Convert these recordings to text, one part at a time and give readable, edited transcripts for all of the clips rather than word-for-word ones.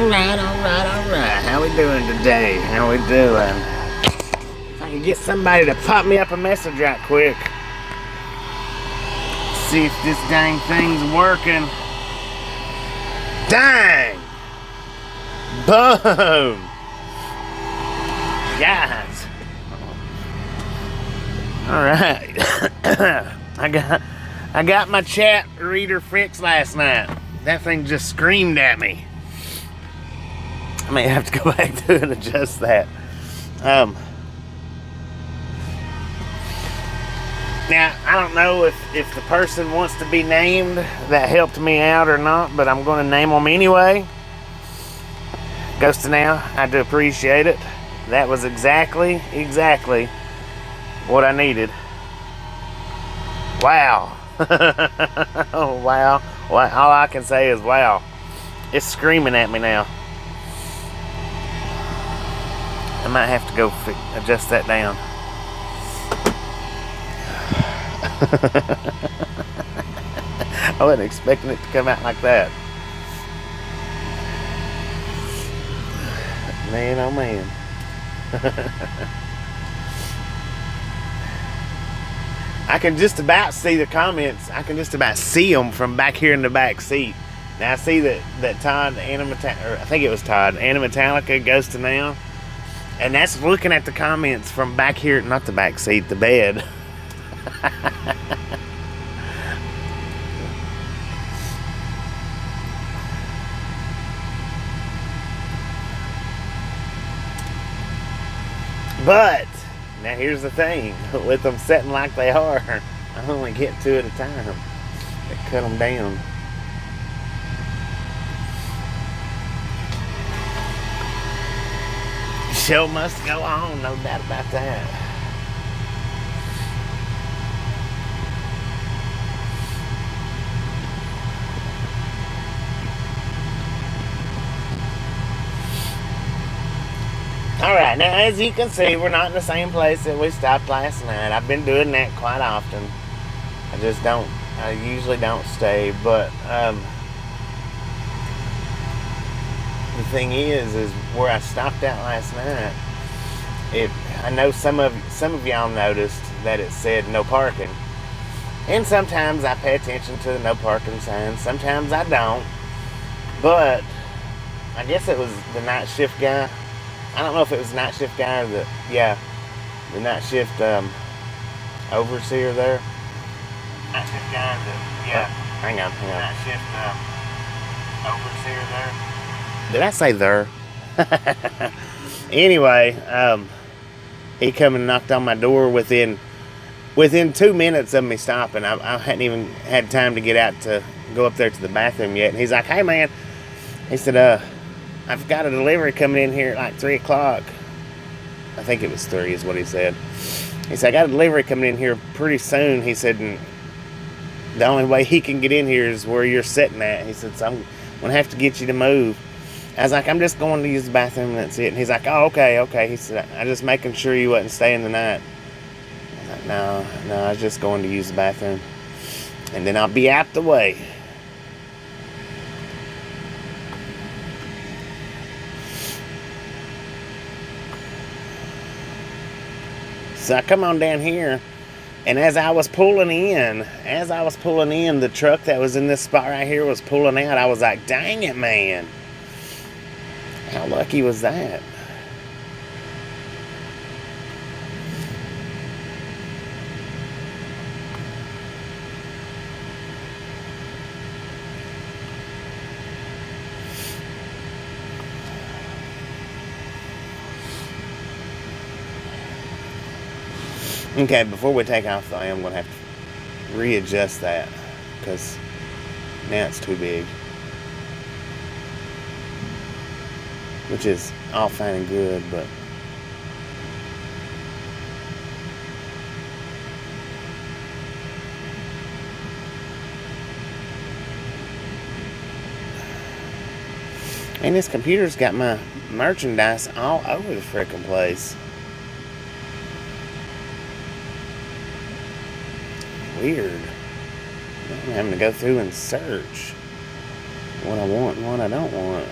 Alright. How we doing today? How we doing? If I can get somebody to pop me up a message right quick. See if this dang thing's working. Dang! Boom! Guys. Alright. I got my chat reader fixed last night. That thing just screamed at me. I may have to go back to and adjust that. Now, I don't know if the person wants to be named that helped me out or not, but I'm going to name them anyway. Goes to now, I do appreciate it. That was exactly what I needed. Wow. Wow. All I can say is wow. It's screaming at me now. I might have to go adjust that down. I wasn't expecting it to come out like that. Man, oh man. I can just about see the comments. I can just about see them from back here in the back seat. Now I see that Todd, or I think it was Todd, Animetallica goes to now. And that's looking at the comments from back here, not the back seat, the bed. But now here's the thing, with them setting like they are, I only get 2 at a time. They cut them down. Show must go on, no doubt about that. Alright, now as you can see, we're not in the same place that we stopped last night. I've been doing that quite often. I usually don't stay, but the thing is where I stopped at last night, I know some of y'all noticed that it said no parking. And sometimes I pay attention to the no parking signs, sometimes I don't. But I guess it was the night shift guy. I don't know if it was the night shift guy or the night shift overseer there. Night shift guy, hang on. Night shift overseer there. Did I say there? Anyway, he come and knocked on my door within 2 minutes of me stopping. I hadn't even had time to get out to go up there to the bathroom yet. And he's like, hey man, he said, I've got a delivery coming in here at like 3 o'clock. I think it was 3 is what he said. He said, I got a delivery coming in here pretty soon. He said, and the only way he can get in here is where you're sitting at. He said, so I'm going to have to get you to move. I was like, I'm just going to use the bathroom and that's it. And he's like, oh, okay. He said, I'm just making sure you wasn't staying the night. I was like, no, I was just going to use the bathroom. And then I'll be out the way. So I come on down here, and as I was pulling in, the truck that was in this spot right here was pulling out. I was like, dang it, man. How lucky was that? Okay, before we take off though, I am going to have to readjust that because now it's too big. Which is all fine and good, but and this computer's got my merchandise all over the frickin' place. Weird. I'm having to go through and search what I want and what I don't want.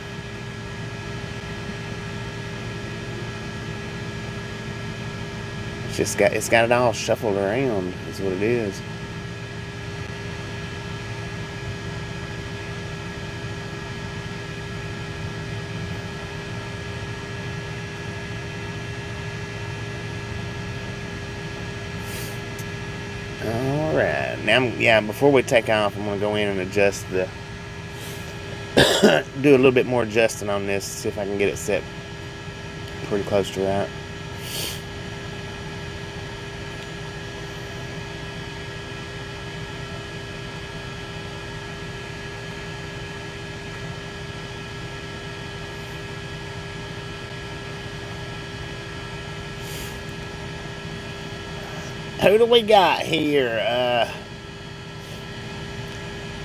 It's got it all shuffled around, is what it is. Alright, now before we take off, I'm going to go in and adjust the do a little bit more adjusting on this, see if I can get it set pretty close to right. Who do we got here?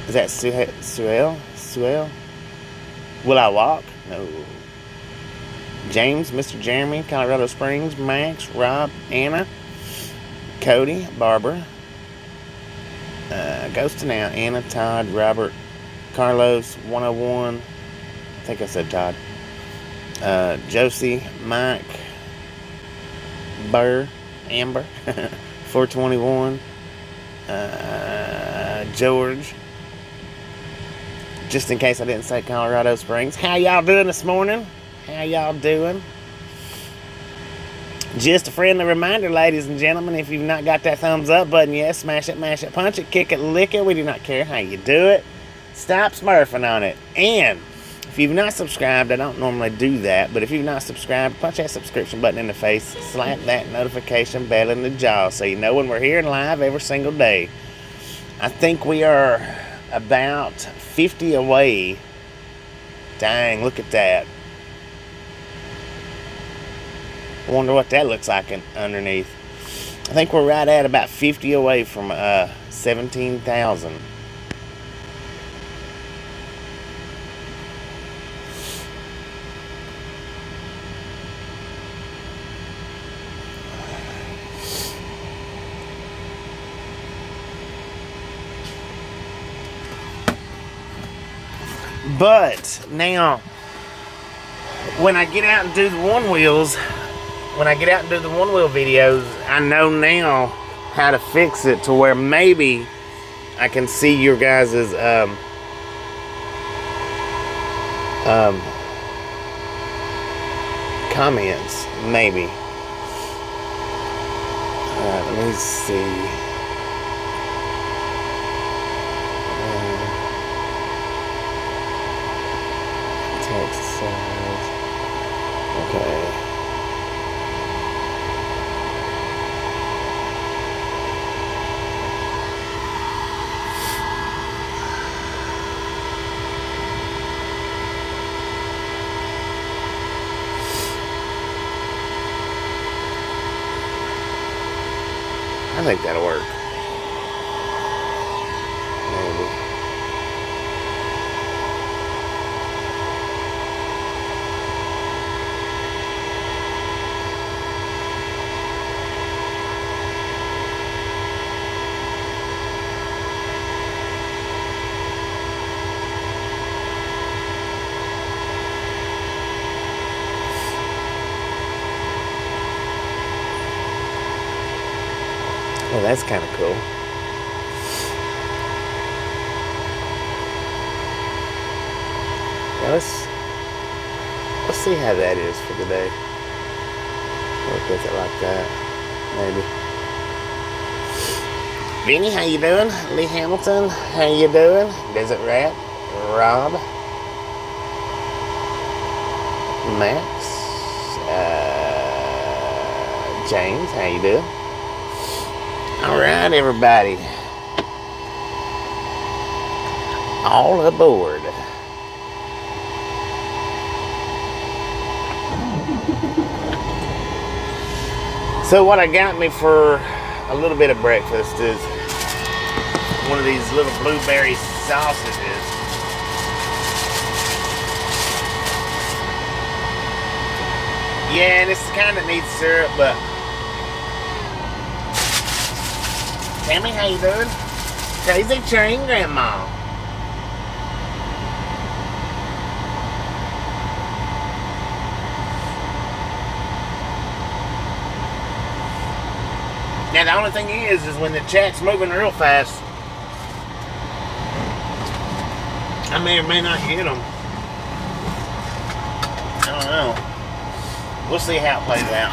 Is that Suel? Will I walk? No. James, Mr. Jeremy, Colorado Springs, Max, Rob, Anna, Cody, Barbara, Ghost Now, Anna, Todd, Robert, Carlos, 101. I think I said Todd. Josie, Mike, Burr, Amber, 421, George. Just in case I didn't say Colorado Springs. How y'all doing this morning? How y'all doing? Just a friendly reminder, ladies and gentlemen, if you've not got that thumbs up button yet, smash it, mash it, punch it, kick it, lick it. We do not care how you do it. Stop smurfing on it. And if you've not subscribed, I don't normally do that, but if you've not subscribed, punch that subscription button in the face, slap that notification bell in the jaw so you know when we're here and live every single day. I think we are about 50 away. Dang, look at that. I wonder what that looks like underneath. I think we're right at about 50 away from 17,000. But now, when I get out and do the one wheel videos, I know now how to fix it to where maybe I can see your guys' comments, maybe. Alright, let me see. Text size. Okay. I think that'll work. Maybe. Oh, that's kind of cool. Now let's see how that is for the day. Work with it like that, maybe. Vinny, how you doing? Lee Hamilton, how you doing? Desert Rat, Rob, Max, James, how you doing? All right, everybody. All aboard. So what I got me for a little bit of breakfast is one of these little blueberry sausages. Yeah, and it's the kind that needs syrup, but Tammy, how you doing? Crazy Train Grandma. Now the only thing is when the chat's moving real fast, I may or may not get them. I don't know. We'll see how it plays out.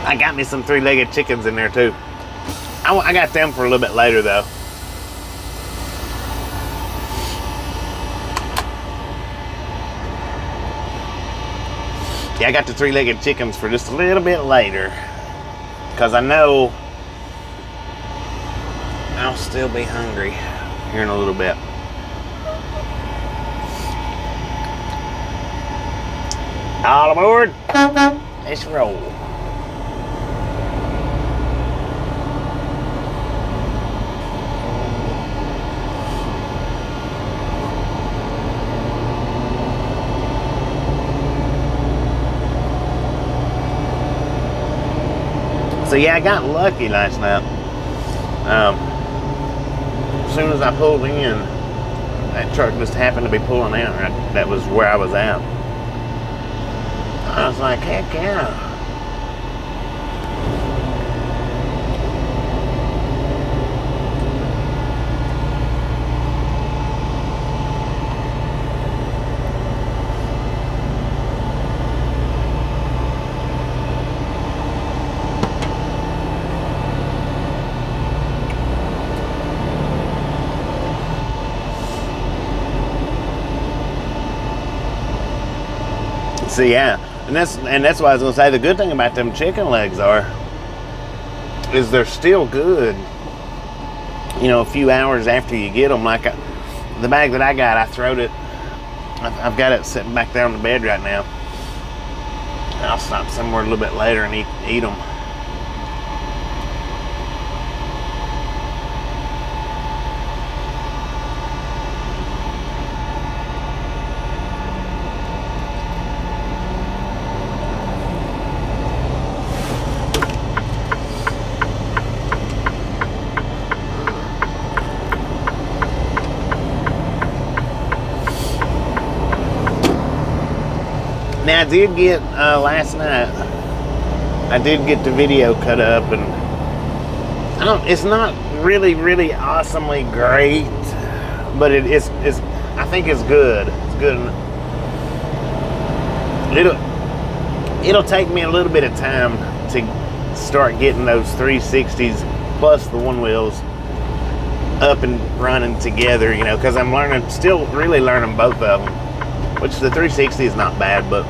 I got me some three-legged chickens in there too. I got them for a little bit later though. Yeah, I got the three-legged chickens for just a little bit later, because I know I'll still be hungry here in a little bit. All aboard. Let's roll. So yeah, I got lucky last night. As soon as I pulled in, that truck just happened to be pulling out. That was where I was at. I was like, heck yeah. So yeah, and that's why I was gonna say the good thing about them chicken legs is they're still good. You know, a few hours after you get them. Like the bag that I got, I throwed it. I've got it sitting back there on the bed right now. I'll stop somewhere a little bit later and eat them. Now I did get last night. I did get the video cut up, and it's not really awesomely great, but it's I think it's good. It's good. It'll take me a little bit of time to start getting those 360s plus the one wheels up and running together. You know, because I'm still really learning both of them. Which the 360 is not bad, but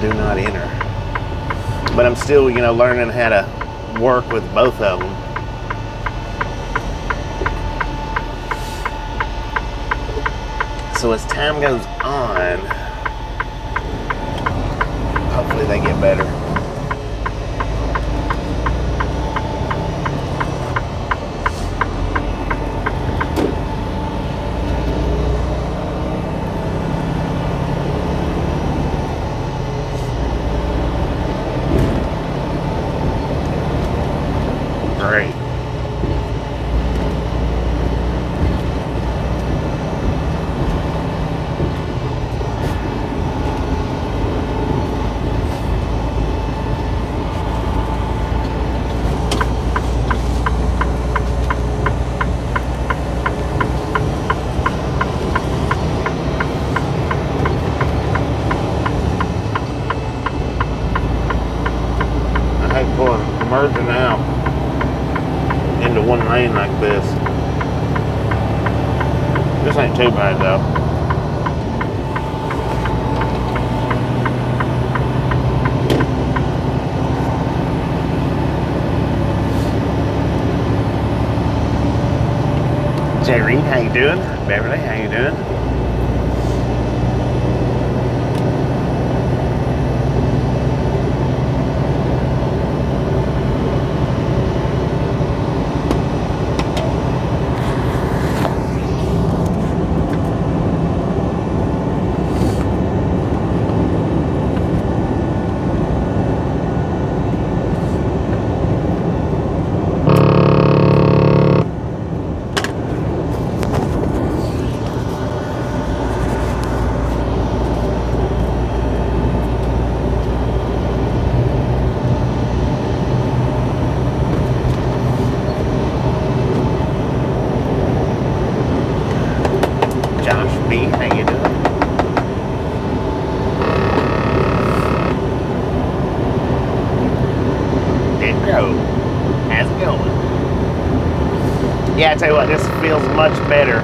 do not enter. But I'm still, learning how to work with both of them. So as time goes on, hopefully they get better. Merging out into one lane like this. This ain't too bad though. Jay Reed, how you doing? Beverly, how you doing? P, how you doing? Dead Crow, how's it going? Yeah, I tell you what, this feels much better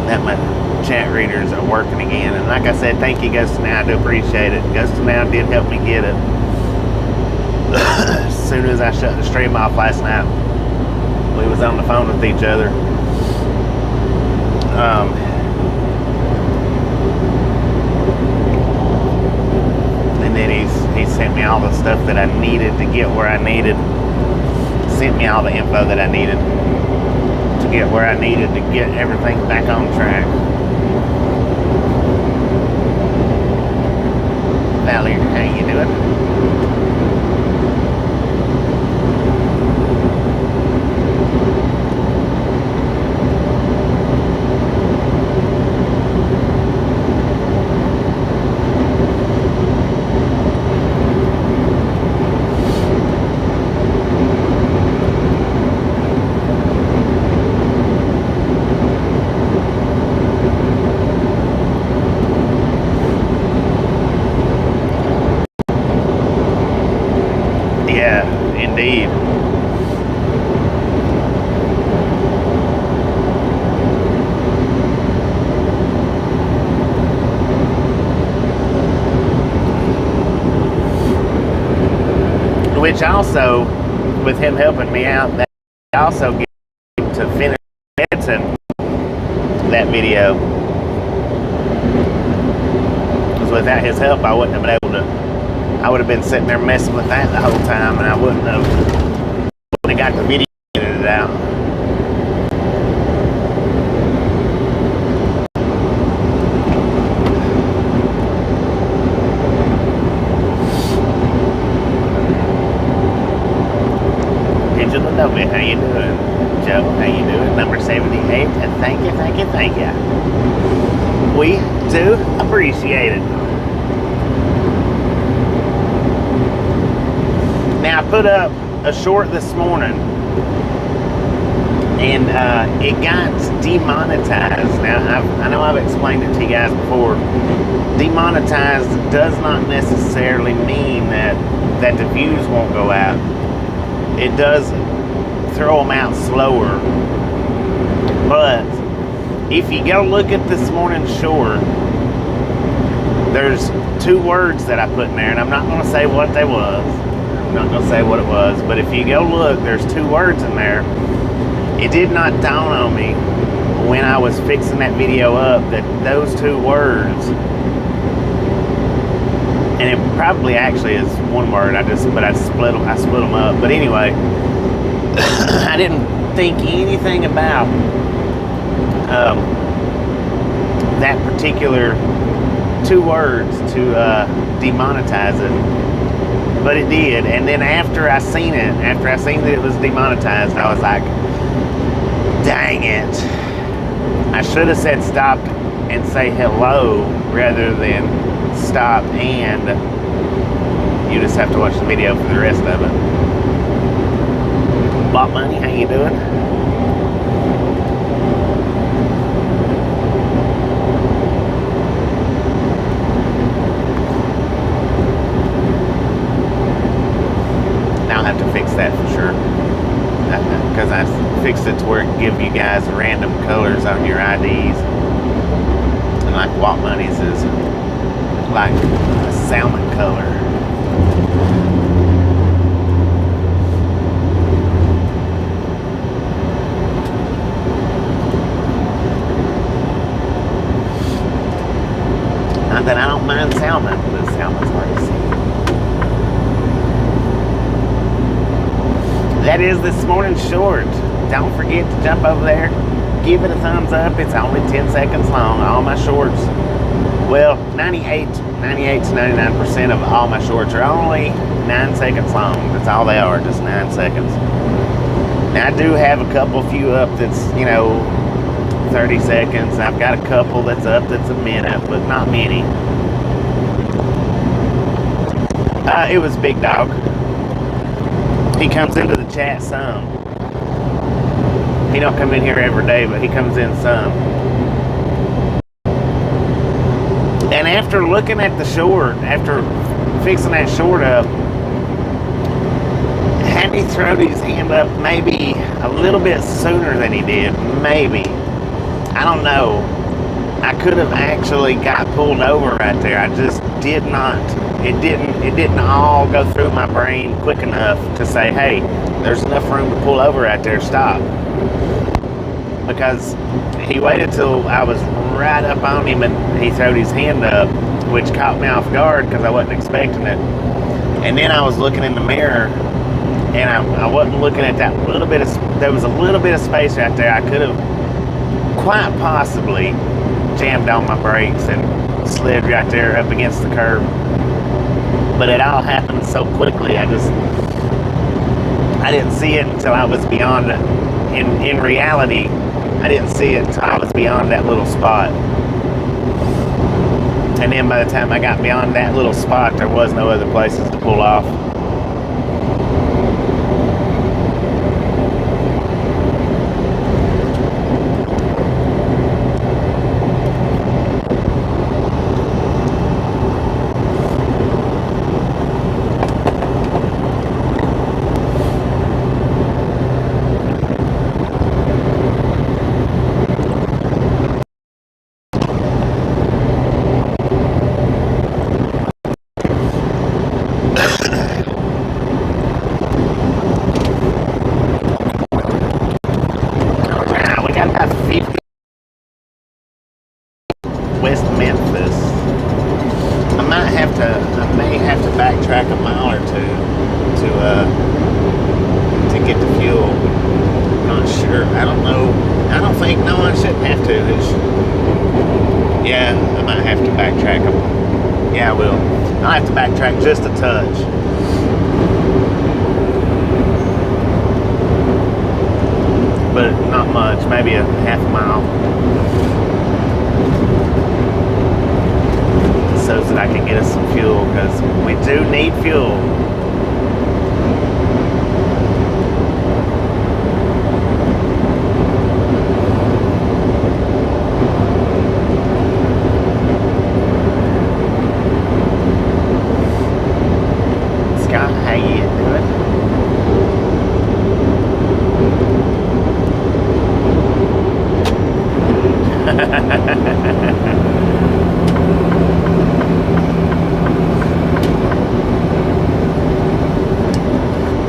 that my chat readers are working again. And like I said, thank you, Ghost Now. I do appreciate it. Ghost Now did help me get it. As soon as I shut the stream off last night, we was on the phone with each other. And then he sent me all the stuff that I needed to get where I needed. Sent me all the info that I needed to get where I needed to get everything back on track. Valerie, how you doing? Indeed. Which also, with him helping me out, that also gave him to finish editing that video. Because without his help, I wouldn't have been able to. I would have been sitting there messing with that the whole time, and I wouldn't have got the video edited out. Digital Adobe, how you doing? Joe, how you doing? Number 78, and thank you. We do appreciate it. Now, I put up a short this morning, and it got demonetized. Now, I know I've explained it to you guys before. Demonetized does not necessarily mean that the views won't go out. It does throw them out slower. But if you go look at this morning's short, there's 2 words that I put in there, and I'm not going to say what they was. I'm not going to say what it was, but if you go look, there's 2 words in there. It did not dawn on me when I was fixing that video up that those 2 words, and it probably actually is 1 word. I split them up. But anyway, I didn't think anything about that particular 2 words to demonetize it. But it did, and then after I seen that it was demonetized, I was like, dang it. I should have said stop and say hello rather than stop and you just have to watch the video for the rest of it. Bot Money, how you doing? I'll have to fix that for sure, because I fixed it to where it give you guys random colors on your IDs, and like Walt Money's is like a salmon color. Not that I don't mind salmon, but salmon's hard to see. That is this morning's short. Don't forget to jump over there, give it a thumbs up. It's only 10 seconds long. All my shorts, well, 98 to 99% of all my shorts are only 9 seconds long. That's all they are, just 9 seconds. Now, I do have a few up that's, 30 seconds. I've got a couple that's up that's a minute, but not many. It was Big Dog. He comes into the chat some. He don't come in here every day, but he comes in some. And after looking at the short, after fixing that short up, had he thrown his hand up maybe a little bit sooner than he did, maybe. I don't know. I could have actually got pulled over right there. I just did not. It didn't all go through my brain quick enough to say, hey, there's enough room to pull over right there, stop. Because he waited till I was right up on him and he threw his hand up, which caught me off guard because I wasn't expecting it. And then I was looking in the mirror and I wasn't looking at that little bit of, there was a little bit of space right there. I could have quite possibly jammed on my brakes and slid right there up against the curb. But it all happened so quickly, I didn't see it until I was beyond it. In reality, I didn't see it until I was beyond that little spot. And then by the time I got beyond that little spot, there was no other places to pull off. West Memphis. I may have to backtrack a mile or two to get the fuel. I'm not sure. I don't know. I don't think. No, I shouldn't have to. Yeah, I might have to backtrack them. Yeah, I will. I'll have to backtrack just a touch. But not much. Maybe a half a mile. So that I can get us some fuel, because we do need fuel. Scott, how you doing?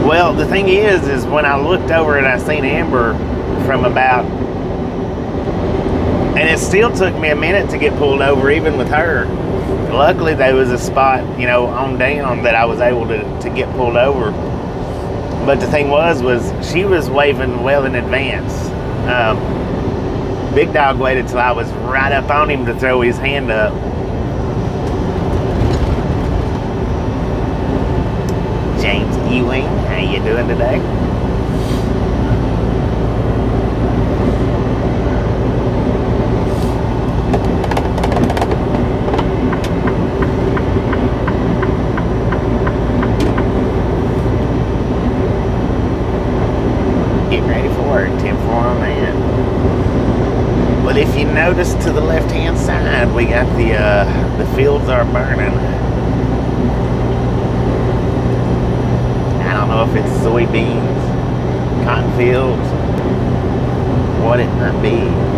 Well, the thing is when I looked over and I seen Amber from about, and it still took me a minute to get pulled over even with her. Luckily there was a spot, on down that I was able to get pulled over. But the thing was she was waving well in advance. Big Dog waited till I was right up on him to throw his hand up. James Ewing, how you doing today? Getting ready for work, 10-4 man. Well, if you notice to the left-hand side, we got the fields are burning. I don't know if it's soybeans, cotton fields, what it might be.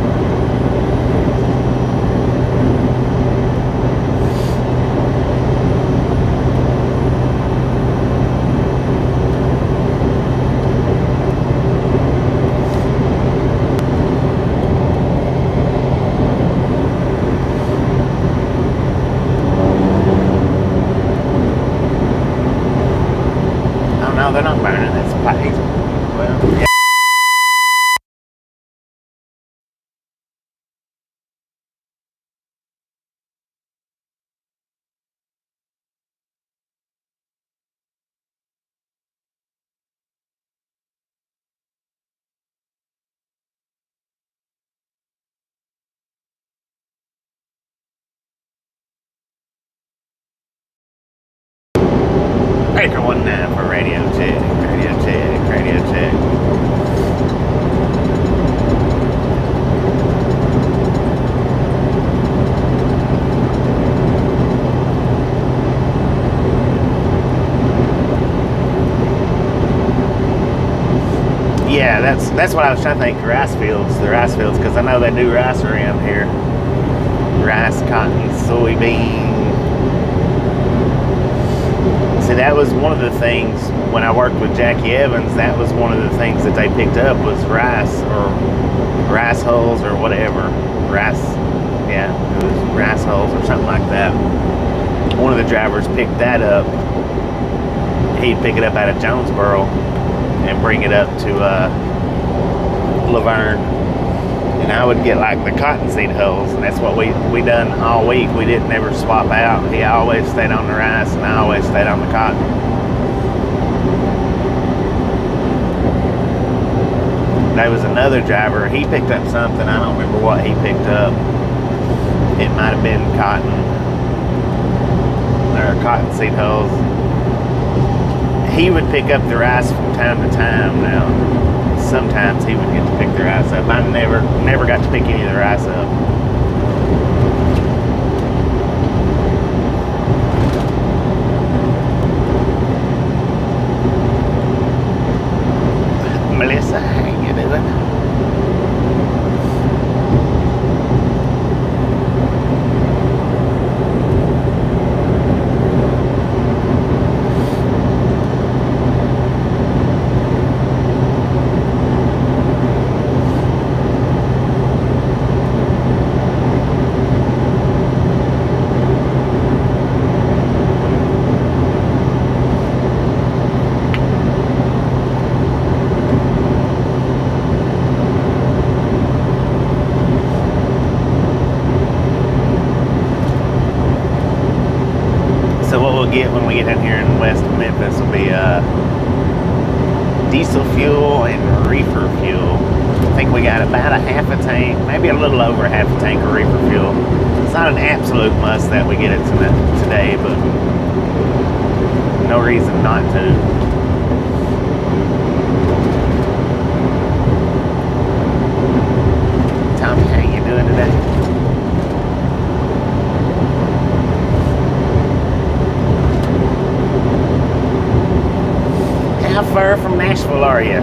No, they're not burning. It's pipes. Well, yeah. Baker 19 for radio check, radio check, radio check. that's what I was trying to think. The rice fields, because I know they do rice around here. Rice, cotton, soybean. See, that was one of the things when I worked with Jackie Evans. That was one of the things that they picked up was rice or rice hulls or whatever. Rice, yeah, it was rice hulls or something like that. One of the drivers picked that up. He'd pick it up out of Jonesboro and bring it up to Laverne, and I would get like the cottonseed hulls, and that's what we done all week. We didn't ever swap out. He always stayed on the rice, and I always stayed on the cotton. There was another driver. He picked up something. I don't remember what he picked up. It might have been cotton or cottonseed hulls. He would pick up the rice from time to time. Now, sometimes he would get to pick the rice up. I never got to pick any of the rice up. Melissa, how you doing? When we get down here in west Memphis will be diesel fuel and reefer fuel. I think we got about a half a tank, maybe a little over a half a tank of reefer fuel. It's not an absolute must that we get it today, but no reason not to. Tommy, how you doing today? How far from Nashville are you?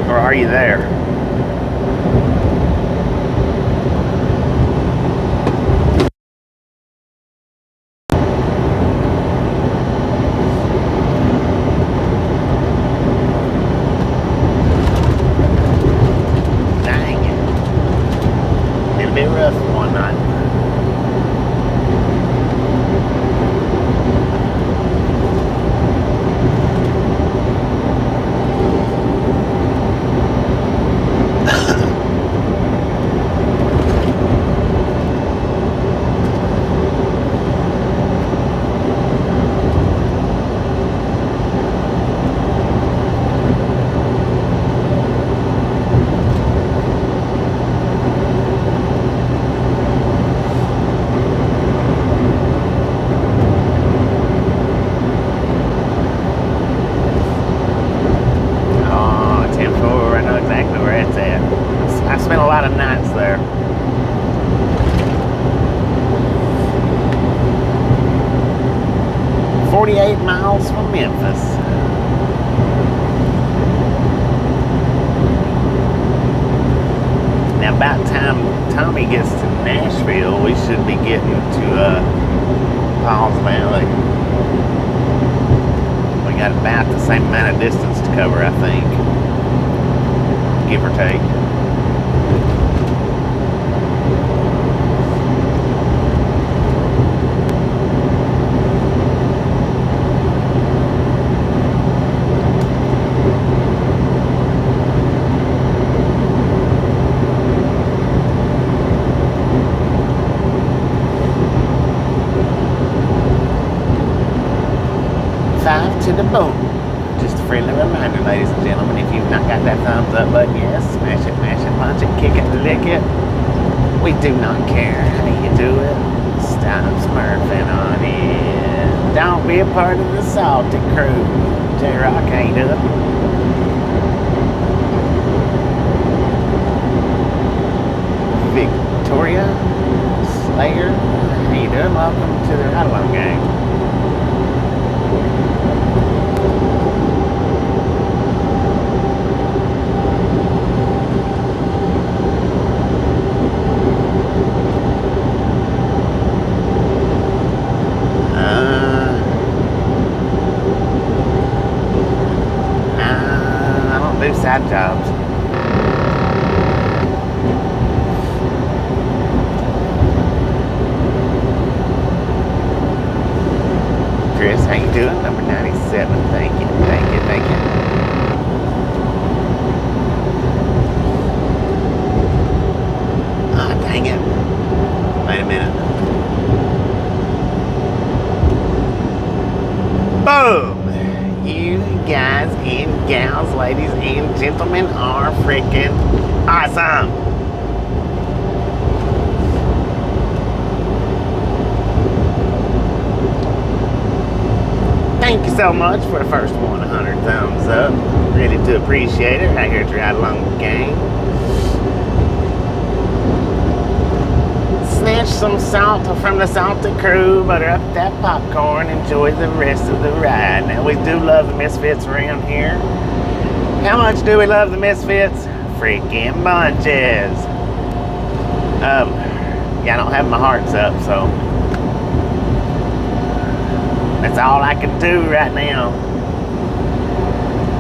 Or are you there? Dang it. It'll be rough one night. I spent a lot of nights there. "48 miles from Memphis." Now, about time Tommy gets to Nashville, we should be getting to Paul's Valley. We got about the same amount of distance to cover, I think, give or take. To the bone. Just a friendly reminder, ladies and gentlemen, if you've not got that thumbs up button, yes, smash it, mash it, punch it, kick it, lick it. We do not care how you do it. Stop smurfing on it. Don't be a part of the salty crew. J-Rock, how you doing? Victoria Slayer, how you doing? Welcome to the Ride Along Gang. Wait a minute. Boom! You guys and gals, ladies and gentlemen are freaking awesome. Thank you so much for the first 100 thumbs up. Really do appreciate it. Right here to Ride Along the Gang. Snatch some salt from the salted crew, butter up that popcorn, enjoy the rest of the ride. Now, we do love the Misfits around here. How much do we love the Misfits? Freaking bunches. Yeah, I don't have my hearts up, so that's all I can do right now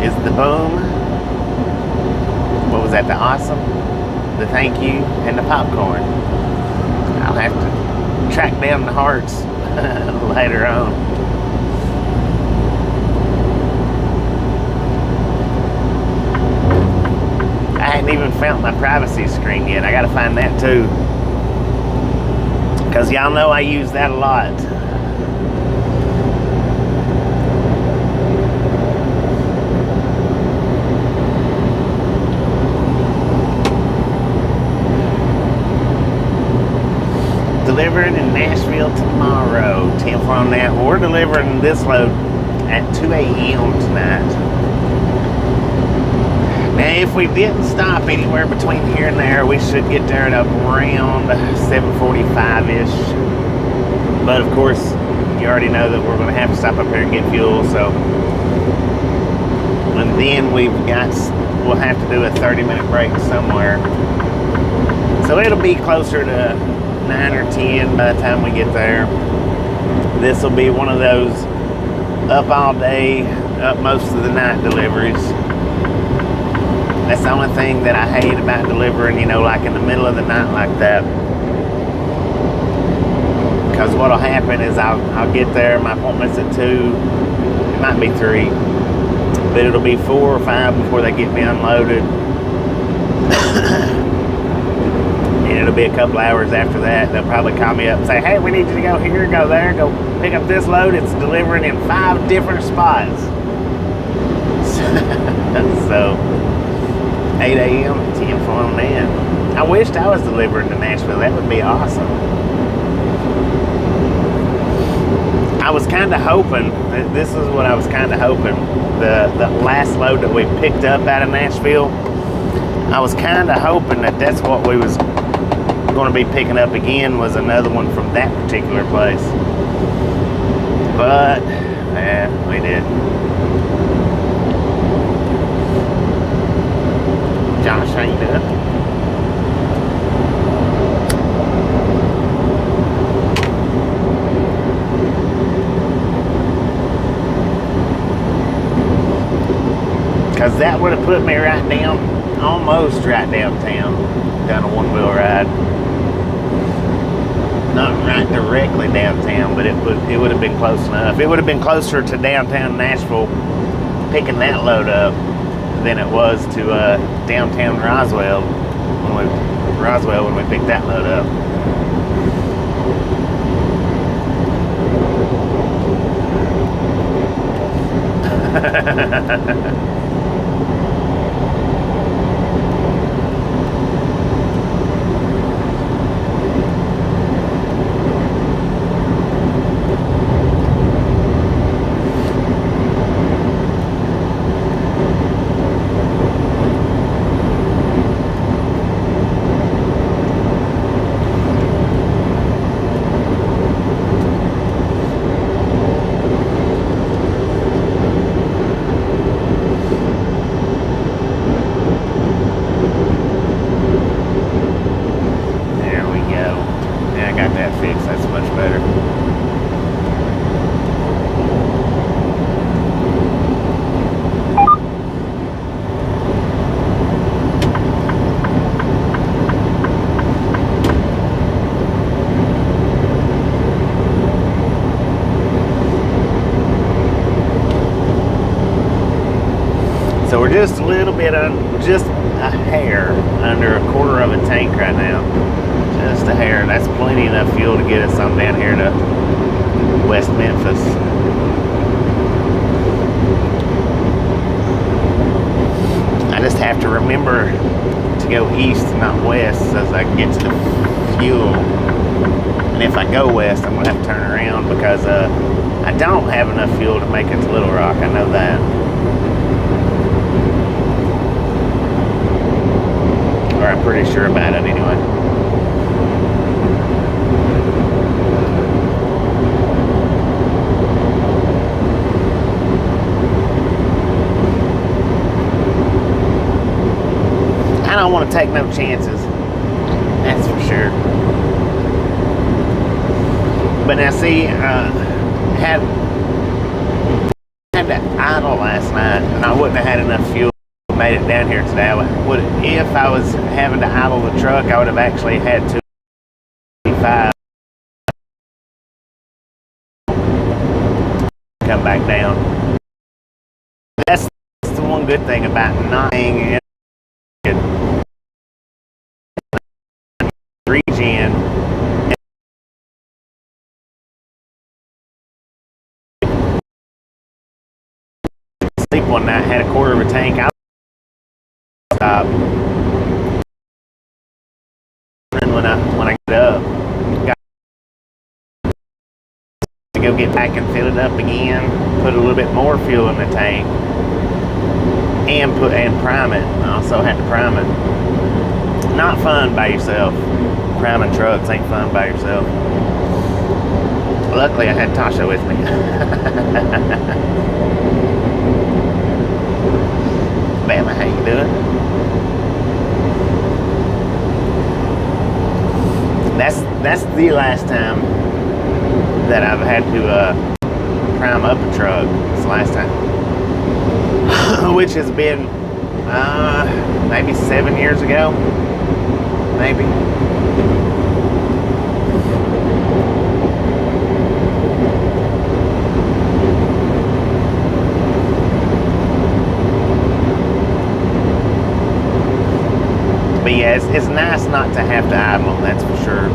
is the boom. What was that? The awesome, the thank you, and the popcorn. I'll have to track down the hearts later on. I hadn't even found my privacy screen yet. I gotta find that too. Because y'all know I use that a lot. Delivering in Nashville tomorrow. 10th on that. We're delivering this load at 2 a.m. tonight. Now, if we didn't stop anywhere between here and there, we should get there at around 7:45-ish. But of course, you already know that we're going to have to stop up here and get fuel. So, and then we'll have to do a 30-minute break somewhere. So it'll be closer to 9 or 10 by the time we get there. This will be one of those up all day, up most of the night deliveries. That's the only thing that I hate about delivering, you know, like in the middle of the night like that. Because what'll happen is I'll get there, my appointment's at 2, it might be 3, but it'll be 4 or 5 before they get me unloaded. And it'll be a couple hours after that. They'll probably call me up and say, hey, we need you to go here, go there, go pick up this load. It's delivering in 5 different spots. So 8 a.m. 10 on in. I wished I was delivering to Nashville. That would be awesome. I was kind of hoping, this is what I was kind of hoping, the last load that we picked up out of Nashville, I was kind of hoping that that's what we was going to be picking up again, was another one from that particular place. But, yeah, we did. Josh, how you doing? Because that would have put me right down, almost right downtown, down a one-wheel ride. Not right directly downtown, but it would have been close enough. It would have been closer to downtown Nashville picking that load up than it was to downtown Roswell when we picked that load up. So we're just a little bit, just a hair under a quarter of a tank right now. Just a hair. That's plenty enough fuel to get us on down here to West Memphis. I just have to remember to go east, not west, so as I can get to the fuel. And if I go west, I'm going to have to turn around because I don't have enough fuel to make it to Little Rock. I know that. Or I'm pretty sure about it anyway. I don't want to take no chances. That's for sure. But now see, had to idle last night, and I wouldn't have had enough fuel to made it down here today. If I was having to idle the truck, I would have actually had to 5 come back down. That's the one good thing about not being in regen. Sleep one night, had a quarter of a tank. I stopped. And when I get up, got to go get back and fill it up again, put a little bit more fuel in the tank, and prime it. I also had to prime it. Not fun by yourself. Priming trucks ain't fun by yourself. Luckily, I had Tasha with me. Bama, how you doing? That's the last time that I've had to prime up a truck. It's the last time, which has been maybe 7 years ago, maybe. But yeah, it's nice not to have to idle, that's for sure.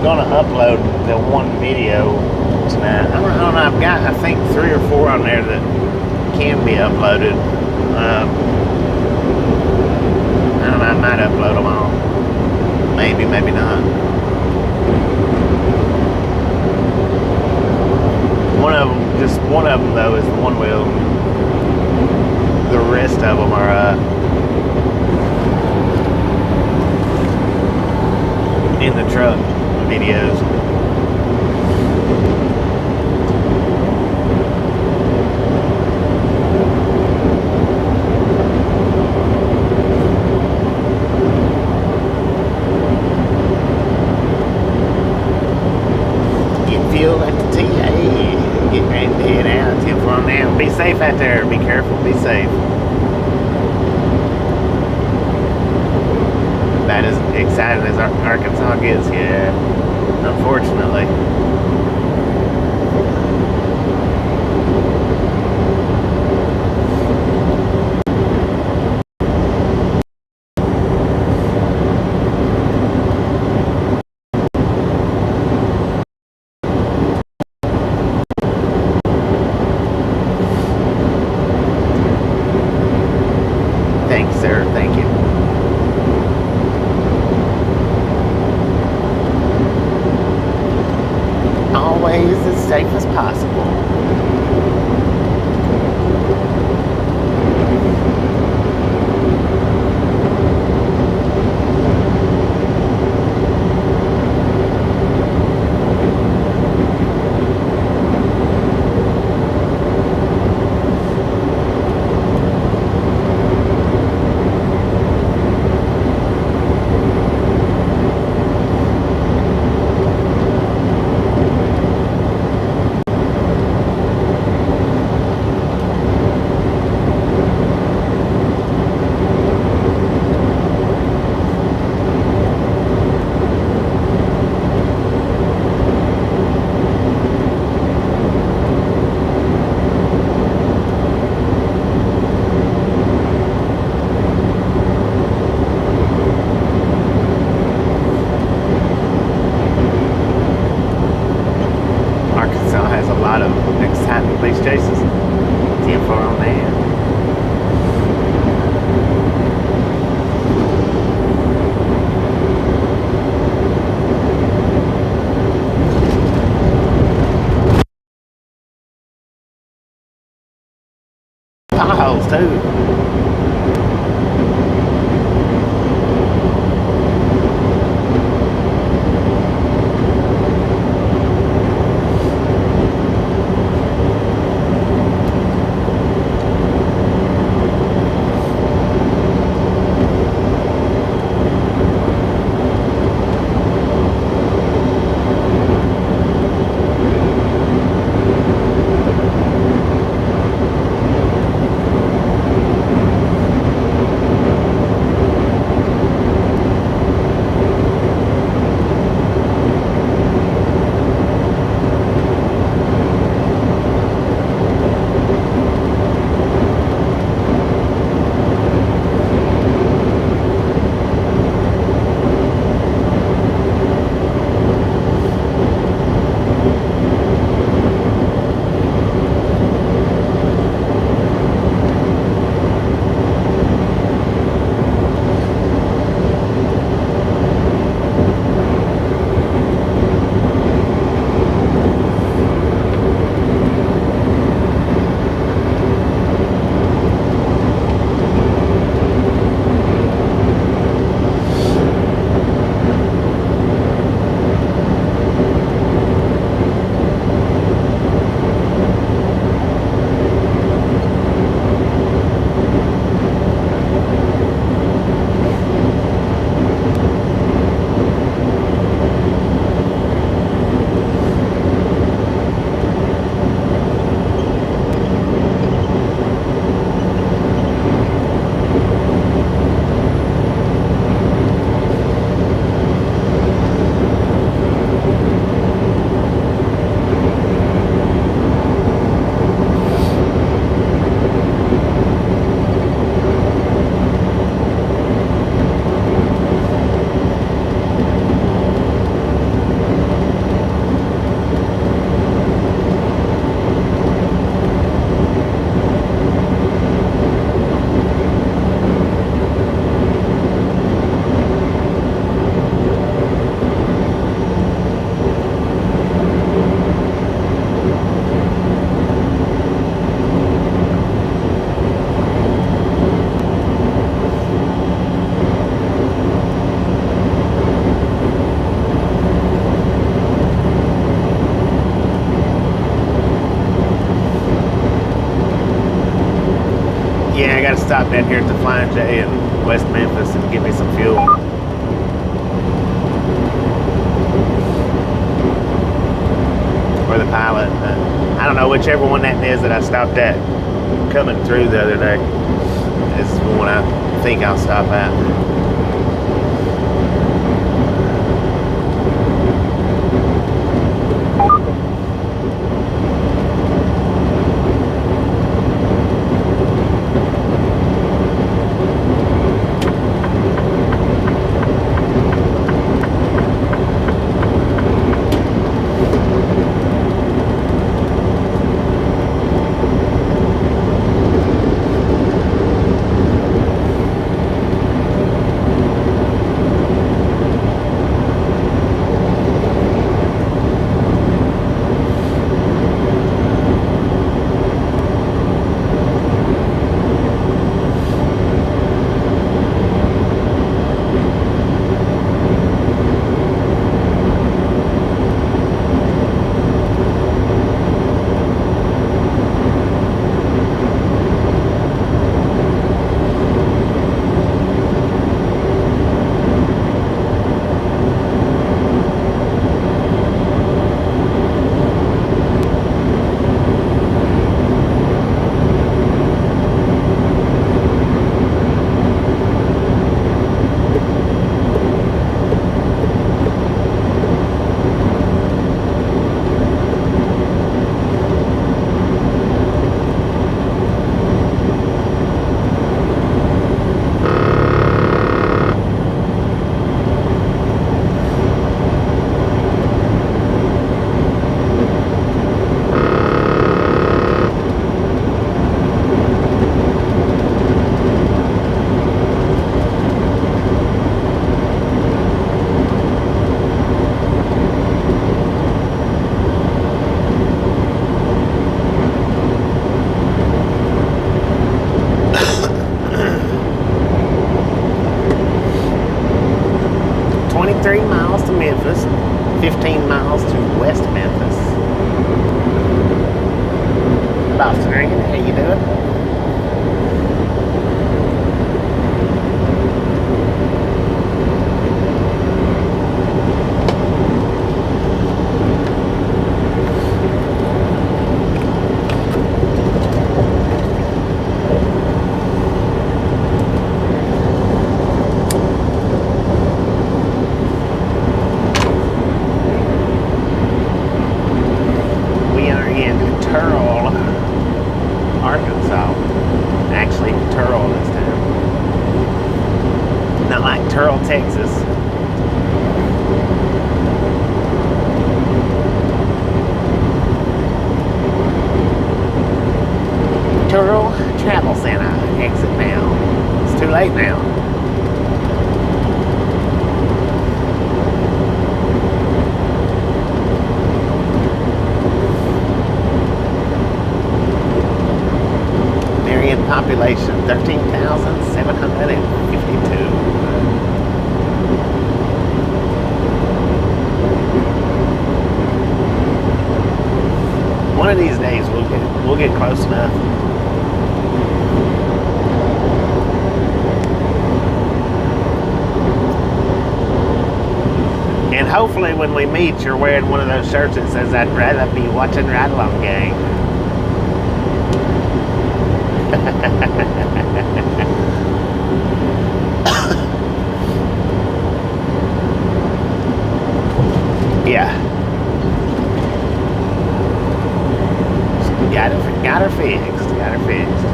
Gonna upload the one video tonight. I don't know. I've got, I think, 3 or 4 on there that can be uploaded. I don't know. I might upload them all. Maybe, maybe not. One of them though is the one wheel. The rest of them are in the truck videos. Get fuel at the TA. Get ready to head out. 10-4 now. Be safe out there. Be careful. Be safe. About as exciting as Arkansas gets, yeah. Unfortunately. Thanks, sir. Thank you. Always as safe as possible. Arkansas has a lot of exciting police chases. 10-4 on that. Potholes too. stop down here at the Flying J in West Memphis and get me some fuel. Or the Pilot. I don't know, whichever one that is that I stopped at coming through the other day is the one I think I'll stop at. Miles to Memphis, 15 miles to West Memphis. Boston Ring, how you doing? Texas. Turl Travel Center. Exit now. It's too late now. Marion population 13,752. One of these days we'll get close enough. And hopefully when we meet you're wearing one of those shirts that says I'd rather be watching Ride Along Gang. Yeah. Got her fixed. Got her fixed.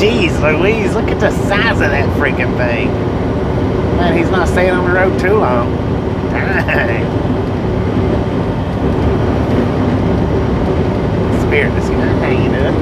Jeez Louise, look at the size of that freaking thing. Man, he's not staying on the road too long. Dang. Spirit to see that. How you doing?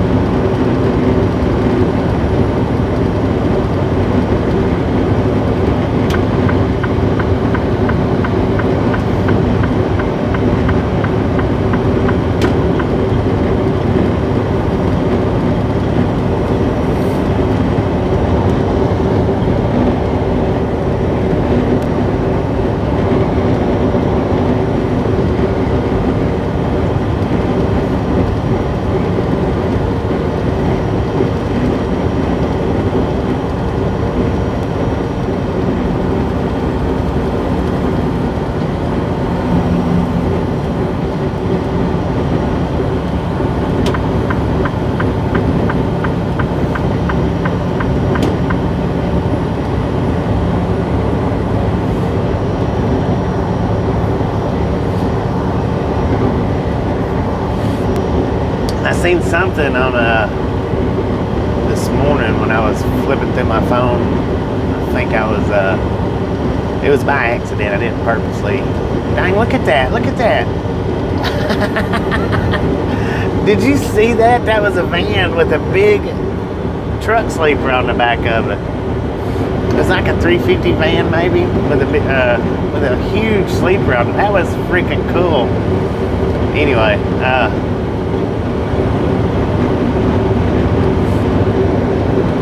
I seen something on this morning when I was flipping through my phone. I think I was it was by accident. I didn't purposely. Dang, look at that! Look at that! Did you see that? That was a van with a big truck sleeper on the back of it. It's like a 350 van, maybe, with a huge sleeper on it. That was freaking cool. Anyway,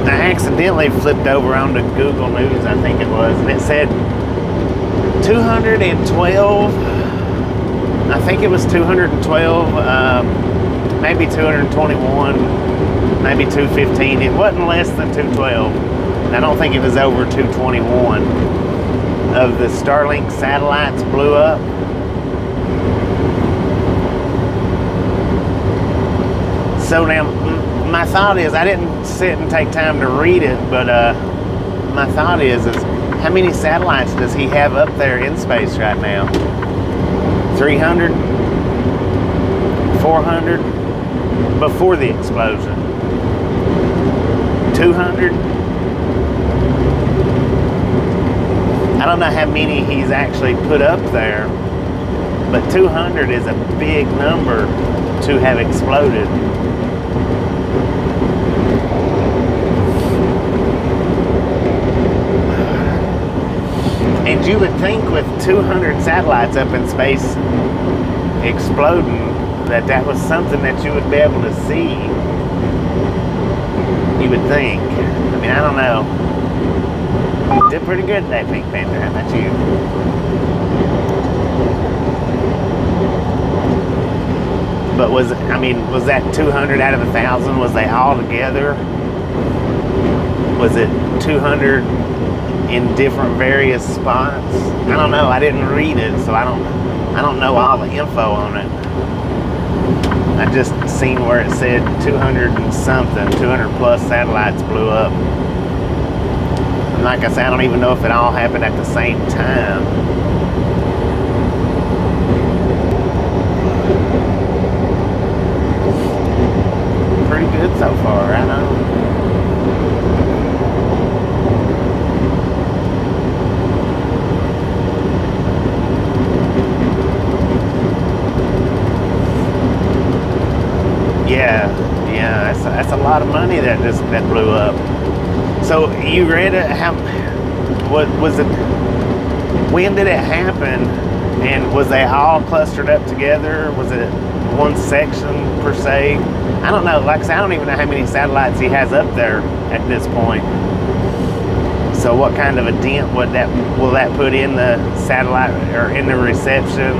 I accidentally flipped over onto Google News, I think it was, and it said 212. I think it was 212, maybe 221, maybe 215. It wasn't less than 212. And I don't think it was over 221 of the Starlink satellites blew up. So now, my thought is, I didn't sit and take time to read it, but my thought is how many satellites does he have up there in space right now? 300? 400? Before the explosion? 200? I don't know how many he's actually put up there, but 200 is a big number to have exploded. And you would think with 200 satellites up in space exploding, that was something that you would be able to see. You would think. I mean, I don't know. You did pretty good today, Pink Panther. How about you? But was that 200 out of 1,000? Was they all together? Was it 200 in different various spots? I don't know. I didn't read it, so I don't know all the info on it. I just seen where it said 200 and something, 200 plus satellites blew up. And like I said, I don't even know if it all happened at the same time. Pretty good so far, right on. Yeah, that's a lot of money that blew up. So you read it? What was it? When did it happen? And was they all clustered up together? Was it one section per se? I don't know. Like I said, I don't even know how many satellites he has up there at this point. So what kind of a dent will that put in the satellite or in the reception?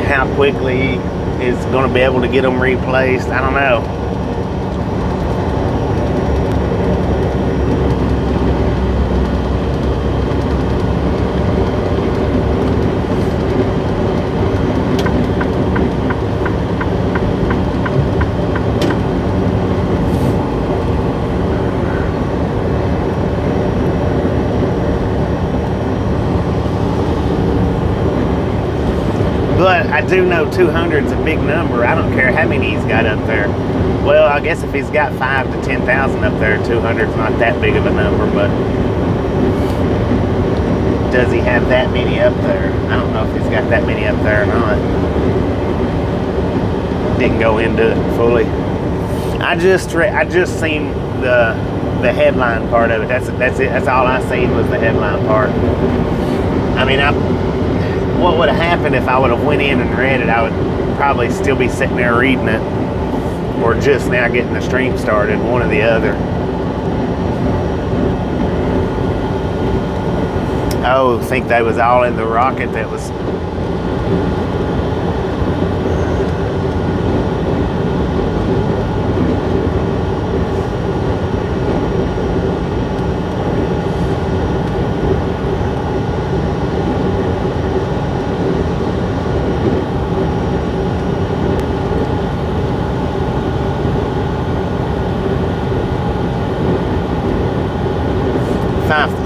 How quickly is going to be able to get them replaced? I don't know. But I do know 200 is a big number. I don't care how many he's got up there. Well, I guess if he's got 5 to 10,000 up there, 200 is not that big of a number, but does he have that many up there? I don't know if he's got that many up there or not. Didn't go into it fully. I just seen the headline part of it. That's it. That's all I seen was the headline part. I mean, what would have happened if I would have went in and read it? I would probably still be sitting there reading it, or just now getting the stream started, one or the other. Oh, think they was all in the rocket that was...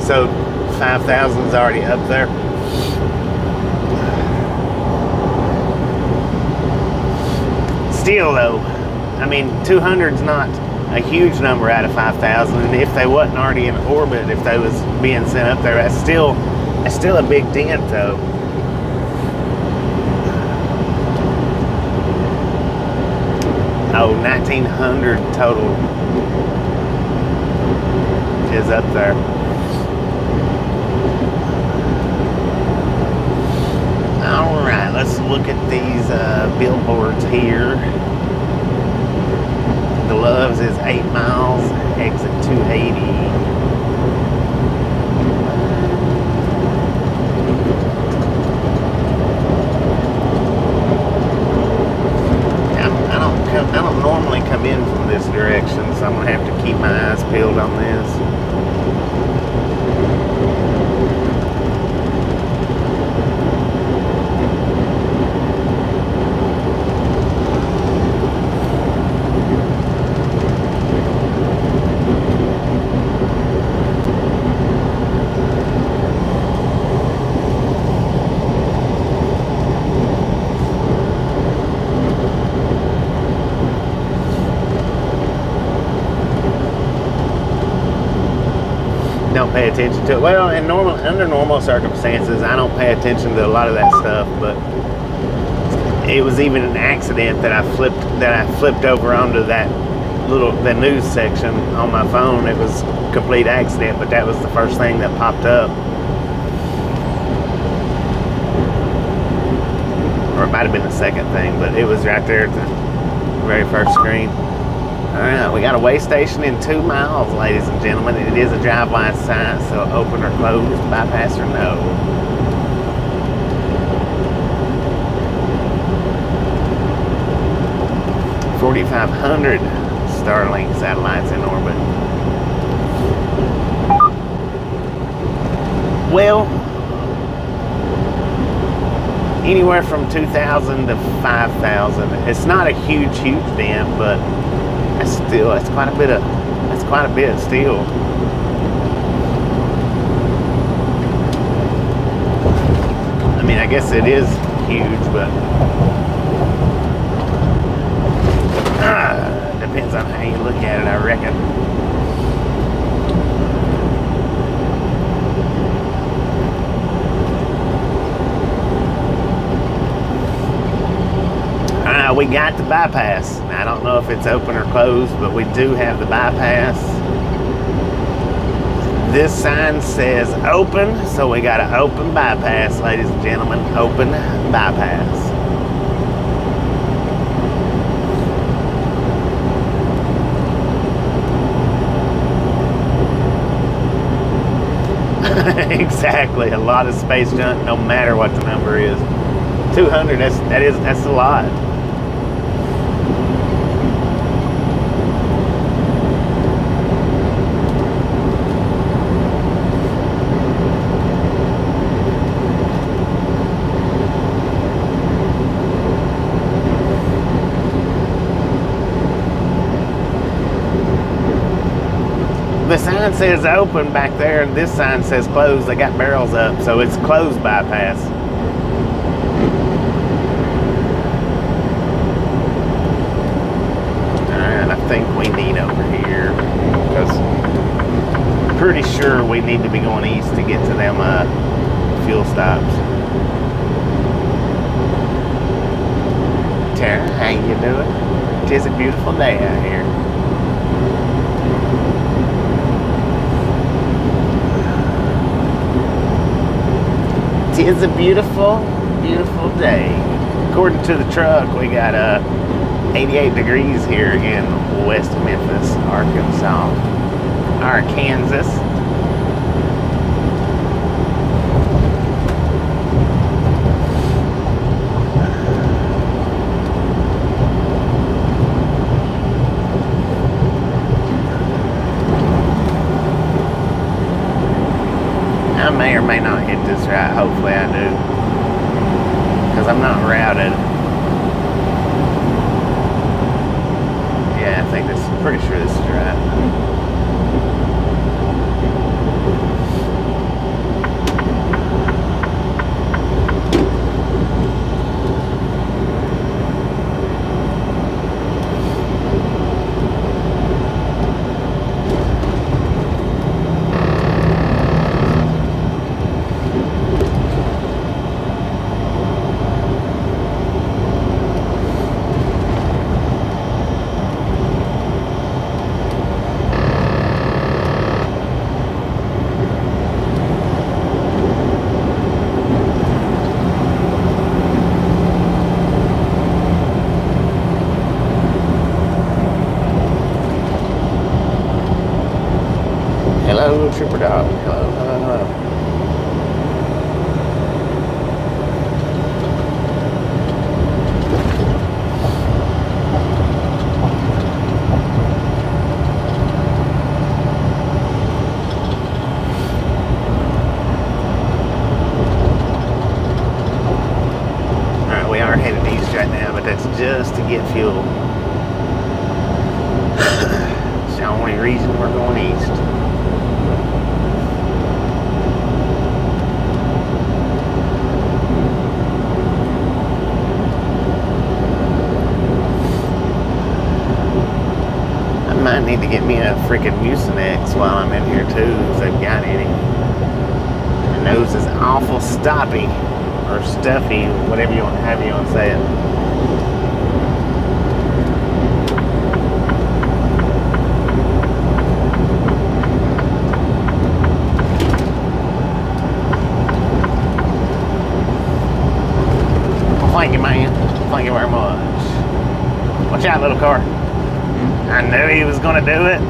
So 5,000's already up there. Still though, I mean, 200's not a huge number out of 5,000, and if they wasn't already in orbit, if they was being sent up there, that's still a big dent though. Oh, 1,900 total is up there. All right, let's look at these billboards here. The Loves is 8 miles, exit 280. I don't normally come in from this direction, so I'm gonna have to keep my eyes peeled on this. Don't pay attention to it. Well, under normal circumstances, I don't pay attention to a lot of that stuff. But it was even an accident that I flipped over onto the news section on my phone. It was a complete accident, but that was the first thing that popped up, or it might have been the second thing, but it was right there at the very first screen. Alright, we got a way station in 2 miles, ladies and gentlemen. It is a drive line sign, so open or closed, bypass or no. $4,500 Starlink satellites in orbit. Well, anywhere from 2,000 to 5,000. It's not a huge dent, but that's quite a bit still. I mean, I guess it is huge, but depends on how you look at it, I reckon. We got the bypass. I don't know if it's open or closed, but we do have the bypass. This sign says open, so we got an open bypass, ladies and gentlemen. Open bypass. Exactly, a lot of space junk, no matter what the number is. 200, that's a lot. The sign says open back there, and this sign says closed. They got barrels up, so it's closed bypass. Alright, I think we need over here, because I'm pretty sure we need to be going east to get to them fuel stops. Tara, how you doing? 'Tis a beautiful day out here. It's a beautiful, beautiful day. According to the truck, we got 88 degrees here in West Memphis, Arkansas. I may or may not hit this right. Hopefully I do, because I'm not routed. Yeah, I think this. Pretty sure this is right. Trooper Dog. Hello, hello, hello. Alright, we are headed east right now, but that's just to get fuel. It's the only reason we're going east. I might need to get me a freaking Mucinex while I'm in here too, if they've got any. My nose is awful stoppy, or stuffy, whatever you want to have you on say it. Thank you, man. Thank you very much. Watch out, little car. I knew he was gonna do it.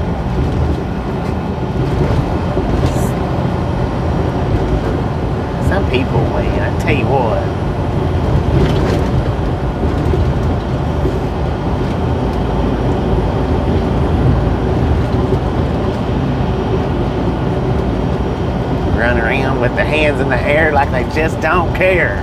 Some people, man, I tell you what. Run around with their hands in the air like they just don't care.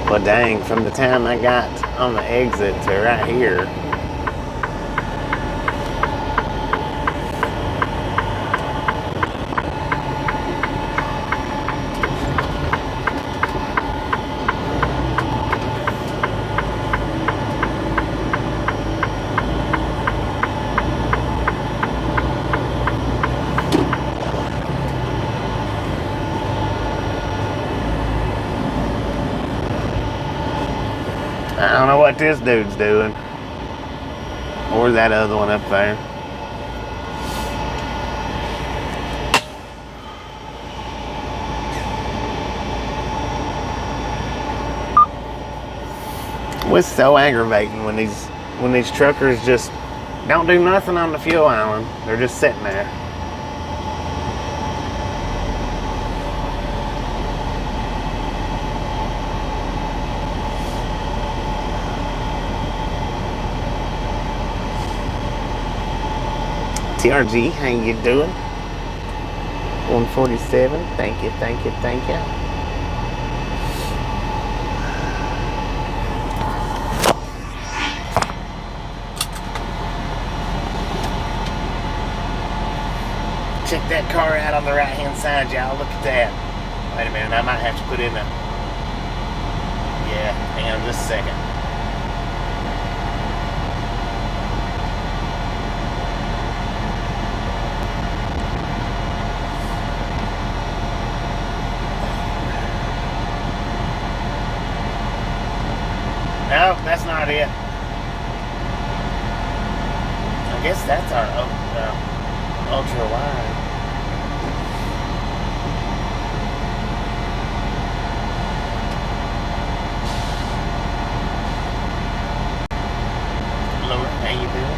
Well, dang, from the time I got on the exit to right here, I don't know what this dude's doing. Or that other one up there. It's so aggravating when these truckers just don't do nothing on the fuel island. They're just sitting there. TRG, how you doing? 147, thank you, thank you, thank you. Check that car out on the right hand side, y'all. Look at that. Wait a minute, I might have to put in a... Yeah, hang on just a second. No, that's not it. I guess that's our ultra wide. Hello, how you doing?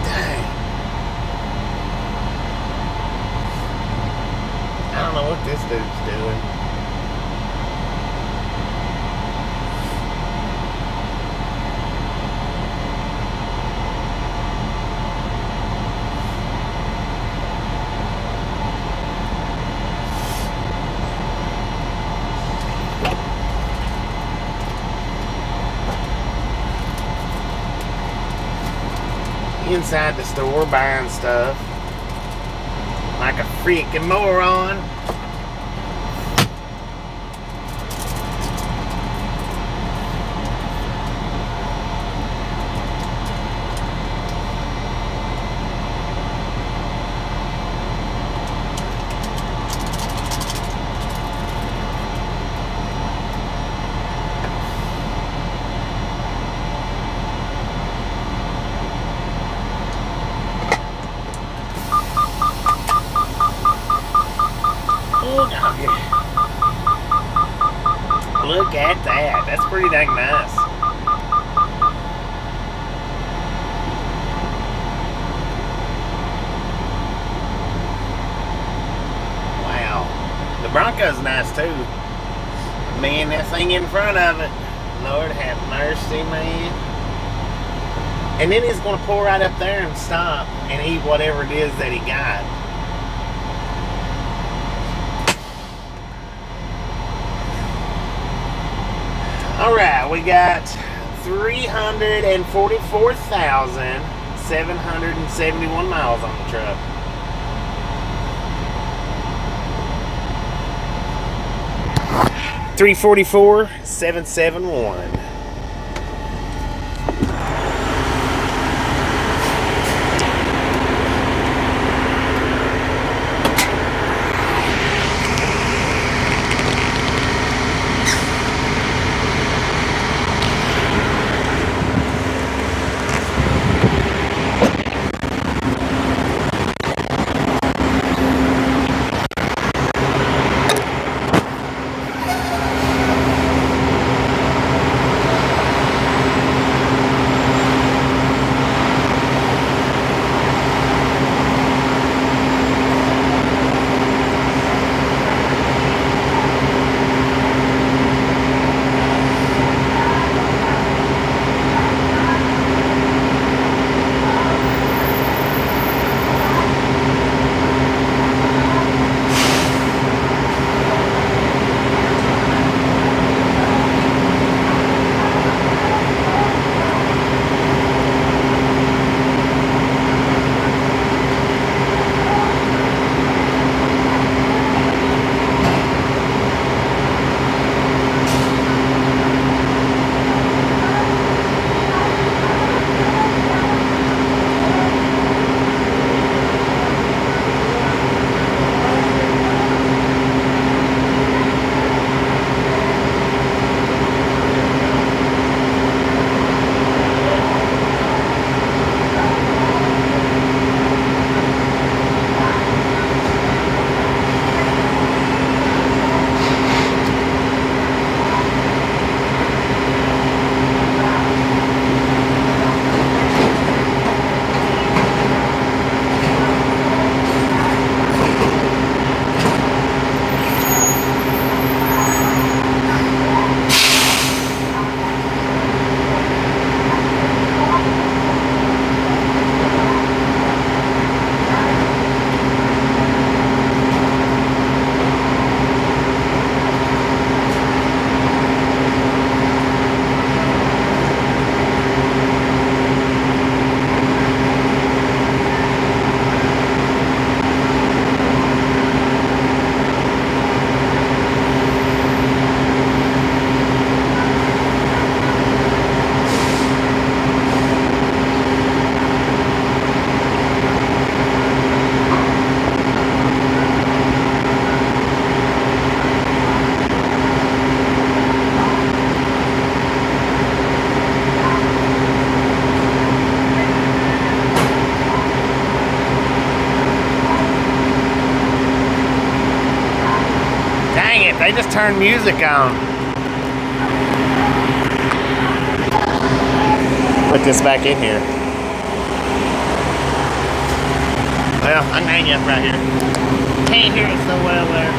Dang. inside the store buying stuff like a freaking moron. Look at that. That's pretty dang nice. Wow. The Bronco's nice too. Man, that thing in front of it. Lord have mercy, man. And then he's going to pull right up there and stop and eat whatever it is that he got. Alright, we got 344,771 miles on the truck. $344,771. They just turned music on. Put this back in here. Well, I'm gonna hang you up right here. Can't hear it so well there.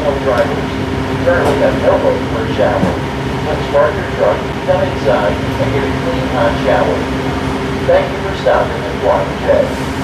professional drivers. We currently have no hope for a shower. Please park your truck, come inside, and get a clean, hot shower. Thank you for stopping at Flying J.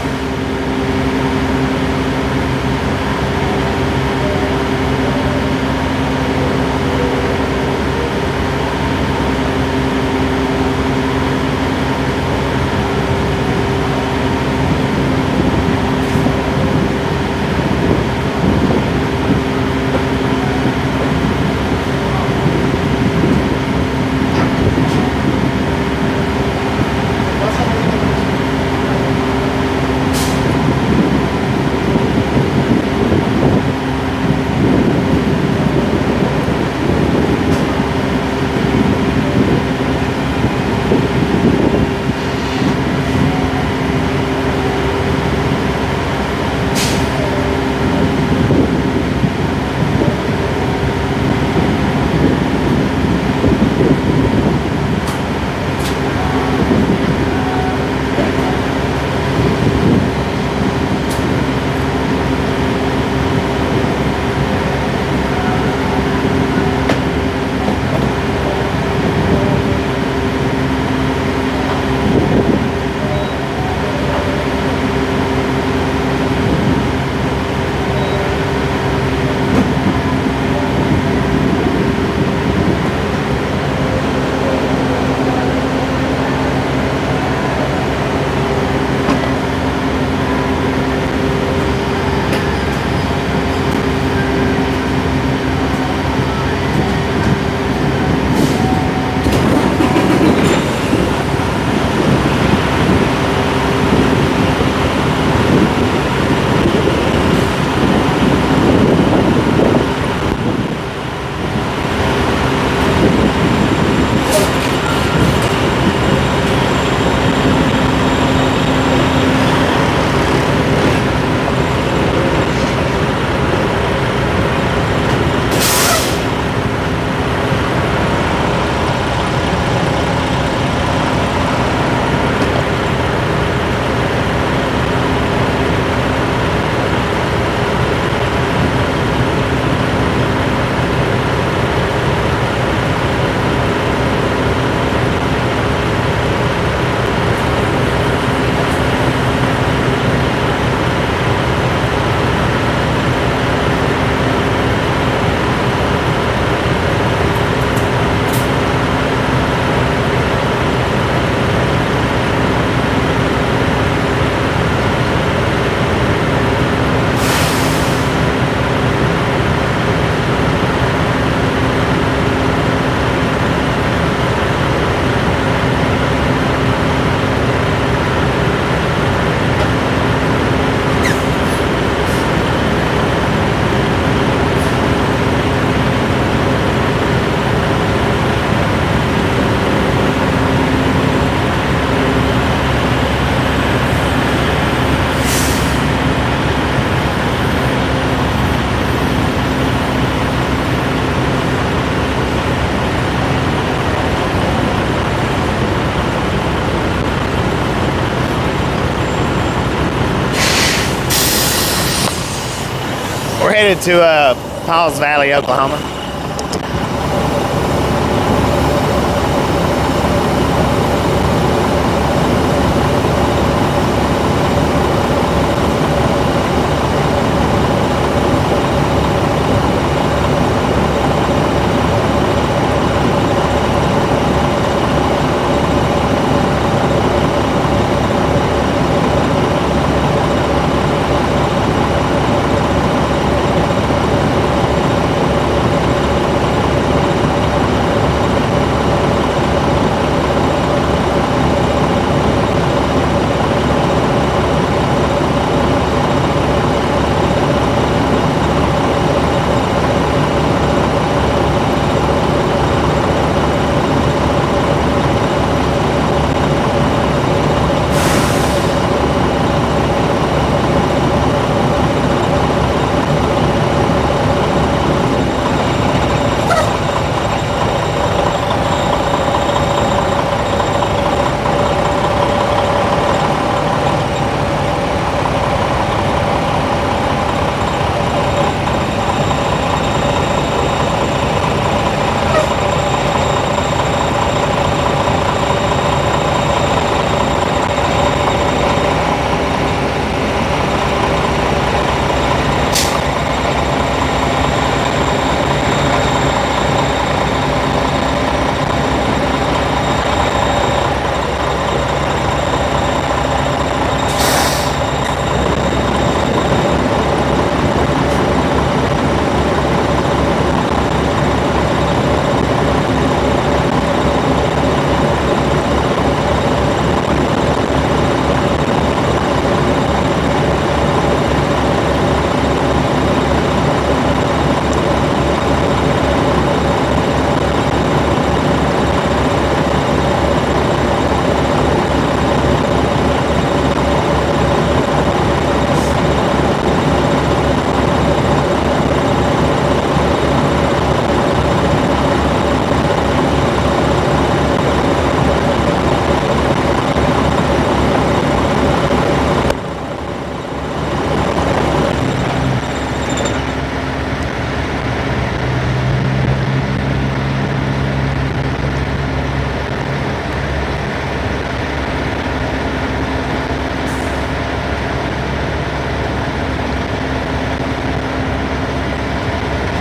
We're headed to Pauls Valley, Oklahoma.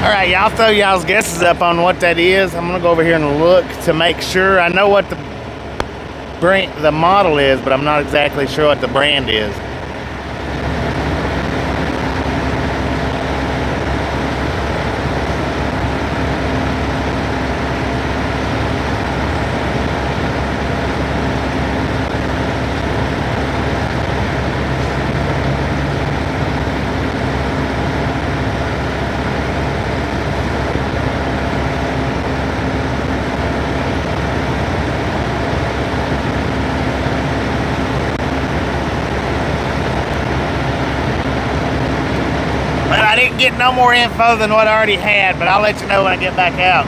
Alright, y'all throw y'all's guesses up on what that is. I'm gonna go over here and look to make sure. I know what the model is, but I'm not exactly sure what the brand is. I didn't get no more info than what I already had, but I'll let you know when I get back out.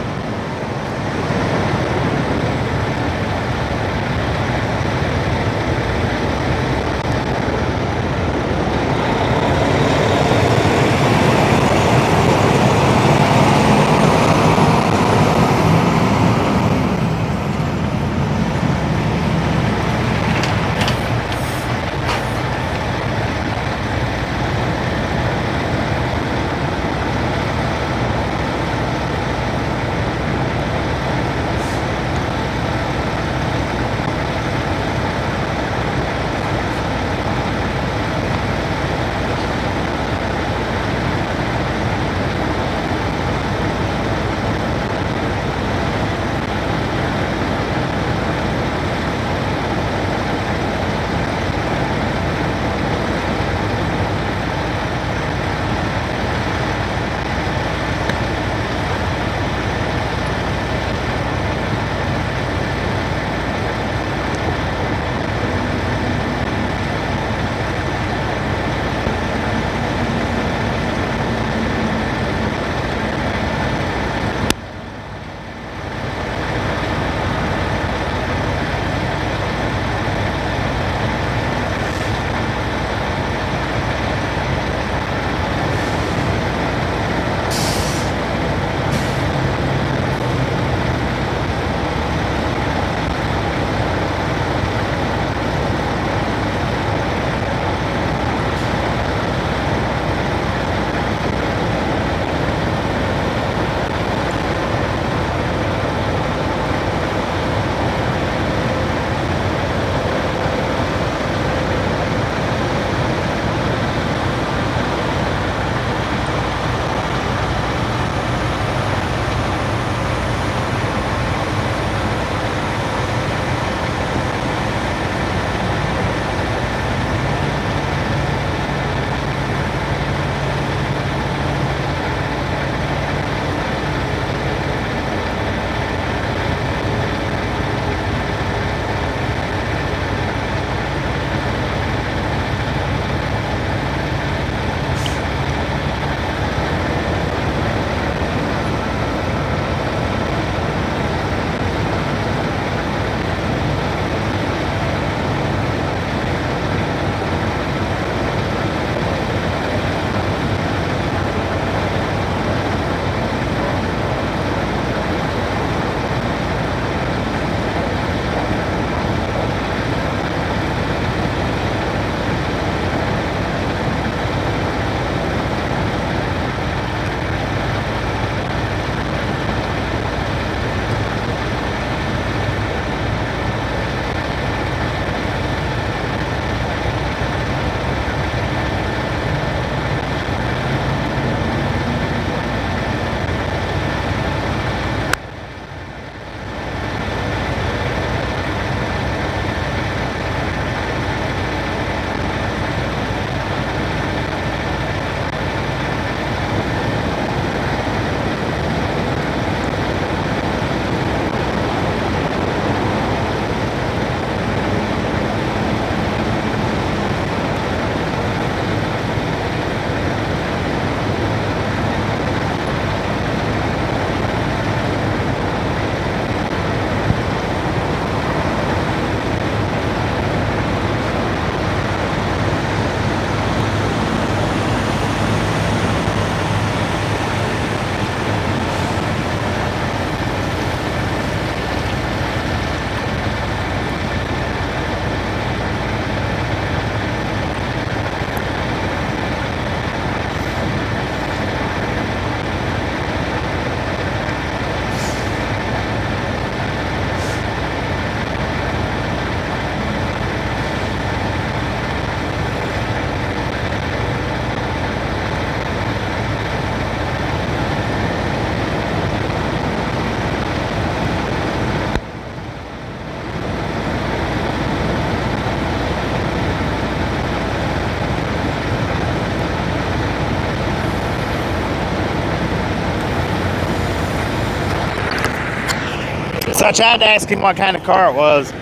So I tried to ask him what kind of car it was.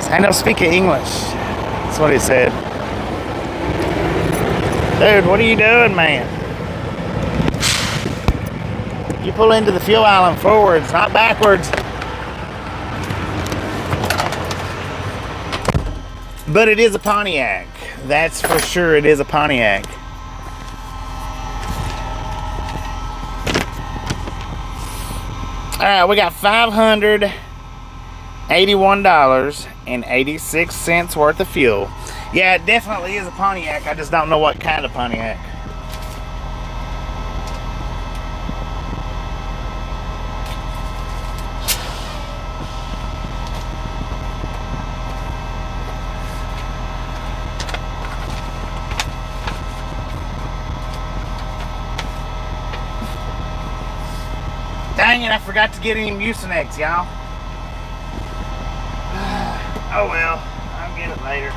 I don't speak English. That's what he said. Dude, what are you doing, man? You pull into the fuel island forwards, not backwards. But it is a Pontiac. That's for sure, it is a Pontiac. Alright, we got $581.86 worth of fuel. Yeah, it definitely is a Pontiac. I just don't know what kind of Pontiac. Dang it, I forgot to get him Mucinex, y'all. Oh well, I'll get it later.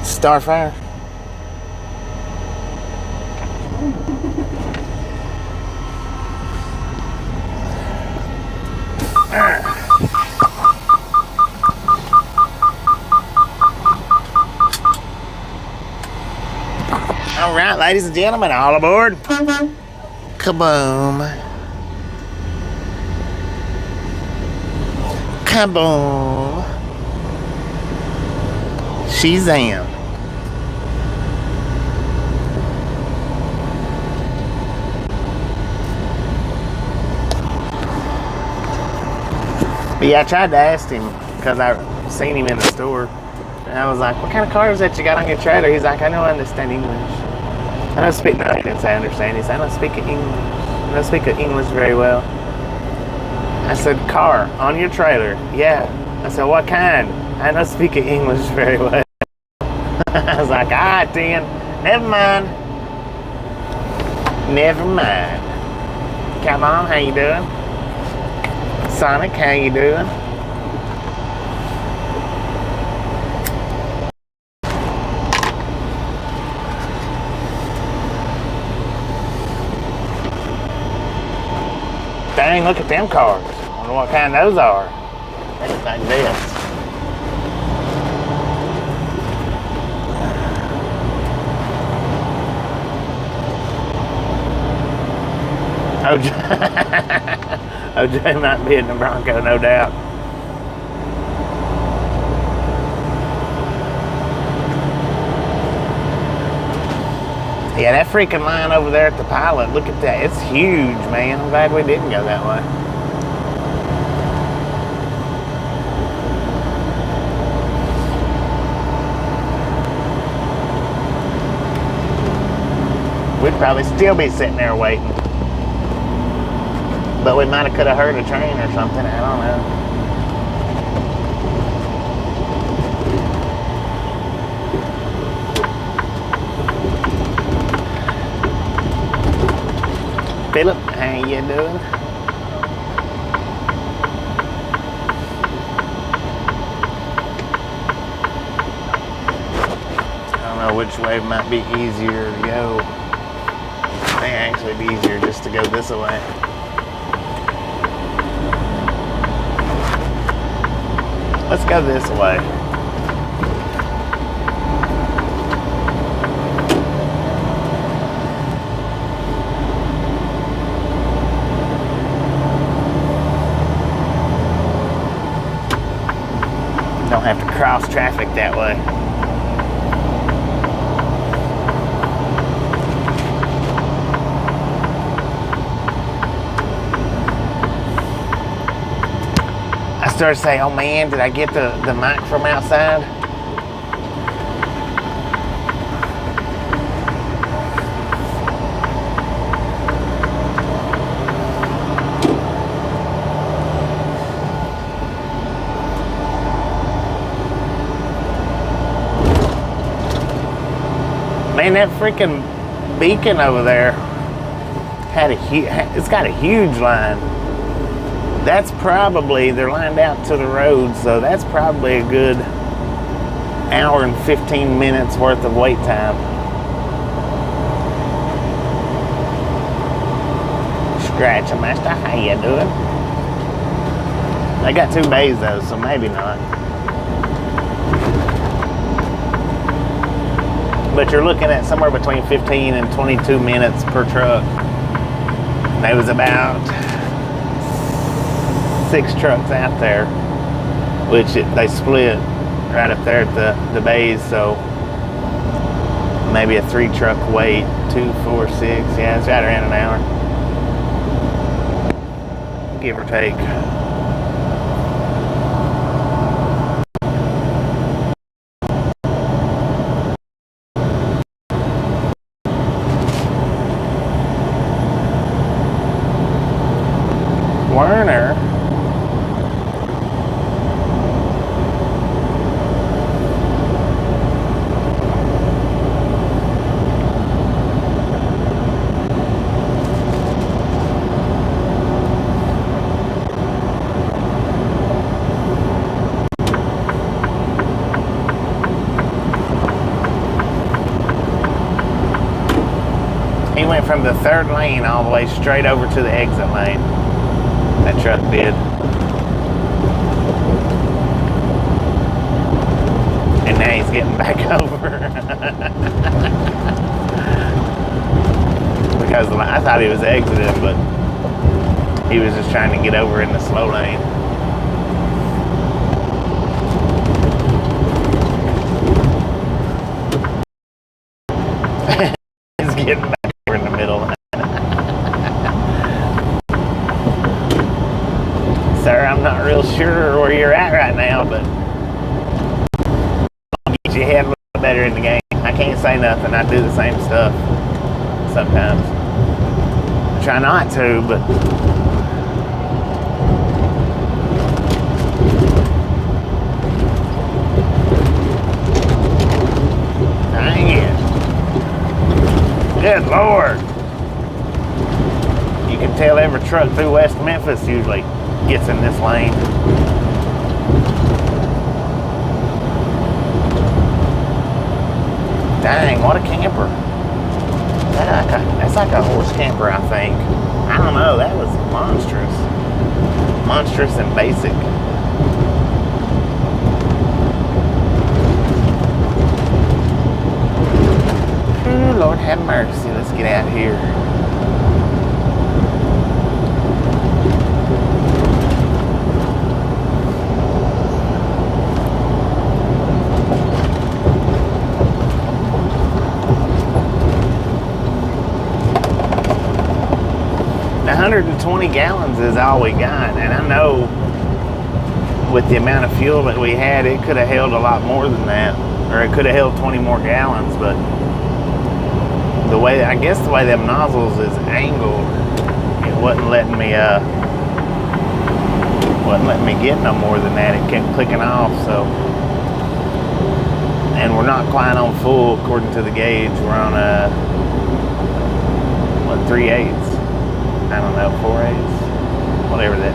Starfire. All right, ladies and gentlemen, all aboard. Kaboom. Kaboom. Shazam. But yeah, I tried to ask him because I seen him in the store. And I was like, what kind of car is that you got on your trailer? He's like, I don't understand English. I don't speak, no, he didn't say I understand. He said, I don't speak English. I don't speak English very well. I said, car on your trailer? Yeah. I said, what kind? I don't speak English very well. I was like, all right then. Never mind. Never mind. Come on, how you doing? Sonic, how you doing? Dang, look at them cars. I wonder what kind those are. Things like this. OJ might be in the Bronco, no doubt. Yeah, that freaking line over there at the pilot, look at that. It's huge, man. I'm glad we didn't go that way. We'd probably still be sitting there waiting. But we might have could have heard a train or something. I don't know. Philip, how you doing? I don't know which way might be easier to go. It may actually be easier just to go this way. Let's go this way. Don't have to cross traffic that way. start to say, oh man, did I get the mic from outside? Man, that freaking beacon over there it's got a huge line. That's probably, they're lined out to the road, so that's probably a good hour and 15 minutes worth of wait time. Scratch Master, how you doing? They got 2 bays though, so maybe not. But you're looking at somewhere between 15 and 22 minutes per truck. There was about 6 trucks out there, which they split right up there at the bays, so maybe a 3 truck wait, 2, 4, 6, yeah, it's right around an hour, give or take. Werner. He went from the 3rd lane all the way straight over to the exit lane. That truck did. And now he's getting back over. Because I thought he was exiting, but he was just trying to get over in the slow lane. He's getting back over in the middle. Sir, I'm not real sure where you're at right now, but I'll get your head a little better in the game. I can't say nothing. I do the same stuff sometimes. I try not to, but dang it. Good Lord. You can tell every truck through West Memphis usually gets in this lane. Dang, what a camper. That's like a horse camper, I think. I don't know, that was monstrous. Monstrous and basic. Ooh, Lord have mercy. Let's get out here. The 120 gallons is all we got, and I know with the amount of fuel that we had, it could have held a lot more than that, or it could have held 20 more gallons, but the way, I guess the way them nozzles is angled, it wasn't letting me get no more than that. It kept clicking off, so. And we're not quite on full according to the gauge. We're on what, 3/8? I don't know, 4/8? Whatever that.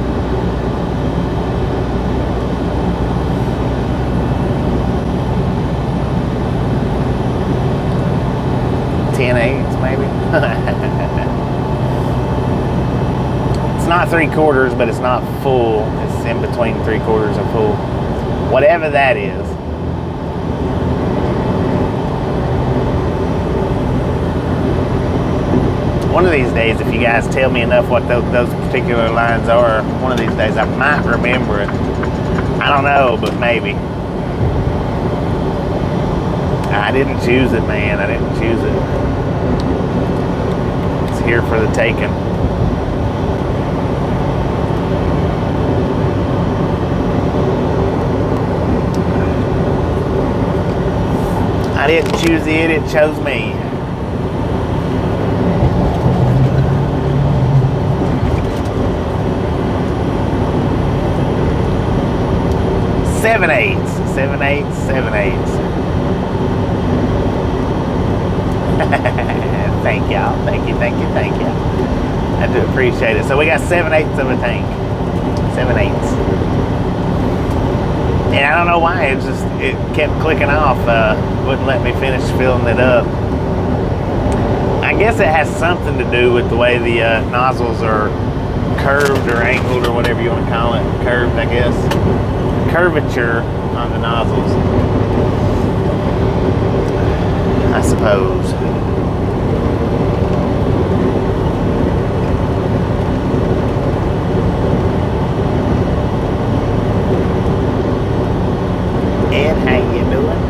Ten-eighths, maybe. It's not 3/4, but it's not full. It's in between 3/4 and full. Whatever that is. One of these days, if you guys tell me enough what those particular lines are, one of these days I might remember it. I don't know, but maybe. I didn't choose it, man. I didn't choose it. It's here for the taking. I didn't choose it chose me. Seven eights. Thank y'all. Thank you. I do appreciate it. So we got 7/8 of a tank. 7/8. And I don't know why, it kept clicking off, wouldn't let me finish filling it up. I guess it has something to do with the way the nozzles are curved or angled or whatever you want to call it. Curved, I guess. Curvature on the nozzles, I suppose. Ed, how you doing?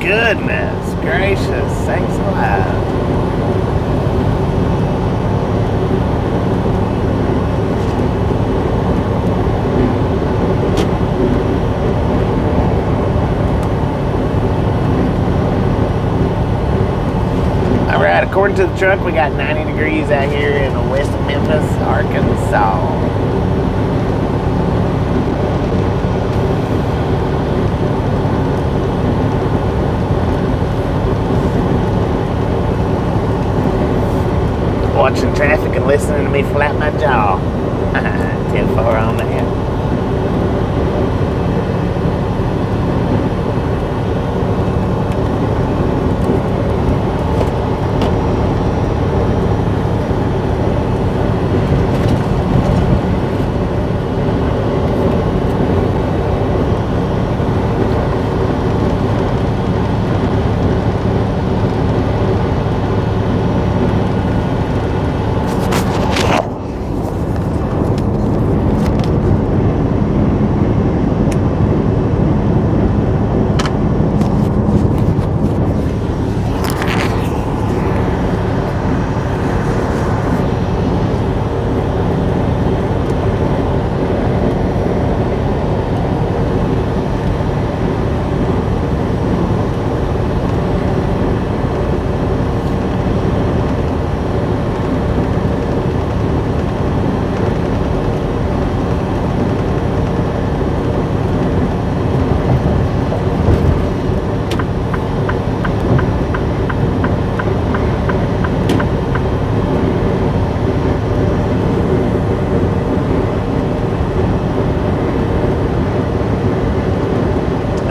Goodness gracious, sakes alive. Alright, according to the truck, we got 90 degrees out here in west of Memphis, Arkansas. Watching traffic and listening to me flap my jaw. 10-4 on that.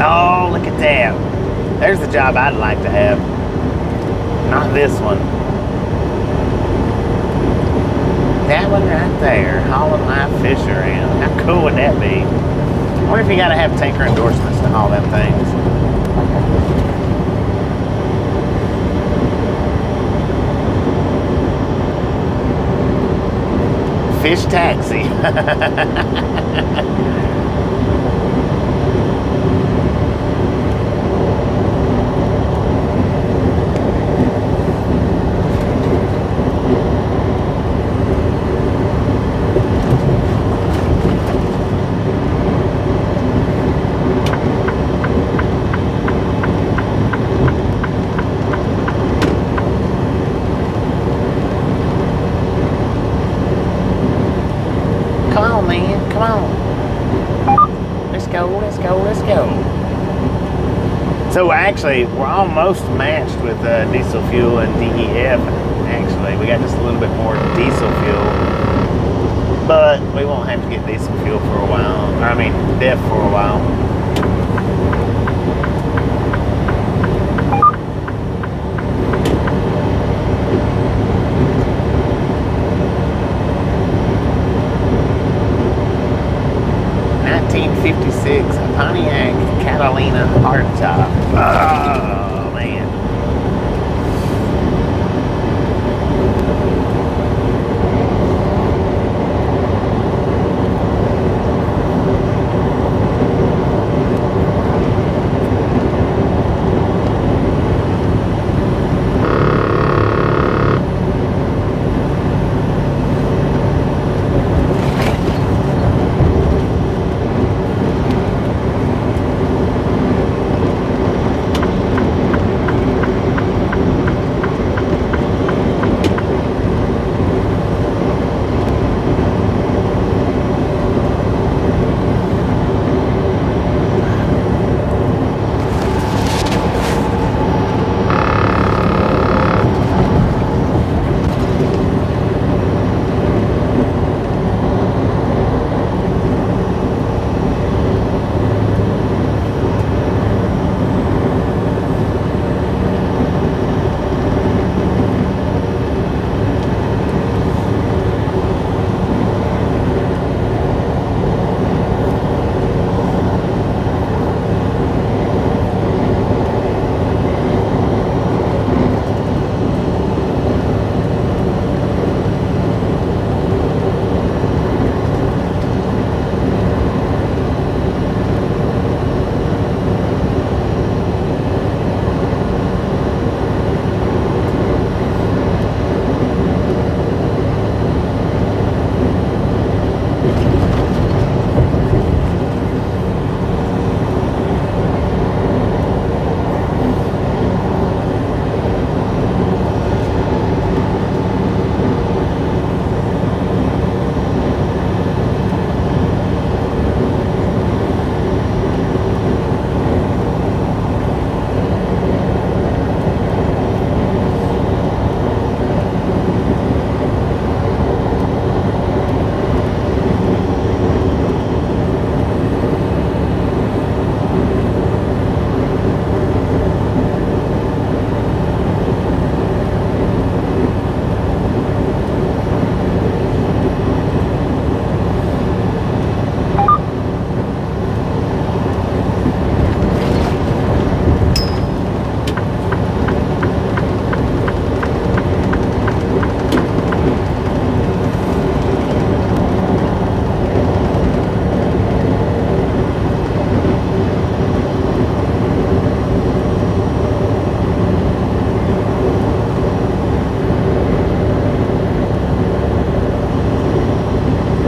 Oh, look at that. There's the job I'd like to have. Not this one. That one right there, hauling live fish around. How cool would that be? I wonder if you gotta have tanker endorsements to haul them things. Fish taxi. Come on, man. Come on. Let's go. So actually, we're almost matched with diesel fuel and DEF actually. We got just a little bit more diesel fuel. But we won't have to get diesel fuel for a while. I mean, DEF for a while. '56 Pontiac Catalina hardtop. Oh man.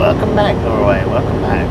Welcome back, Norway. Welcome back.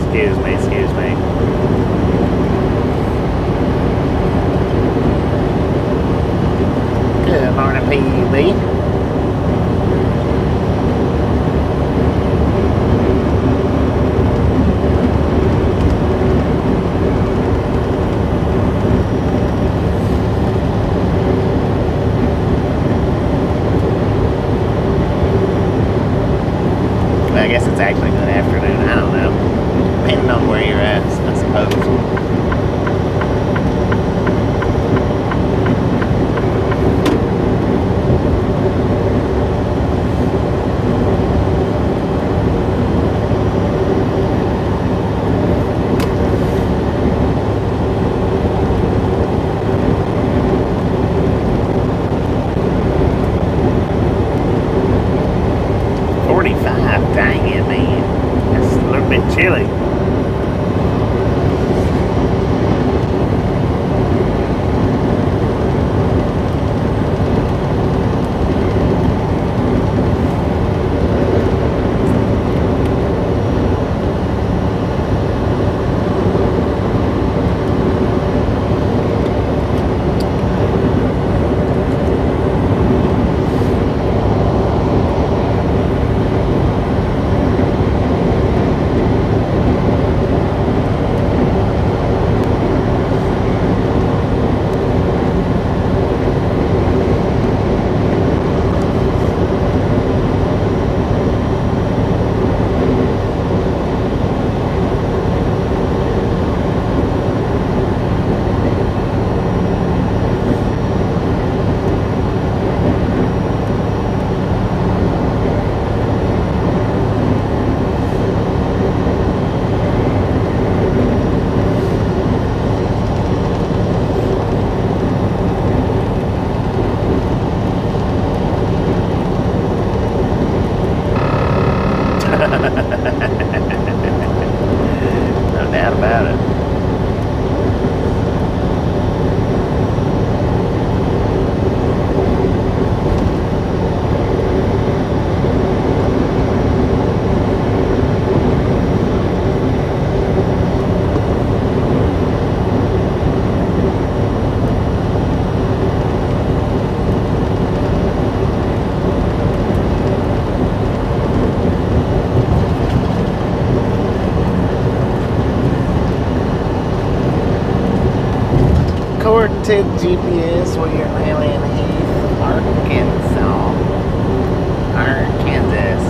Excuse me. Excuse me. Good morning, PB. I guess it's actually good afternoon. I don't know. Depending on where you're at, I suppose. bit chilly. No doubt about it. According to GPS, we are now in Heath, Arkansas. Arkansas.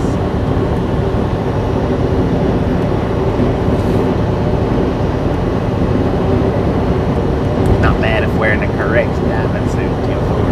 Not bad if wearing the correct diving suit. 10-4.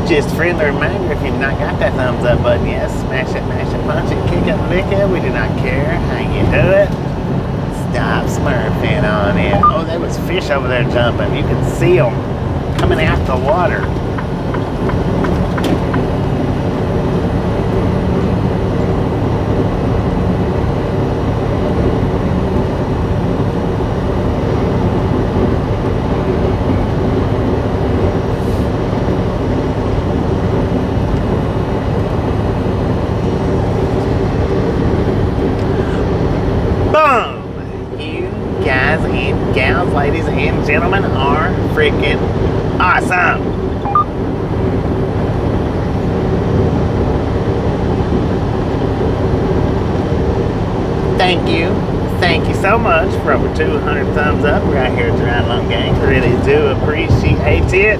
Just a friendly reminder, if you've not got that thumbs up button yet, smash it, mash it, punch it, kick it, lick it. We do not care how you do it. Stop smurfing on it. Oh, there was fish over there jumping. You can see them coming out the water. Gals, ladies, and gentlemen are freaking awesome. Thank you so much for over 200 thumbs up right here at the Ride Along Gang. Really do appreciate it.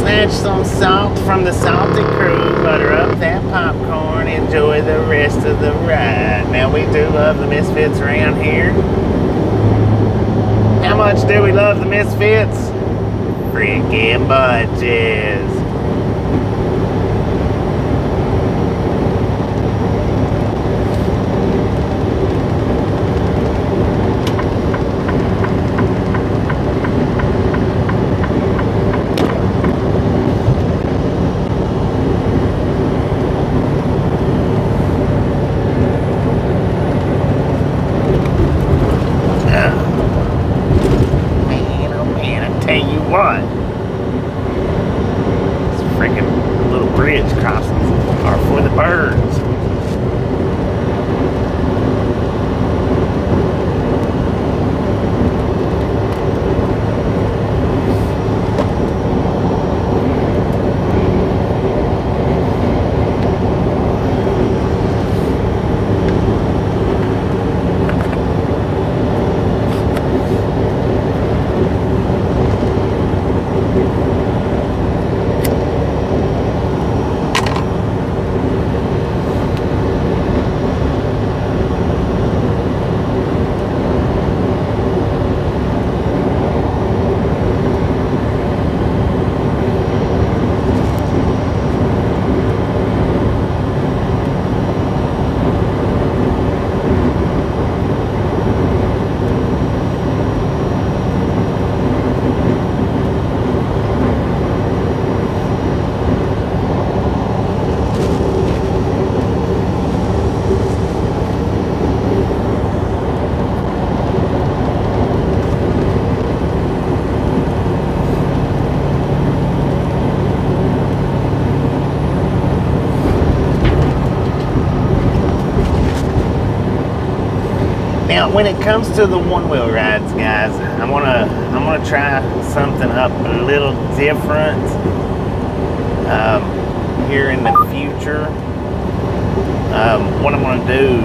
Snatch some salt from the salty crew, butter up that popcorn, enjoy the rest of the ride. Now, we do love the Misfits around here. How much do we love the Misfits? Freaking bunches. Now, when it comes to the one-wheel rides, guys, I'm gonna try something up a little different here in the future. What I'm gonna do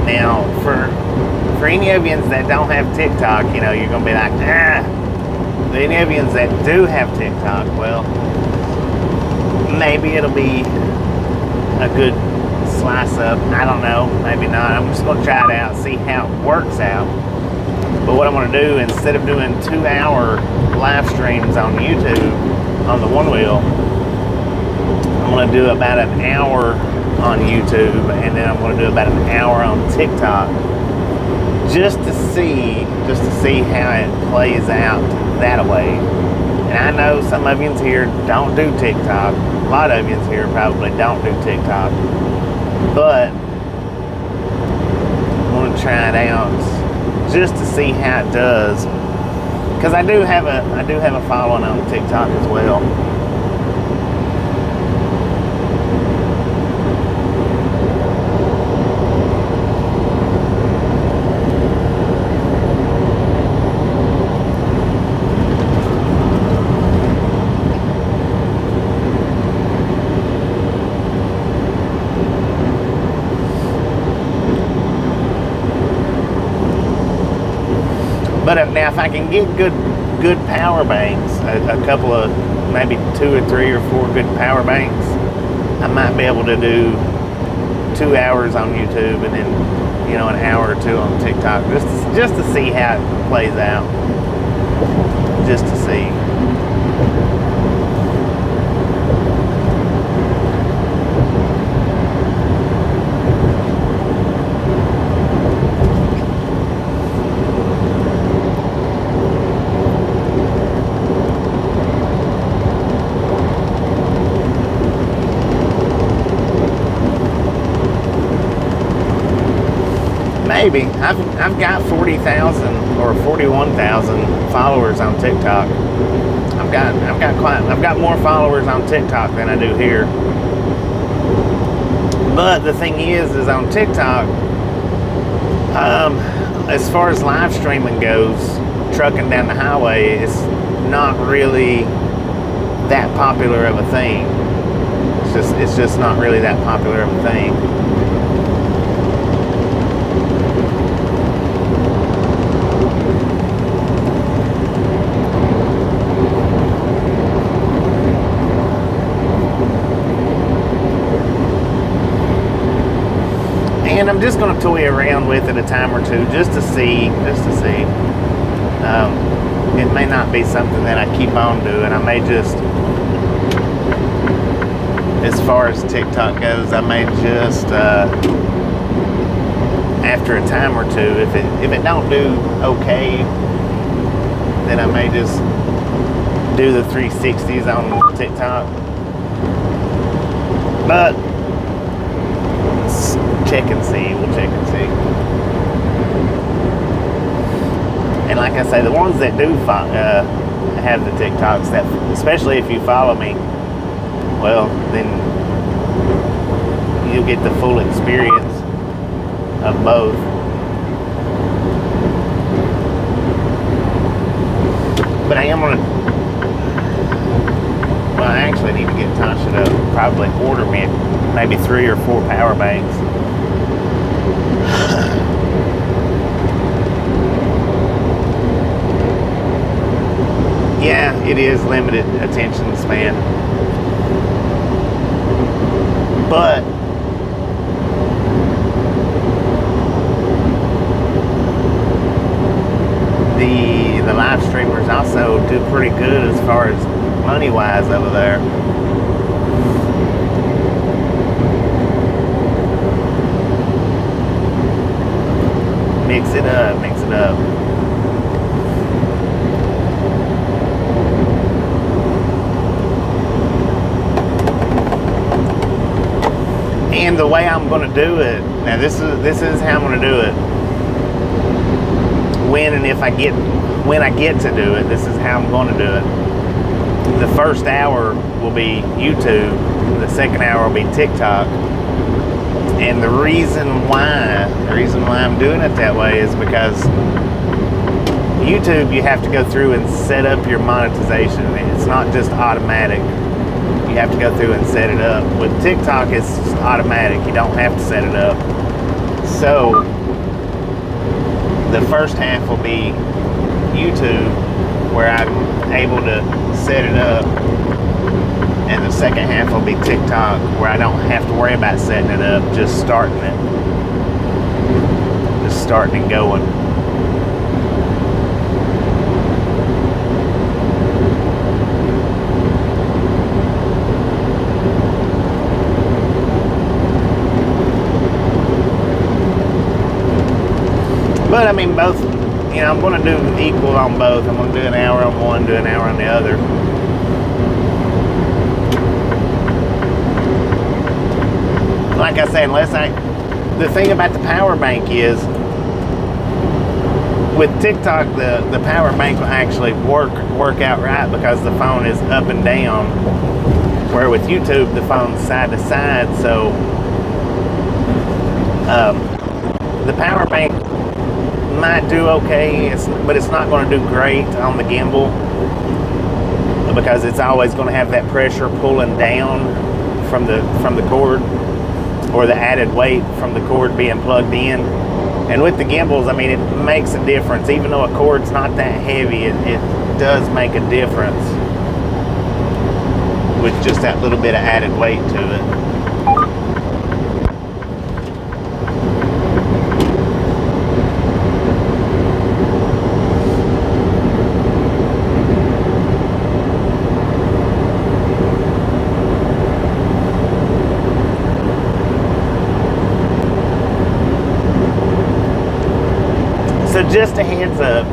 now, for any of you that don't have TikTok, you know, you're gonna be like, But any of you that do have TikTok, well, maybe it'll be a good slice up. I don't know, maybe not. I'm just gonna try it out, see how it works out. But what I'm gonna do, instead of doing 2-hour live streams on YouTube on the one wheel, I'm gonna do about an hour on YouTube, and then I'm gonna do about an hour on TikTok, just to see how it plays out that way. And I know some of you here don't do TikTok. A lot of you here probably don't do TikTok. But I'm gonna try it out just to see how it does, because I do have a following on TikTok as well. But now, if I can get good power banks, a couple of, maybe 2 or 3 or 4 good power banks, I might be able to do 2 hours on YouTube and then, you know, an hour or 2 on TikTok, just to see how it plays out, just to see. Maybe. I've got 40,000 or 41,000 followers on TikTok. I've got more followers on TikTok than I do here. But the thing is on TikTok, as far as live streaming goes, trucking down the highway, it's not really that popular of a thing. It's just not really that popular of a thing. And I'm just going to toy around with it a time or two, just to see. It may not be something that I keep on doing. I may just, as far as TikTok goes, I may just, after a time or two, if it don't do okay, then I may just do the 360s on TikTok. But check and see. We'll check and see. And like I say, the ones that do have the TikToks, that especially if you follow me, well, then you'll get the full experience of both. But I am gonna, well, I actually need to get Tasha to probably order me maybe 3 or 4 power banks. Yeah, it is limited attention span. But the live streamers also do pretty good as far as money wise over there. Mix it up, mix it up. And the way I'm going to do it, now this is how I'm going to do it. When I get to do it, this is how I'm going to do it. The first hour will be YouTube. The second hour will be TikTok. And the reason why I'm doing it that way is because YouTube, you have to go through and set up your monetization. It's not just automatic. You have to go through and set it up. With TikTok, it's automatic. You don't have to set it up. So the first half will be YouTube, where I'm able to set it up, and the second half will be TikTok, where I don't have to worry about setting it up, just starting and going. But I mean, both, I'm going to do equal on both. I'm going to do an hour on one, do an hour on the other. Like I said, the thing about the power bank is, with TikTok, the power bank will actually work out right because the phone is up and down, where with YouTube, the phone's side to side. So the power bank might do okay, but it's not going to do great on the gimbal, because it's always going to have that pressure pulling down from the cord, or the added weight from the cord being plugged in. And with the gimbals, I mean, it makes a difference. Even though a cord's not that heavy, it does make a difference with just that little bit of added weight to it. So just a heads up.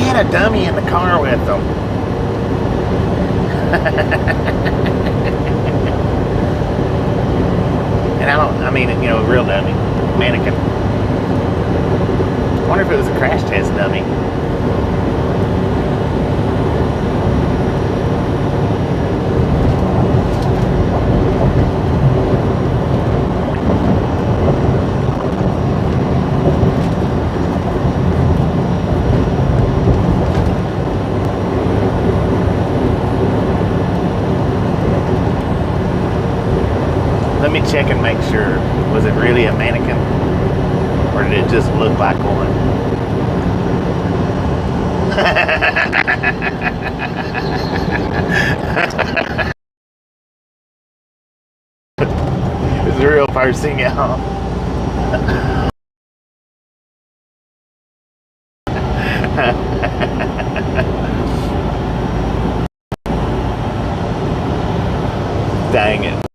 A dummy in the car with them. And I mean, real dummy, mannequin. I wonder if it was a crash test dummy. Let me check and make sure. Was it really a mannequin? Or did it just look like one? It's a real person, y'all. Dang it.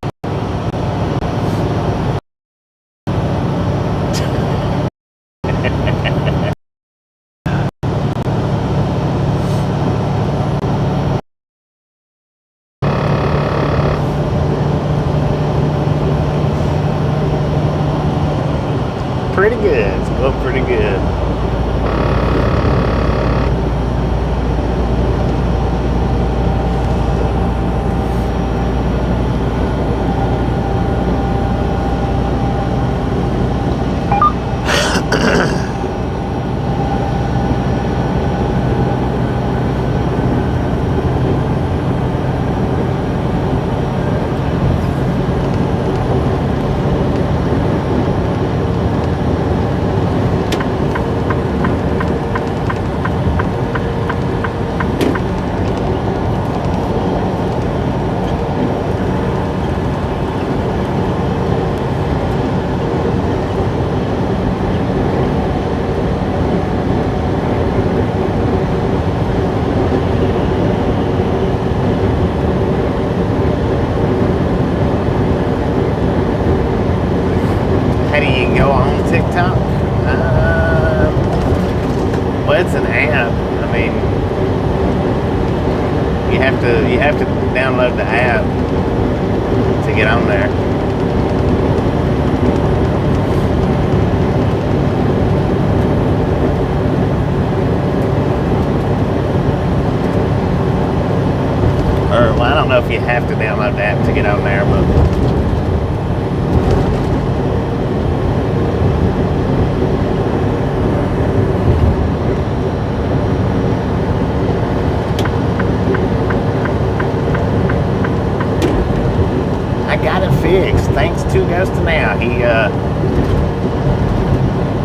pretty good. It's going pretty good. How do you go on TikTok? Well, it's an app. I mean, you have to download the app to get on there. Or, well, I don't know if you have to download the app to get on there, but I got it fixed. Thanks to Ghost Now.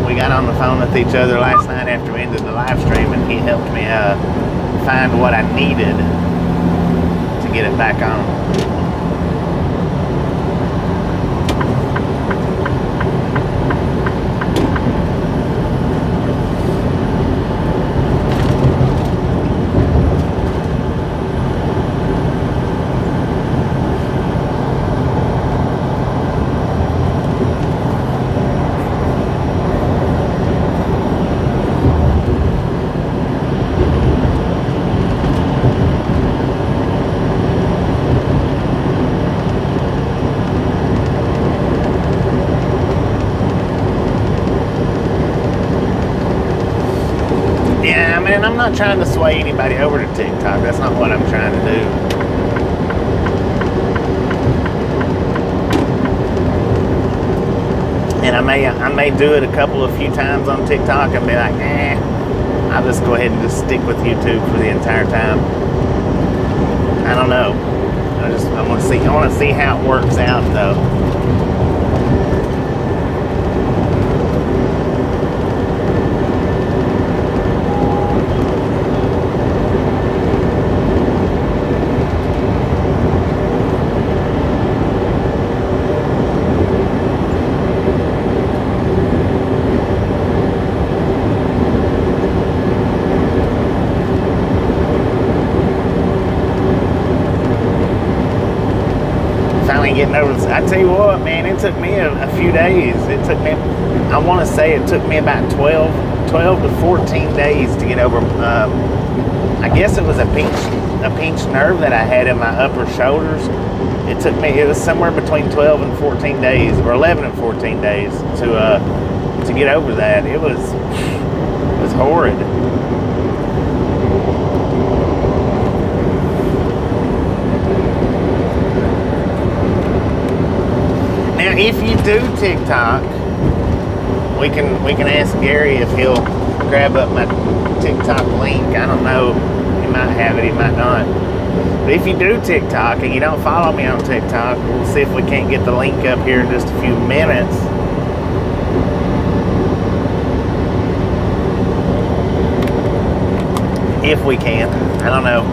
We got on the phone with each other last night after we ended the live stream, and he helped me find what I needed to get it back on. Yeah, I mean, I'm not trying to sway anybody over to TikTok. That's not what I'm trying to do. And I may do it a few times on TikTok and be like, I'll just go ahead and just stick with YouTube for the entire time. I don't know. I want to see how it works out, though. Getting over this. I tell you what, man, it took me a few days. It took me, I want to say it took me about 12 to 14 days to get over, I guess it was a pinched nerve that I had in my upper shoulders. It was somewhere between 12 and 14 days, or 11 and 14 days to get over that. It was horrid. Now, if you do TikTok, we can ask Gary if he'll grab up my TikTok link. I don't know. He might have it, he might not. But if you do TikTok and you don't follow me on TikTok, we'll see if we can't get the link up here in just a few minutes. If we can. I don't know.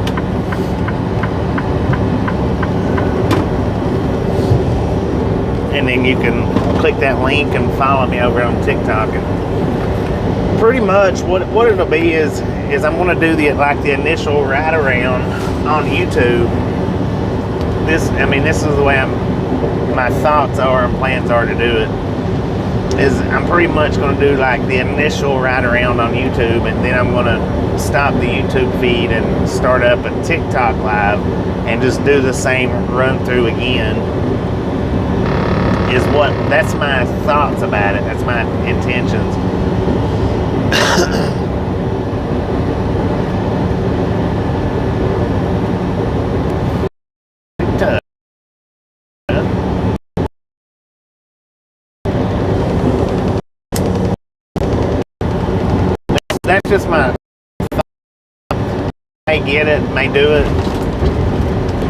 And then you can click that link and follow me over on TikTok. And pretty much what it'll be is I'm going to do the initial ride around on YouTube. This is the way my thoughts are and plans are to do it. Is I'm pretty much going to do like the initial ride around on YouTube, and then I'm going to stop the YouTube feed and start up a TikTok live and just do the same run through again. That's my thoughts about it. That's my intentions. That's just my may get it, may do it,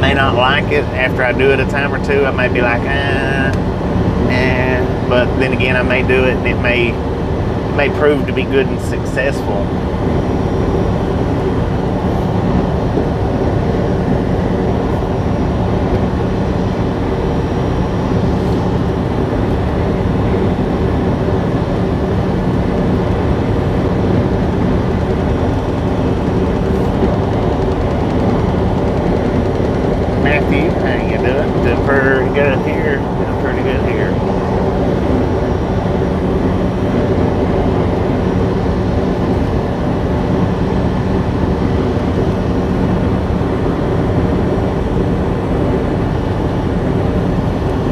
may not like it. After I do it a time or two, I may be like, but then again, I may do it and it may prove to be good and successful. Matthew, how you doing? Doing pretty good here. Doing pretty good here.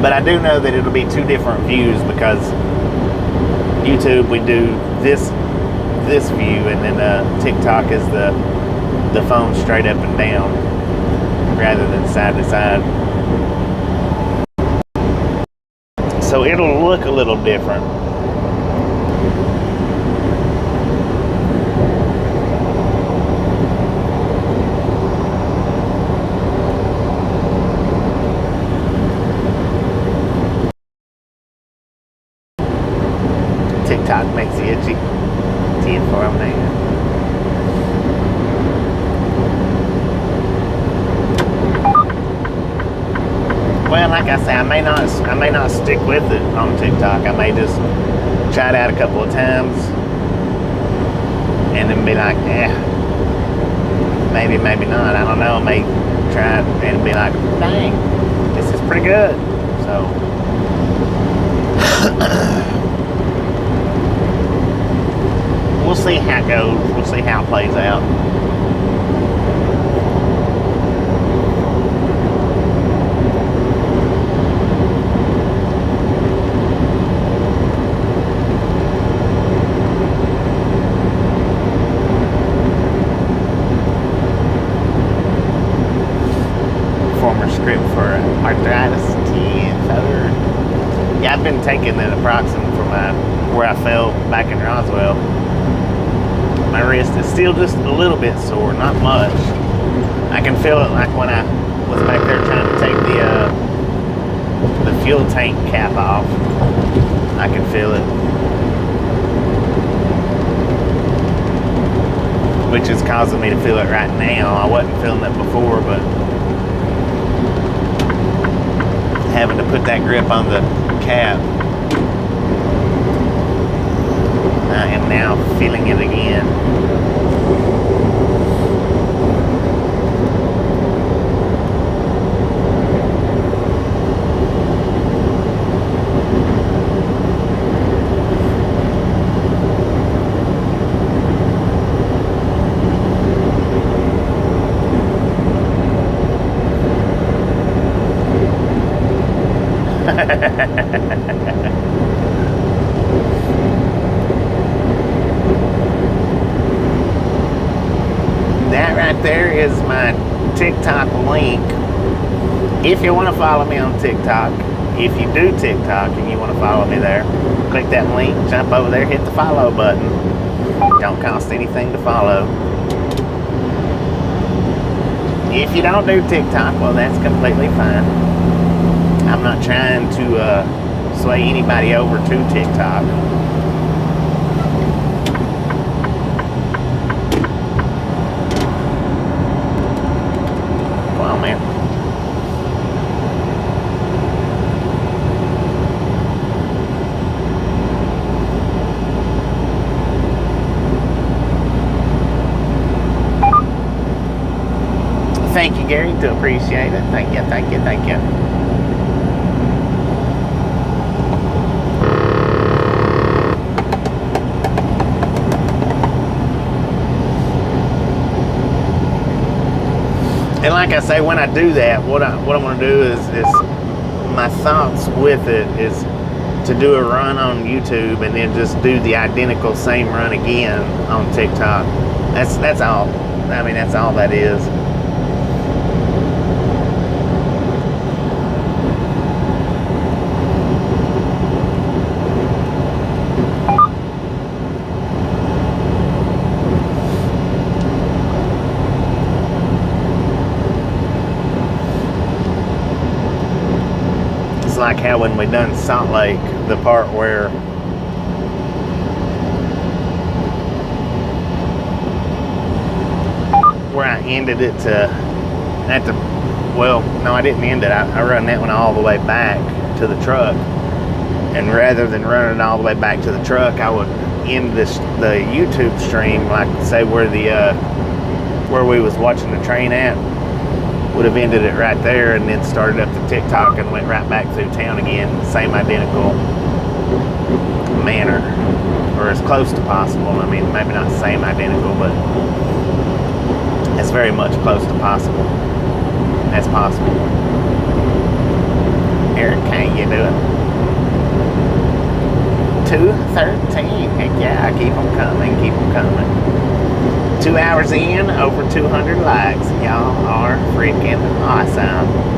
But I do know that it'll be two different views, because YouTube, we do this view, and then TikTok is the phone straight up and down rather than side to side. So it'll look a little different. TikTok makes you itchy. 10 for a man. Well, like I say, I may not stick with it on TikTok. I may just try it out a couple of times and then be like, maybe not. I don't know. I may try it and be like, dang, this is pretty good. So we'll see how it goes. We'll see how it plays out. Former script for arthritis, third. Yeah, I've been taking the naproxen for where I fell back in Roswell. My wrist is still just a little bit sore, not much. I can feel it like when I was back there trying to take the fuel tank cap off. I can feel it. Which is causing me to feel it right now. I wasn't feeling it before, but having to put that grip on the cap, I am now feeling it again. That right there is my TikTok link. If you want to follow me on TikTok, if you do TikTok and you want to follow me there, click that link, jump over there, hit the follow button. Don't cost anything to follow. If you don't do TikTok, well, that's completely fine. I'm not trying to sway anybody over to TikTok. Come on, man. Thank you, Gary. Do appreciate it. Thank you, thank you, thank you. And like I say, when I do that, what I'm going to do is my thoughts with it is to do a run on YouTube and then just do the identical same run again on TikTok. That's all. I mean, that's all that is. It's like how when we done Salt Lake, the part where I ended it well, no, I didn't end it. I run that one all the way back to the truck, and rather than running it all the way back to the truck, I would end the YouTube stream, like say where we was watching the train at, would have ended it right there, and then started up the TikTok and went right back through town again, same identical manner, or as close to possible. I mean, maybe not same identical, but as very much close to possible as possible. Eric, how you doing? 213. Heck yeah, keep them coming, keep them coming. 2 hours in, over 200 likes. Y'all are freaking awesome.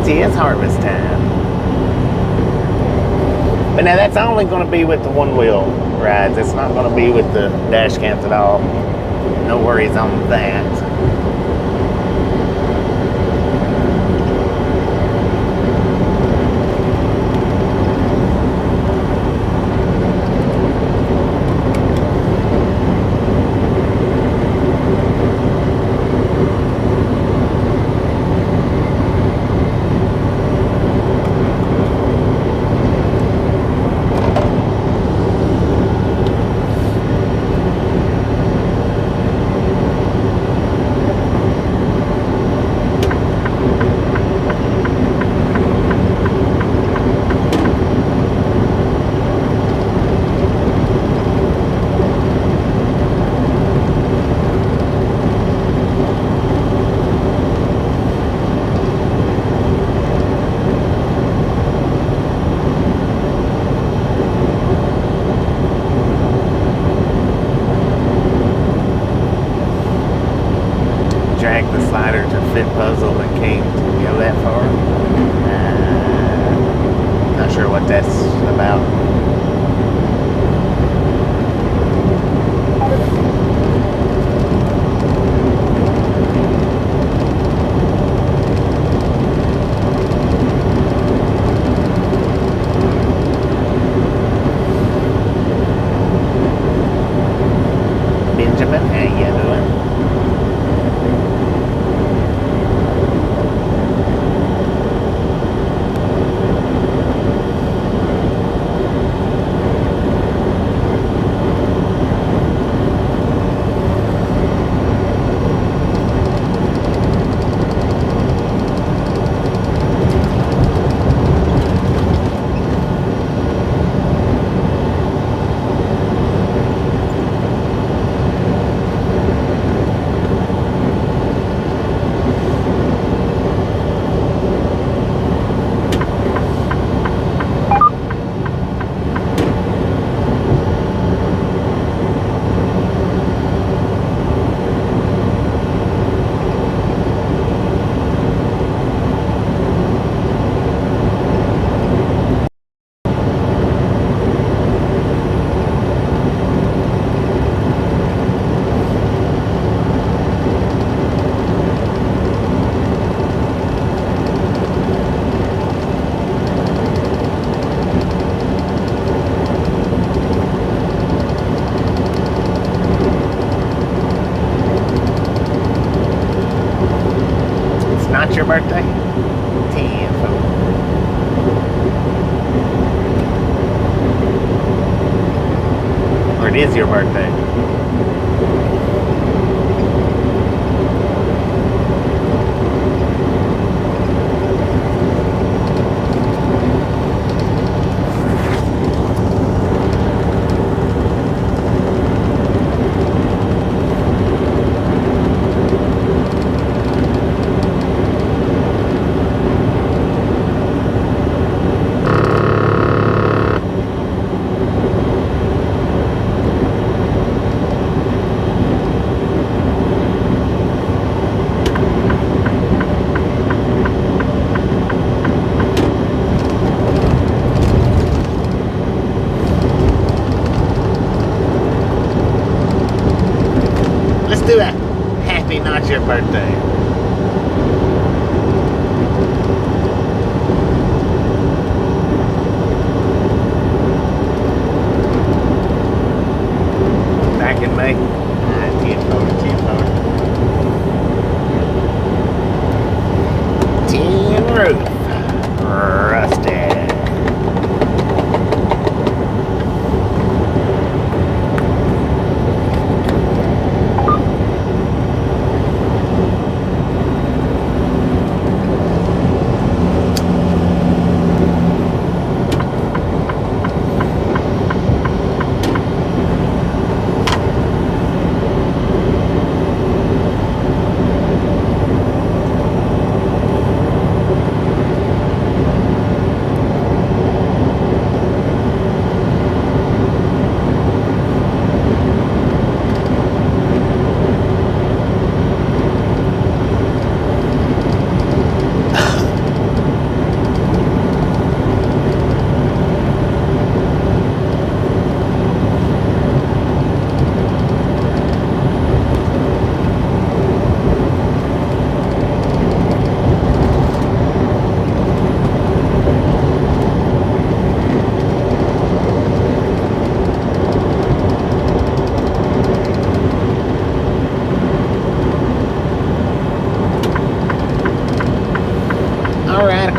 It is harvest time. But now that's only going to be with the one-wheel rides. It's not going to be with the dash cams at all. No worries on that. Puzzle and can't go that far. Not sure what that's about. Benjamin, how you doing? Not your birthday? 10. Or it is your birthday? Do a happy not your birthday. Back in May. 10 roof. Rusted.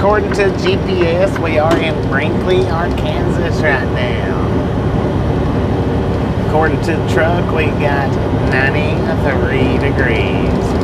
according to GPS, we are in Brinkley, Arkansas right now. According to the truck, we got 93 degrees.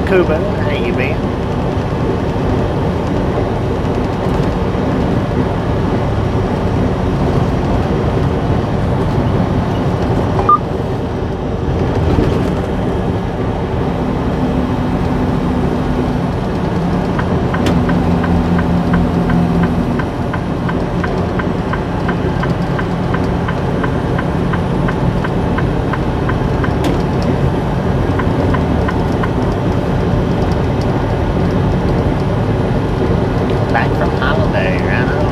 Cuba, how you been? Back from holiday, right on.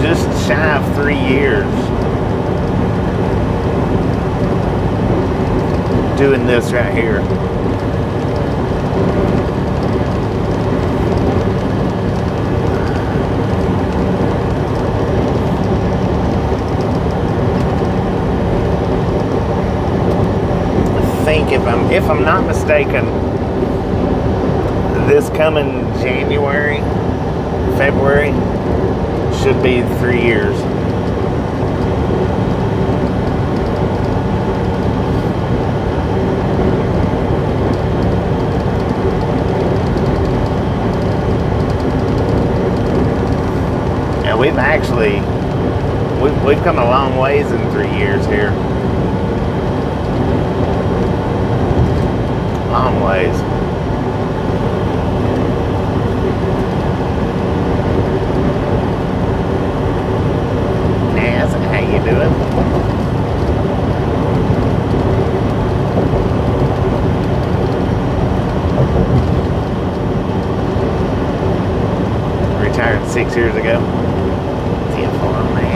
Just shy of 3 years doing this right here. I think if I'm not mistaken, this coming January, February should be 3 years. And we've come a long ways in 3 years here. Long ways. How you doing? Retired 6 years ago. See a farm man.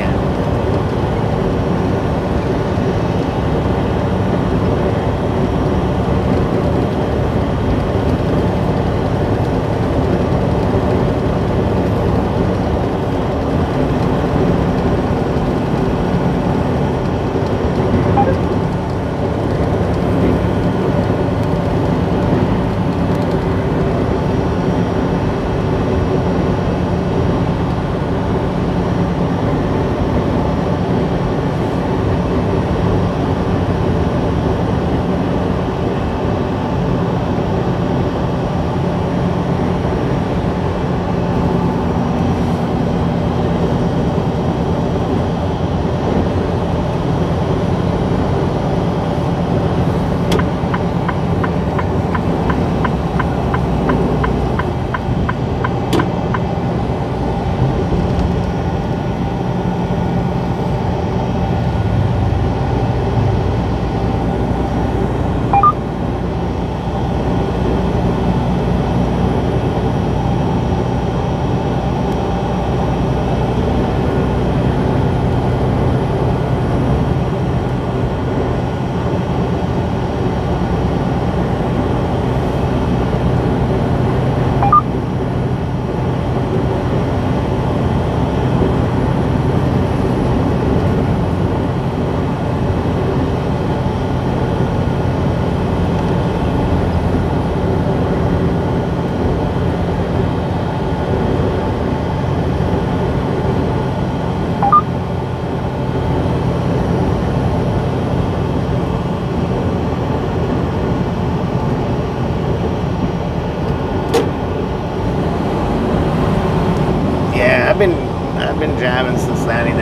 I've been driving since '99.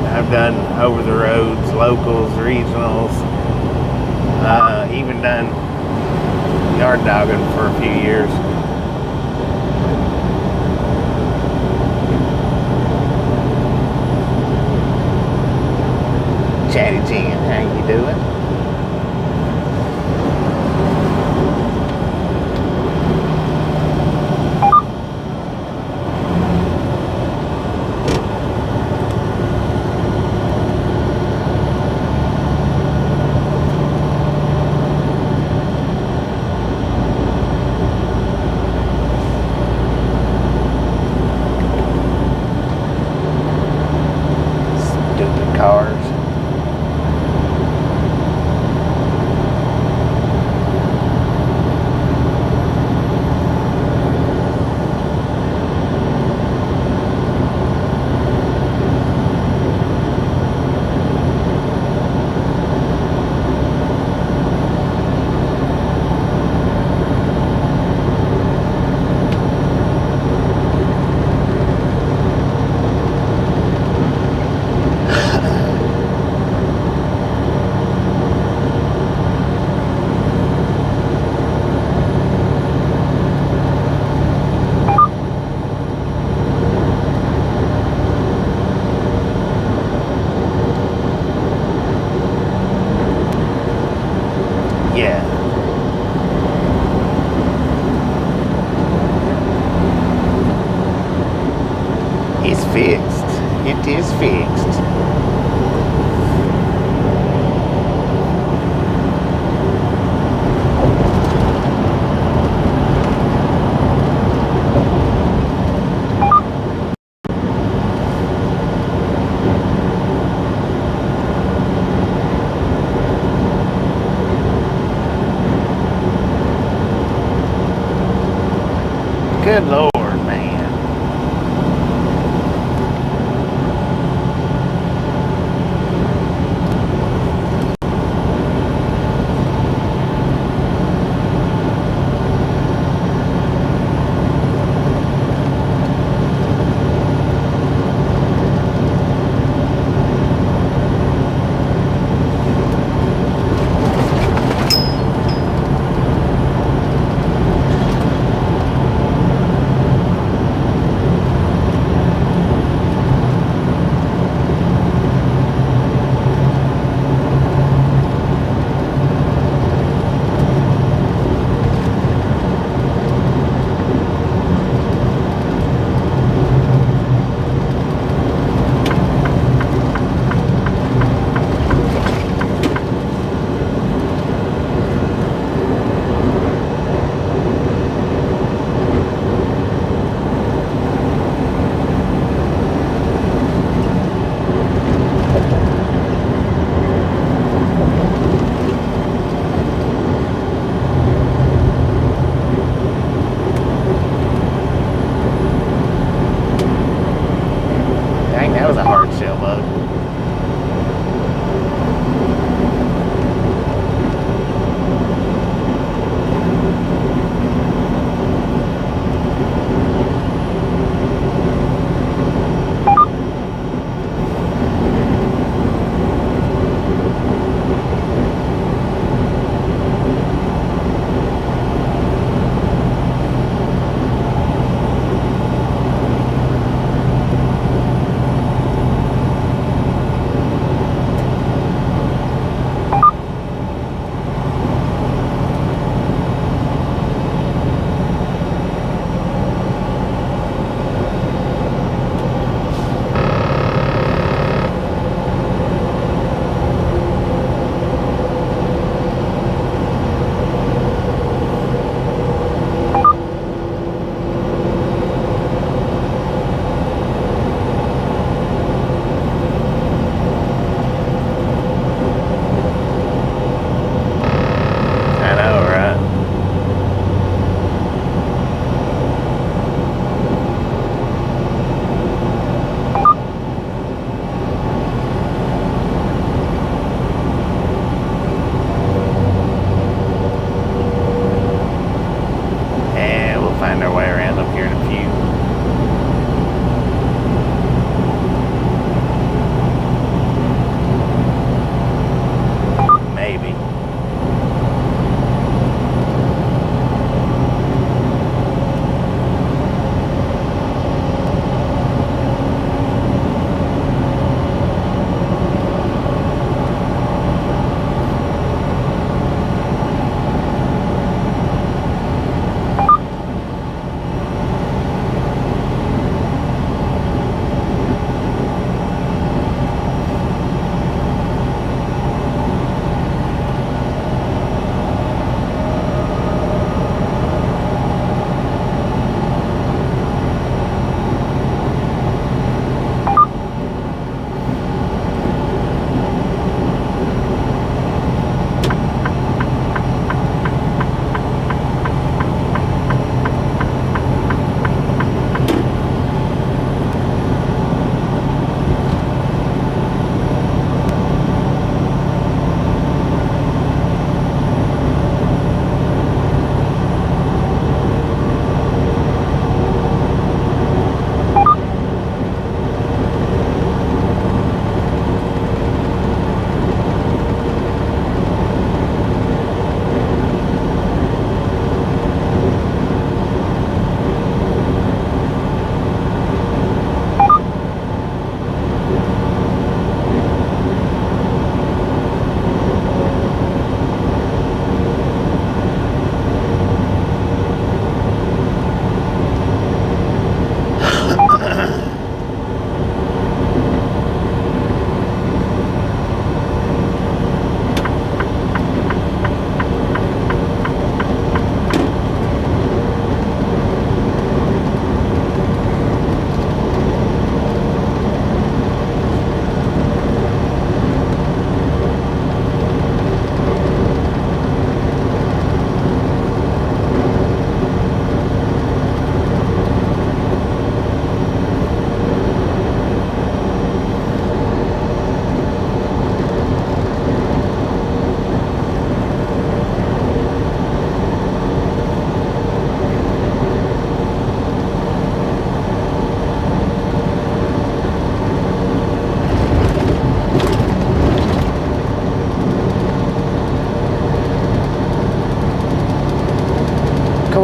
I've done over the roads, locals, regionals. Even done yard dogging for a few years. Chatty Chin, how you doing? Yeah. It's fixed. It is fixed. Good Lord, man.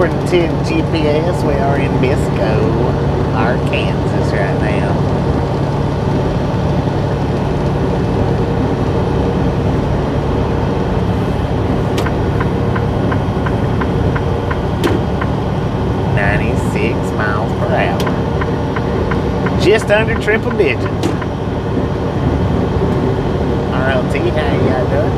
according to GPS, we are in Bisco, Arkansas right now. Miles per hour. Just under triple digits. RLT, how you guys doing?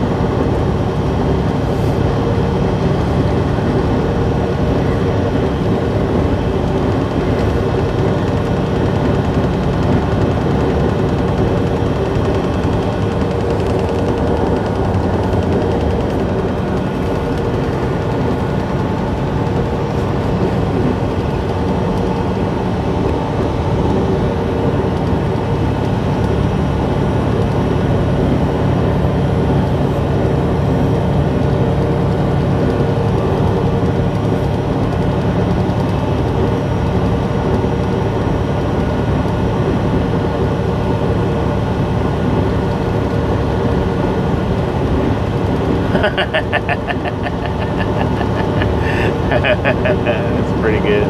That's pretty good.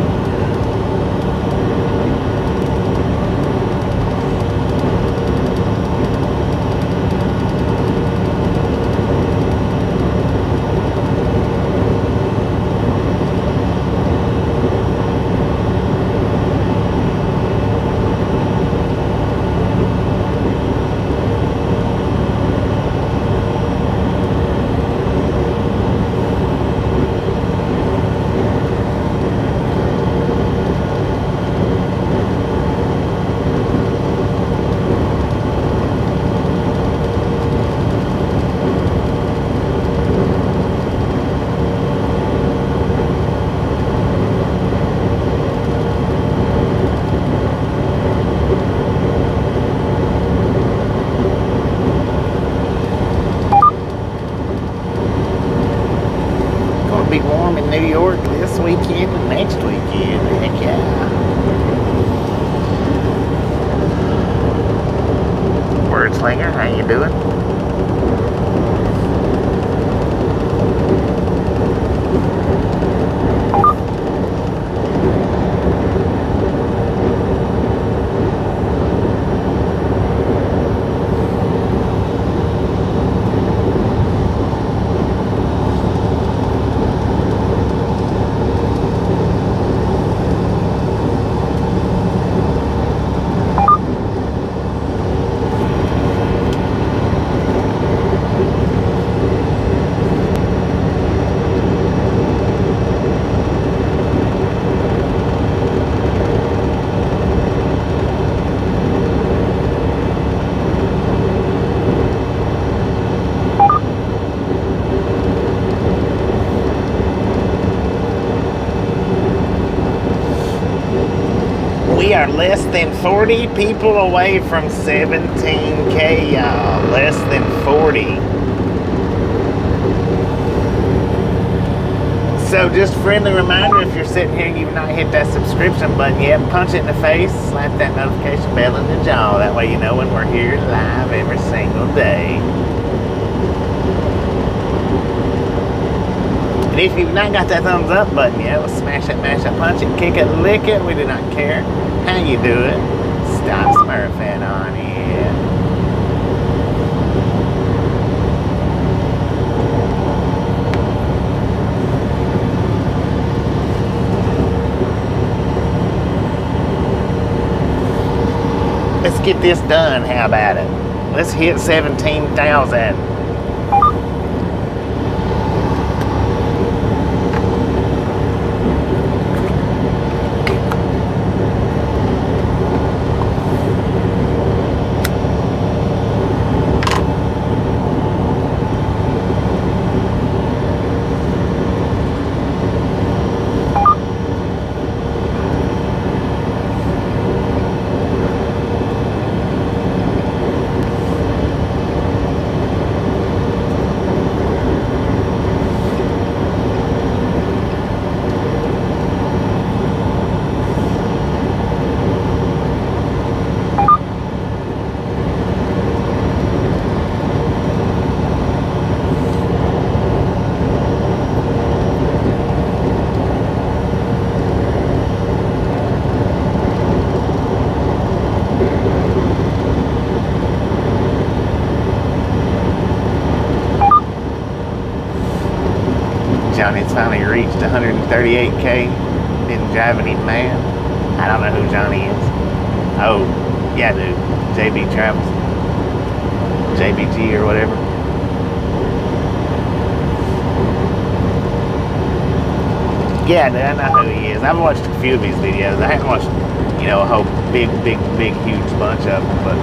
Be warm in New York this weekend and next weekend. Heck yeah. Word Slinger, how you doing? We are less than 40 people away from 17K, y'all. Less than 40. So just friendly reminder, if you're sitting here and you've not hit that subscription button yet, punch it in the face, slap that notification bell in the jaw. That way you know when we're here live every single day. And if you've not got that thumbs up button yet, well, smash it, mash it, punch it, kick it, lick it. We do not care how you do it. Stop smurfing on it. Let's get this done. How about it? Let's hit 17,000. Johnny's finally reached 138K. Didn't drive any mad. I don't know who Johnny is. Oh, yeah, dude. JB Travels. JBG or whatever. Yeah, dude, I know who he is. I've watched a few of his videos. I haven't watched, a whole big, huge bunch of them, but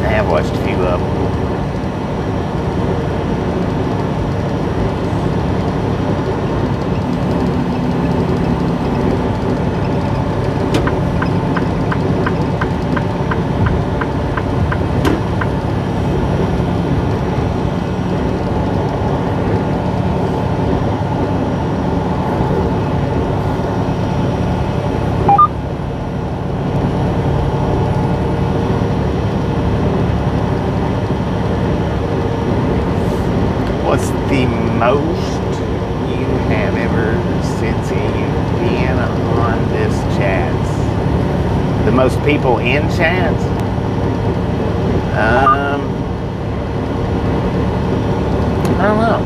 I have watched a few of them. What's the most you have ever since you've been on this chat? The most people in chats? I don't know.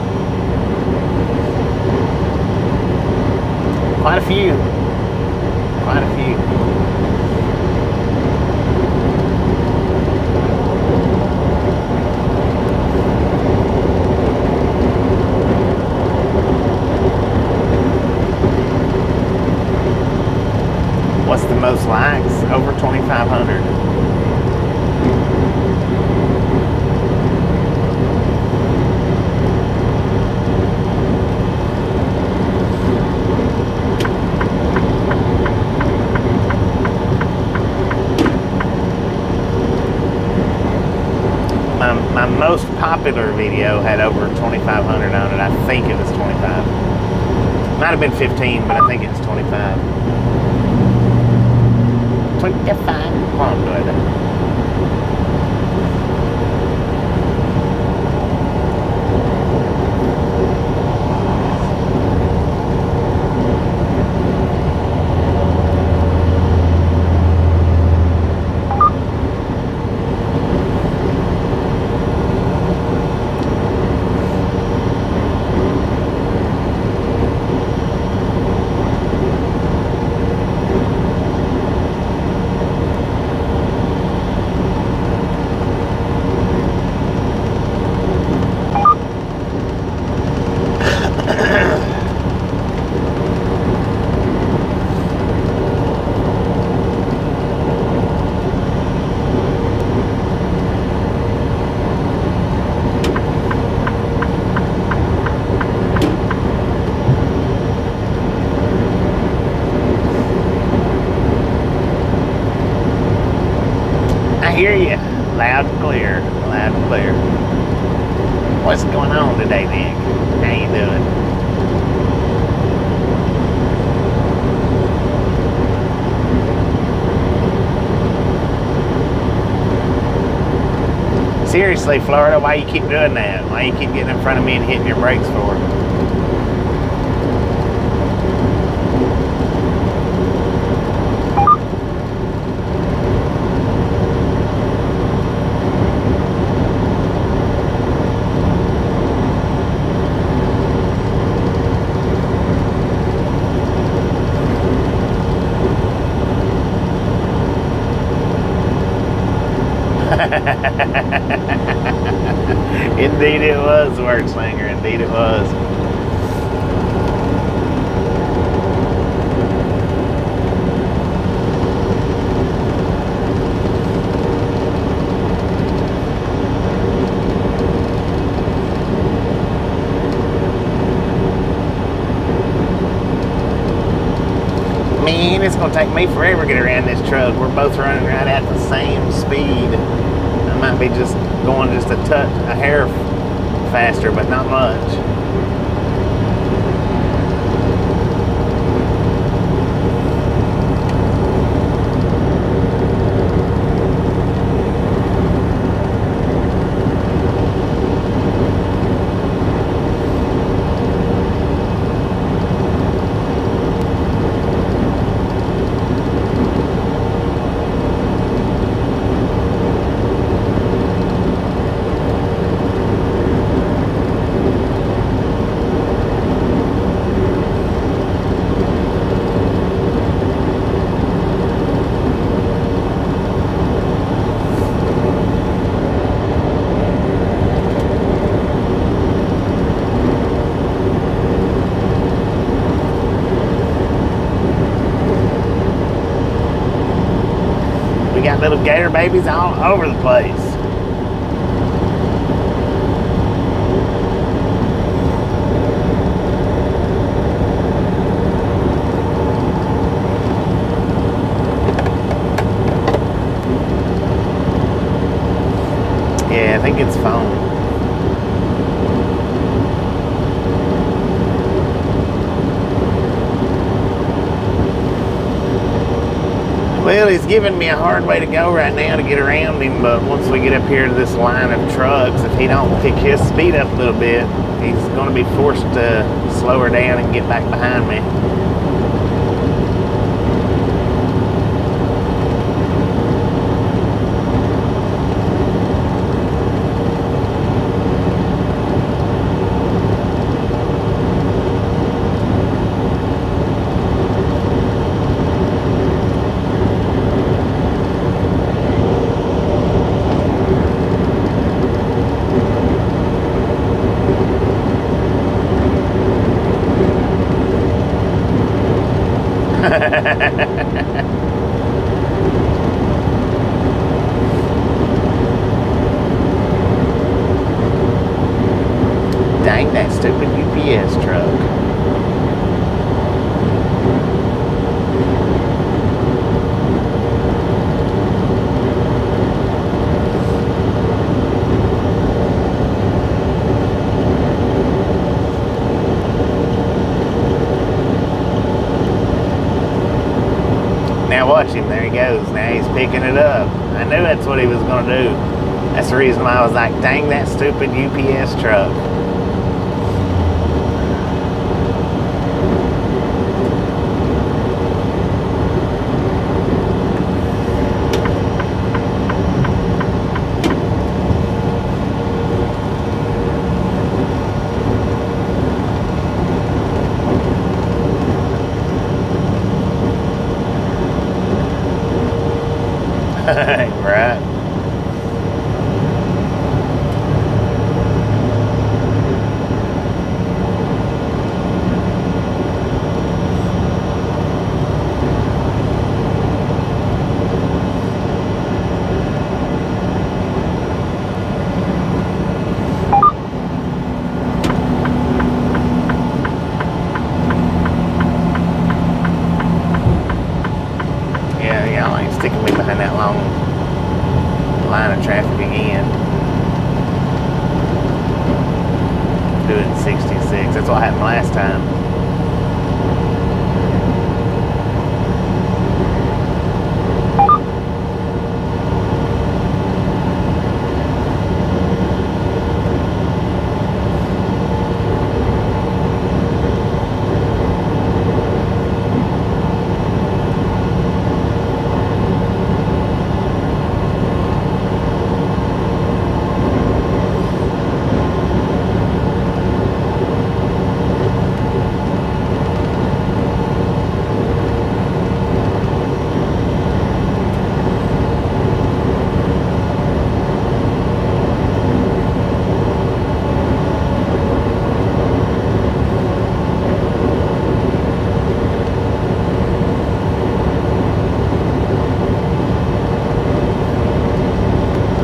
Quite a few. Quite a few. What's the most likes? Over 2,500. My most popular video had over 2,500 on it. I think it was 25. Might have been 15, but I think it was 25. 25. Come on, good. I hear you loud and clear, loud and clear. What's going on today, Nick? How you doing? Seriously, Florida, why you keep doing that? Why you keep getting in front of me and hitting your brakes for? Indeed it was, word slinger. Indeed it was. Man, it's gonna take me forever to get around this truck. We're both running right at the same speed. I might be just going just a hair faster, but not much. little gator babies all over the place. Yeah, I think it's phone. Well, he's giving me a hard way to go right now to get around him, but once we get up here to this line of trucks, if he don't pick his speed up a little bit, he's going to be forced to slow her down and get back behind me. Dang that stupid UPS truck. Now watch him, there he goes. Now he's picking it up. I knew that's what he was going to do. That's the reason why I was like, dang that stupid UPS truck. Right. Yeah, y'all ain't sticking me behind that long line of traffic again. Doing 66. That's what happened last time.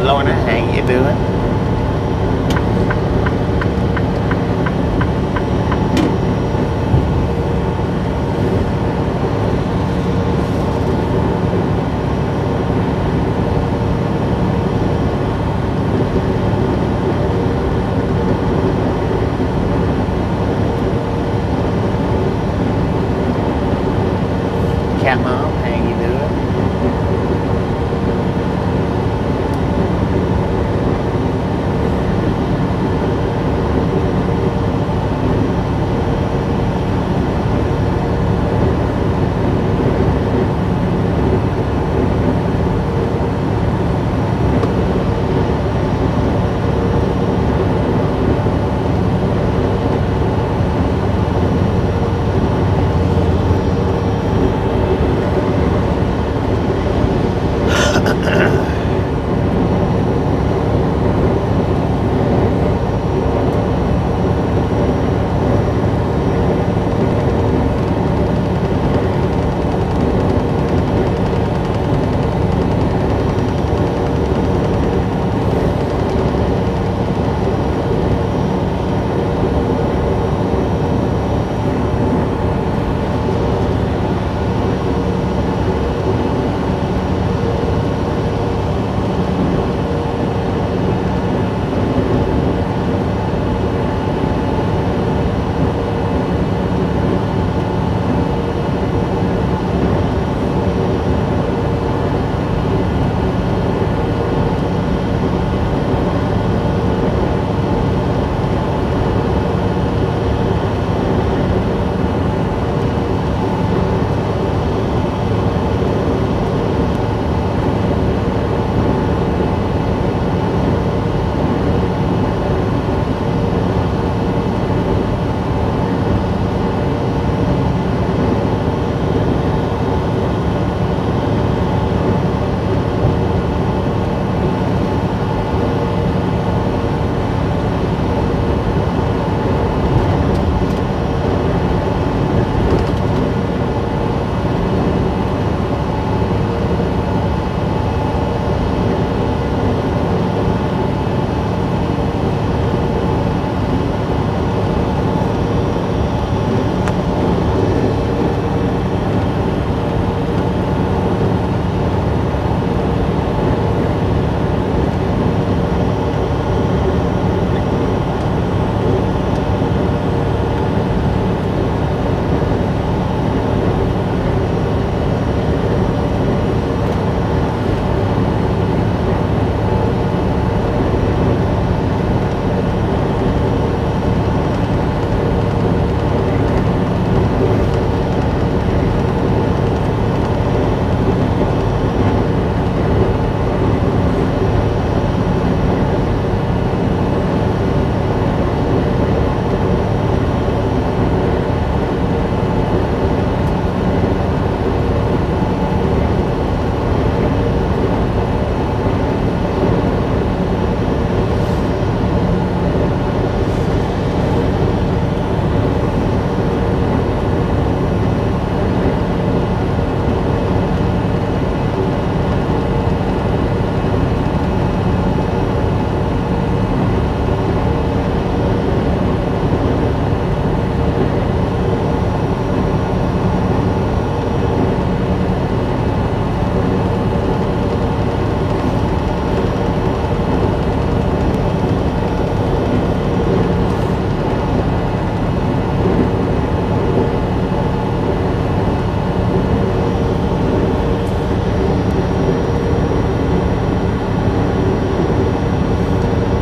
Lorna, how you doing? Cat Mom, how you doing?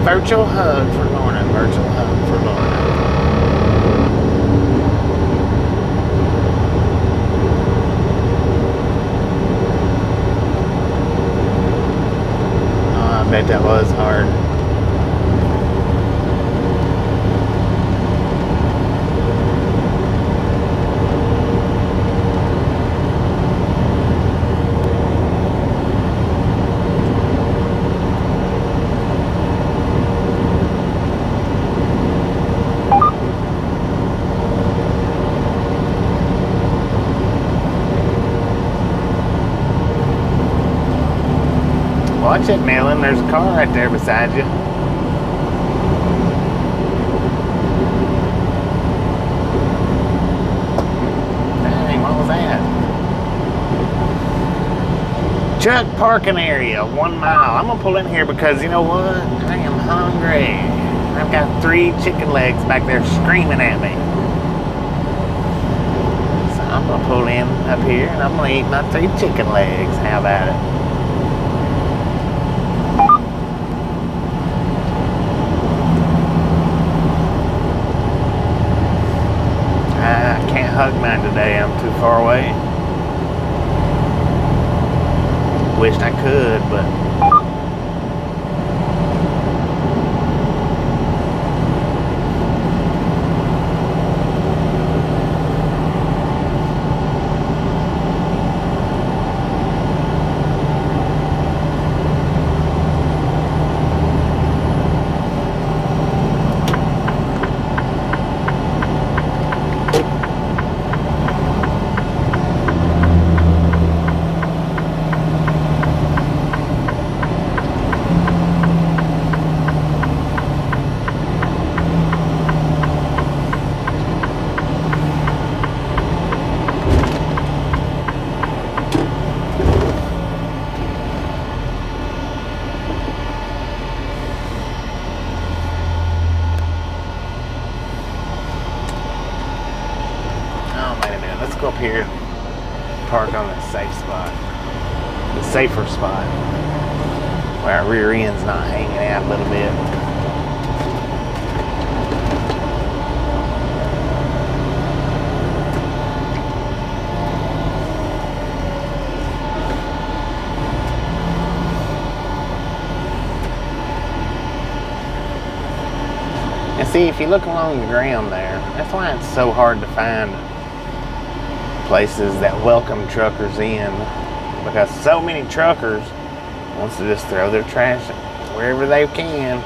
Virtual hug for Lorna. Virtual hug for Lorna. Oh, I bet that was hard. Watch it, Melon. There's a car right there beside you. Dang, what was that? Truck parking area, 1 mile. I'm gonna pull in here because you know what? I am hungry. I've got 3 chicken legs back there screaming at me. So I'm gonna pull in up here and I'm gonna eat my 3 chicken legs. How about it? I can't hug mine today, I'm too far away. Wished I could, but go up here, park on the safe spot, the safer spot, where our rear end's not hanging out a little bit. And see, if you look along the ground there, that's why it's so hard to find places that welcome truckers in, because so many truckers wants to just throw their trash wherever they can.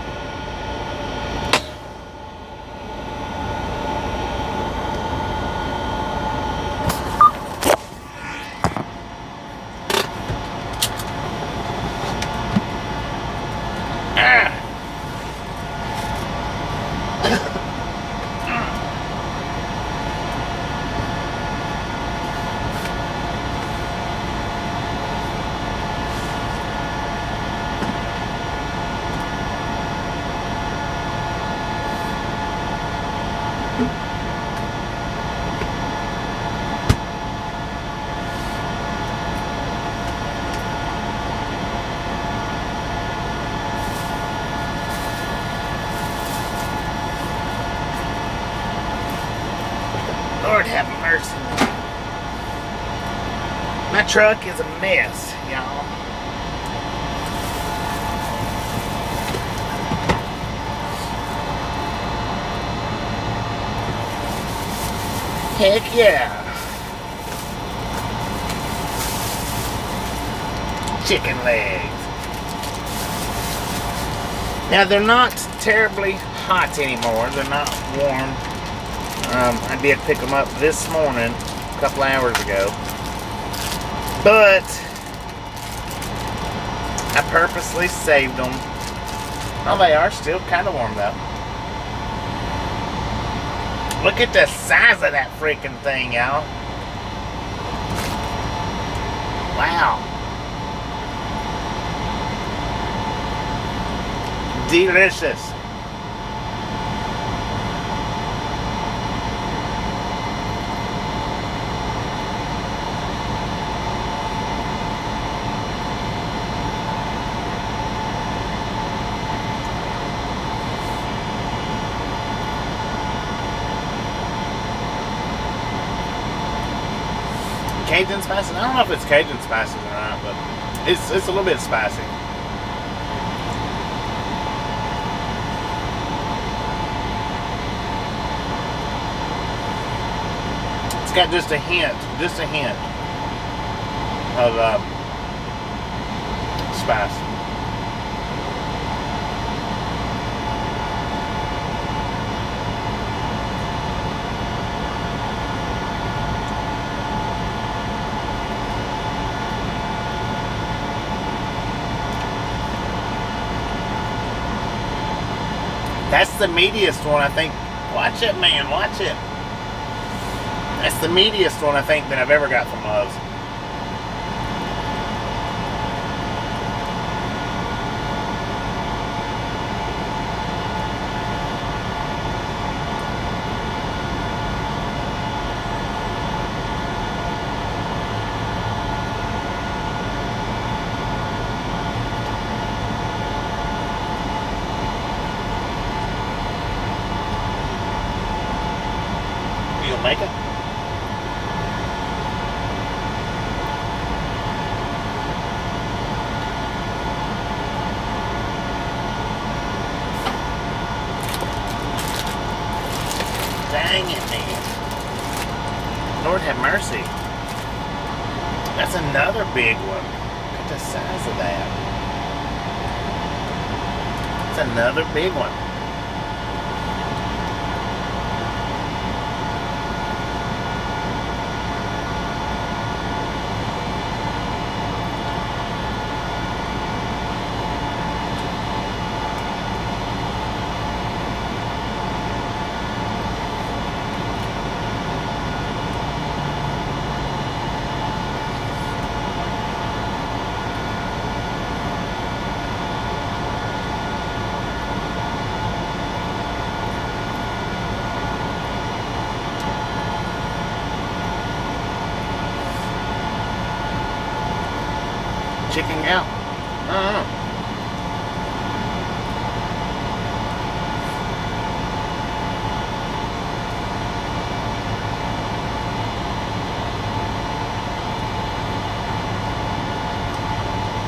Lord have mercy. My truck is a mess, y'all. Heck yeah. Chicken legs. Now they're not terribly hot anymore. They're not warm. I did pick them up this morning, a couple hours ago. But I purposely saved them. Oh, they are still kind of warm though. Look at the size of that freaking thing, y'all. Wow. Delicious. Cajun spices? I don't know if it's Cajun spices or not, but it's a little bit spicy. It's got just a hint of spice. That's the meatiest one, I think. Watch it, man, watch it. That's the meatiest one, I think, that I've ever got from Love's. Make it. Dang it, man. Lord have mercy. That's another big one. Look at the size of that. That's another big one. Chicken out.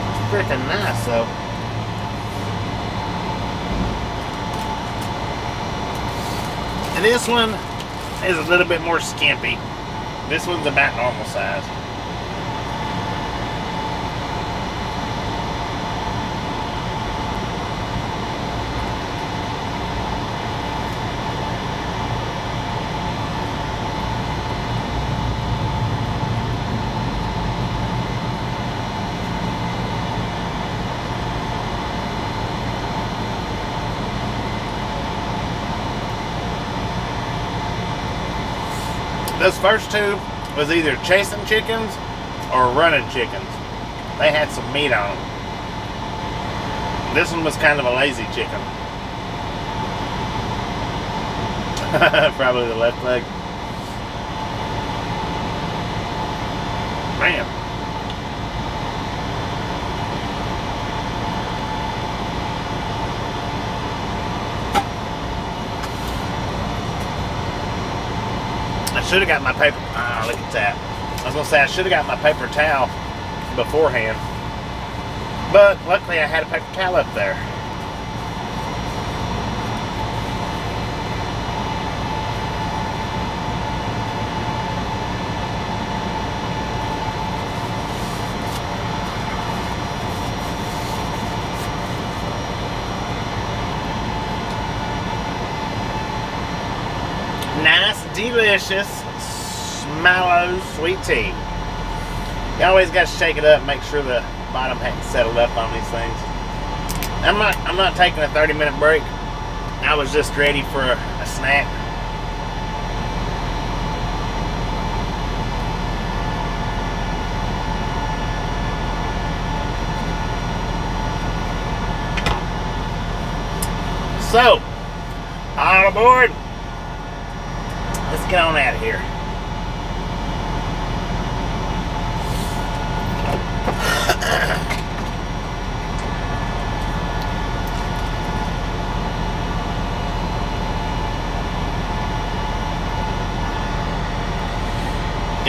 It's freaking nice though. And this one is a little bit more skimpy. This one's about normal size. Those first two was either chasing chickens or running chickens. They had some meat on them. This one was kind of a lazy chicken. Probably the left leg. Man. I should have got my paper. Look at that. I was going to say I should have got my paper towel beforehand. But luckily I had a paper towel up there. Nice, delicious Mallow sweet tea. You always got to shake it up, make sure the bottom hadn't settled up on these things. I'm not taking a 30-minute break. I was just ready for a snack. So, all aboard. Let's get on out of here.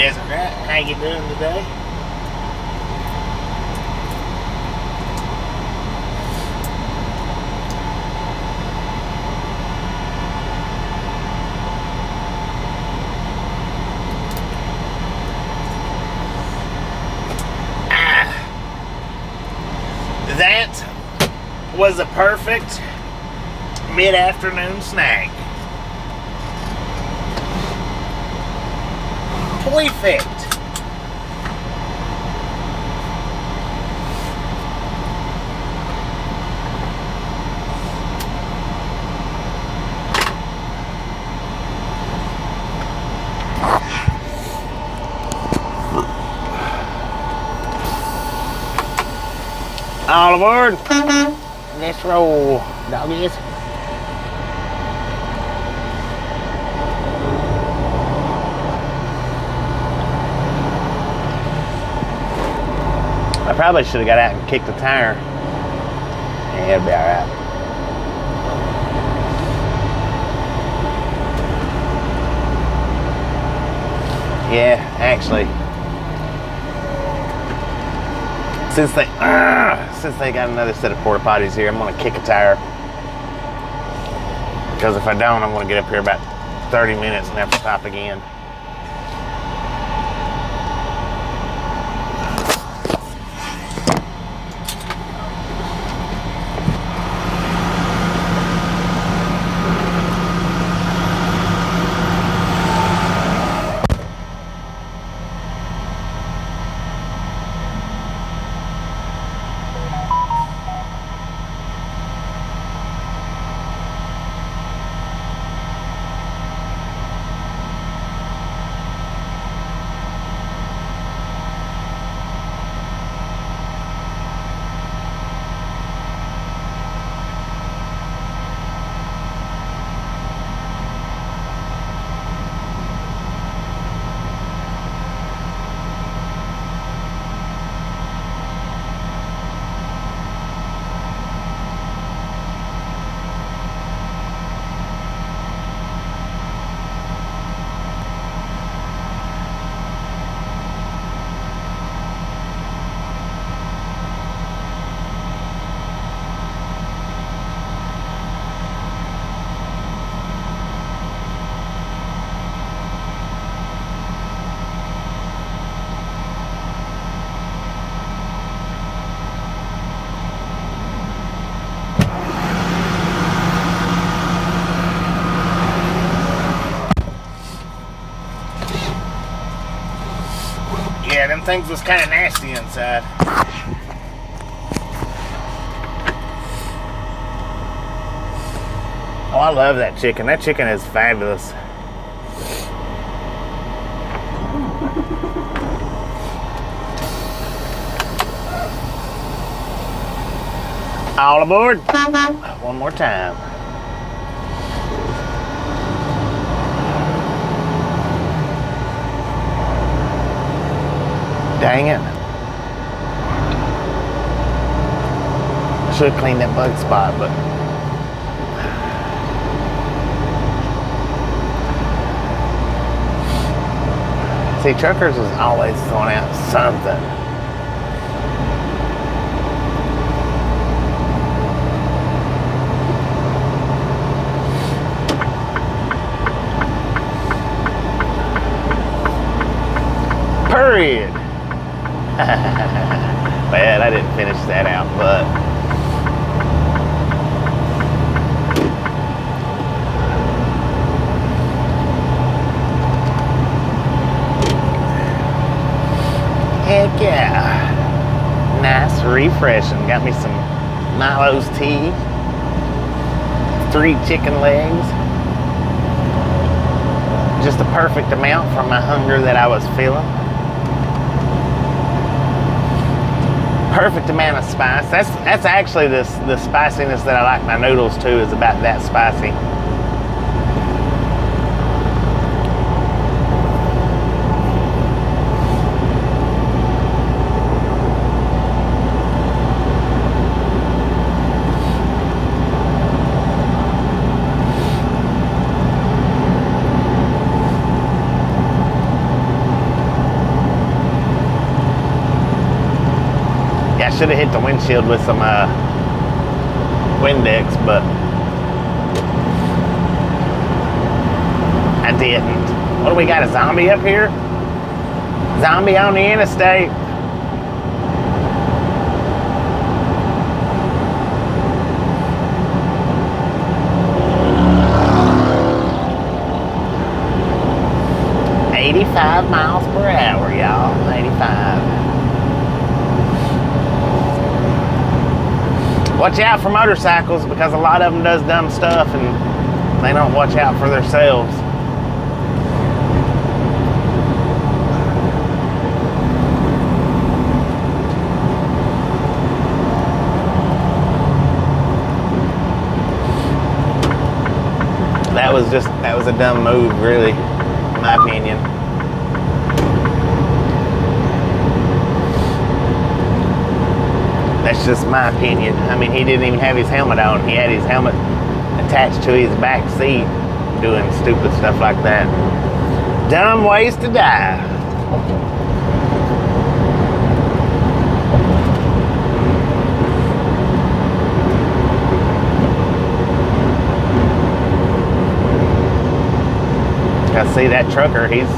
Desert Rat, how you doing today? That was a perfect mid-afternoon snack. Perfect. All aboard. Let's roll, doggies. I probably should have got out and kicked the tire. Yeah, it'll be all right. Yeah, actually, since they got another set of porta potties here, I'm gonna kick a tire. Because if I don't, I'm gonna get up here about 30 minutes and have to stop again. Yeah, them things was kind of nasty inside. Oh, I love that chicken. That chicken is fabulous. All aboard. One more time. Dang it. I should have cleaned that bug spot, but see, truckers is always throwing out something. Period. Well, I didn't finish that out, but heck yeah. Nice, refreshing. Got me some Milo's tea, 3 chicken legs. Just the perfect amount for my hunger that I was feeling. Perfect amount of spice. That's actually the spiciness that I like my noodles too, is about that spicy. should have hit the windshield with some Windex, but I didn't. What do we got, a zombie up here? Zombie on the interstate. $85 miles per hour, y'all. 85. Watch out for motorcycles, because a lot of them does dumb stuff and they don't watch out for themselves. That was a dumb move, really, in my opinion. That's just my opinion. I mean, he didn't even have his helmet on. He had his helmet attached to his back seat, doing stupid stuff like that. Dumb ways to die. I see that trucker, he's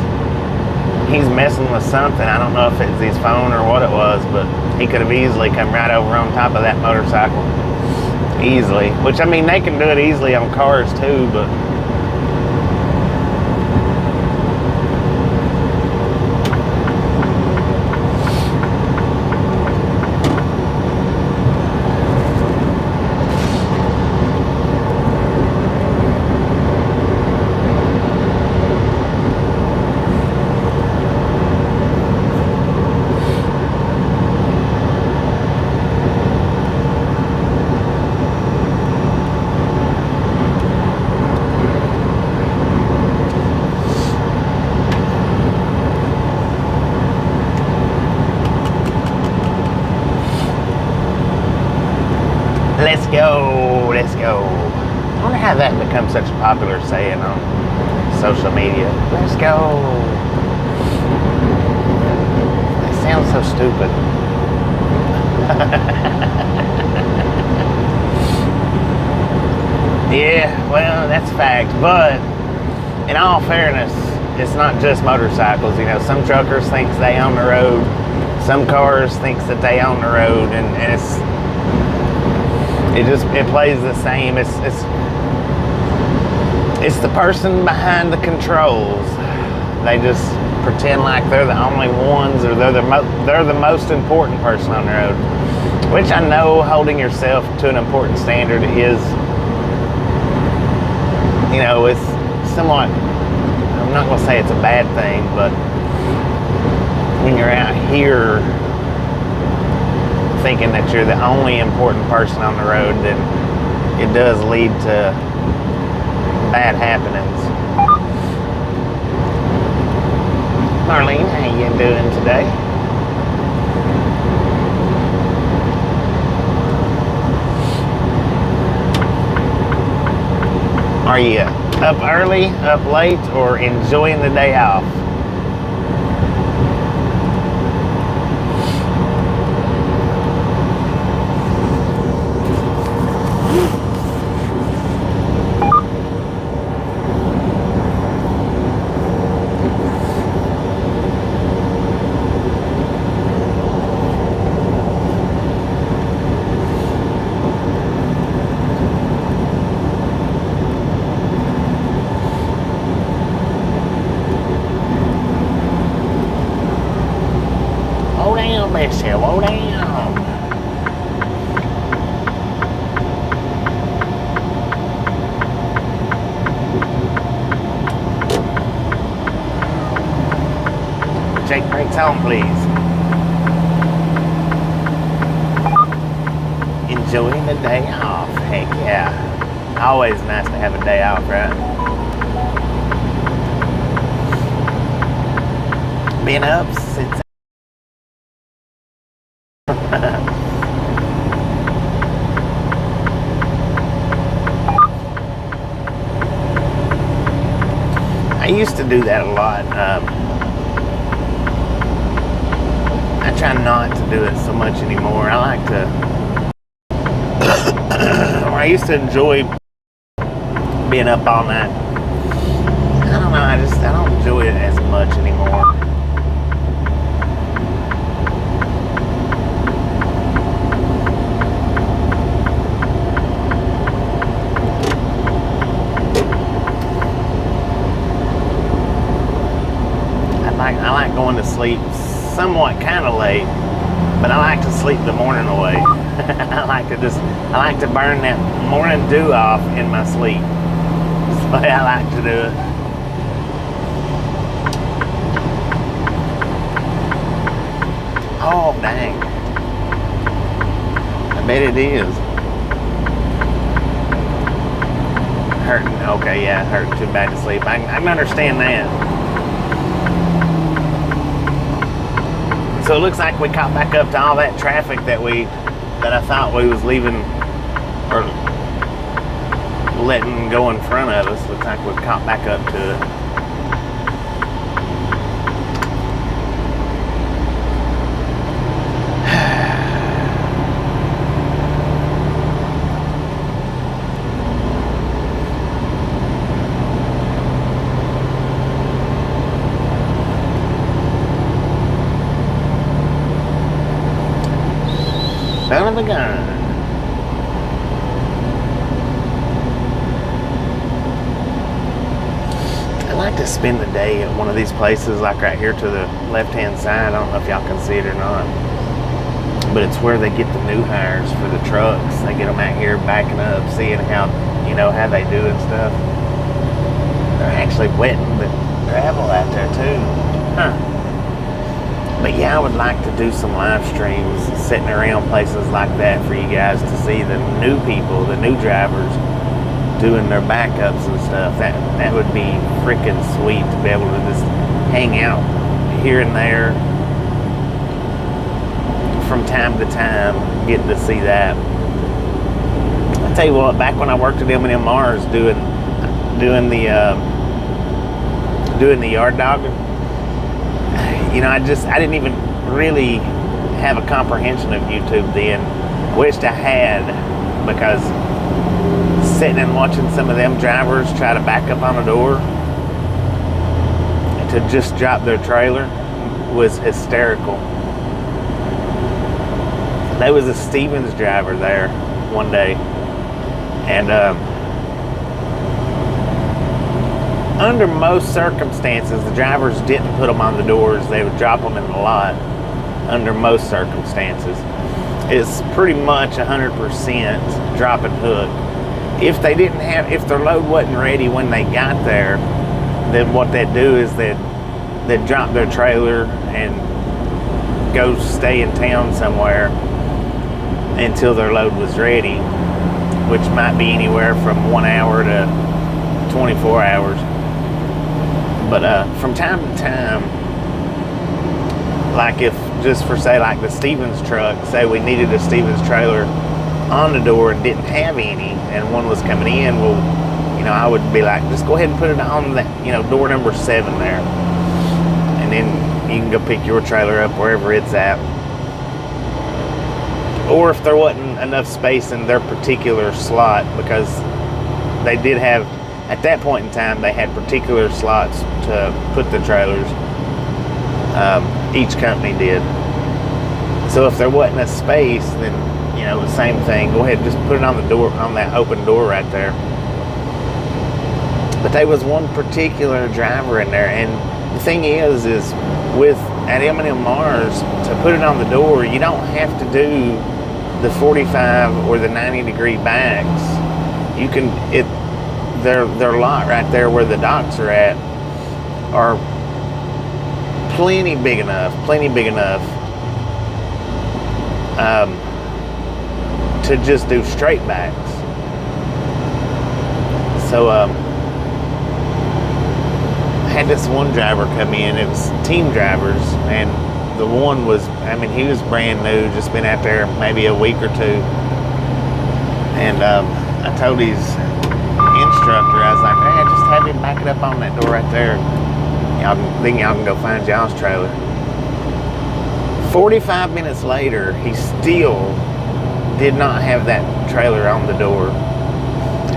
messing with something. I don't know if it's his phone or what it was, but he could have easily come right over on top of that motorcycle. Easily. Which, I mean, they can do it easily on cars too, but let's go. I wonder how that becomes such a popular saying on social media. Let's go. That sounds so stupid. Yeah, well, that's a fact. But in all fairness, it's not just motorcycles. You know, some truckers think they own the road. Some cars think that they own the road, and it plays the same. It's the person behind the controls. They just pretend like they're the only ones, or they're the most important person on the road. Which I know holding yourself to an important standard is, you know, it's somewhat, I'm not going to say it's a bad thing, but when you're out here thinking that you're the only important person on the road, then it does lead to bad happenings. Marlene, how you doing today? Are you up early, up late, or enjoying the day off? Slow down. Jake, brakes on, please. Enjoying the day off. Heck yeah. Always nice to have a day off, right? Been up since I used to do that a lot. I try not to do it so much anymore. I like to, I used to enjoy being up all night. I don't know, I don't enjoy it as much anymore. I like going to sleep somewhat kind of late, but I like to sleep the morning away. I like to burn that morning dew off in my sleep. That's the way I like to do it. Oh, dang. I bet it is. Hurting, okay, yeah, hurting too bad to sleep. I can understand that. So it looks like we caught back up to all that traffic that I thought we was leaving or letting go in front of us. Looks like we've caught back up to it. Son of a gun. I like to spend the day at one of these places, like right here to the left-hand side. I don't know if y'all can see it or not, but it's where they get the new hires for the trucks. They get them out here backing up, seeing how they do and stuff. They're actually wetting the gravel out there too. Huh. But yeah, I would like to do some live streams sitting around places like that for you guys to see the new people, the new drivers doing their backups and stuff. That would be freaking sweet to be able to just hang out here and there from time to time, getting to see that. I tell you what, back when I worked at M&M's doing the yard dog, I didn't even really have a comprehension of YouTube then. Wished I had, because sitting and watching some of them drivers try to back up on a door to just drop their trailer was hysterical. There was a Stevens driver there one day, and under most circumstances, the drivers didn't put them on the doors. They would drop them in the lot under most circumstances. It's pretty much 100% drop and hook. If their load wasn't ready when they got there, then what they'd do is they'd drop their trailer and go stay in town somewhere until their load was ready, which might be anywhere from 1 hour to 24 hours. But from time to time, like if, just for say, like the Stevens truck, say we needed a Stevens trailer on the door and didn't have any, and one was coming in, well, I would be like, just go ahead and put it on that, door number 7 there. And then you can go pick your trailer up wherever it's at. Or if there wasn't enough space in their particular slot, because they did have, at that point in time, they had particular slots to put the trailers. Each company did. So if there wasn't a space, then, the same thing. Go ahead and just put it on the door, on that open door right there. But there was one particular driver in there, and the thing is at M&M's, to put it on the door, you don't have to do the 45 or the 90 degree backs. You can, their lot right there where the docks are at are plenty big enough to just do straight backs. So I had this one driver come in. It was team drivers, and the one was, he was brand new, just been out there maybe a week or two. And I told his instructor, I was like, hey, just have him back it up on that door right there. Then y'all can go find y'all's trailer. 45 minutes later, he still did not have that trailer on the door.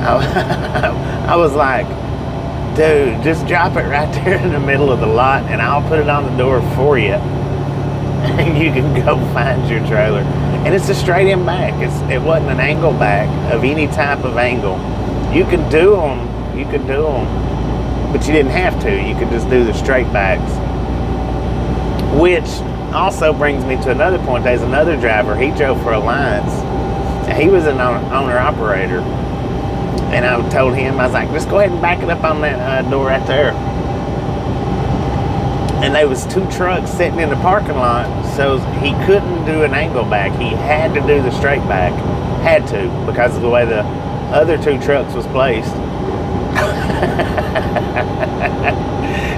I was like, dude, just drop it right there in the middle of the lot and I'll put it on the door for you. And you can go find your trailer. And it's a straight in back. It wasn't an angle back of any type of angle. You could do them, but you didn't have to. You could just do the straight backs. Which also brings me to another point. There's another driver. He drove for Alliance. He was an owner-operator. And I told him, I was like, just go ahead and back it up on that door right there. And there was 2 trucks sitting in the parking lot, so he couldn't do an angle back. He had to do the straight back. Had to, because of the way the other 2 trucks was placed.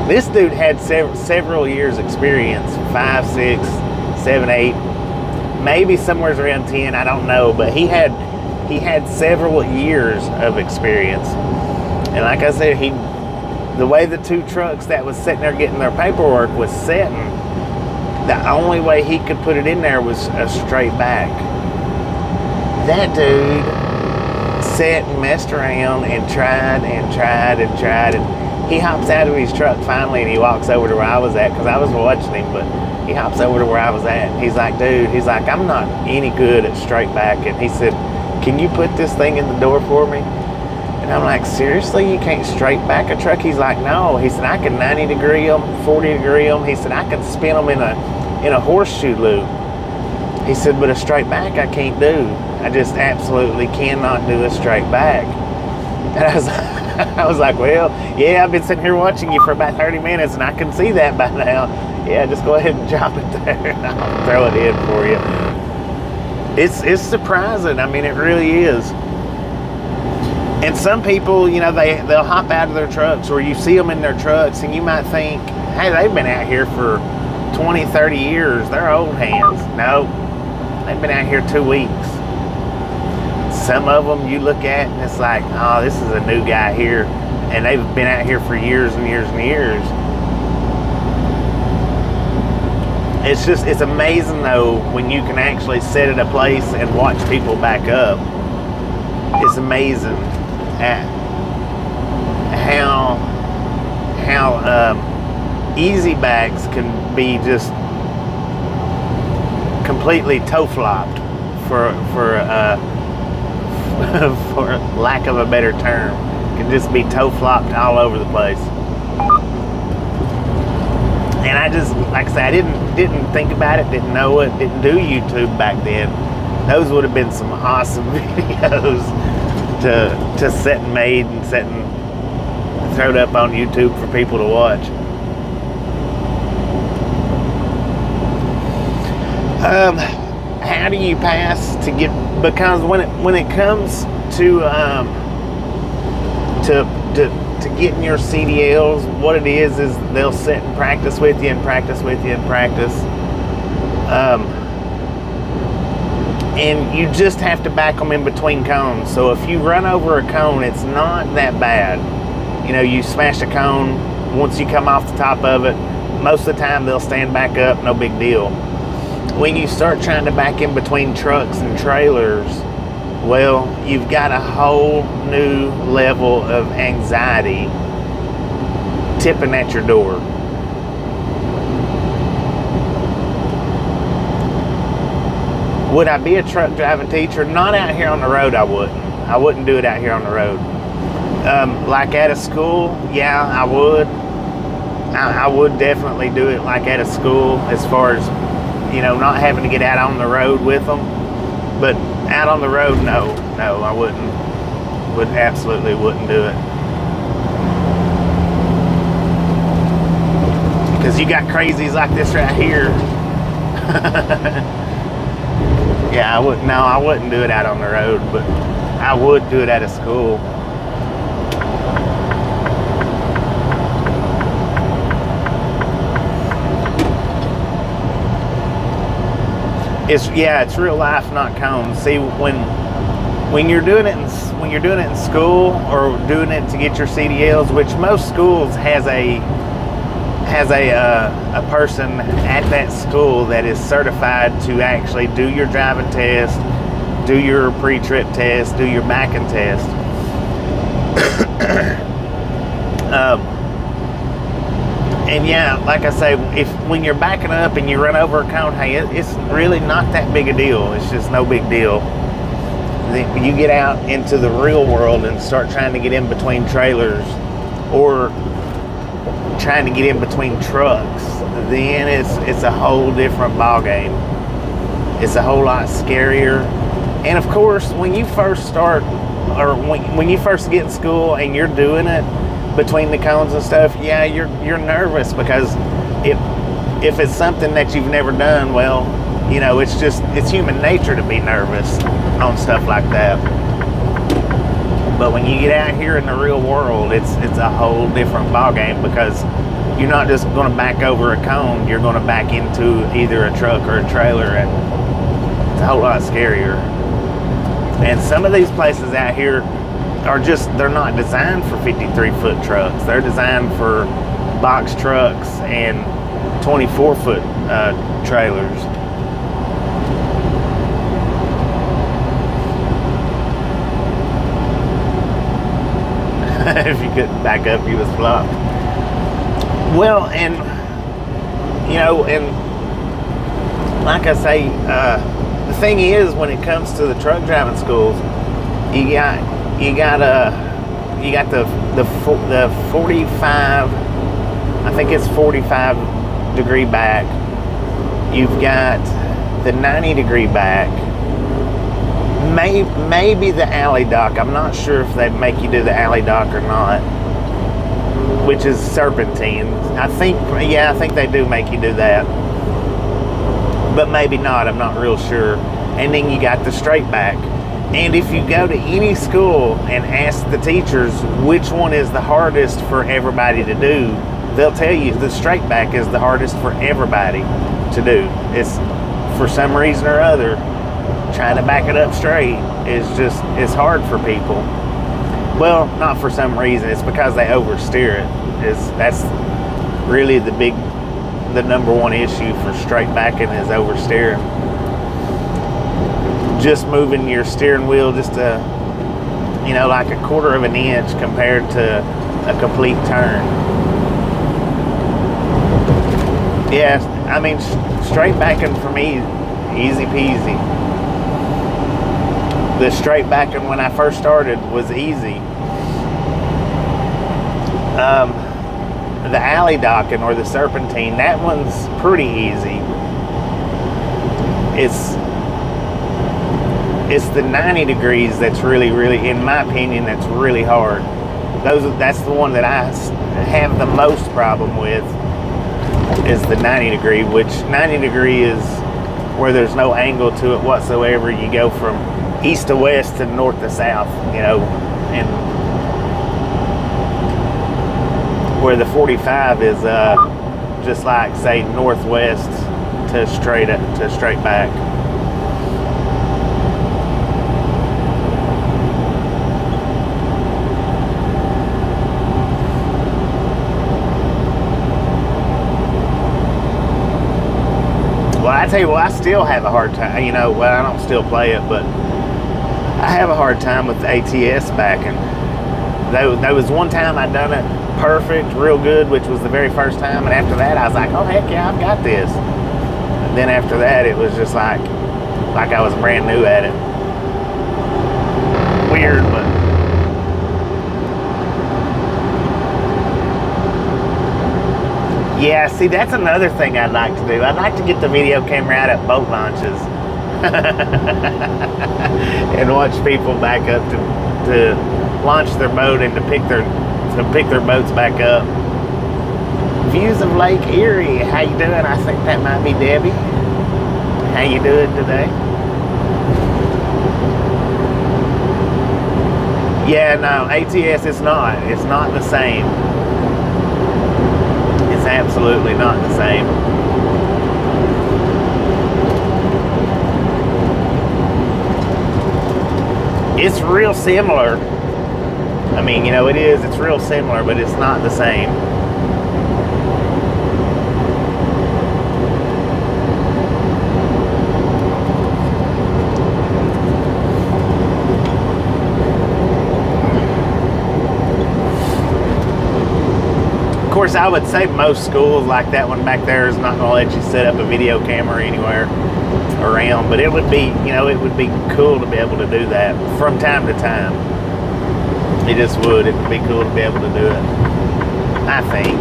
This dude had several years experience, 5, 6, 7, 8, maybe somewhere around 10, I don't know, but he had several years of experience. And like I said, the way the 2 trucks that was sitting there getting their paperwork was setting, the only way he could put it in there was a straight back. That dude sat and messed around and tried and he hops out of his truck finally and he walks over to where I was at, because I was watching him, but he hops over to where I was at and he's like, dude, I'm not any good at straight back. And he said, can you put this thing in the door for me? And I'm like, seriously, you can't straight back a truck? He's like, no. He said, I can 90 degree them, 40 degree them. He said, I can spin them in a horseshoe loop. He said, but a straight back I can't do. I just absolutely cannot do a straight back. And I was like, well, yeah, I've been sitting here watching you for about 30 minutes and I can see that by now. Yeah, just go ahead and drop it there and I'll throw it in for you. It's surprising. I mean, it really is. And some people, you know, they'll hop out of their trucks, or you see them in their trucks and you might think, hey, they've been out here for 20, 30 years. They're old hands. No, they've been out here 2 weeks. Some of them you look at and it's like, oh, this is a new guy here. And they've been out here for years and years and years. It's amazing though when you can actually sit at a place and watch people back up. It's amazing at how easy backs can be just completely toe flopped for lack of a better term. Can just be toe flopped all over the place. And I just, like I said, I didn't think about it, didn't know it, didn't do YouTube back then. Those would have been some awesome videos to set and made and set and throw up on YouTube for people to watch. How do you pass to get, because when it comes to getting your CDLs, what it is they'll sit and practice with you and practice with you and practice. And you just have to back them in between cones. So if you run over a cone, it's not that bad. You know, you smash a cone, once you come off the top of it, most of the time they'll stand back up, no big deal. When you start trying to back in between trucks and trailers, well, you've got a whole new level of anxiety tipping at your door. Would I be a truck driving teacher? Not out here on the road, I wouldn't. I wouldn't do it out here on the road. Like at a school, yeah, I would. I would definitely do it like at a school, as far as, you know, not having to get out on the road with them. But out on the road, no, I wouldn't. Absolutely wouldn't do it. Because you got crazies like this right here. Yeah, I wouldn't do it out on the road, but I would do it at a school. It's real life, not cones. See, when you're doing it in school or doing it to get your CDLs, which most schools has has a person at that school that is certified to actually do your driving test, do your pre-trip test, do your backing test. And yeah, like I say, when you're backing up and you run over a cone, hey, it's really not that big a deal. It's just no big deal. Then you get out into the real world and start trying to get in between trailers or trying to get in between trucks, then it's a whole different ball game. It's a whole lot scarier. And of course, when you first start, or when you first get in school and you're doing it between the cones and stuff, yeah, you're nervous, because if it's something that you've never done, well, you know, it's human nature to be nervous on stuff like that. But when you get out here in the real world, it's a whole different ballgame, because you're not just going to back over a cone, you're going to back into either a truck or a trailer, and it's a whole lot scarier. And some of these places out here they're not designed for 53-foot trucks. They're designed for box trucks and 24-foot trailers. If you couldn't back up, you was flopped. Well, and you know, and like I say, the thing is, when it comes to the truck driving schools, you got the 45, I think it's 45 degree back. You've got the 90 degree back. Maybe the alley dock. I'm not sure if they make you do the alley dock or not, which is serpentine. I think they do make you do that, but maybe not. I'm not real sure. And then you got the straight back. And if you go to any school and ask the teachers which one is the hardest for everybody to do, they'll tell you the straight back is the hardest for everybody to do. It's, for some reason or other, trying to back it up straight it's hard for people. Well, not for some reason. It's because they oversteer it. That's really the number one issue for straight backing is oversteering. Just moving your steering wheel just like a quarter of an inch compared to a complete turn. Yeah, I mean, straight backing for me, easy peasy. The straight backing when I first started was easy. The alley docking or the serpentine, that one's pretty easy. It's the 90 degrees that's really, in my opinion, that's really hard. That's the one that I have the most problem with, is the 90 degree, which 90 degree is where there's no angle to it whatsoever. You go from east to west and north to south, and where the 45 is just like, say, northwest to straight back. Well, I tell you what, I still have a hard time, well, I don't still play it, but I have a hard time with the ATS backing. There was one time I done it perfect, real good, which was the very first time, and after that I was like, oh heck yeah, I've got this. And then after that it was just like I was brand new at it. Weird, but yeah, see, that's another thing I'd like to do. I'd like to get the video camera out at boat launches and watch people back up to launch their boat and to pick their boats back up. Views of Lake Erie. How you doing? I think that might be Debbie. How you doing today? Yeah, no, ATS is not. It's not the same. It's absolutely not the same. It's real similar. I mean, it is. It's real similar, but it's not the same. course, I would say most schools like that one back there is not going to let you set up a video camera anywhere around, but it would be, it would be cool to be able to do that from time to time. It just would. It would be cool to be able to do it, I think.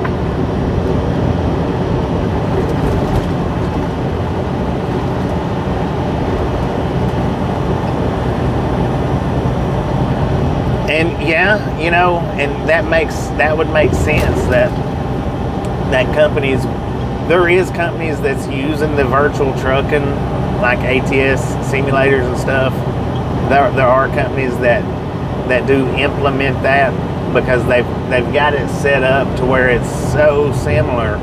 And yeah, and that would make sense that companies, there is companies that's using the virtual trucking, like ATS simulators and stuff. There are companies that do implement that because they've got it set up to where it's so similar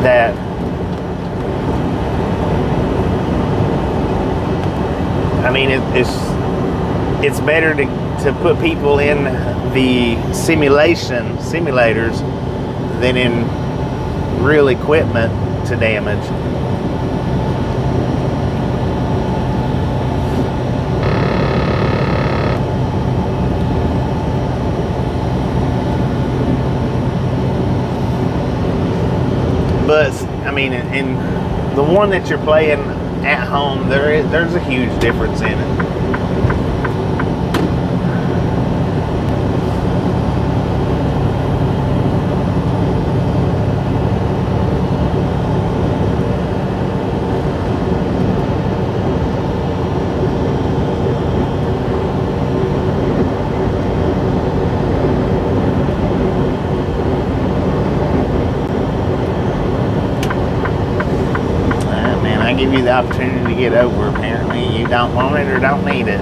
that it's better to put people in the simulators than in real equipment to damage. But in the one that you're playing at home, there's a huge difference in it. Give you the opportunity to get over. Apparently you don't want it or don't need it.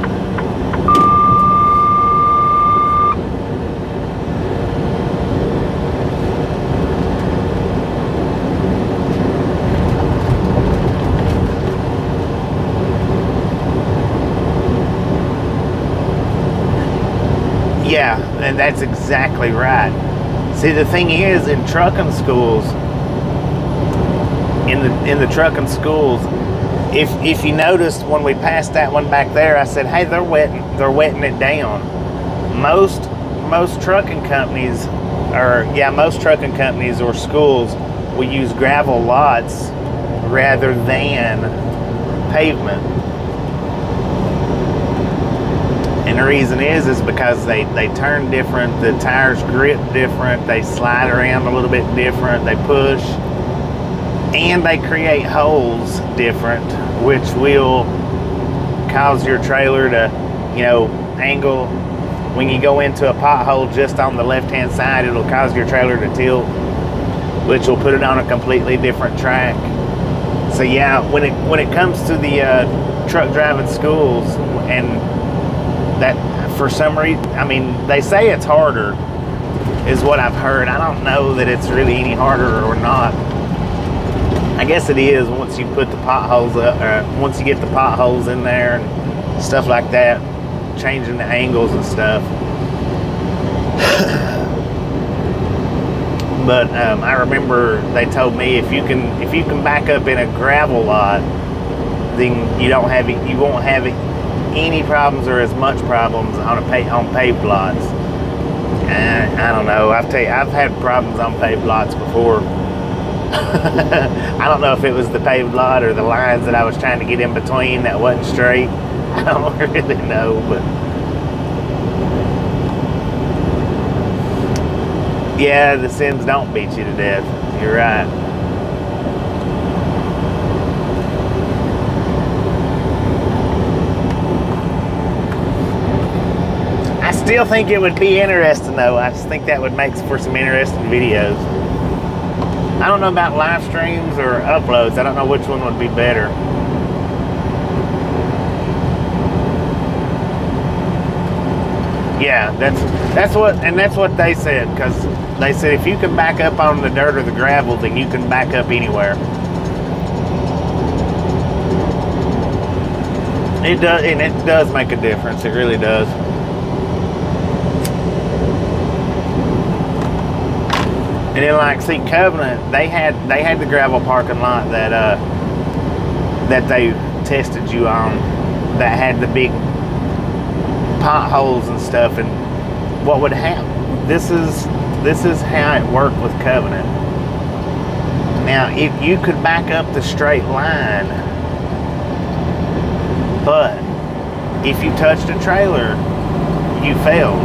Yeah, and that's exactly right. See, the thing is, in trucking schools, in the trucking schools, if you noticed when we passed that one back there, I said, hey, they're wetting it down. Most trucking companies or schools will use gravel lots rather than pavement. And the reason is because they turn different, the tires grip different, they slide around a little bit different, they push, and they create holes different, which will cause your trailer to, angle. When you go into a pothole just on the left-hand side, it'll cause your trailer to tilt, which will put it on a completely different track. So yeah, when it comes to the truck driving schools, and that for some reason, they say it's harder, is what I've heard. I don't know that it's really any harder or not. I guess it is once you put the potholes up, or once you get the potholes in there and stuff like that, changing the angles and stuff. But I remember they told me if you can back up in a gravel lot, then you won't have any problems or as much problems on paved lots. I don't know. I've had problems on paved lots before. I don't know if it was the paved lot or the lines that I was trying to get in between that wasn't straight. I don't really know, but yeah, the sins don't beat you to death. You're right. I still think it would be interesting though. I just think that would make for some interesting videos. I don't know about live streams or uploads. I don't know which one would be better. Yeah, that's what they said, because they said if you can back up on the dirt or the gravel, then you can back up anywhere. It does, and it does make a difference. It really does. And then, like, see, Covenant, they had the gravel parking lot that they tested you on, that had the big potholes and stuff. And what would happen? This is this is how it worked with Covenant. Now, if you could back up the straight line, but if you touched a trailer, you failed.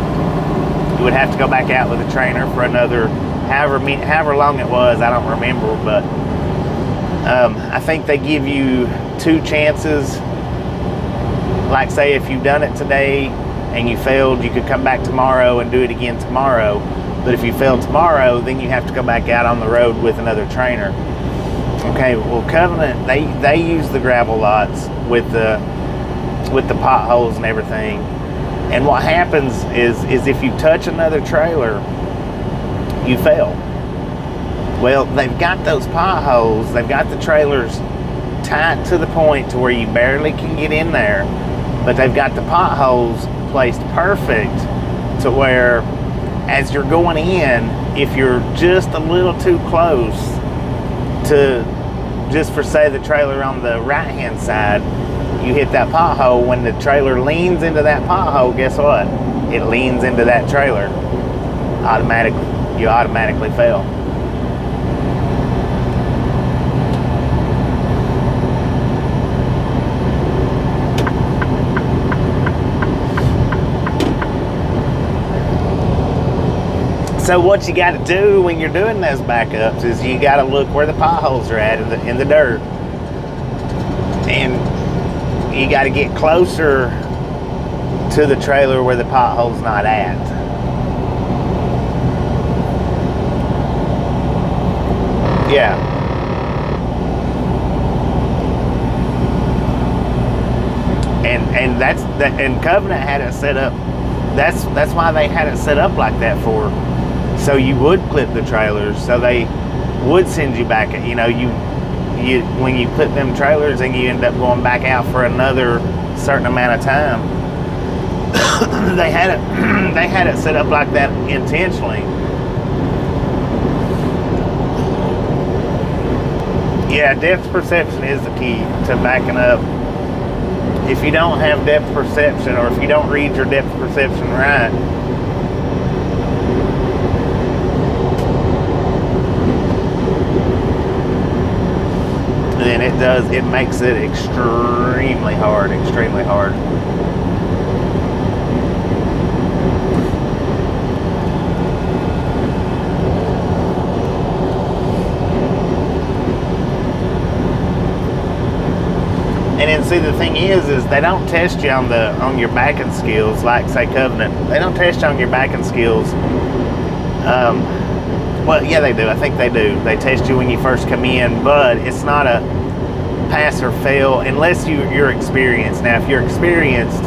You would have to go back out with a trainer for another however long it was. I don't remember, but I think they give you 2 chances. Like, say if you've done it today and you failed, you could come back tomorrow and do it again tomorrow. But if you fail tomorrow, then you have to go back out on the road with another trainer. Okay, well, Covenant, they use the gravel lots with the potholes and everything. And what happens is if you touch another trailer, you fail. Well, they've got those potholes, they've got the trailers tight to the point to where you barely can get in there, but they've got the potholes placed perfect to where as you're going in, if you're just a little too close to, just for say the trailer on the right hand side, you hit that pothole. When the trailer leans into that pothole, guess what? It leans into that trailer. You automatically fail. So what you got to do when you're doing those backups is you got to look where the potholes are at in the dirt, and you got to get closer to the trailer where the pothole's not at. Yeah. And Covenant had it set up. That's why they had it set up like that for. So you would clip the trailers, so they would send you back. You know, you when you clip them trailers and you end up going back out for another certain amount of time. they had it set up like that intentionally. Yeah, depth perception is the key to backing up. If you don't have depth perception, or if you don't read your depth perception right, then it makes it extremely hard. And then see, the thing is they don't test you on your backing skills, like say Covenant. They don't test you on your backing skills. Well, yeah, they do. I think they do. They test you when you first come in, but it's not a pass or fail unless you're experienced. Now, if you're experienced,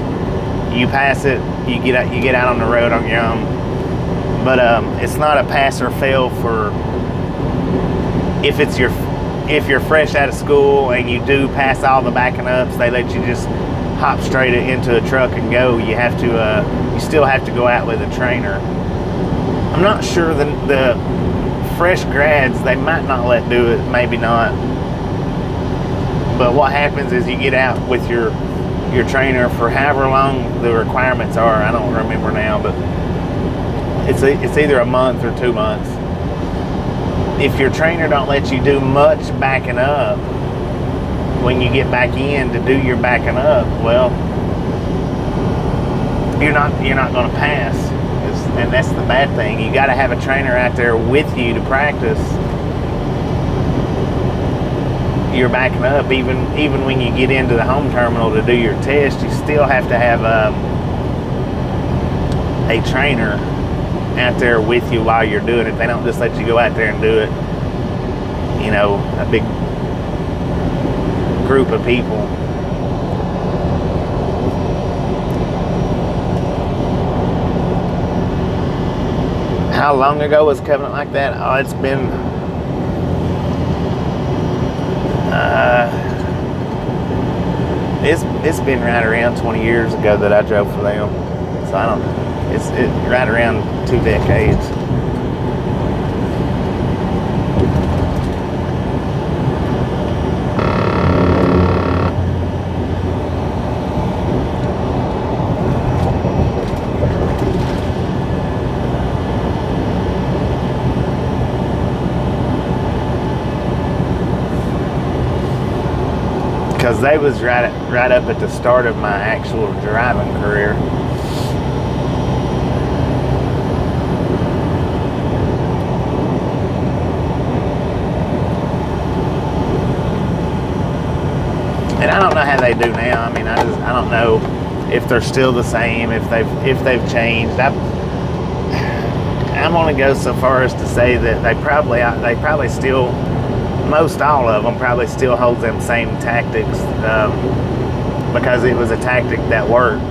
you pass it. You get out on the road on your own. But it's not a pass or fail for if you're fresh out of school and you do pass all the backing ups. They let you just hop straight into a truck and go. You still have to go out with a trainer. I'm not sure the fresh grads, they might not let do it, maybe not. But what happens is you get out with your trainer for however long the requirements are. I don't remember now, but it's either a month or 2 months. If your trainer don't let you do much backing up when you get back in to do your backing up, well, you're not going to pass. And that's the bad thing. You got to have a trainer out there with you to practice your backing up. Even when you get into the home terminal to do your test, you still have to have a trainer out there with you while you're doing it. They don't just let you go out there and do it, a big group of people. How long ago was Covenant like that? Oh, it's been it's been right around 20 years ago that I drove for them. So I don't know. It's right around 2 decades. because they was right up at the start of my actual driving career. And I don't know how they do now. I mean, I don't know if they're still the same, if they've changed. I'm gonna go so far as to say that they probably still, most all of them probably still hold them same tactics, because it was a tactic that worked.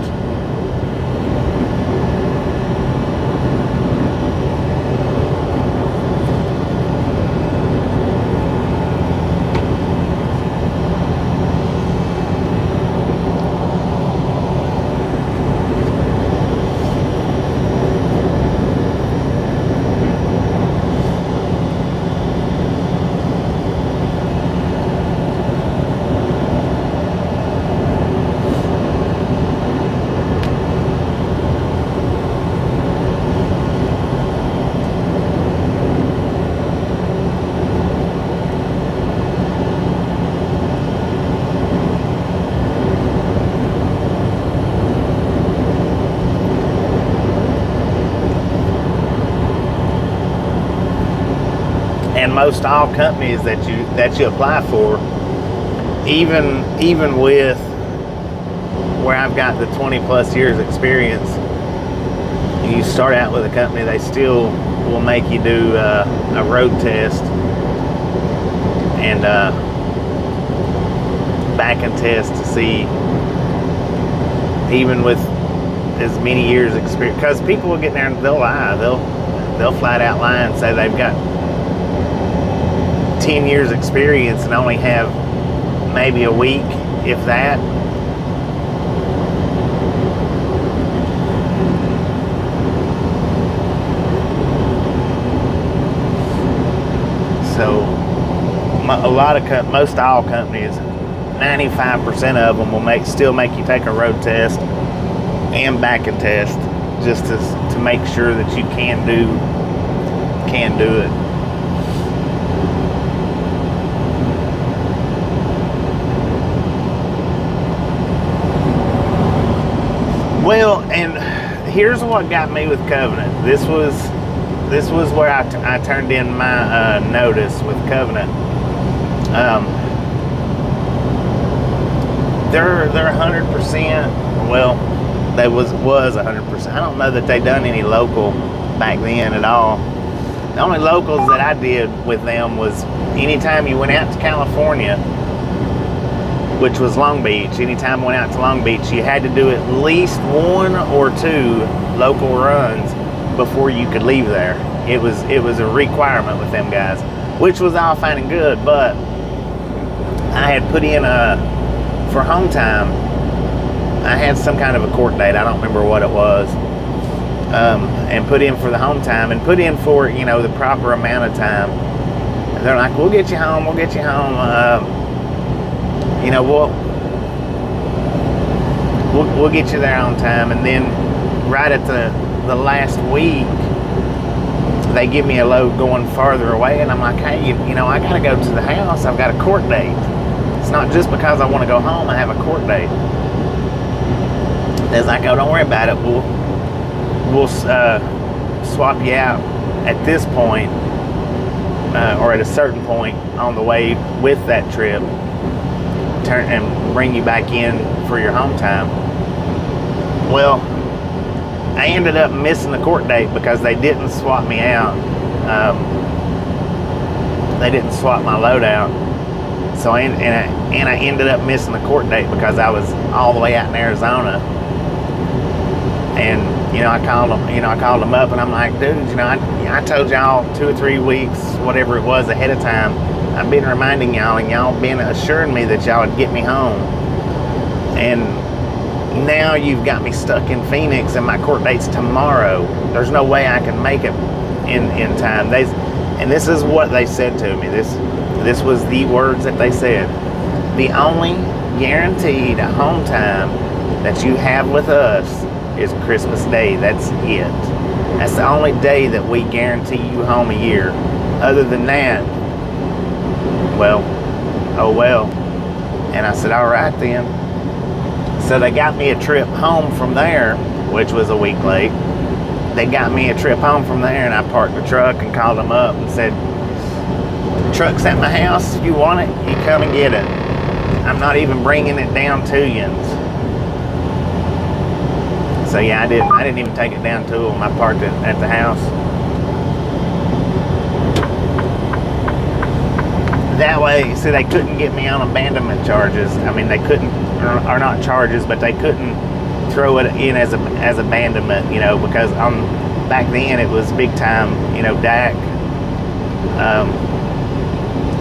And most all companies that you apply for, even with where I've got the 20 plus years experience, you start out with a company, they still will make you do a road test and back and test to see, even with as many years experience, because people will get there and they'll lie, they'll flat out lie and say they've got 10 years experience and only have maybe a week, if that. So most all companies, 95% of them will still make you take a road test and back and test, just to make sure that you can do it. Well, and here's what got me with Covenant. This was where I turned in my notice with Covenant. They're 100%. Well, they was 100%. I don't know that they done any local back then at all. The only locals that I did with them was anytime you went out to California, which was Long Beach. Anytime I went out to Long Beach, you had to do at least 1 or 2 local runs before you could leave there. It was a requirement with them guys, which was all fine and good, but I had put in for home time, I had some kind of a court date, I don't remember what it was, and put in for the home time, and put in for, the proper amount of time. And they're like, we'll get you home, we'll get you there on time. And then right at the last week, they give me a load going farther away, and I'm like, hey, I gotta go to the house, I've got a court date. It's not just because I want to go home, I have a court date. They're like, oh, don't worry about it, we'll swap you out at this point, or at a certain point on the way with that trip, turn and bring you back in for your home time. Well, I ended up missing the court date because they didn't swap me out. They didn't swap my load out. So I ended up missing the court date because I was all the way out in Arizona. And I called them up, and I'm like, dude, I told y'all 2 or 3 weeks, whatever it was, ahead of time. I've been reminding y'all, and y'all been assuring me that y'all would get me home. And now you've got me stuck in Phoenix, and my court date's tomorrow. There's no way I can make it in time. And this is what they said to me. This was the words that they said. The only guaranteed home time that you have with us is Christmas Day. That's it. That's the only day that we guarantee you home a year. Other than that, well, oh well. And I said, all right then. So they got me a trip home from there, which was a week late. They got me a trip home from there, and I parked the truck and called them up and said, the truck's at my house. If you want it, you come and get it. I'm not even bringing it down to you. So yeah, I didn't even take it down to them. I parked it at the house. That way, see, they couldn't get me on abandonment charges. I mean, they couldn't, or not charges, but they couldn't throw it in as abandonment, you know, because back then it was big time, you know, DAC.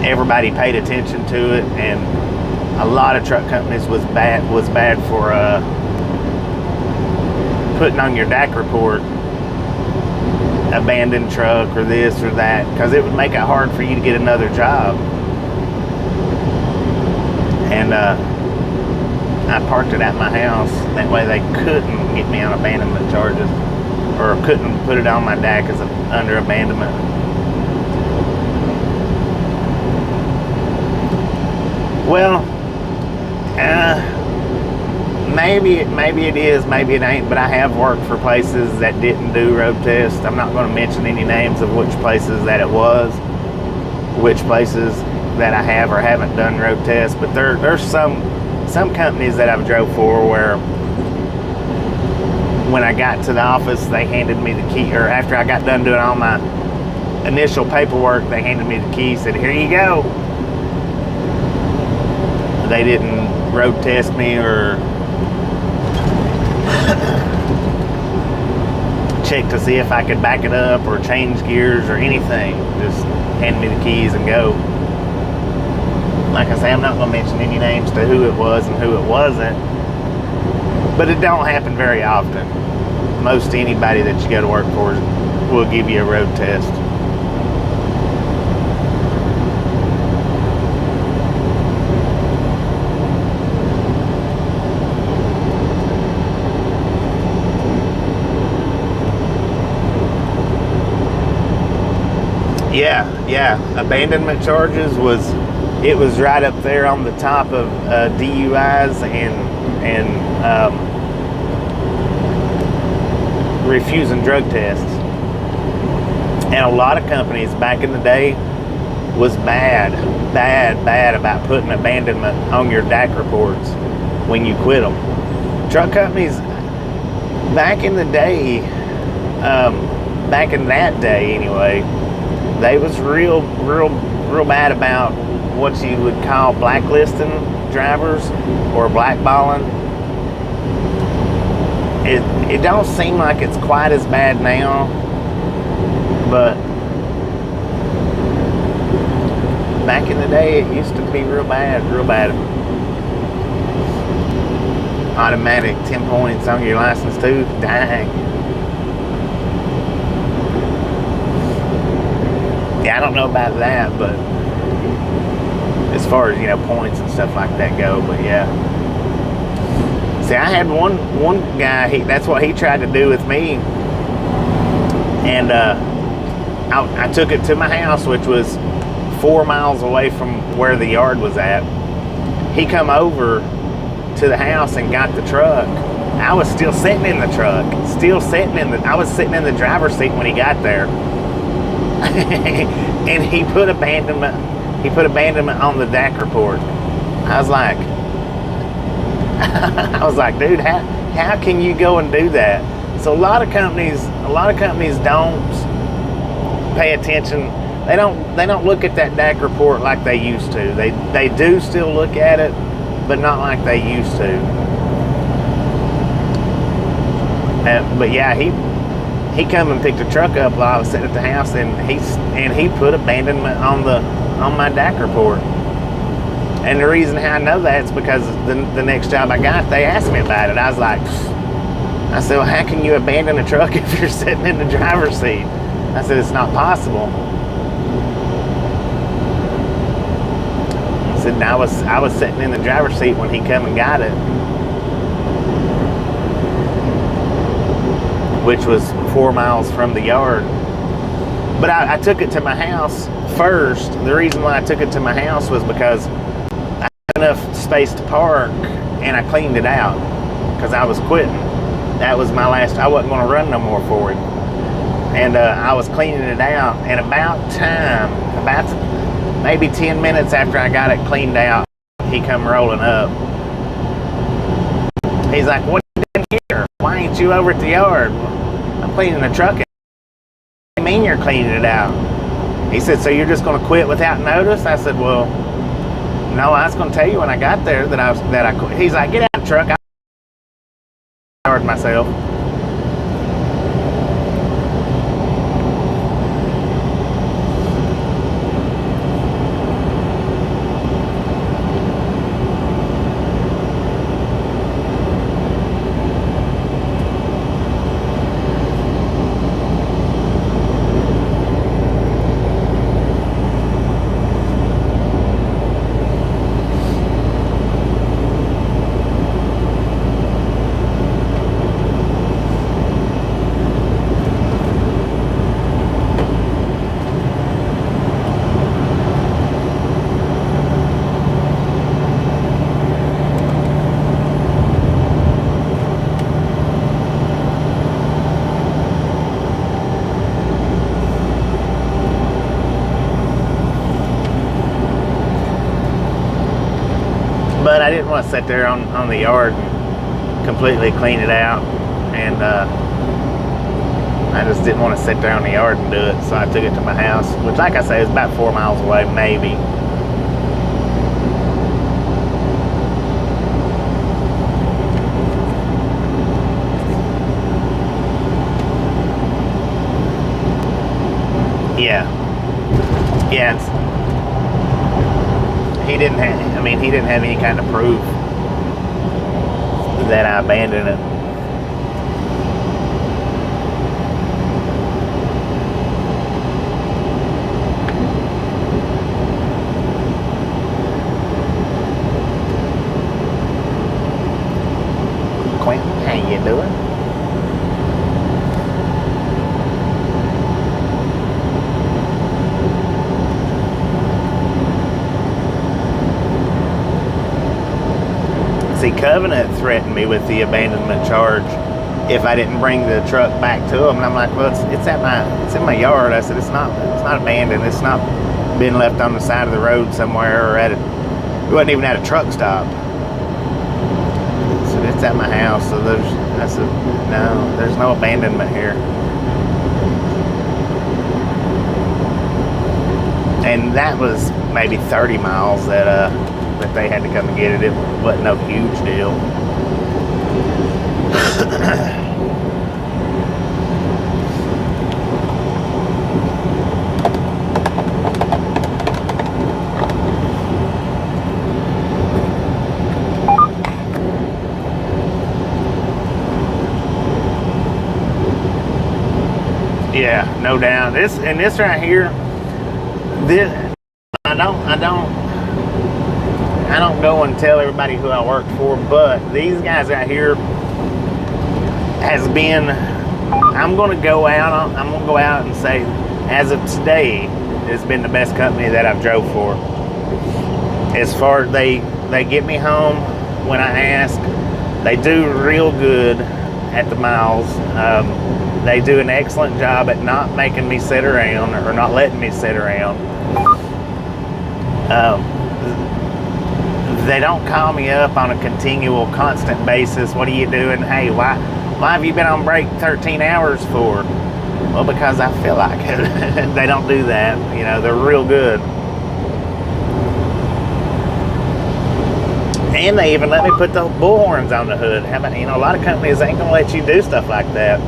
Everybody paid attention to it, and a lot of truck companies was bad for putting on your DAC report abandoned truck or this or that, because it would make it hard for you to get another job. And I parked it at my house. That way they couldn't get me on abandonment charges, or couldn't put it on my DAC as under abandonment. Well, maybe it is, maybe it ain't, but I have worked for places that didn't do road tests. I'm not going to mention any names of which places that it was, which places that I have or haven't done road tests, but there's some companies that I've drove for where when I got to the office, they handed me the key, or after I got done doing all my initial paperwork, they handed me the key, said, here you go. They didn't road test me or check to see if I could back it up or change gears or anything. Just hand me the keys and go. Like I say, I'm not going to mention any names to who it was and who it wasn't, but it don't happen very often. Most anybody that you go to work for will give you a road test. Yeah, abandonment charges was right up there on the top of DUIs and refusing drug tests. And a lot of companies back in the day was bad about putting abandonment on your DAC reports when you quit them. Truck companies back in the day, back in that day anyway, they was real bad about what you would call blacklisting drivers or blackballing. It don't seem like it's quite as bad now, but back in the day it used to be real bad. Automatic 10 points on your license too. Dang. Yeah, I don't know about that, but as far as, you know, points and stuff like that go, but yeah. See, I had one guy, that's what he tried to do with me, and I took it to my house, which was 4 miles away from where the yard was at. He come over to the house and got the truck. I was still sitting in the truck, I was sitting in the driver's seat when he got there. And he put abandonment on the DAC report. I was like, dude, how can you go and do that? So a lot of companies don't pay attention. They don't look at that DAC report like they used to. They do still look at it, but not like they used to. But yeah, he come and picked the truck up while I was sitting at the house, and he put abandonment on my DAC report. And the reason how I know that is because the next job I got, they asked me about it. I was like, I said, well, how can you abandon a truck if you're sitting in the driver's seat? I said, it's not possible. I said, I was sitting in the driver's seat when he come and got it, which was 4 miles from the yard. But I took it to my house first. The reason why I took it to my house was because I enough space to park, and I cleaned it out because I was quitting. That was my last. I wasn't going to run no more for him, and I was cleaning it out. And about maybe 10 minutes after I got it cleaned out, he come rolling up. He's like, "What in here? Why ain't you over at the yard?" "I'm cleaning the truck." "What do you mean you're cleaning it out?" He said, "So you're just going to quit without notice?" I said, "Well, no, I was going to tell you when I got there that I quit." He's like, "Get out of the truck. I yard myself." But I didn't want to sit there on the yard and completely clean it out, and I just didn't want to sit there on the yard and do it, so I took it to my house, which, like I say, is about 4 miles away, maybe. Yeah. He didn't have any kind of proof that I abandoned it. Quentin, how you doing? See, Covenant threatened me with the abandonment charge if I didn't bring the truck back to them, and I'm like, "Well, it's in my yard." I said, it's not abandoned. It's not been left on the side of the road somewhere, or it wasn't even at a truck stop. So it's at my house. So I said, "No, there's no abandonment here." And that was maybe 30 miles that they had to come and get it. It wasn't no huge deal. Yeah, no doubt. This right here, I don't go and tell everybody who I worked for, but these guys out here has been, I'm going to go out and say, as of today, it's been the best company that I've drove for. As far as they get me home when I ask, they do real good at the miles. They do an excellent job at not making me sit around or not letting me sit around. They don't call me up on a continual, constant basis. "What are you doing? Hey, why have you been on break 13 hours for?" "Well, because I feel like it." They don't do that. You know, they're real good. And they even let me put the bullhorns on the hood. How about, a lot of companies ain't gonna let you do stuff like that.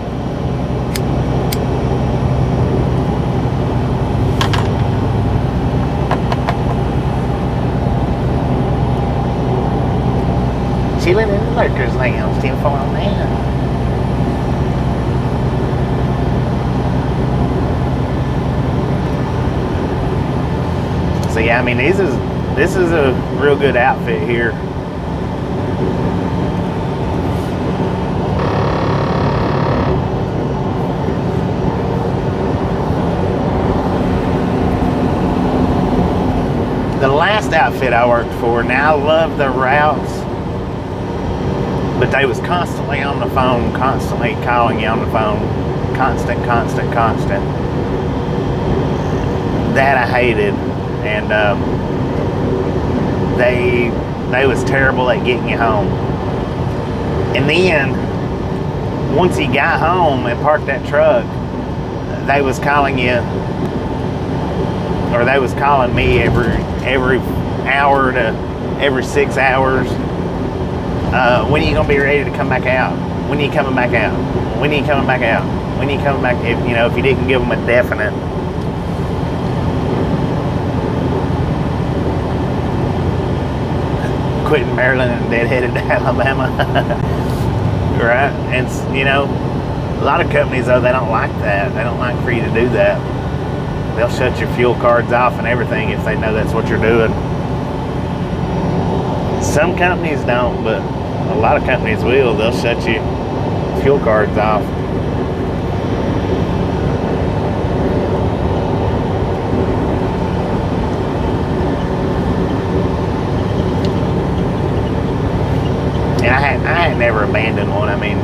Chilling in the lurkers lounge, 1049. So yeah, this is a real good outfit here. The last last outfit I worked for. Now I love the routes, but they was constantly on the phone, constantly calling you on the phone, constant. That I hated, and they was terrible at getting you home. And then once he got home and parked that truck, they was calling you, or they was calling me every hour to every 6 hours. When are you gonna be ready to come back out? When are you coming back out? When are you coming back out? When are you coming back? If you didn't give them a definite. Quitting Maryland and deadheaded to Alabama. Right? And a lot of companies though, they don't like that. They don't like for you to do that. They'll shut your fuel cards off and everything if they know that's what you're doing. Some companies don't, but a lot of companies will. They'll shut your fuel cards off. And I had never abandoned one. I mean,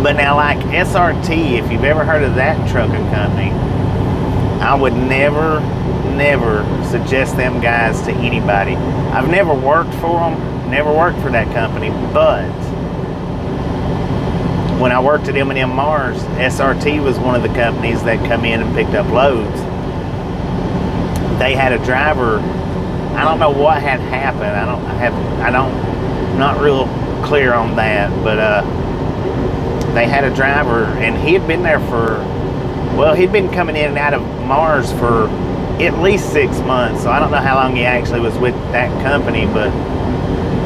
but now, like SRT, if you've ever heard of that trucking company, I would never suggest them guys to anybody. I've never worked for them, never worked for that company, but when I worked at M&M Mars, SRT was one of the companies that come in and picked up loads. They had a driver. I don't know what had happened. Not real clear on that, but they had a driver, and he had been there he'd been coming in and out of Mars for at least 6 months. So I don't know how long he actually was with that company, but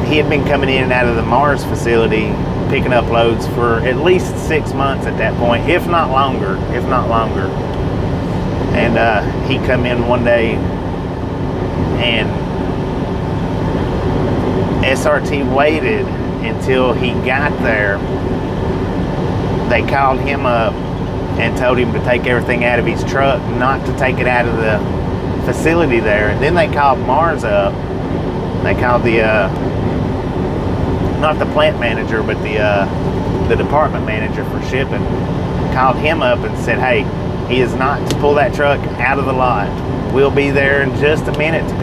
he had been coming in and out of the Mars facility picking up loads for at least 6 months at that point, if not longer. And he come in one day, and SRT waited until he got there. They called him up and told him to take everything out of his truck, not to take it out of the facility there. And then they called Mars up. They called not the plant manager, but the department manager for shipping. Called him up and said, hey, he is not to pull that truck out of the lot. We'll be there in just a minute to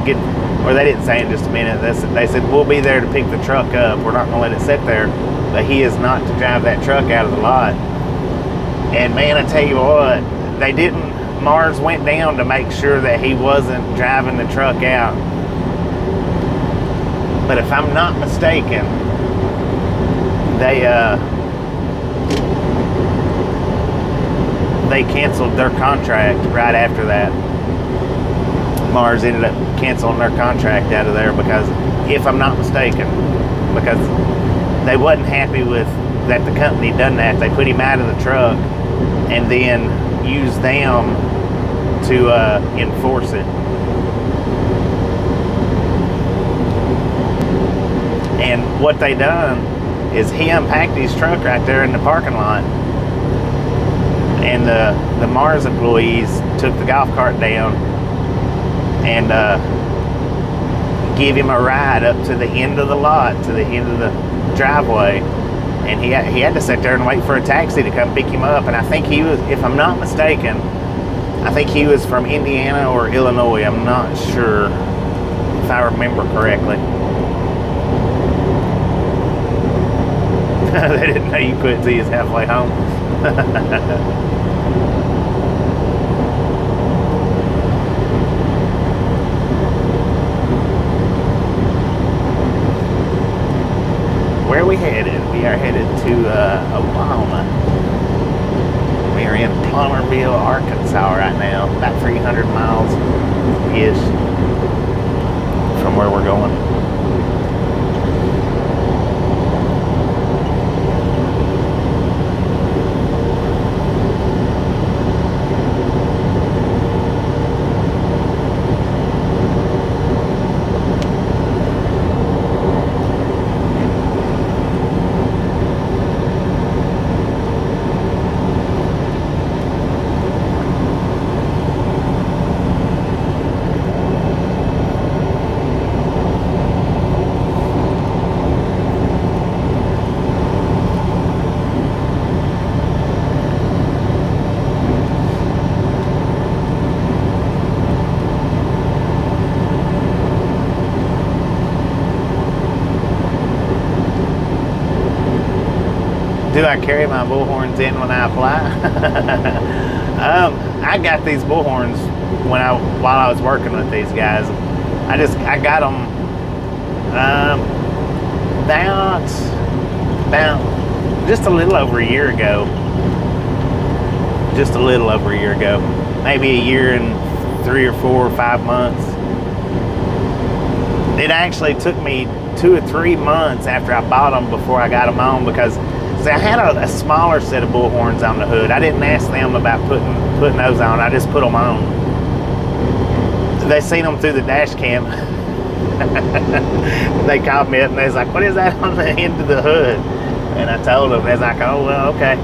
get, or they didn't say in just a minute. They said, we'll be there to pick the truck up. We're not going to let it sit there. But he is not to drive that truck out of the lot. And man, I tell you what, they didn't. Mars went down to make sure that he wasn't driving the truck out. But if I'm not mistaken, they canceled their contract right after that. Mars ended up canceling their contract out of there because, if I'm not mistaken, because they wasn't happy with that the company done that. They put him out of the truck and then used them to enforce it. And what they done is he unpacked his truck right there in the parking lot, and the Mars employees took the golf cart down and give him a ride up to the end of the lot, to the end of the driveway, and he had to sit there and wait for a taxi to come pick him up. And I think he was, if I'm not mistaken, I think he was from Indiana or Illinois. I'm not sure if I remember correctly. They didn't know you couldn't see us halfway home. Where are we headed? We are headed to Oklahoma. We are in Plummerville, Arkansas right now, about 300 miles ish from where we're going. Do I carry my bullhorns in when I fly? I got these bullhorns while I was working with these guys. I got them about just a little over a year ago. Just a little over a year ago. Maybe a year and 3 or 4 or 5 months. It actually took me 2 or 3 months after I bought them before I got them on, because I had a smaller set of bullhorns on the hood. I didn't ask them about putting those on. I just put them on. They seen them through the dash cam. They called me up and they was like, "What is that on the end of the hood?" And I told them. They was like, "Oh, well, okay."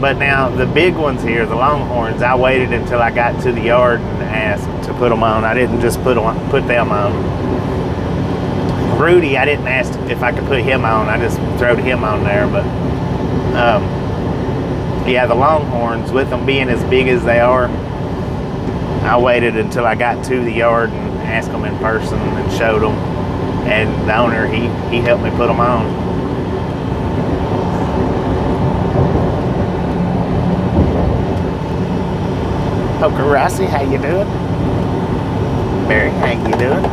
But now the big ones here, the Longhorns, I waited until I got to the yard and asked to put them on. I didn't just put them on. Rudy, I didn't ask if I could put him on. I just throwed him on there. But yeah, the Longhorns, with them being as big as they are, I waited until I got to the yard and asked them in person and showed them. And the owner, he helped me put them on. Poker Rossi, how you doing? Barry, how you doing?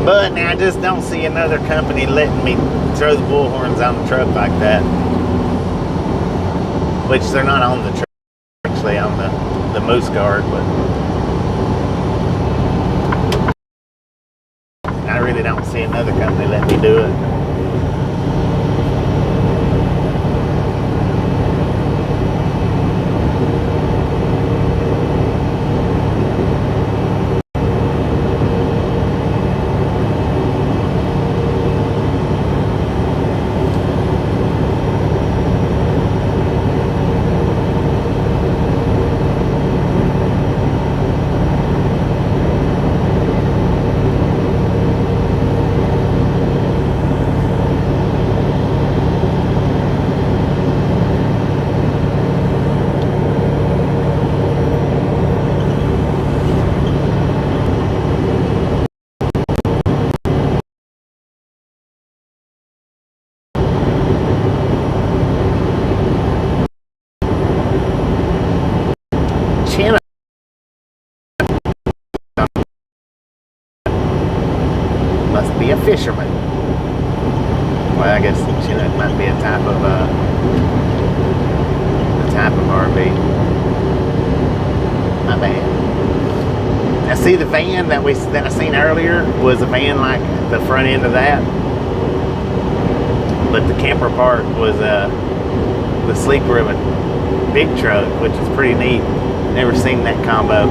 But now I just don't see another company letting me throw the bullhorns on the truck like that. Which they're not on the truck, actually on the Moose Guard, but I really don't see another company letting me do it. Chinook must be a fisherman. Well, I guess Chinook might be a type of RV. My bad. I see the van that I seen earlier was a van like the front end of that, but the camper part was the sleeper of a big truck, which is pretty neat. Never seen that combo.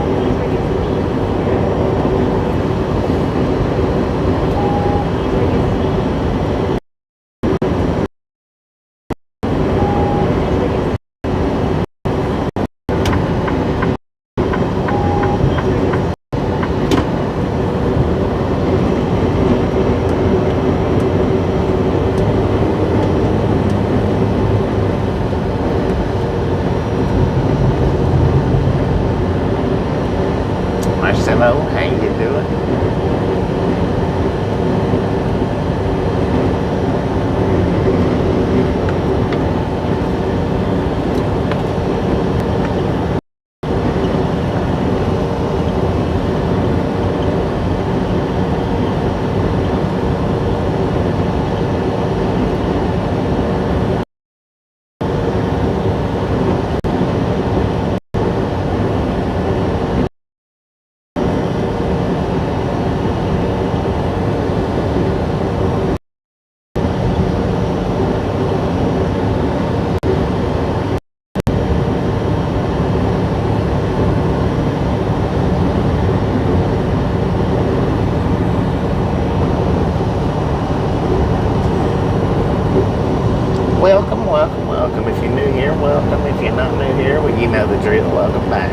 Welcome, welcome, welcome. If you're new here, welcome. If you're not new here, well, you know the drill. Welcome back.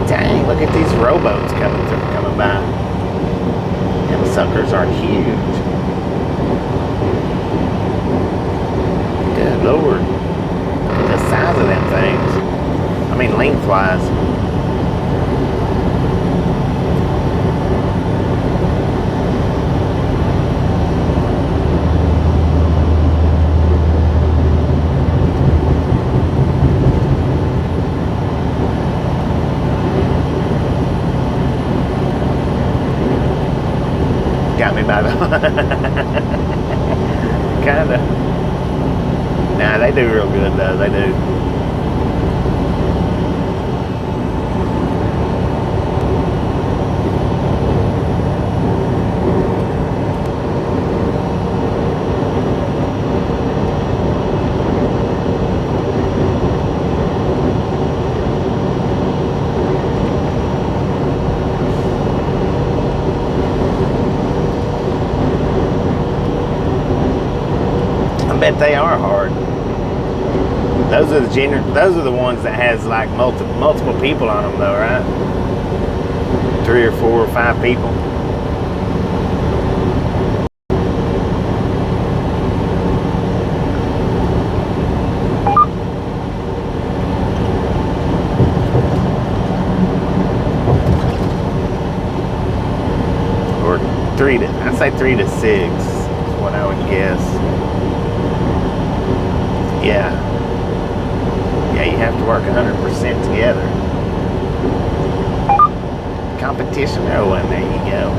Dang, look at these rowboats coming by. Them suckers are huge. Good Lord. The size of them things. I mean, lengthwise. Got me by the kinda. Nah, they do real good though, they do. I bet they are hard. Those are the ones that has like multiple people on them though, right? 3 or 4 or 5 people. Or I'd say 3 to 6 is what I would guess. Yeah, you have to work 100% together. Competition, oh, and there you go.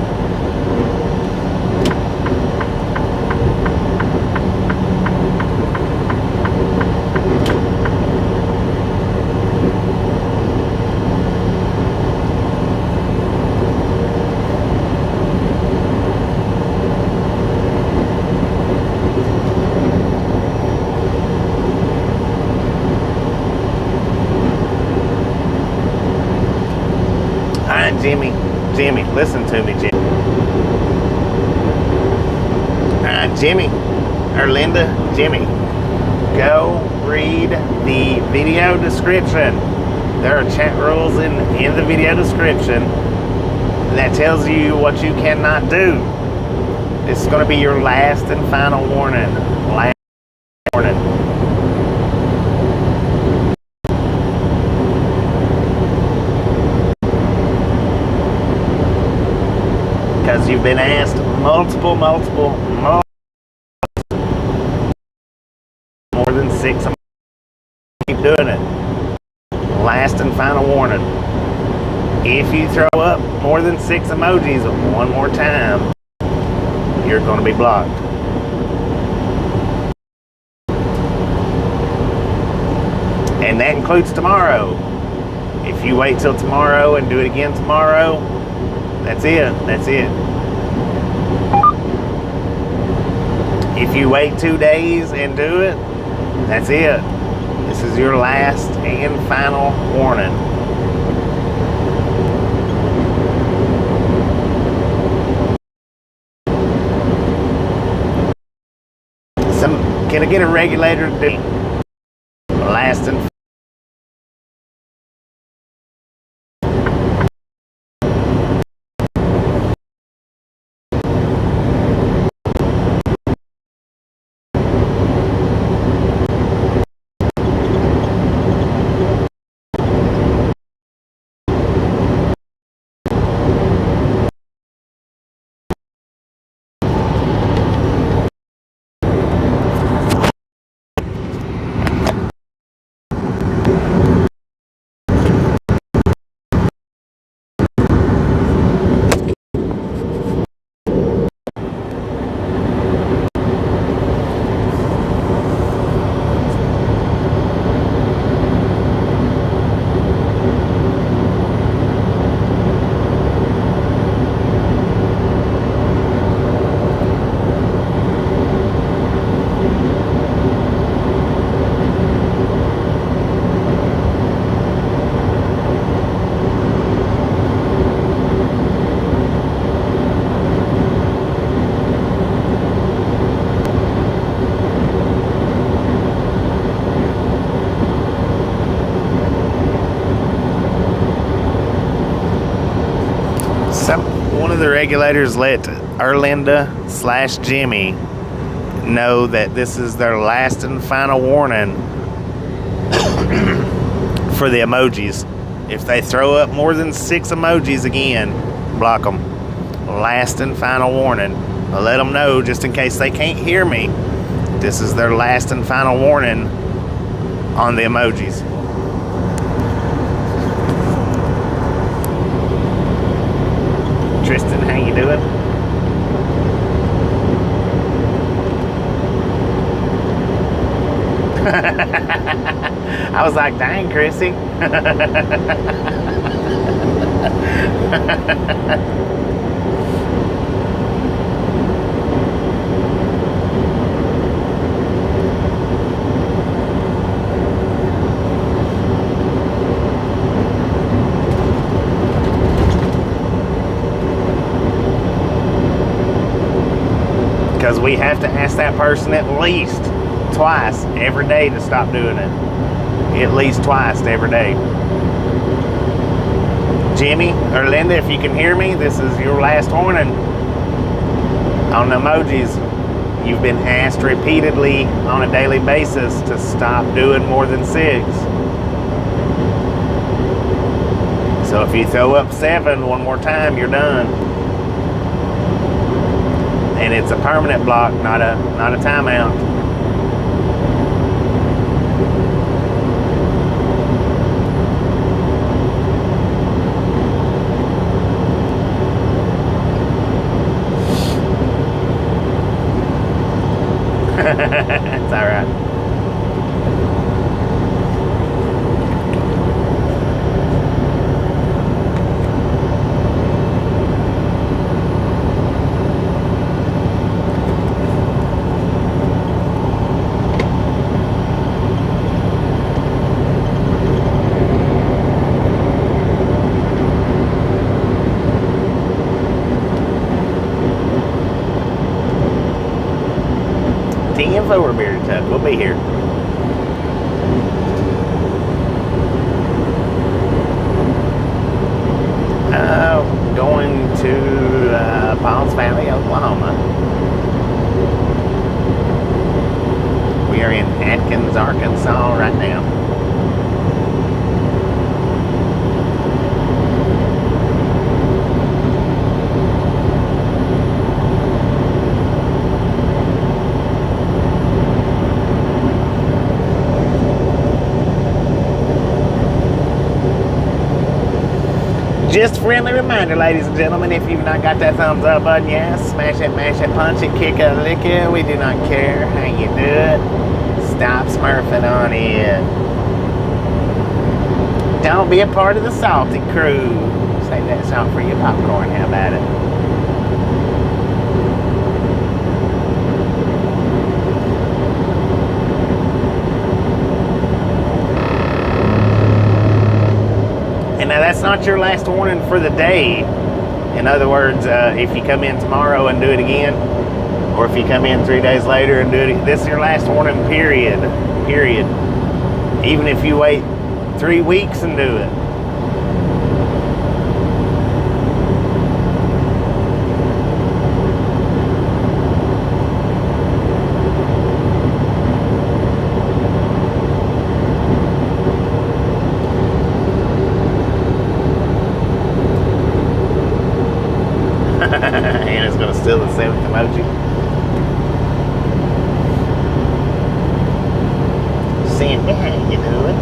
Jimmy, listen to me, Jimmy. Jimmy, or Linda, Jimmy, go read the video description. There are chat rules in the video description that tells you what you cannot do. This is going to be your last and final warning. Last warning. Because you've been asked multiple, more than 6. Keep doing it. Last and final warning. If you throw up more than 6 emojis one more time, you're going to be blocked. And that includes tomorrow. If you wait till tomorrow and do it again tomorrow, that's it. That's it. If you wait 2 days and do it, that's it. This is your last and final warning. Can I get a regulator to do last and One of the regulators let Erlinda/Jimmy know that this is their last and final warning for the emojis. If they throw up more than 6 emojis again, block them. Last and final warning. I'll let them know just in case they can't hear me. This is their last and final warning on the emojis. Tristan, how you doing? I was like, dang, Chrissy. Because we have to ask that person at least twice every day to stop doing it. At least twice every day. Jimmy or Linda, if you can hear me, this is your last warning on emojis. You've been asked repeatedly on a daily basis to stop doing more than 6. So if you throw up 7 one more time, you're done. And it's a permanent block, not a timeout. It's all right. Over Bearded Tuck. We'll be here. Going to Pauls Valley, Oklahoma. We are in Atkins, Arkansas right now. Just a friendly reminder, ladies and gentlemen, if you've not got that thumbs up button, yes, smash it, mash it, punch it, kick it, lick it. We do not care how you do it. Stop smurfing on it. Don't be a part of the salty crew. Save that salt for your popcorn. How about it? Now that's not your last warning for the day. In other words, if you come in tomorrow and do it again, or if you come in 3 days later and do it, this is your last warning, period. Period. Even if you wait 3 weeks and do it. Hannah's gonna steal the 7th emoji. Sandy, how you doing?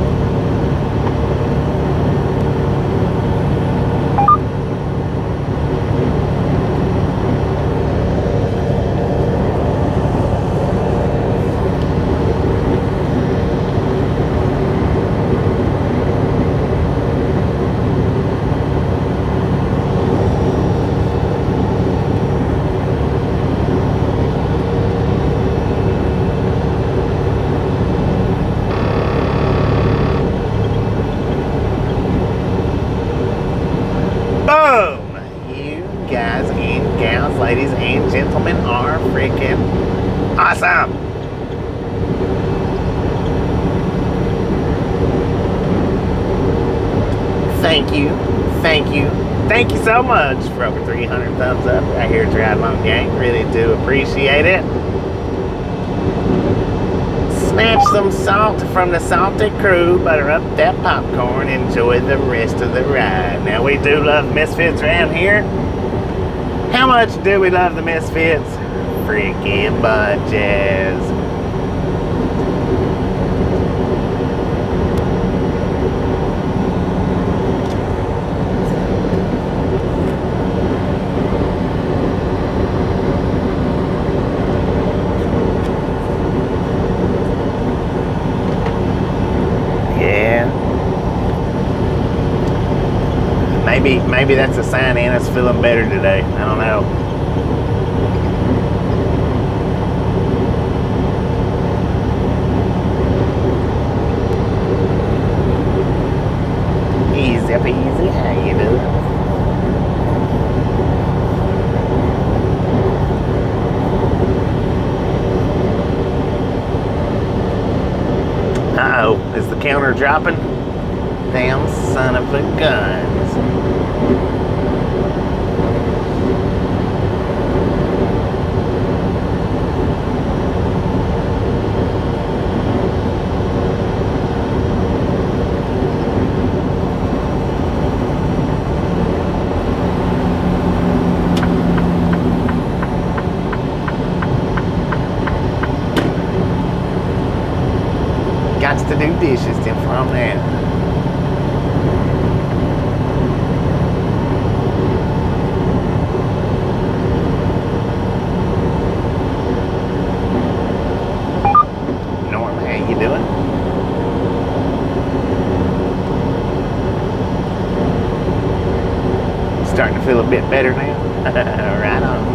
Ladies and gentlemen, are freaking awesome. Thank you thank you. Thank you so much for over 300 thumbs up right here at the Ride Along Gang. Really do appreciate it. Snatch some salt from the salty crew, butter up that popcorn, enjoy the rest of the ride. Now, we do love Misfits around here. How much do we love the Misfits? Freaking bunches. Maybe that's a sign Anna's feeling better today. I don't know. Easy peasy, how you doing? Uh-oh, is the counter dropping? Damn son of a guns. Got to do dishes then from there. Starting to feel a bit better now. Right on.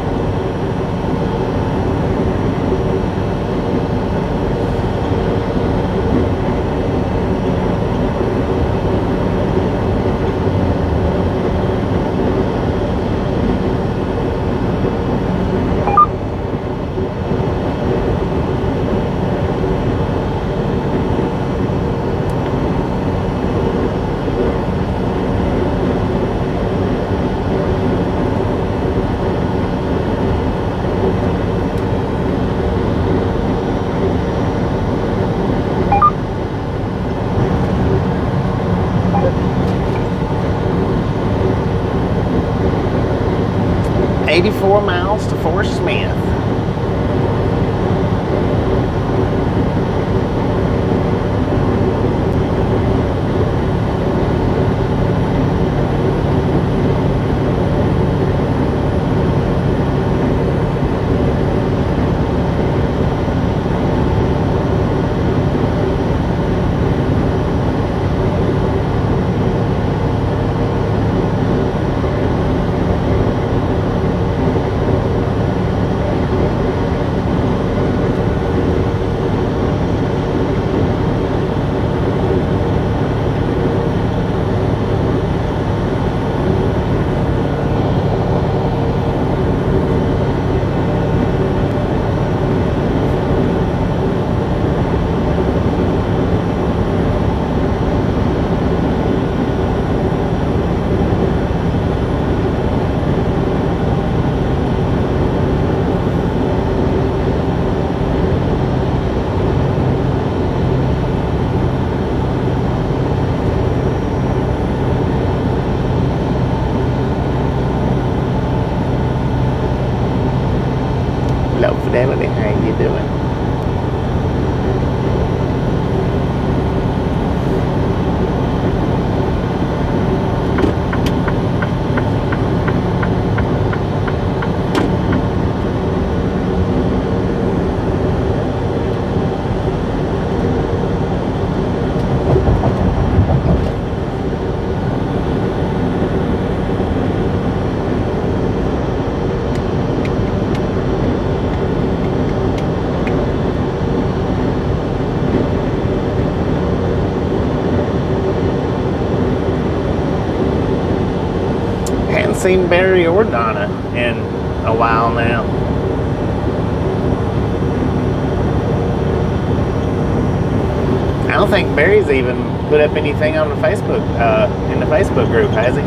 .84 miles to Fort Smith. Hello, Fidelity. How you doing? Seen Barry or Donna in a while now. I don't think Barry's even put up anything on the Facebook, in the Facebook group, has he?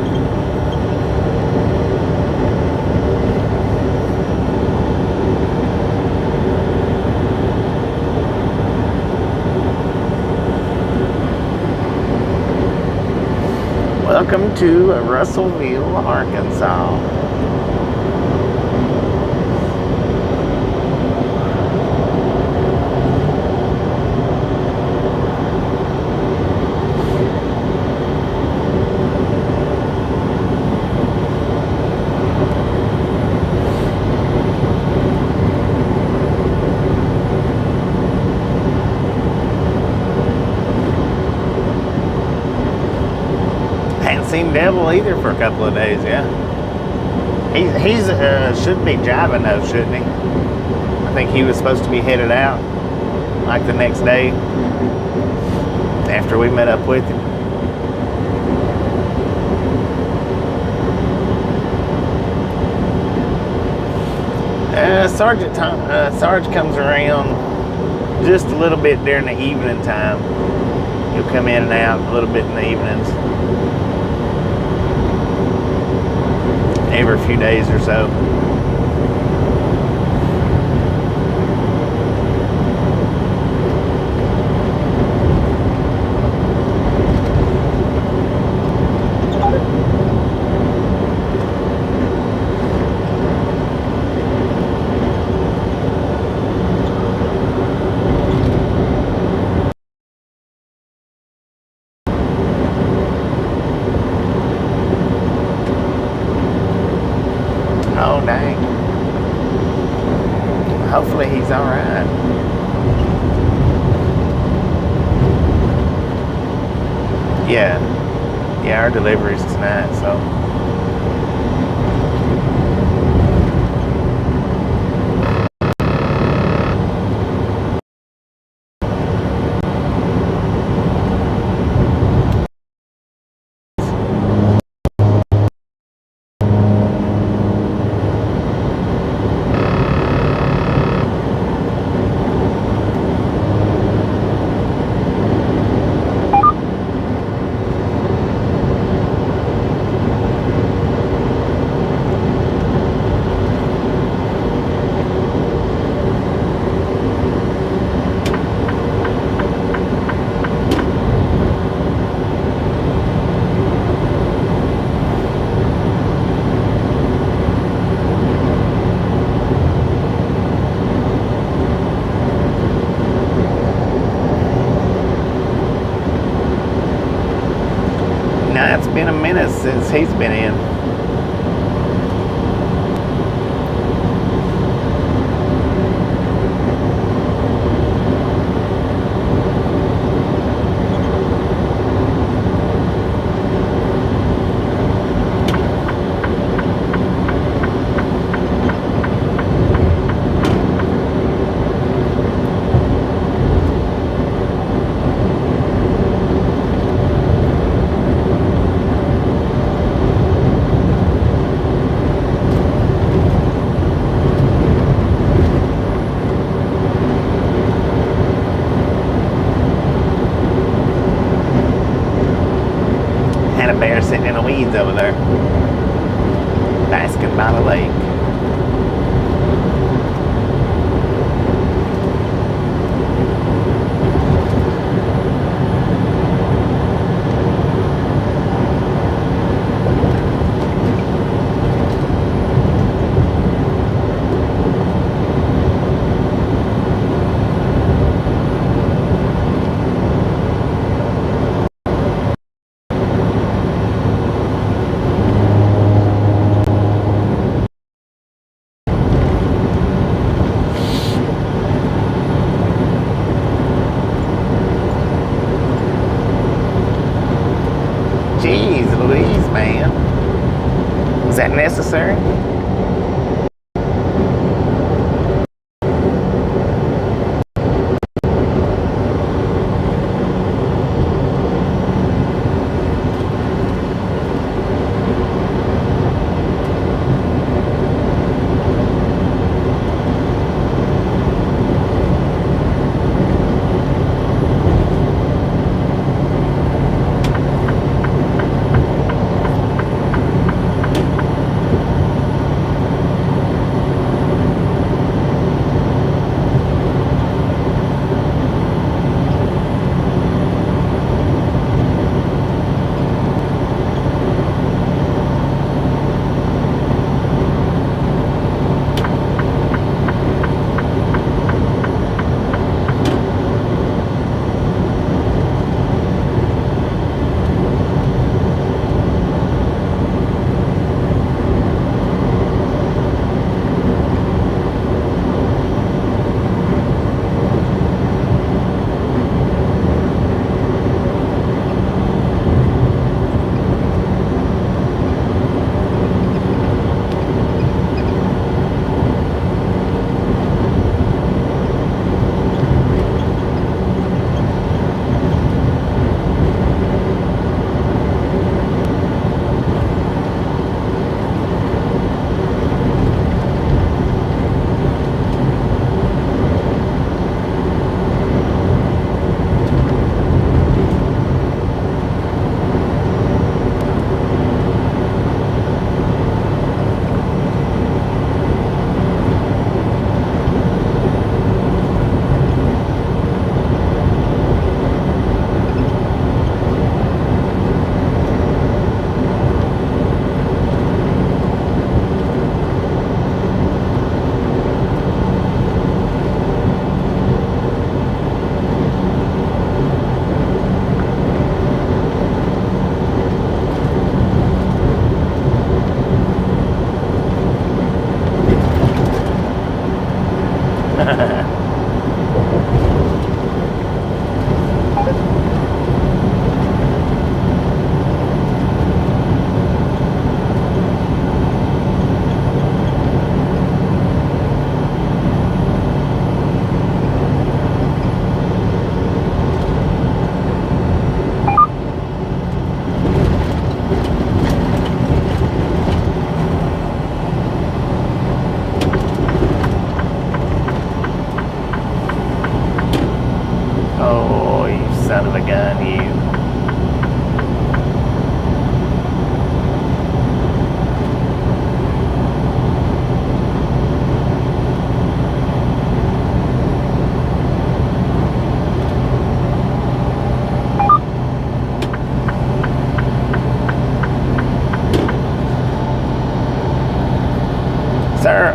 Welcome to Russellville, Arkansas. Seen Devil either for a couple of days, yeah. He's should be driving though, shouldn't he? I think he was supposed to be headed out like the next day after we met up with him. Sarge comes around just a little bit during the evening time. He'll come in and out a little bit in the evenings. Every few days or so. Oh, dang. Hopefully he's all right. Yeah. Yeah, our delivery's tonight, so. Now it's been a minute since he's been in. Bear sitting in the weeds over there, basking by the lake. Jeez Louise, man. Was that necessary?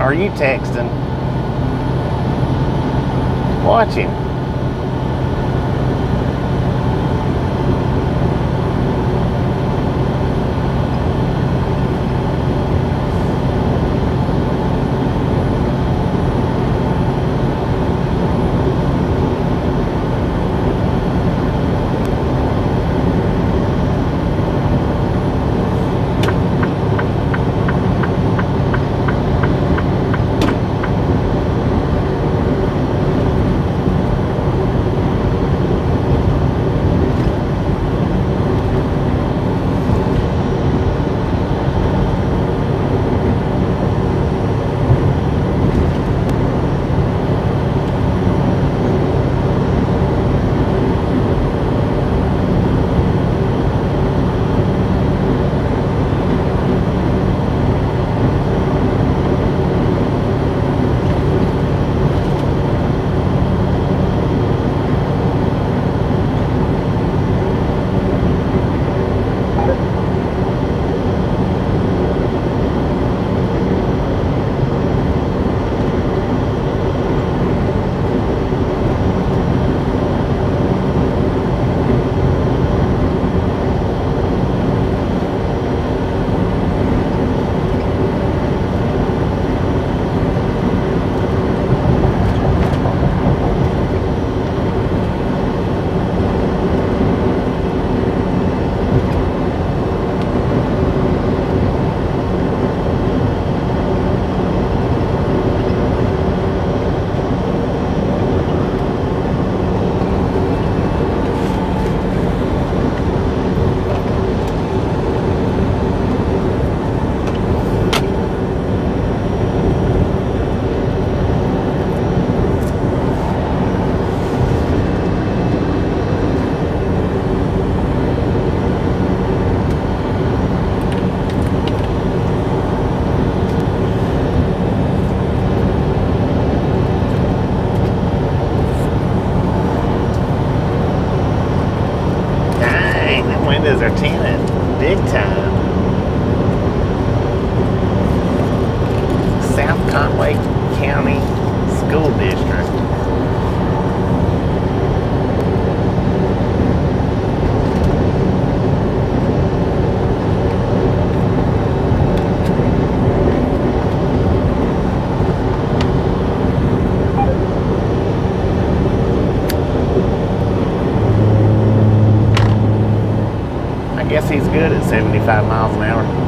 are you texting? Watch him. Windows are tinted big time. South Conway County School District. I guess he's good at 75 miles an hour.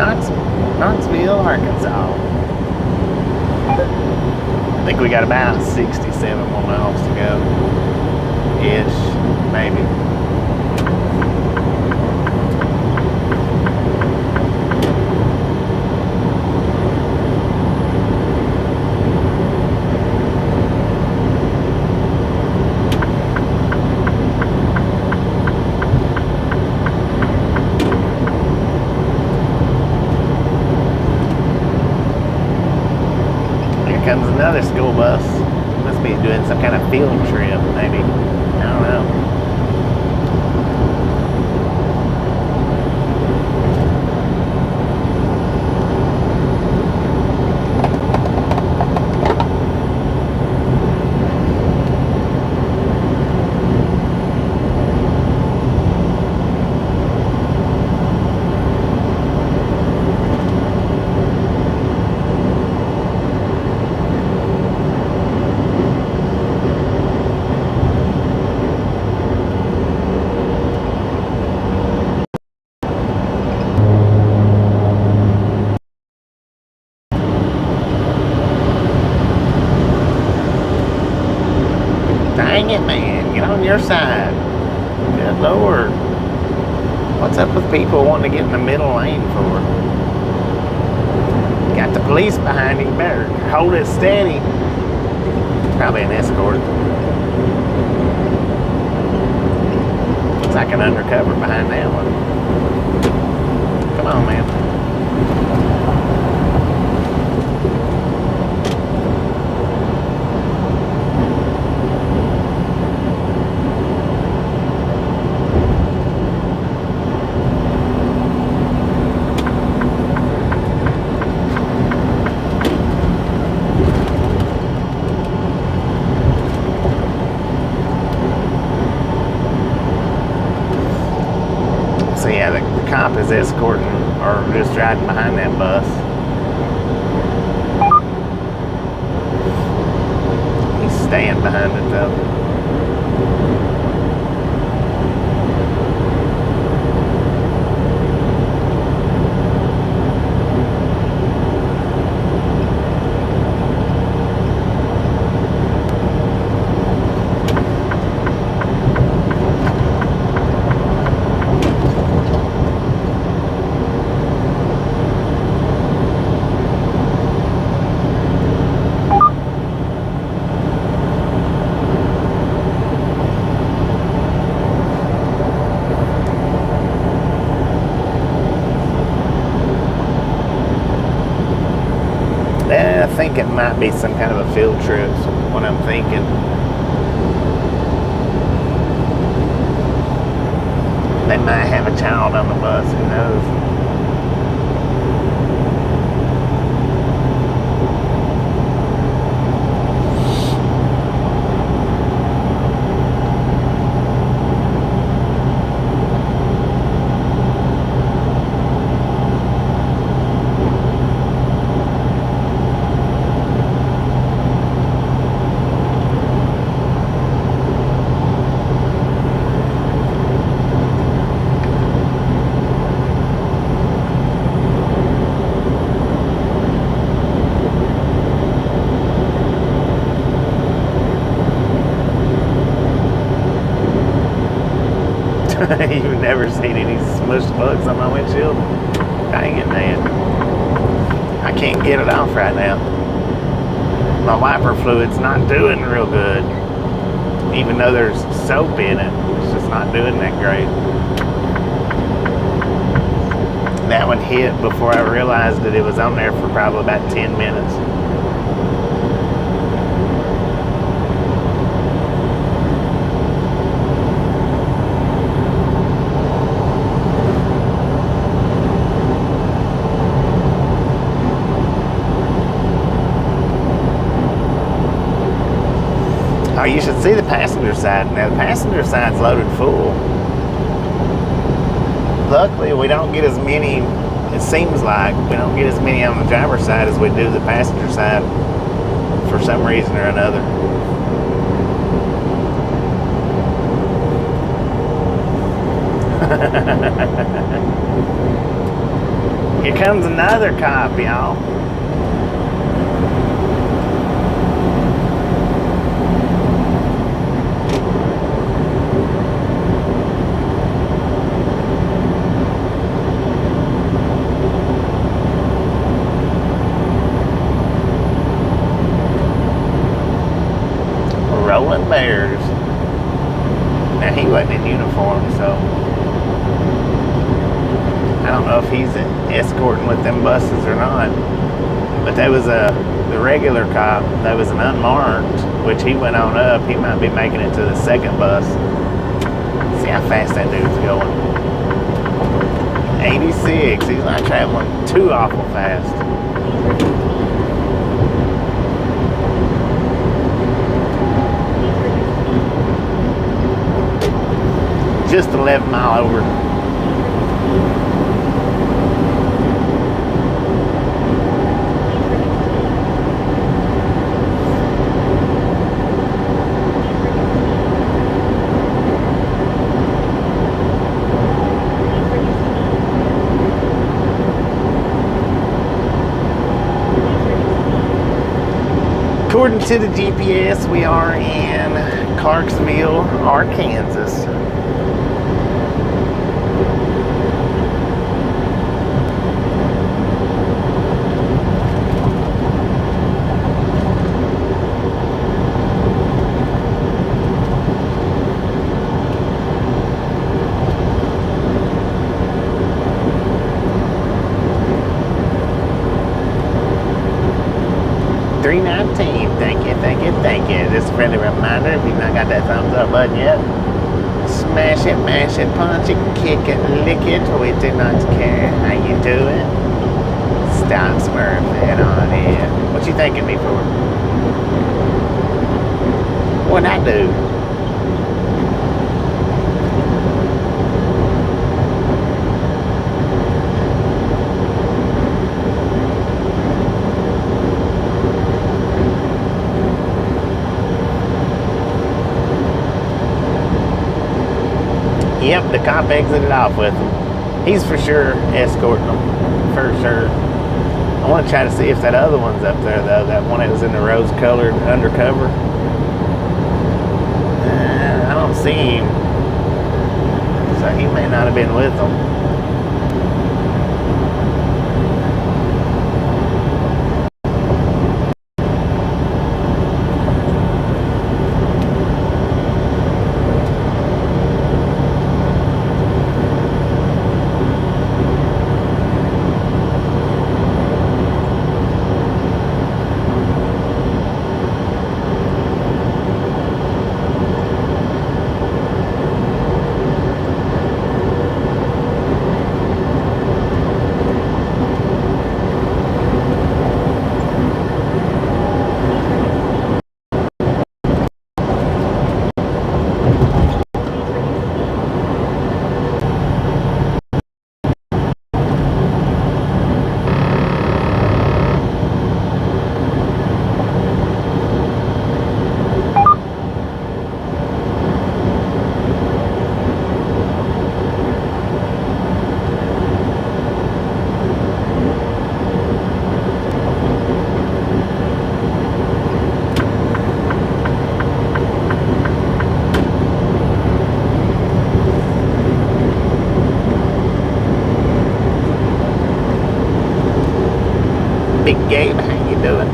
Knoxville, Arkansas. I think we got about 67 more miles to go. Ish, maybe. Comes another school bus. Must be doing some kind of field trip, maybe. I don't know. Dang it, man. Get on your side. Good Lord. What's up with people wanting to get in the middle lane for? Got the police behind you. You better hold it steady. Probably an escort. Looks like an undercover behind that one. Come on, man. So yeah, the cop is escorting or just riding behind that bus. He's staying behind it though. I think it might be some kind of a field trip, is what I'm thinking. They might have a child on the bus, who knows? You've never seen any smushed bugs on my windshield? Dang it, man. I can't get it off right now. My wiper fluid's not doing real good. Even though there's soap in it, it's just not doing that great. That one hit before I realized that it was on there for probably about 10 minutes. Oh, you should see the passenger side. Now, the passenger side's loaded full. Luckily, we don't get as many, it seems like, we don't get as many on the driver's side as we do the passenger side for some reason or another. Here comes another cop, y'all. Rolling Bears. Now, he wasn't in uniform, so I don't know if he's escorting with them buses or not. But there was the regular cop. There was an unmarked, which he went on up. He might be making it to the second bus. See how fast that dude's going. 86. He's not traveling too awful fast. Just 11 mile over. According to the GPS, we are in Clarksville, Arkansas. Thank you. Just a friendly reminder, if you've not got that thumbs up button yet, smash it, mash it, punch it, kick it, lick it. We do not care how you do it. Stop smurfing on it. What you thanking me for? What'd I do? Yep, the cop exited off with him. He's for sure escorting them, for sure. I want to try to see if that other one's up there, though. That one that was in the rose-colored undercover. I don't see him. So he may not have been with them. Big Gabe, how you doing?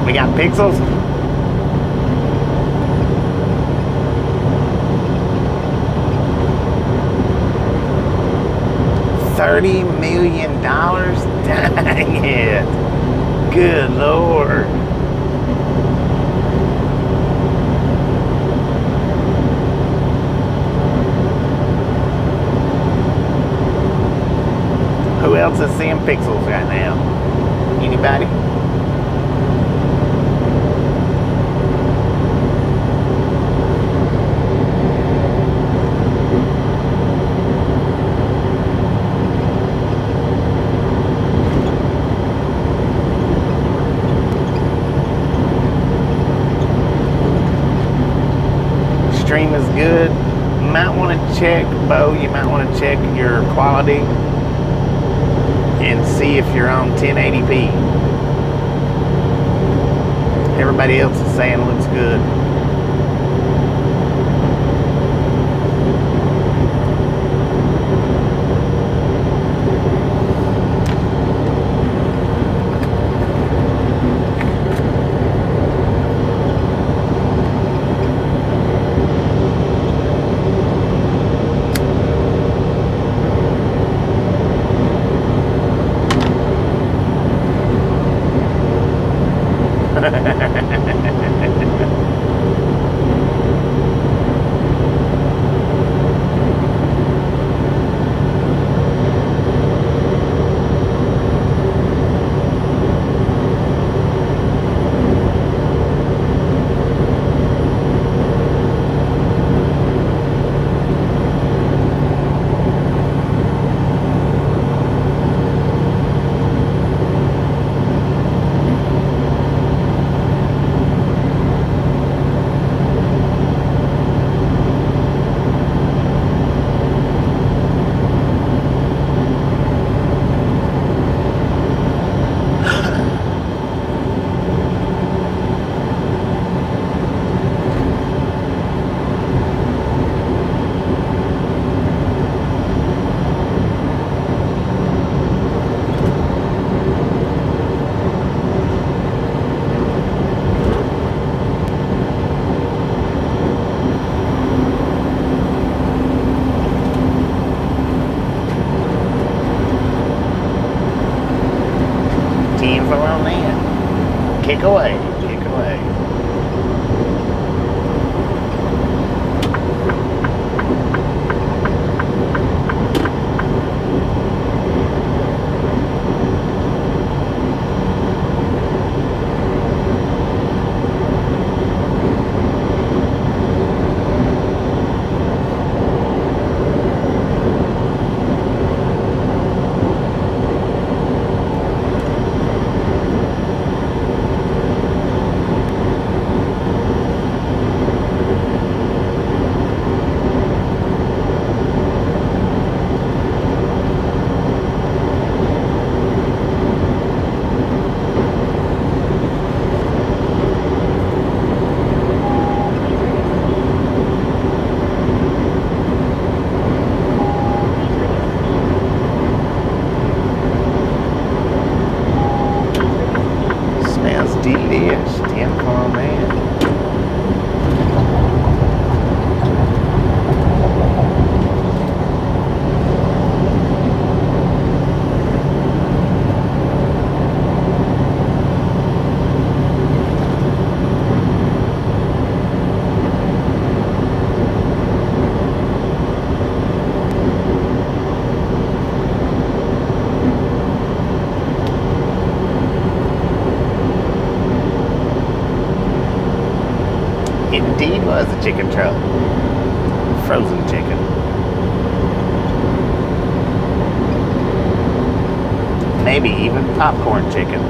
We got pixels. $30 million? Dang it. Good Lord. Who else is seeing pixels right now? Anybody? Stream is good. You might want to check, Bo, you might want to check your quality and see if you're on 1080p. Everybody else is saying it looks good. Kick away, kick away. Delish, 10 for a man. Indeed was a chicken truck. Frozen chicken. Maybe even popcorn chicken.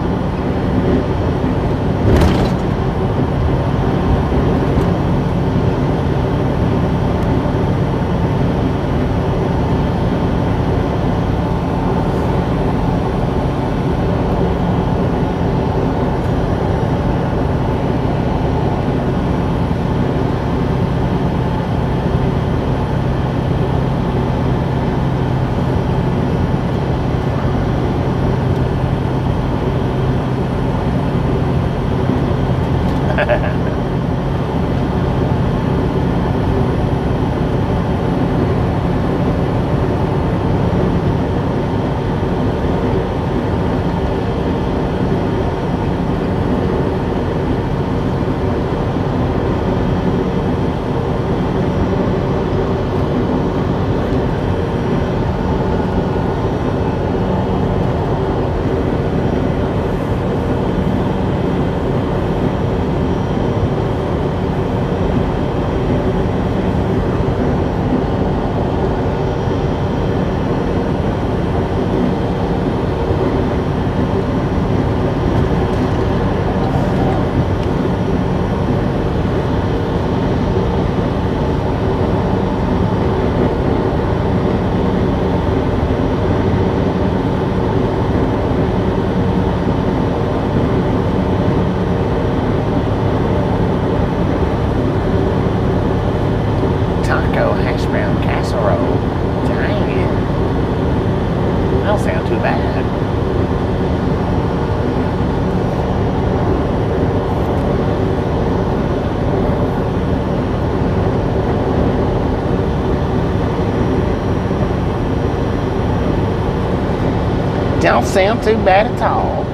don't sound too bad at all.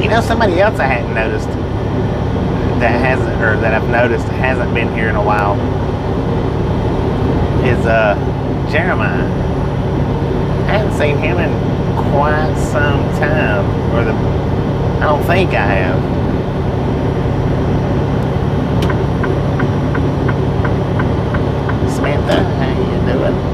You know, somebody else I hadn't noticed that I've noticed hasn't been here in a while is Jeremiah. I haven't seen him in quite some time, I don't think I have. Samantha, how you doing?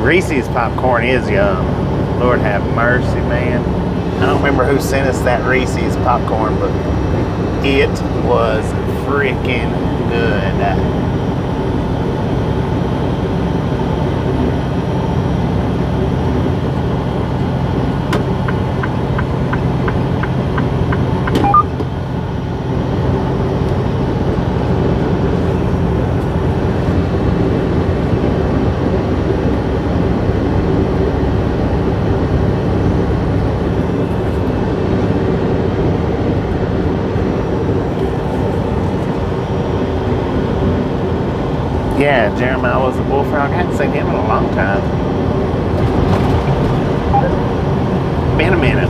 Reese's popcorn is yum. Lord have mercy, man. I don't remember who sent us that Reese's popcorn, but it was freaking good. Yeah, Jeremiah was a bullfrog. I hadn't seen him in a long time. Been a minute.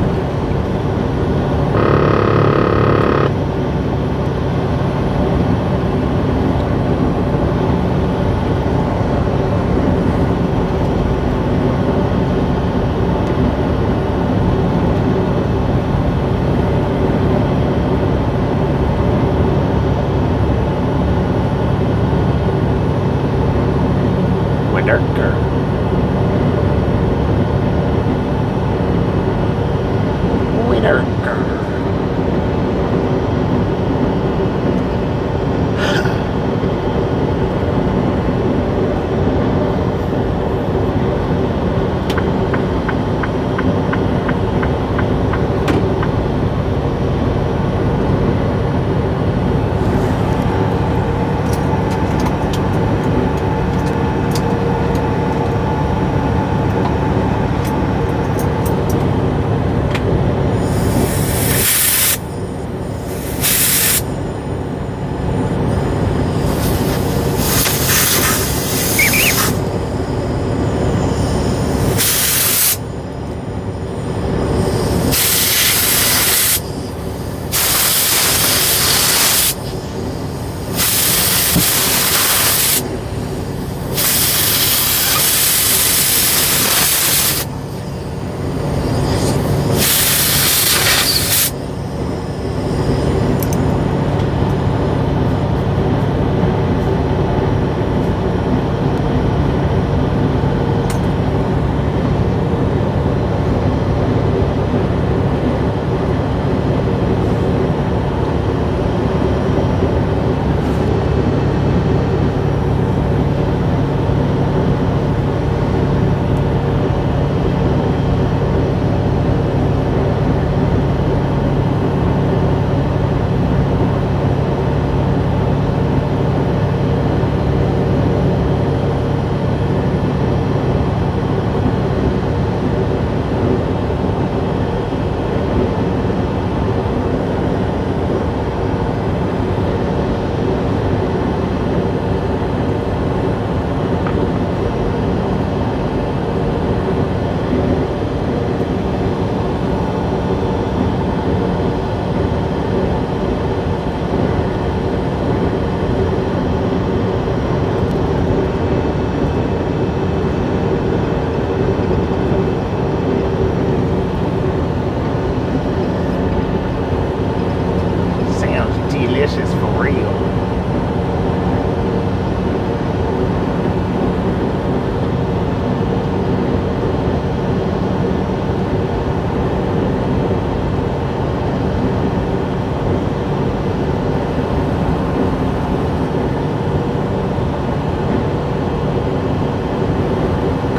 delicious for real.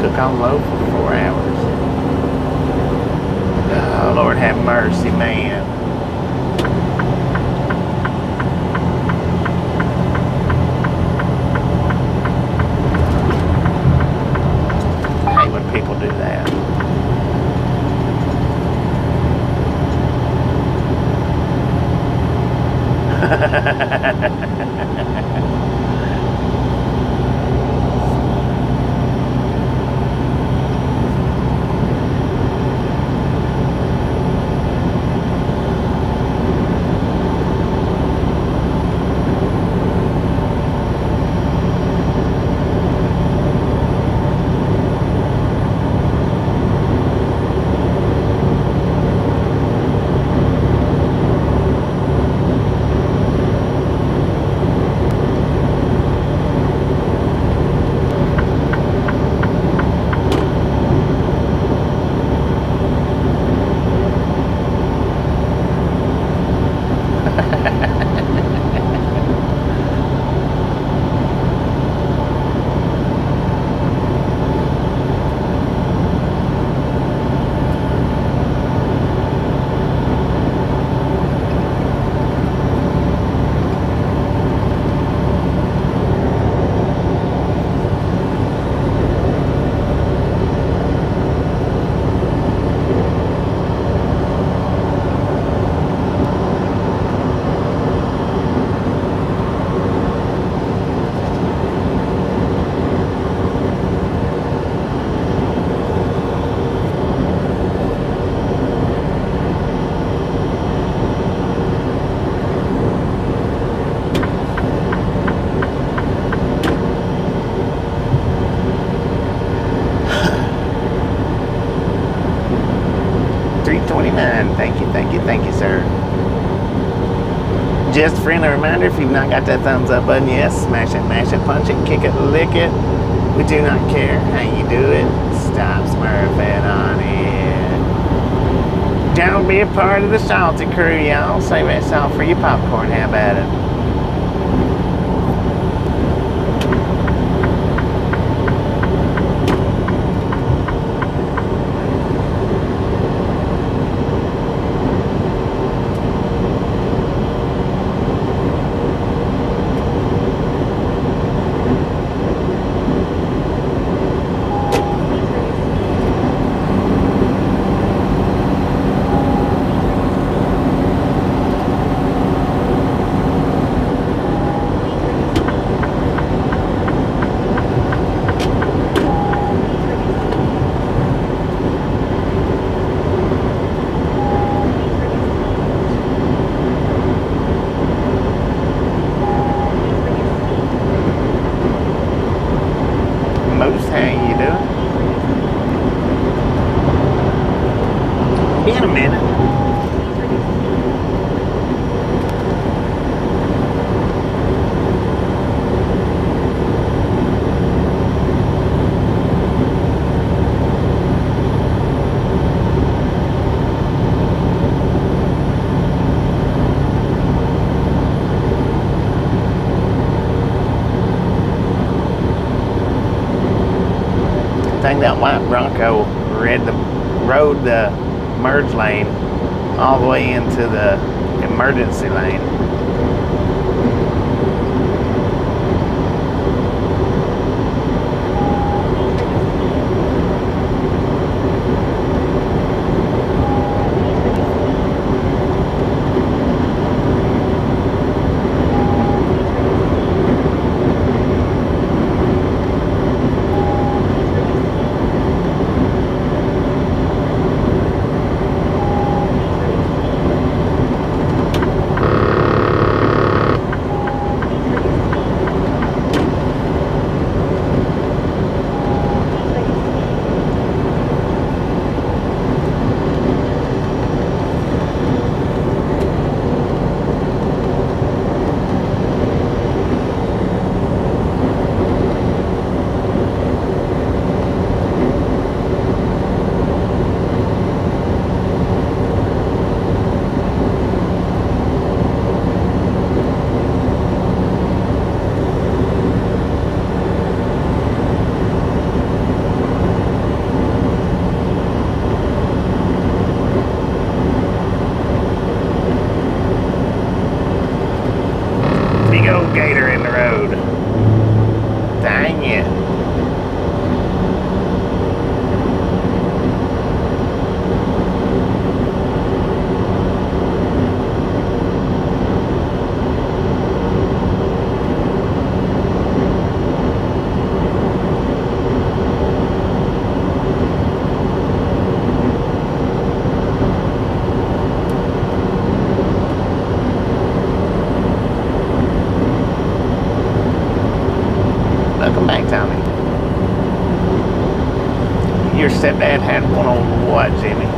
Cook on low for 4 hours. Oh, Lord have mercy, man. I hate when people do that. $3.29. Thank you, sir. Just a friendly reminder, if you've not got that thumbs up button, yes, smash it, mash it, punch it, kick it, lick it. We do not care how you do it. Stop smurfing on it. Don't be a part of the salty crew, y'all. Save that salt for your popcorn. How about it? Moose, how you doing? In a minute. I think that white Bronco rode the merge lane all the way into the emergency lane. gator in the road. Dang it. Welcome back, Tommy. Your stepdad had one on what, Jimmy?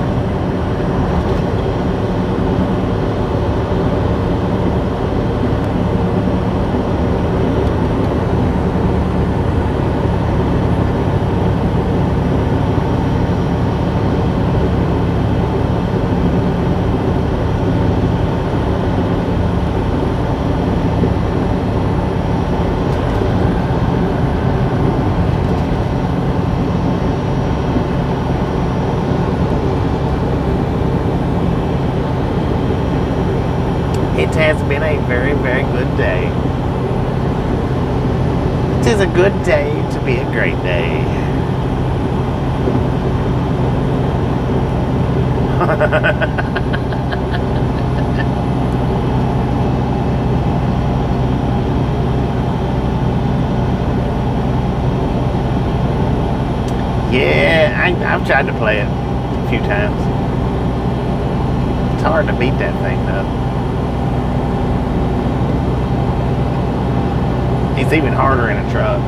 It has been a very, very good day. It is a good day to be a great day. Yeah, I've tried to play it a few times. It's hard to beat that thing, though. It's even harder in a truck.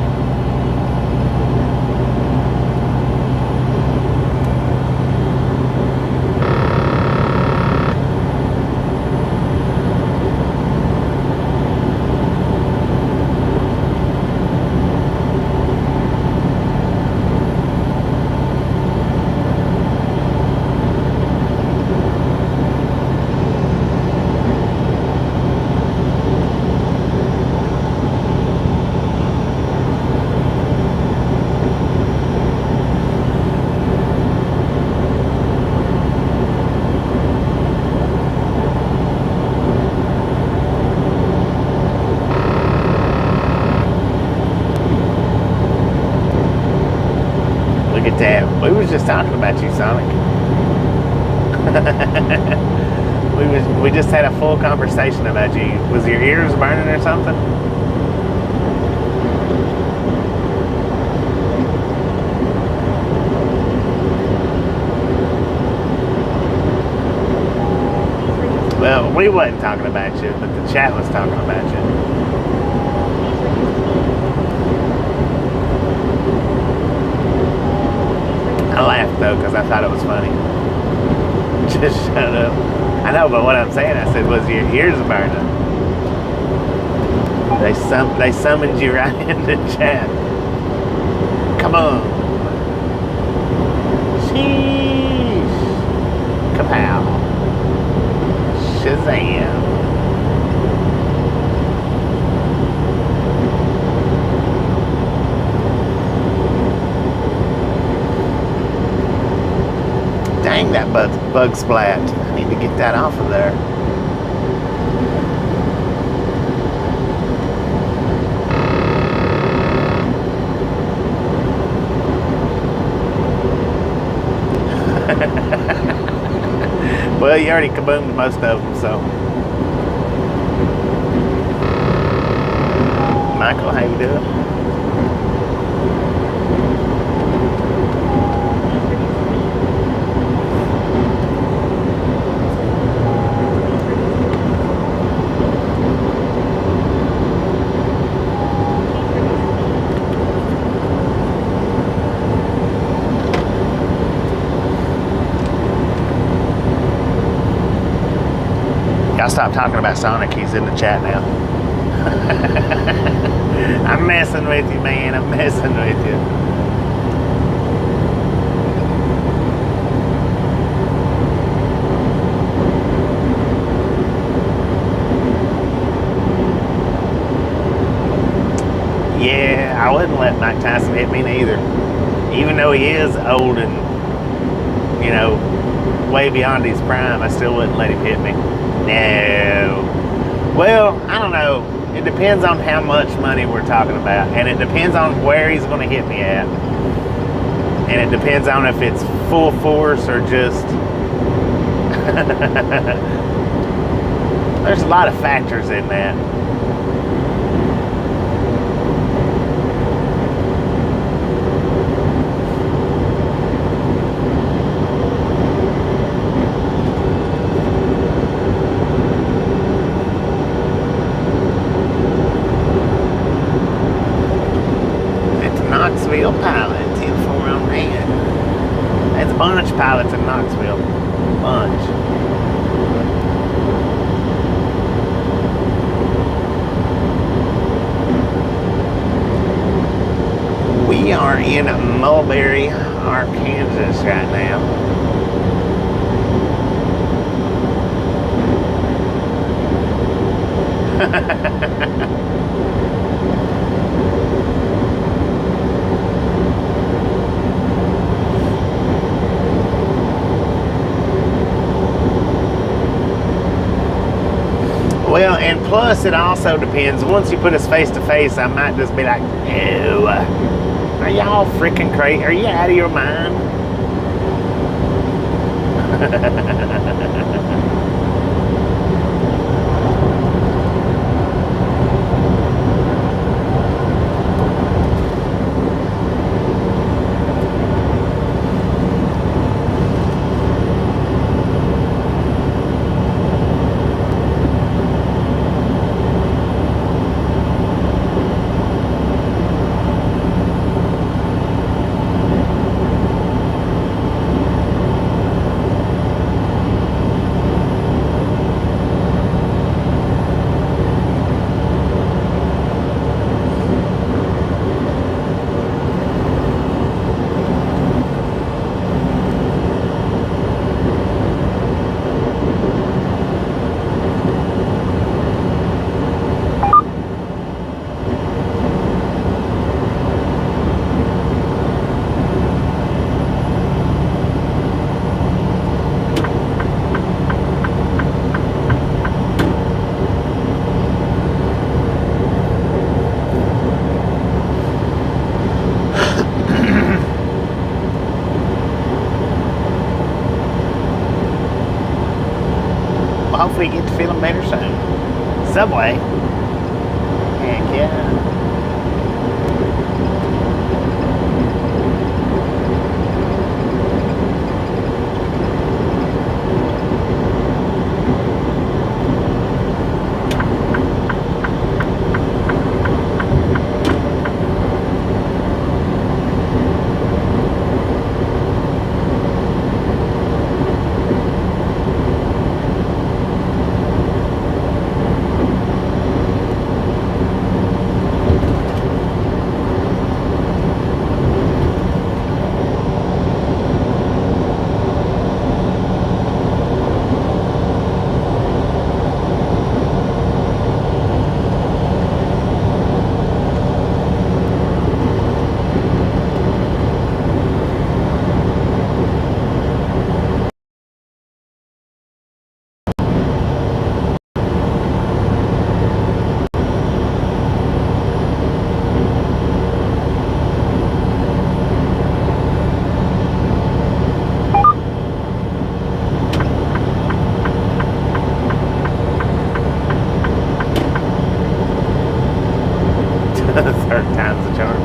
Look at that. We was just talking about you, Sonic. we just had a full conversation about you. Was your ears burning or something? Well, we wasn't talking about you, but the chat was talking about you. I laughed though because I thought it was funny. Just shut up. I know, but what I'm saying, I said, was your ears burning? They summoned you right into chat. Come on. Sheesh. Kapow. Shazam. Dang, that bug splat. I need to get that off of there. Well, you already kaboomed most of them, so. Michael, how you doing? I'll stop talking about Sonic. He's in the chat now. I'm messing with you, man. I'm messing with you. Yeah, I wouldn't let Mike Tyson hit me neither. Even though he is old and, you know, way beyond his prime, I still wouldn't let him hit me. No. Well, I don't know. It depends on how much money we're talking about, and it depends on where he's going to hit me at, and it depends on if it's full force or just. There's a lot of factors in that. Knoxville pilot, 10-4 on red. That's a bunch of pilots in Knoxville. Bunch. We are in Mulberry, Arkansas right now. Well, and plus it also depends. Once you put us face to face, I might just be like, "Ew, are y'all freaking crazy? Are you out of your mind?" Hopefully get to feeling better soon. Subway. Heck yeah. Third time's the charm.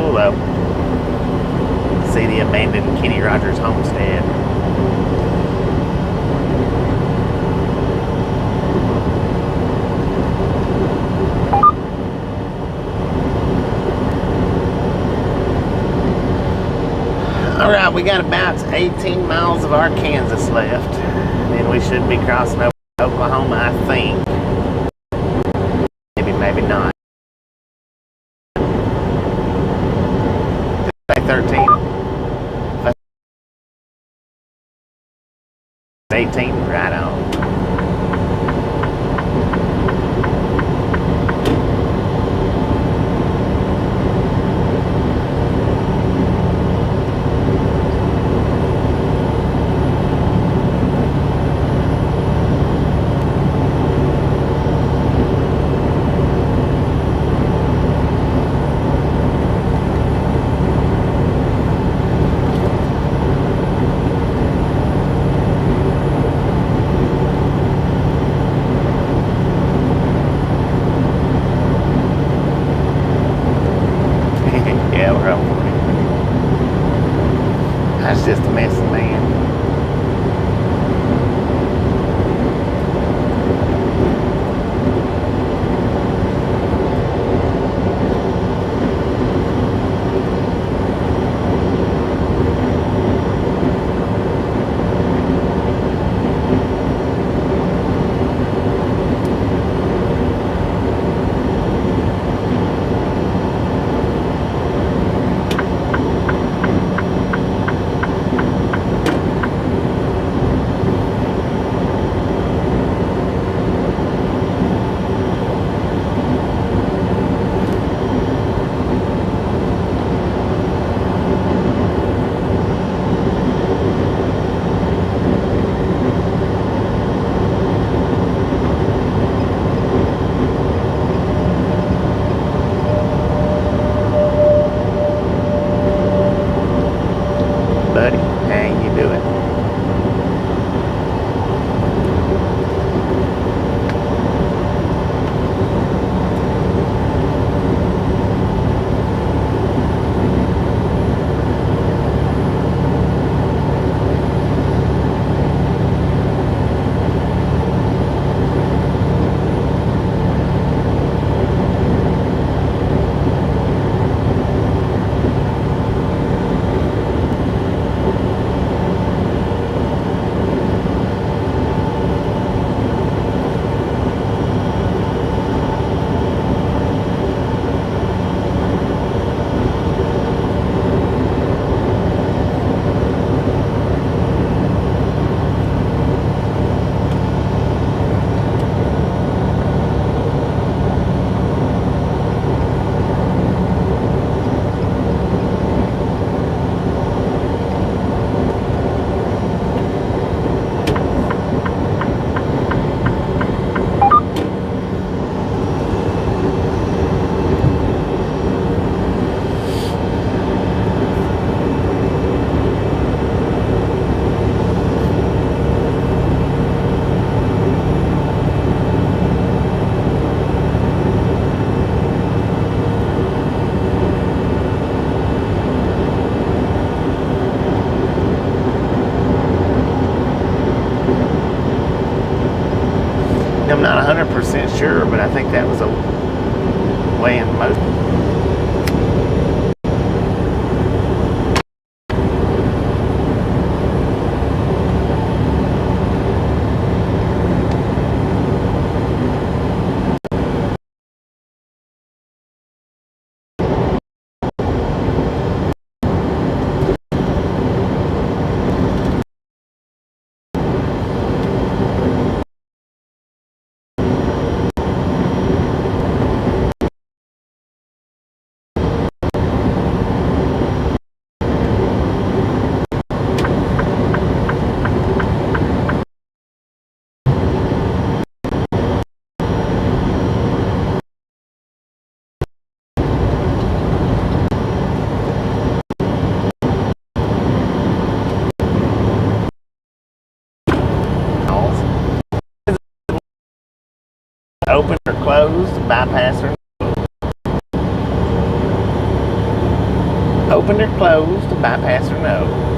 cool though. See the abandoned Kenny Rogers homestead. Alright, we got about 18 miles of Arkansas left. Then we should be crossing over to Oklahoma, I think. Maybe not. 13. 18, right on. Yeah, we're up 40. That's just a mess, man. Buddy, how you doing? I'm not 100% sure, but I think that was a way in most. Open or closed, bypass or opened or closed, bypass or no.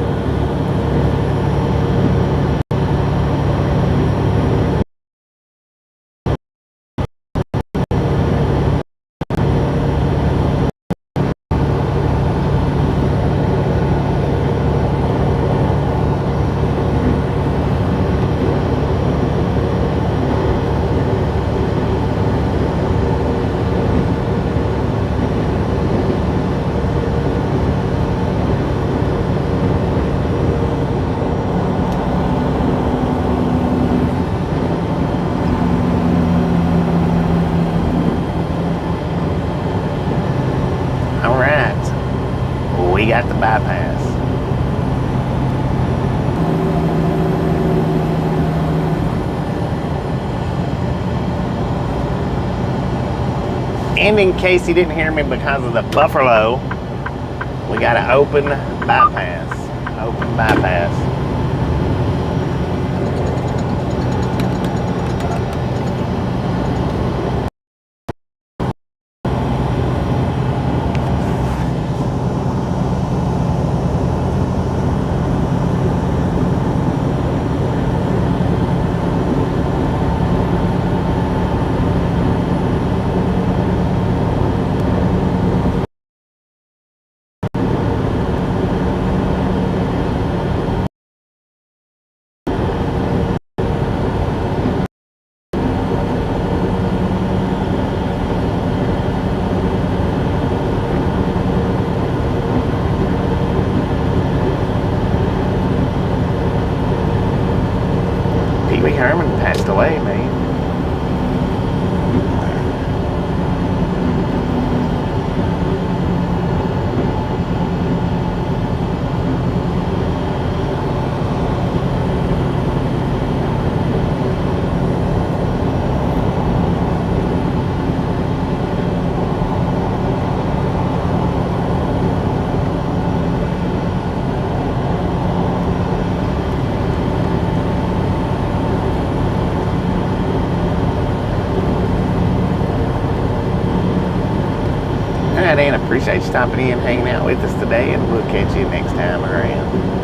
We got the bypass. And in case you didn't hear me because of the buffalo, we got an open bypass. Open bypass. Herman passed away, man. Alright, and appreciate you stopping in, hanging out with us today, and we'll catch you next time around.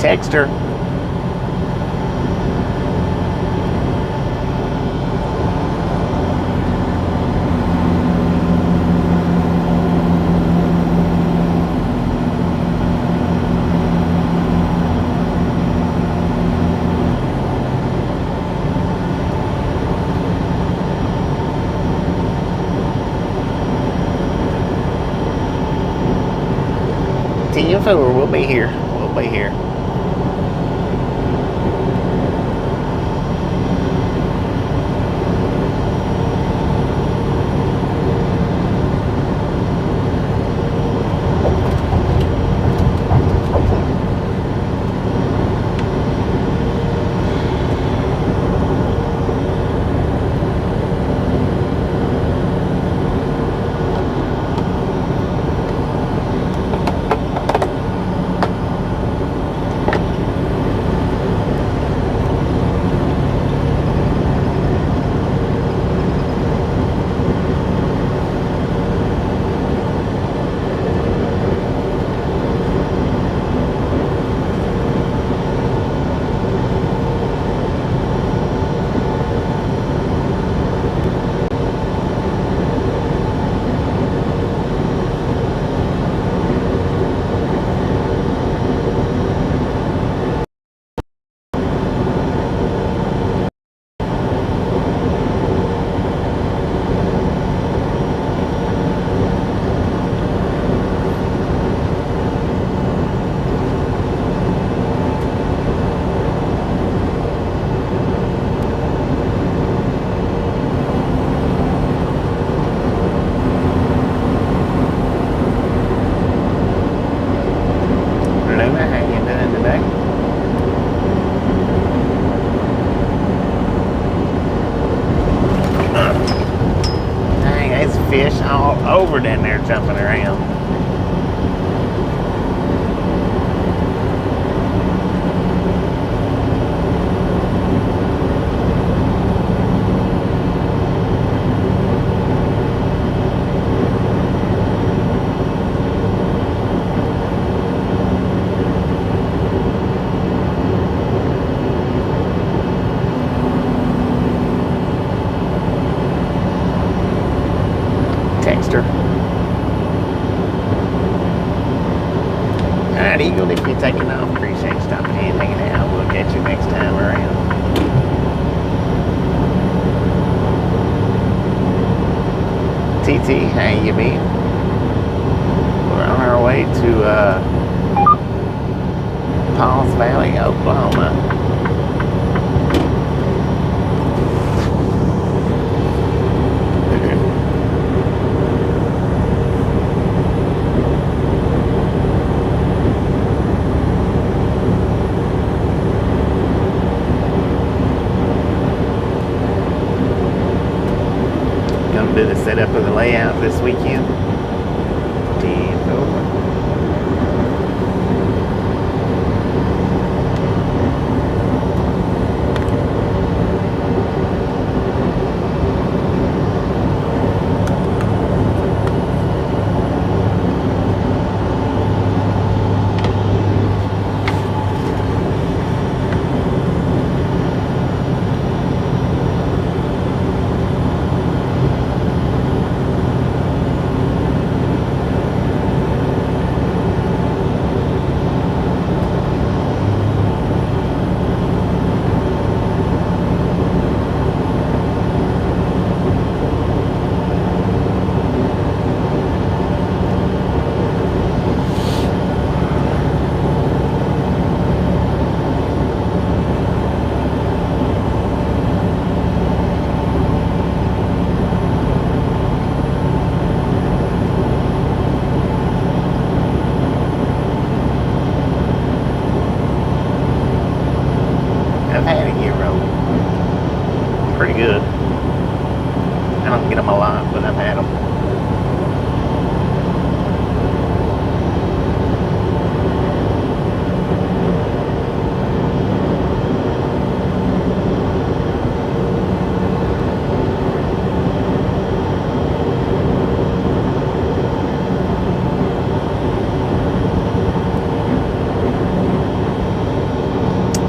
Text her. TF4, we'll be here. We'll be here. over down there jumping around. Texter. Alright, Eagle, if you're taking off, appreciate you stopping in, hanging out. We'll catch you next time around. TT, how you been? We're on our way to Pauls Valley, Oklahoma. Do the setup of the layout this weekend. I've had a hero. Pretty good. I don't get them a lot, but I've had them.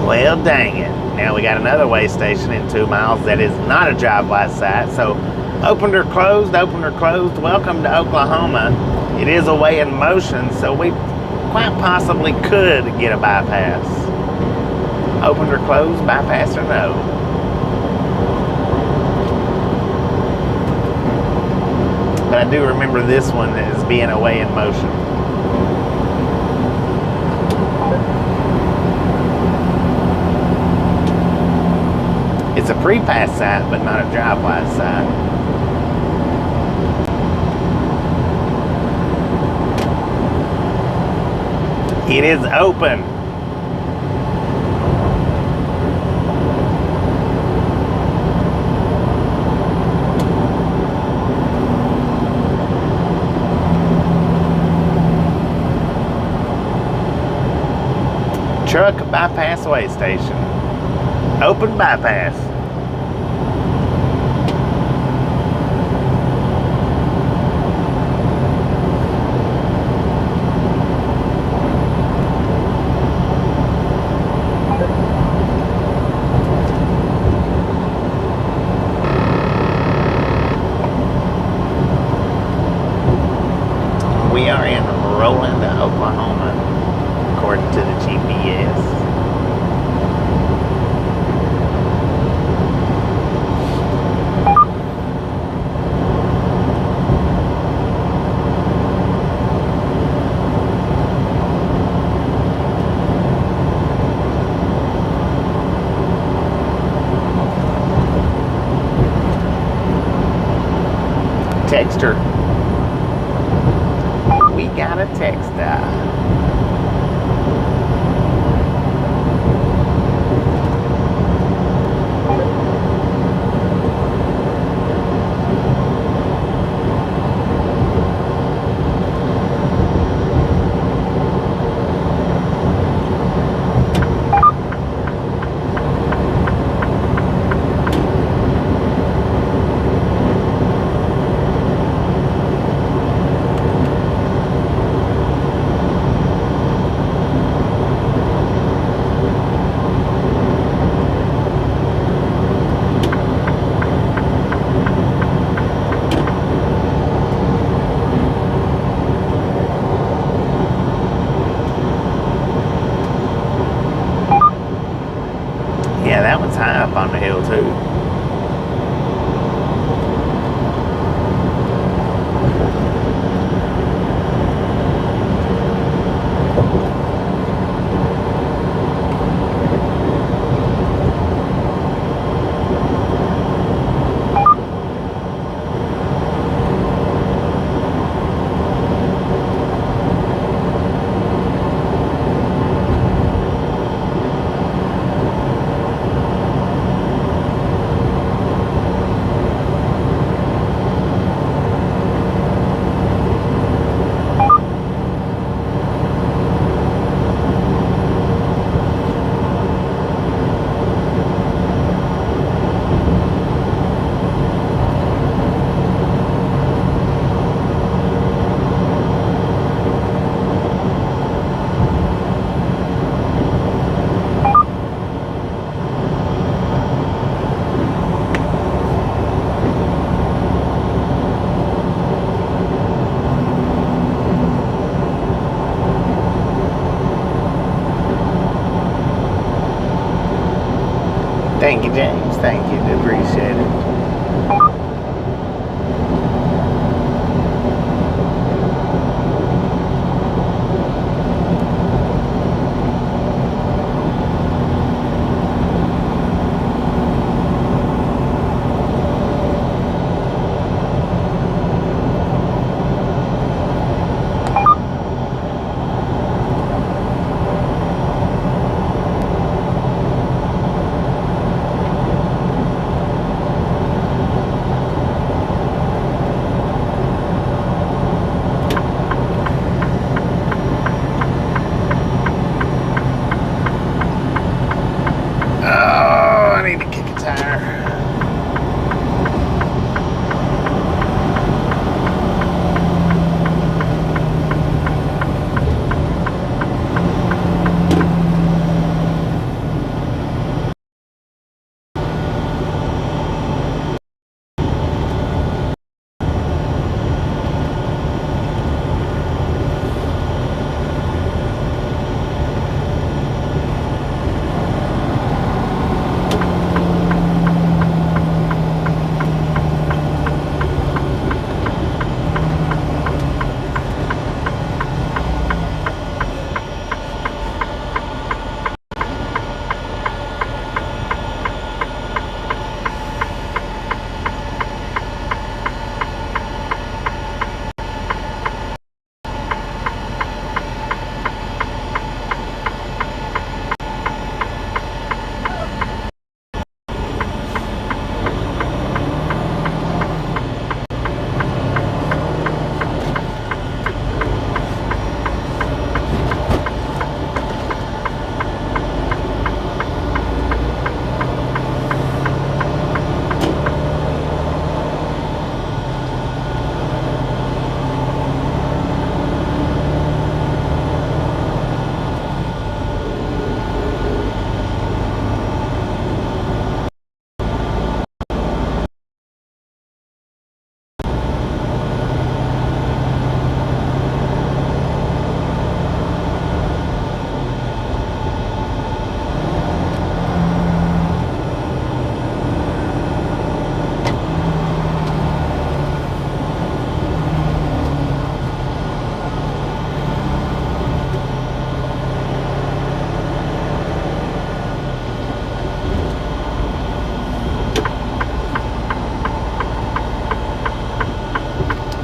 Well, dang it. Now we got another way station in 2 miles that is not a drive-by site. So, opened or closed, welcome to Oklahoma. It is a way in motion, so we quite possibly could get a bypass. Opened or closed, bypass or no. But I do remember this one as being a way in motion. It's a pre-pass site, but not a drive-by site. It is open. Truck bypass way station. Open bypass. We are in Roland, Oklahoma, according to the GPS. Texter. We got a texter. up on the hill too. Thank you, James. Thank you. Appreciate it.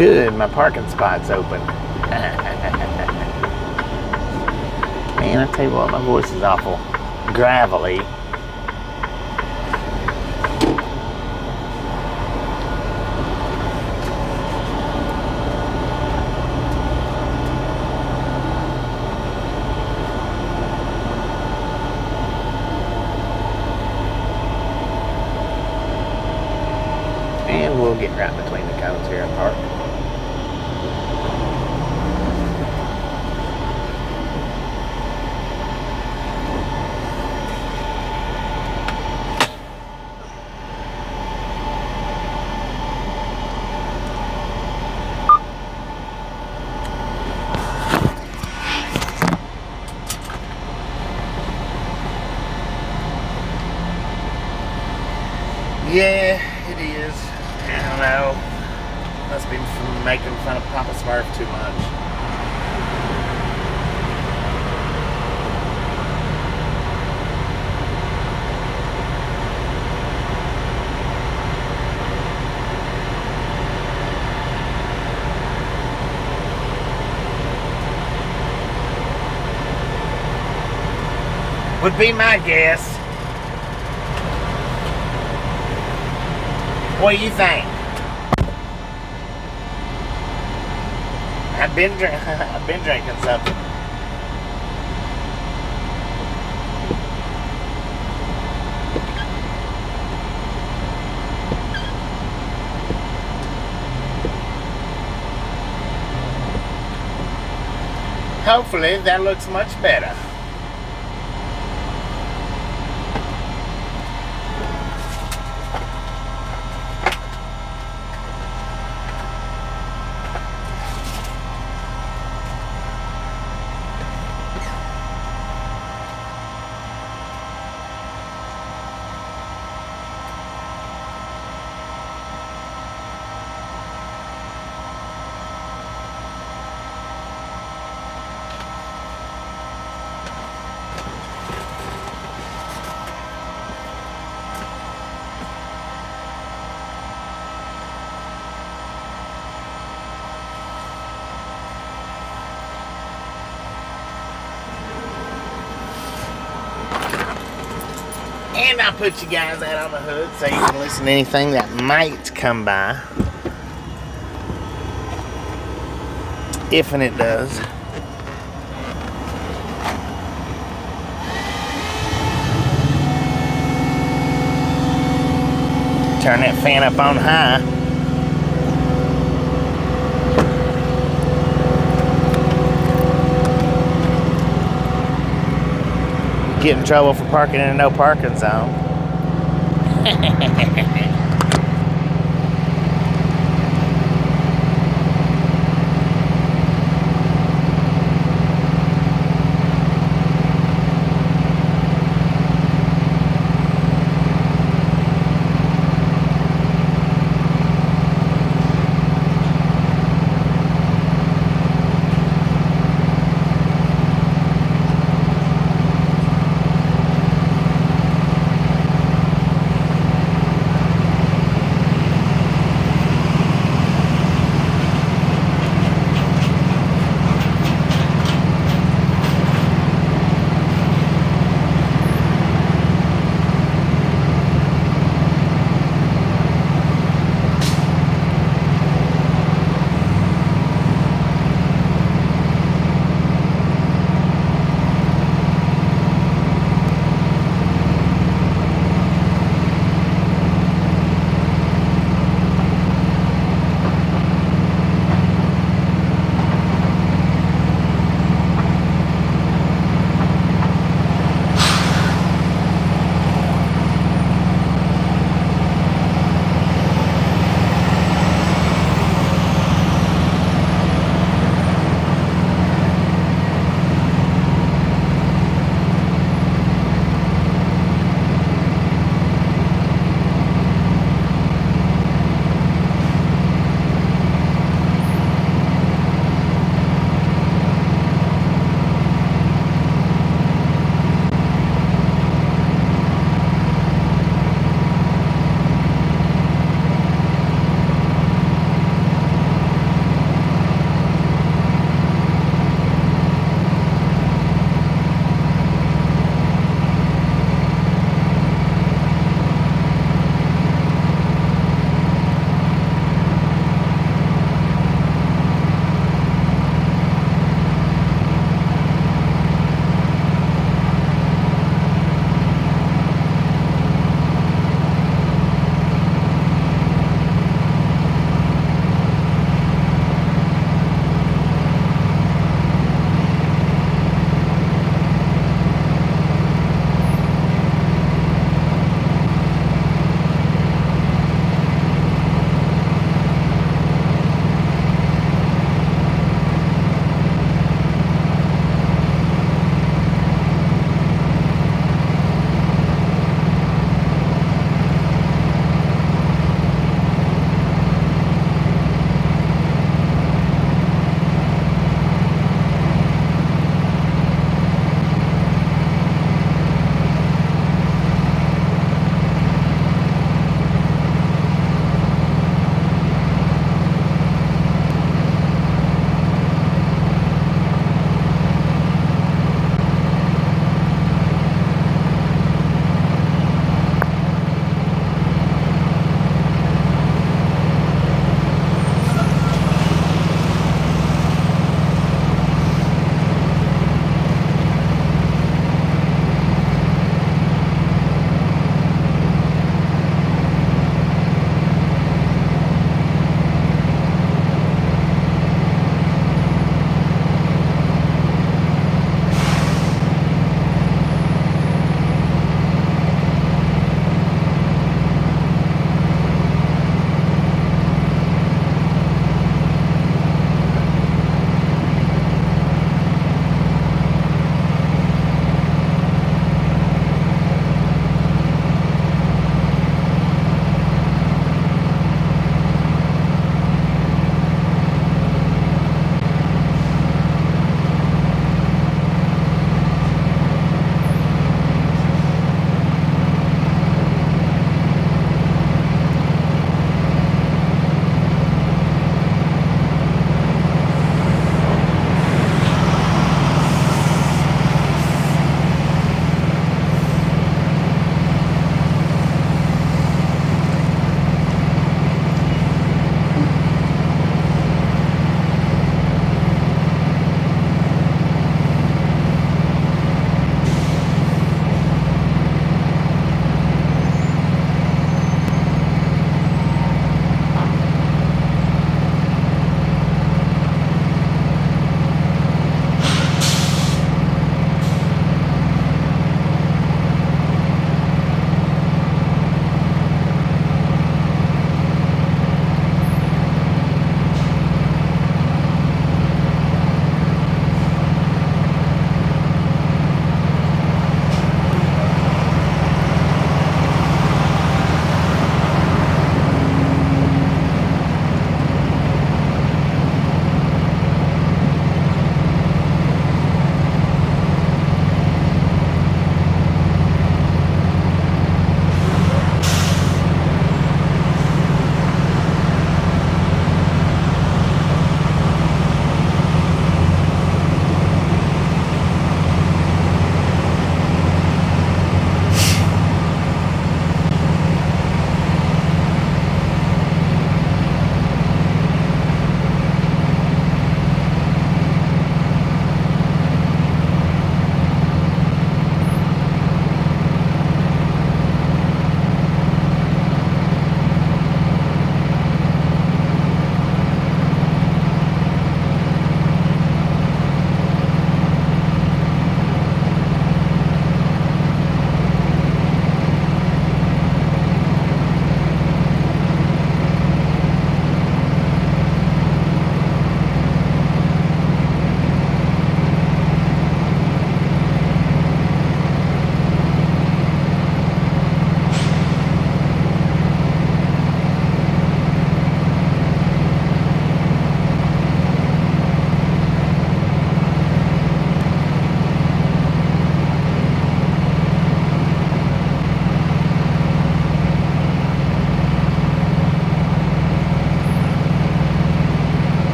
Good, my parking spot's open. Man, I tell you what, my voice is awful gravelly. And we'll get right between the cones here and park. Yeah, it is. I don't know. Must be from making fun of Papa Smurf too much. Would be my guess. What do you think? I've been drinking something. Hopefully that looks much better. And I put you guys out on the hood so you can listen to anything that might come by. If and it does. Turn that fan up on high. Get in trouble for parking in a no parking zone.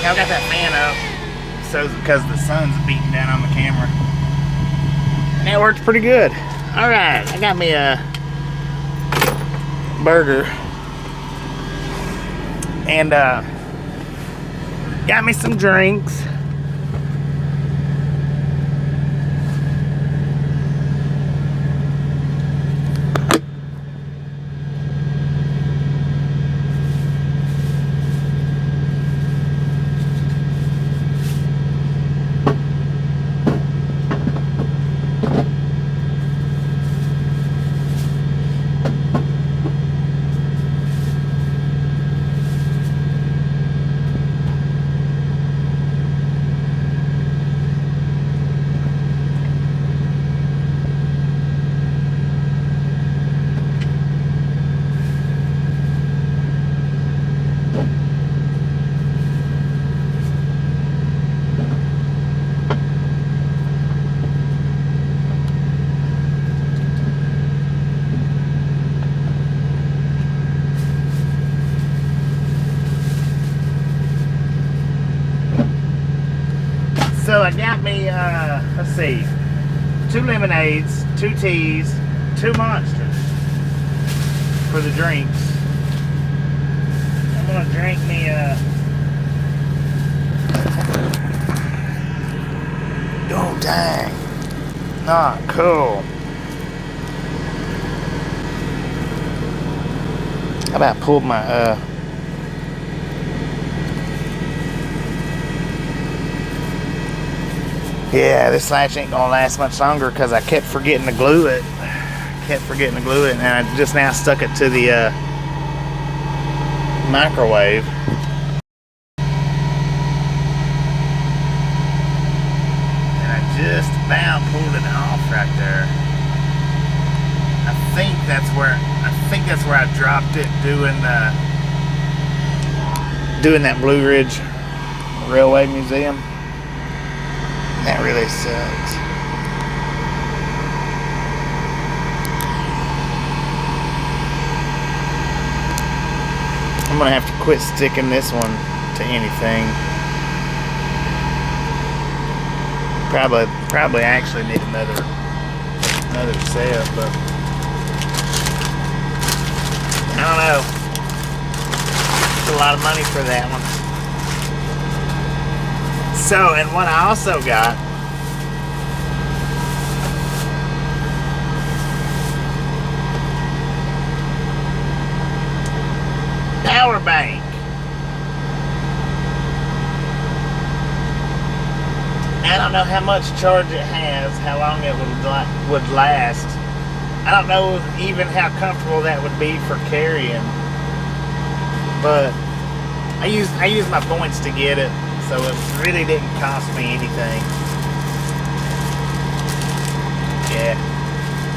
I've got that fan up, so because the sun's beating down on the camera. And that works pretty good. All right, I got me a burger and got me some drinks. So I got me, let's see, 2 lemonades, 2 teas, 2 monsters for the drinks. I'm gonna drink me oh dang, not cool. How about pull my yeah, this latch ain't gonna last much longer because I kept forgetting to glue it. And I just now stuck it to the microwave. And I just about pulled it off right there. I think that's where I dropped it doing that Blue Ridge Railway Museum. That really sucks. I'm gonna have to quit sticking this one to anything. Probably actually need another set, but I don't know. It's a lot of money for that one. So, and what I also got power bank. I don't know how much charge it has, how long it would last. I don't know even how comfortable that would be for carrying. But I used my points to get it. So it really didn't cost me anything. Yeah,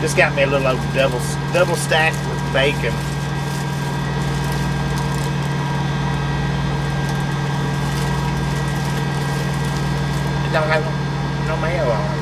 just got me a little old double stacked with bacon. It don't have no mayo on it.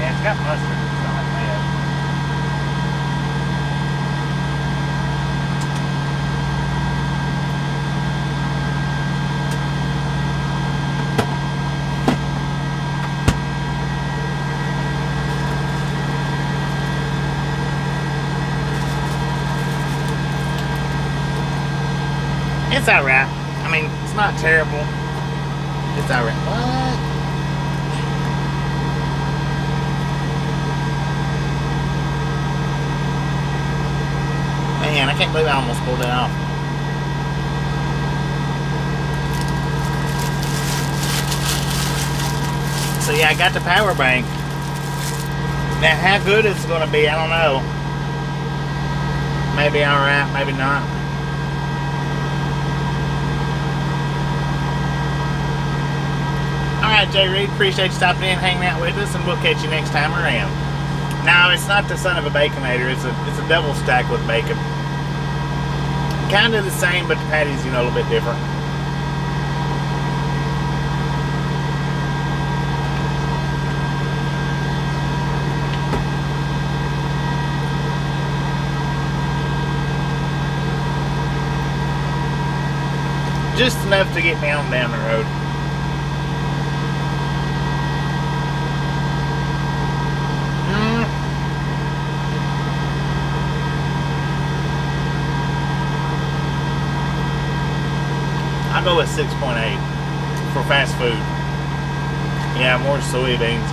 It's got mustard. It's not like mayo. It's alright. I mean, it's not terrible. It's alright. What? Man, I can't believe I almost pulled it off. So yeah, I got the power bank. Now how good it's going to be, I don't know. Maybe alright, maybe not. Alright, Jay Reed, appreciate you stopping in, hanging out with us, and we'll catch you next time around. No, it's not the son of a Baconator. It's a double stack with bacon. Kind of the same, but the patty's, you know, a little bit different. Just enough to get me on down the road. I'll go with 6.8 for fast food. Yeah, more soybeans.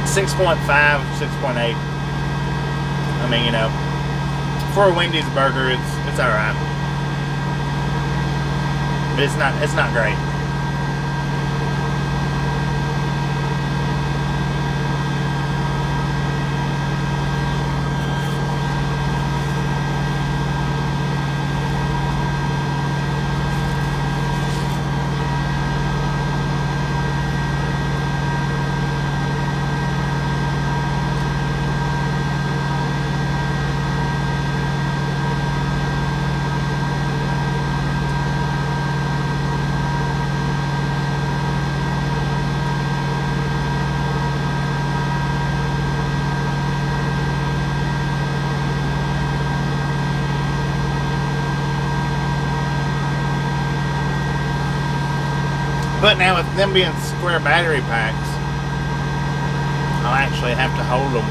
6.5, 6.8. I mean, you know, for a Wendy's burger, it's all right, but it's not great. But now with them being square battery packs, I'll actually have to hold them.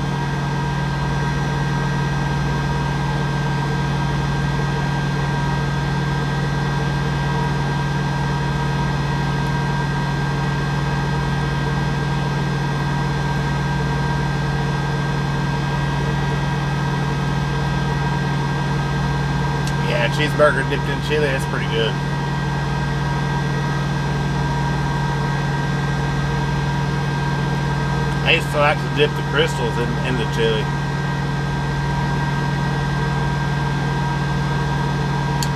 Yeah, cheeseburger dipped in chili, that's pretty good. I used to like to dip the crystals in the chili.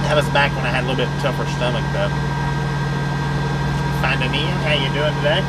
That was back when I had a little bit tougher stomach, though. Finding Ian, how you doing today?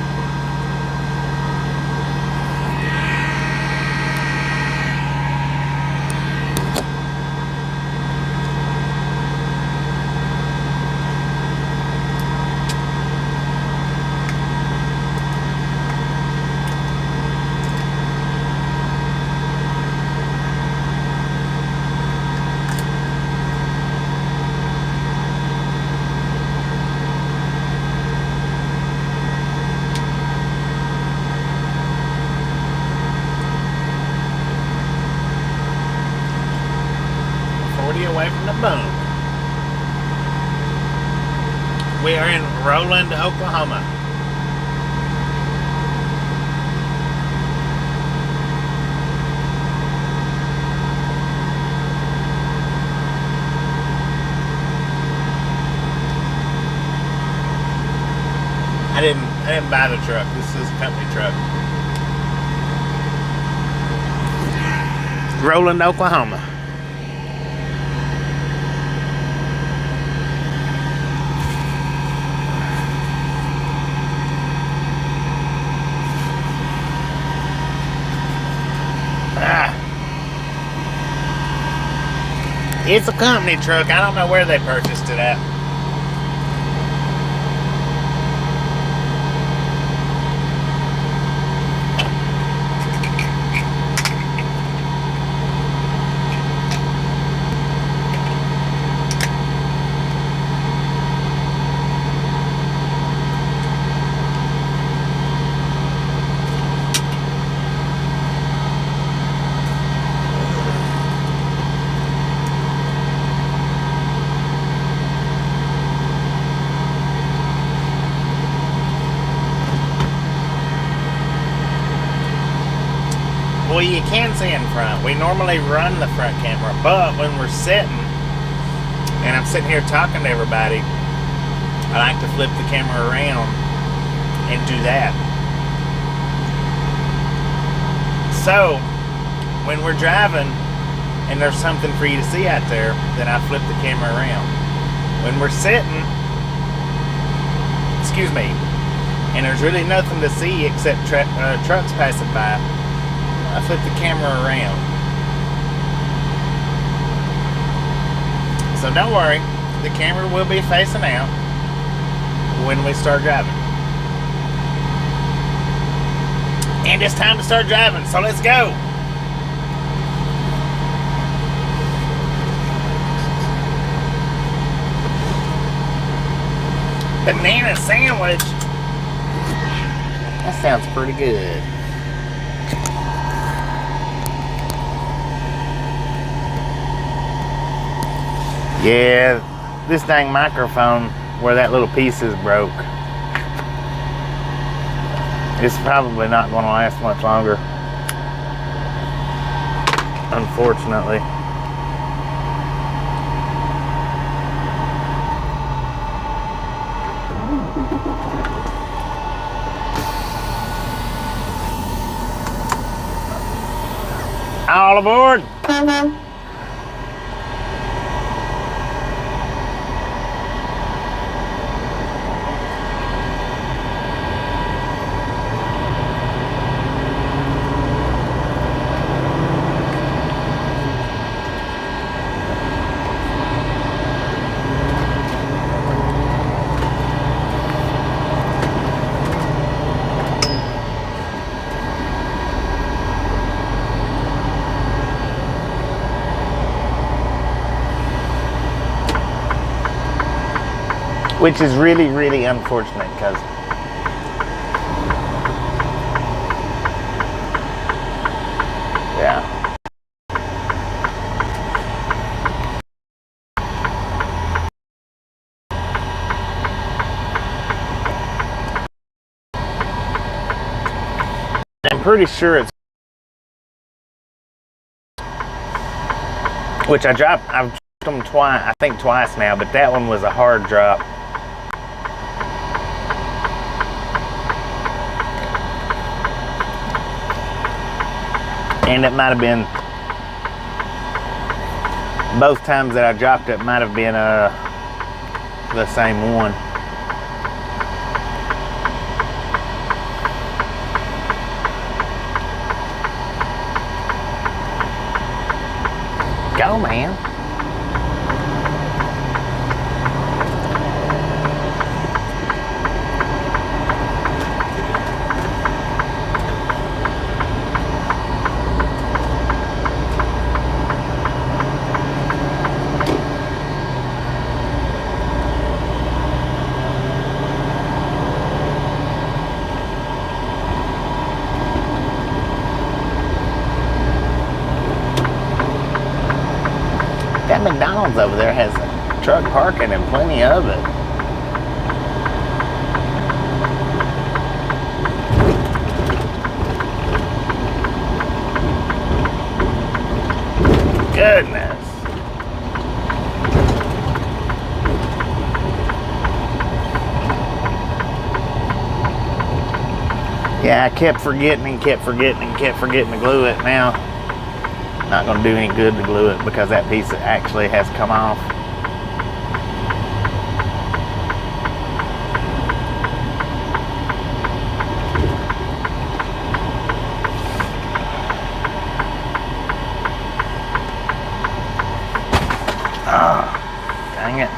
Away from the boom. We are in Roland, Oklahoma. I didn't buy the truck. This is a company truck. Roland, Oklahoma. It's a company truck. I don't know where they purchased it at. Well, you can see in front. We normally run the front camera, but when we're sitting, and I'm sitting here talking to everybody, I like to flip the camera around and do that. So, when we're driving, and there's something for you to see out there, then I flip the camera around. When we're sitting, and there's really nothing to see except trucks passing by, I flip the camera around. So don't worry, the camera will be facing out when we start driving. And it's time to start driving, so let's go. Banana sandwich. That sounds pretty good. Yeah, this dang microphone where that little piece is broke. It's probably not going to last much longer, unfortunately. All aboard! Which is really, really unfortunate because yeah. I'm pretty sure it's, which I've dropped them twice, I think twice now, but that one was a hard drop. And it might have been, both times that I dropped it might have been the same one. Go, man. That McDonald's over there has truck parking and plenty of it. Goodness. Yeah, I kept forgetting to glue it. Now, not going to do any good to glue it because that piece actually has come off. Oh, dang it.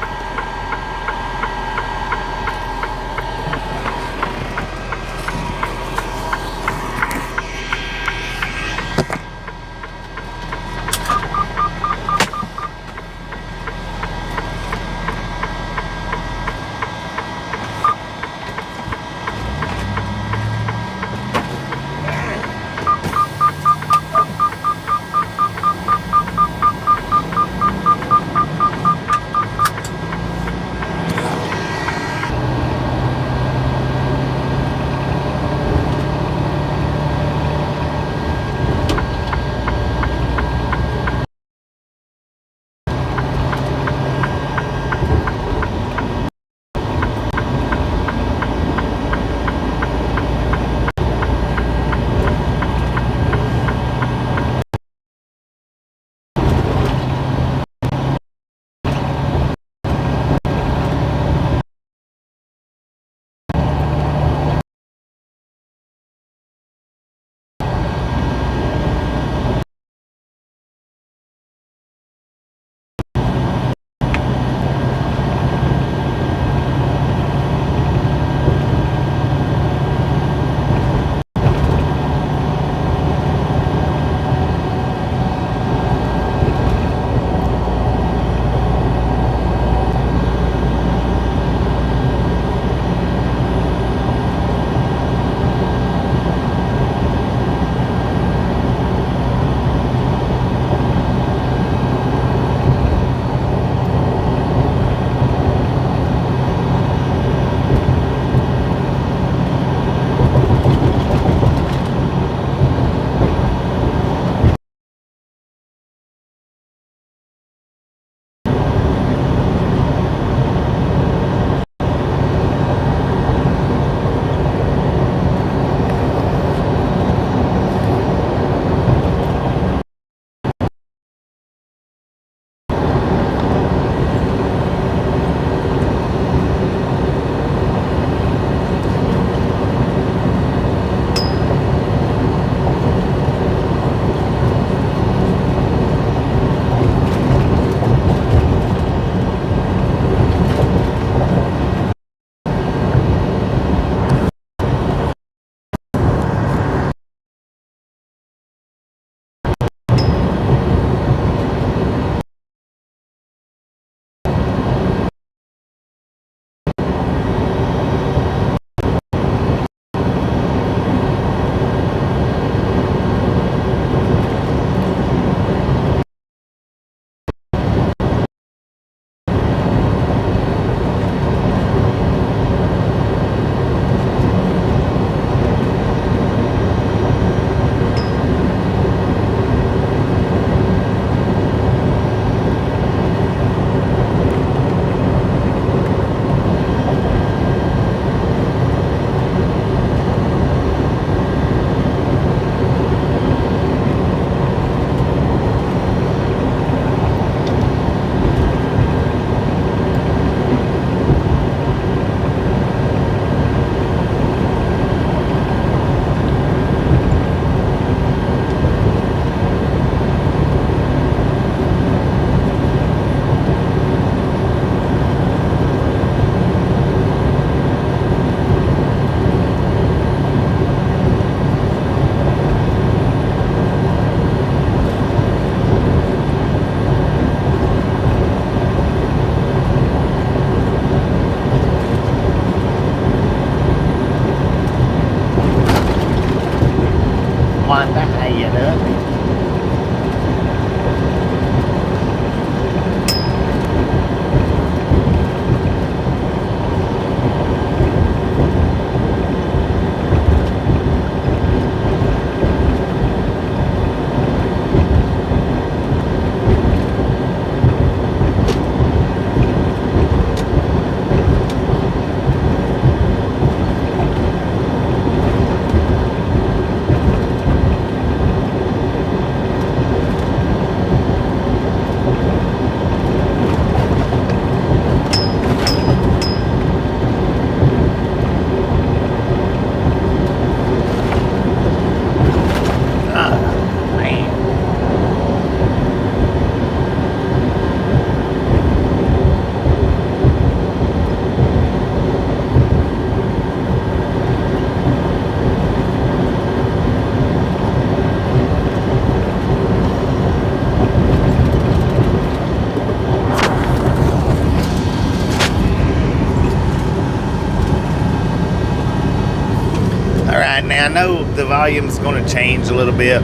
that. Now I know the volume's going to change a little bit,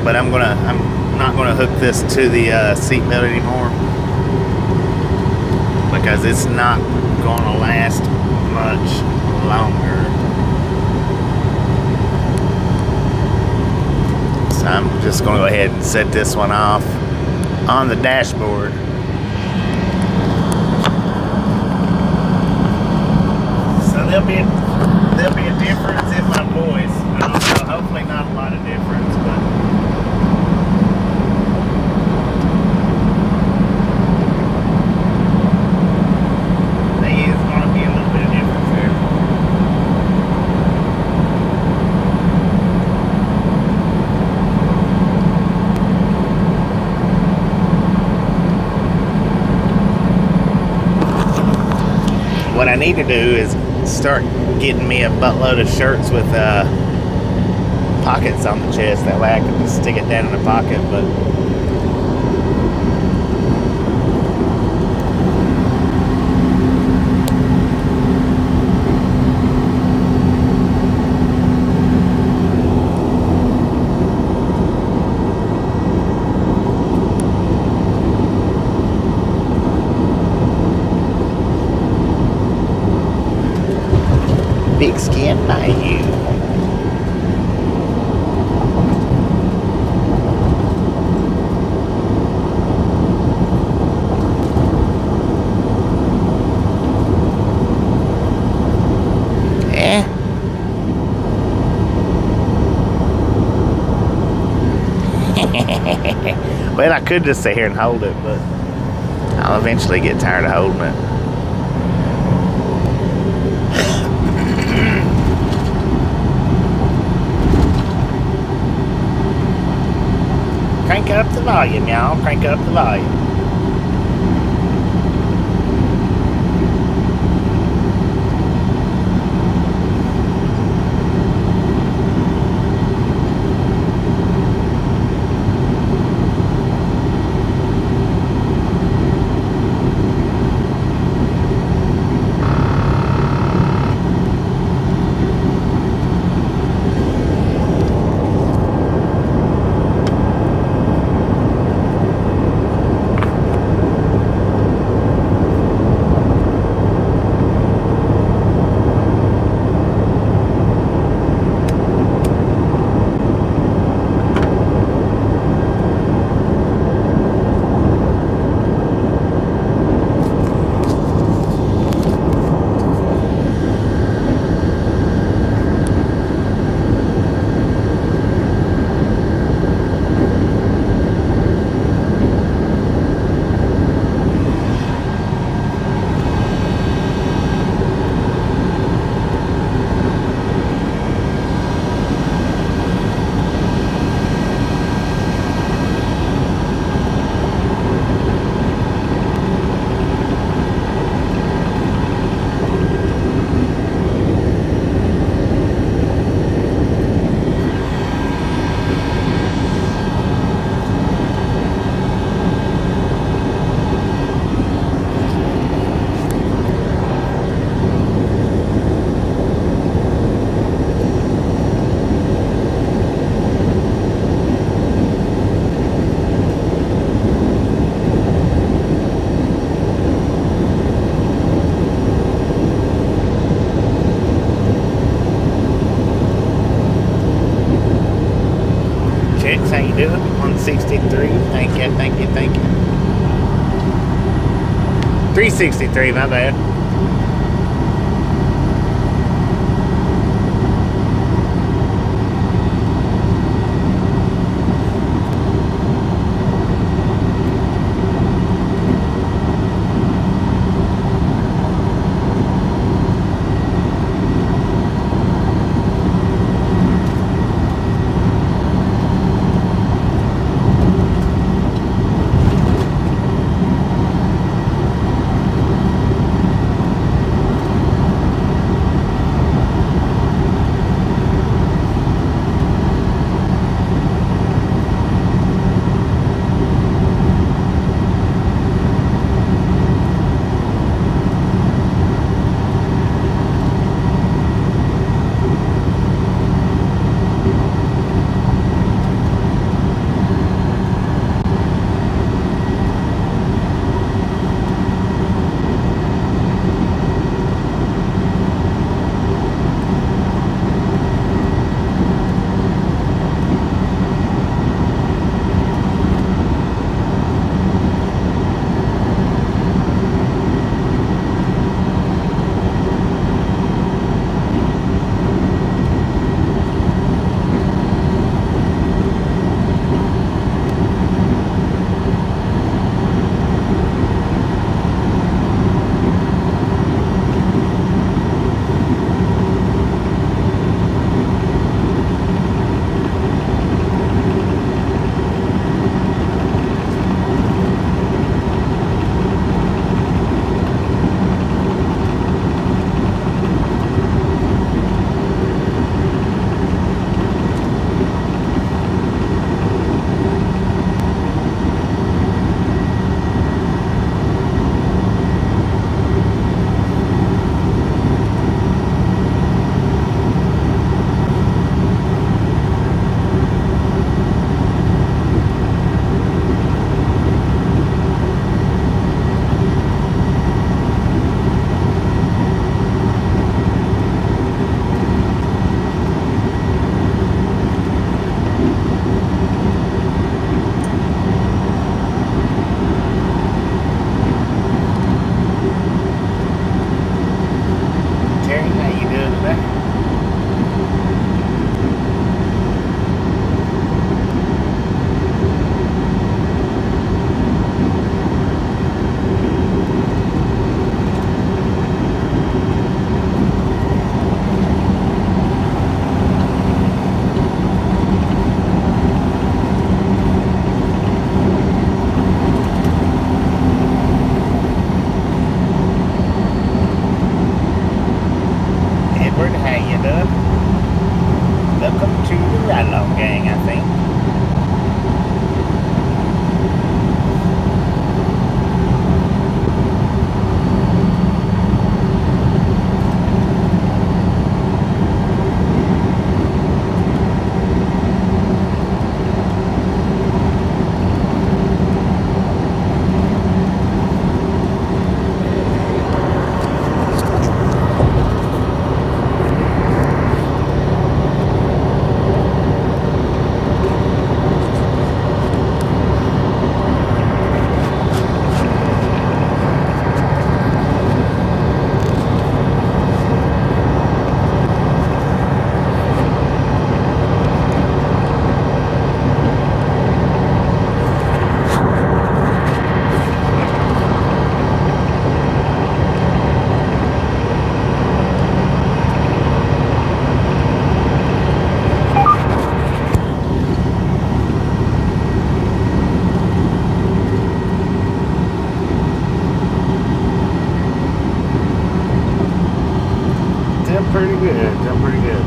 but I'm not going to hook this to the seat belt anymore because it's not going to last much longer. So I'm just going to go ahead and set this one off on the dashboard. So there'll be a difference in my voice. I don't know, hopefully not a lot of difference, but there is going to be a little bit of difference there. What I need to do is start getting me a buttload of shirts with pockets on the chest. That way I can just stick it down in the pocket. But big skin by you. Well, I could just sit here and hold it, but I'll eventually get tired of holding it. Crank up the volume, y'all. Crank up the volume. How you doing? 163. Thank you, thank you, thank you. 363, my bad. Edward. How you doing? Welcome to the Ride Along Gang, I think. Pretty good. Done pretty good.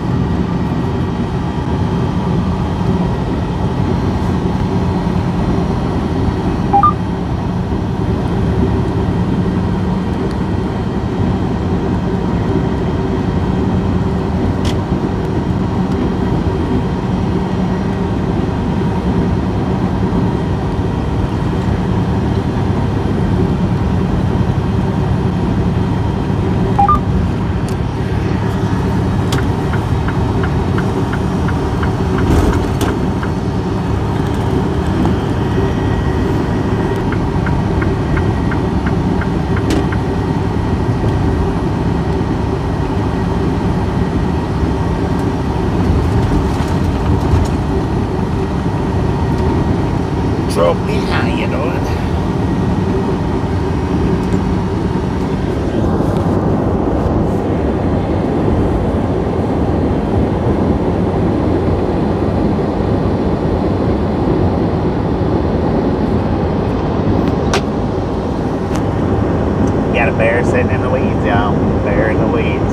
Trophy, how you doing? Got a bear sitting in the weeds, y'all. Bear in the weeds.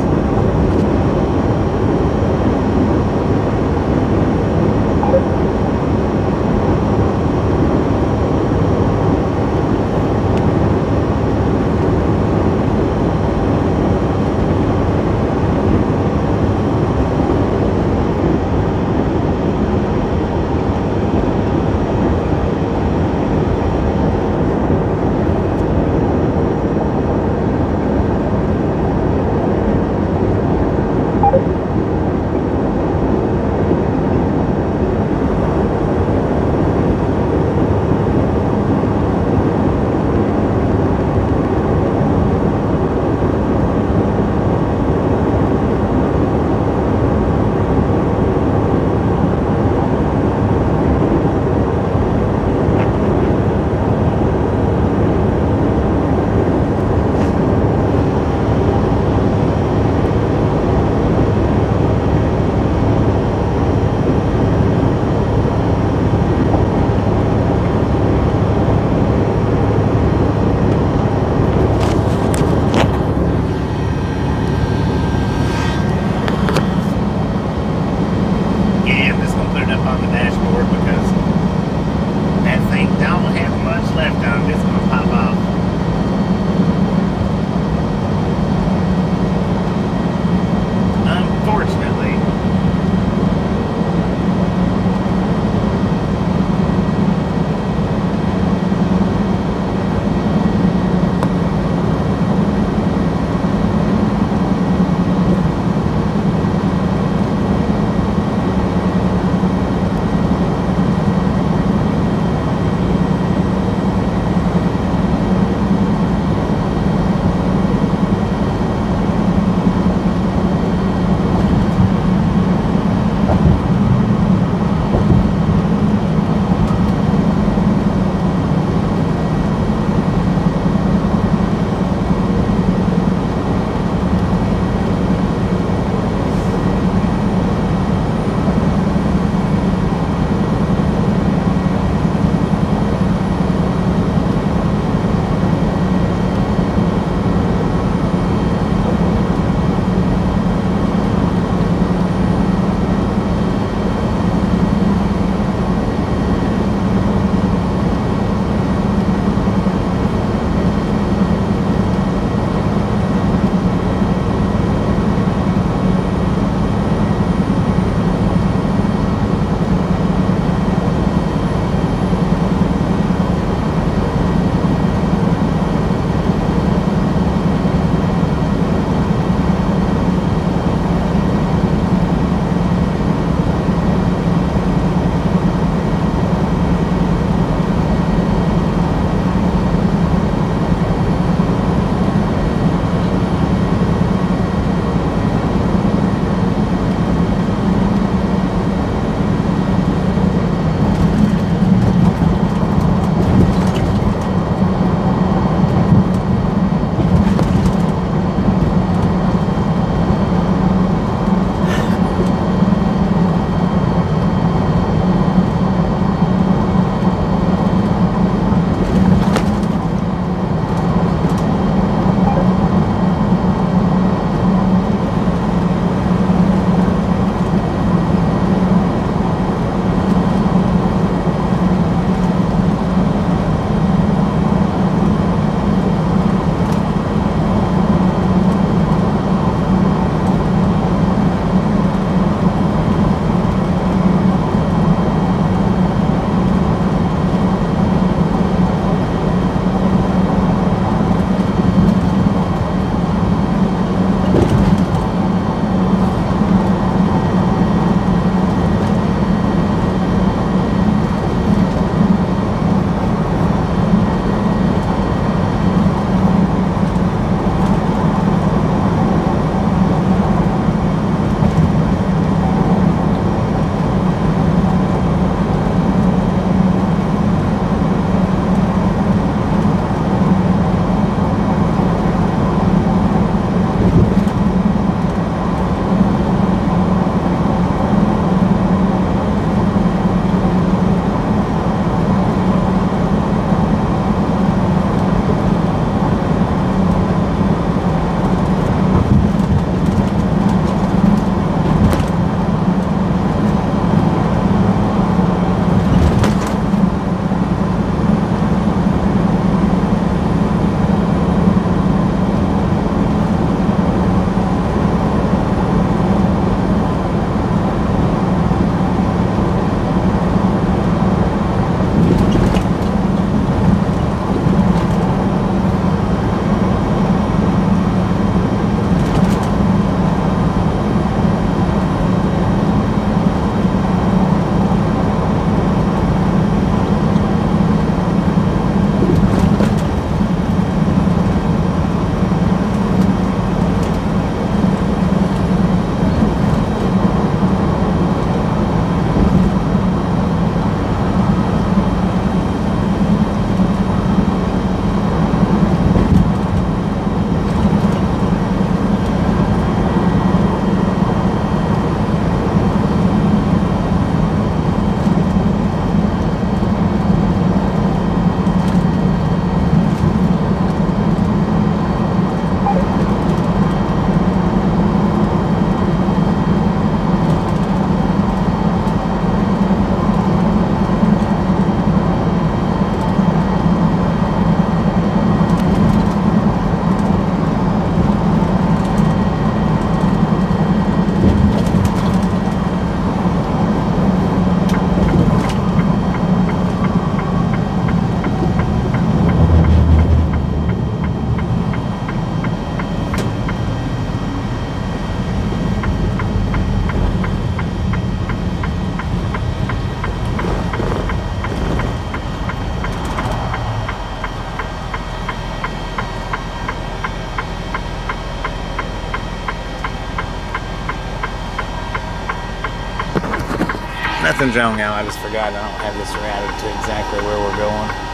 Nothing's wrong now. I just forgot. I don't have this routed to exactly where we're going.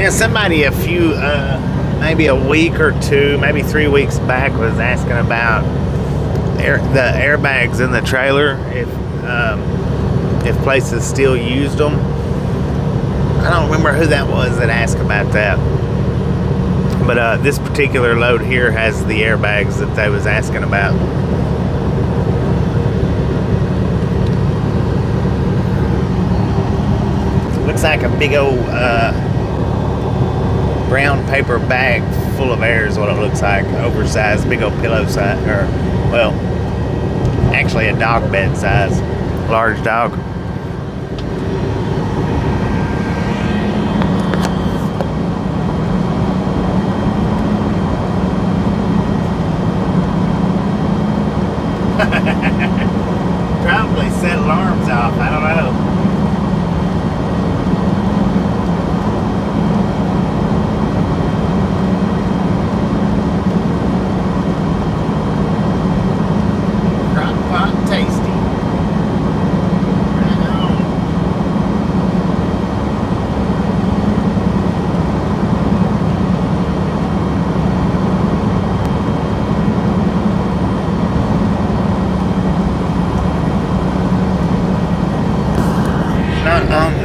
You know, somebody a few, maybe a week or two, maybe 3 weeks back was asking about the airbags in the trailer, if places still used them. I don't remember who that was that asked about that. But this particular load here has the airbags that they was asking about. Looks like a big old brown paper bag full of air is what it looks like. Oversized, big old pillow size, or, well, actually a dog bed size. Large dog. Probably set alarms off, I don't know.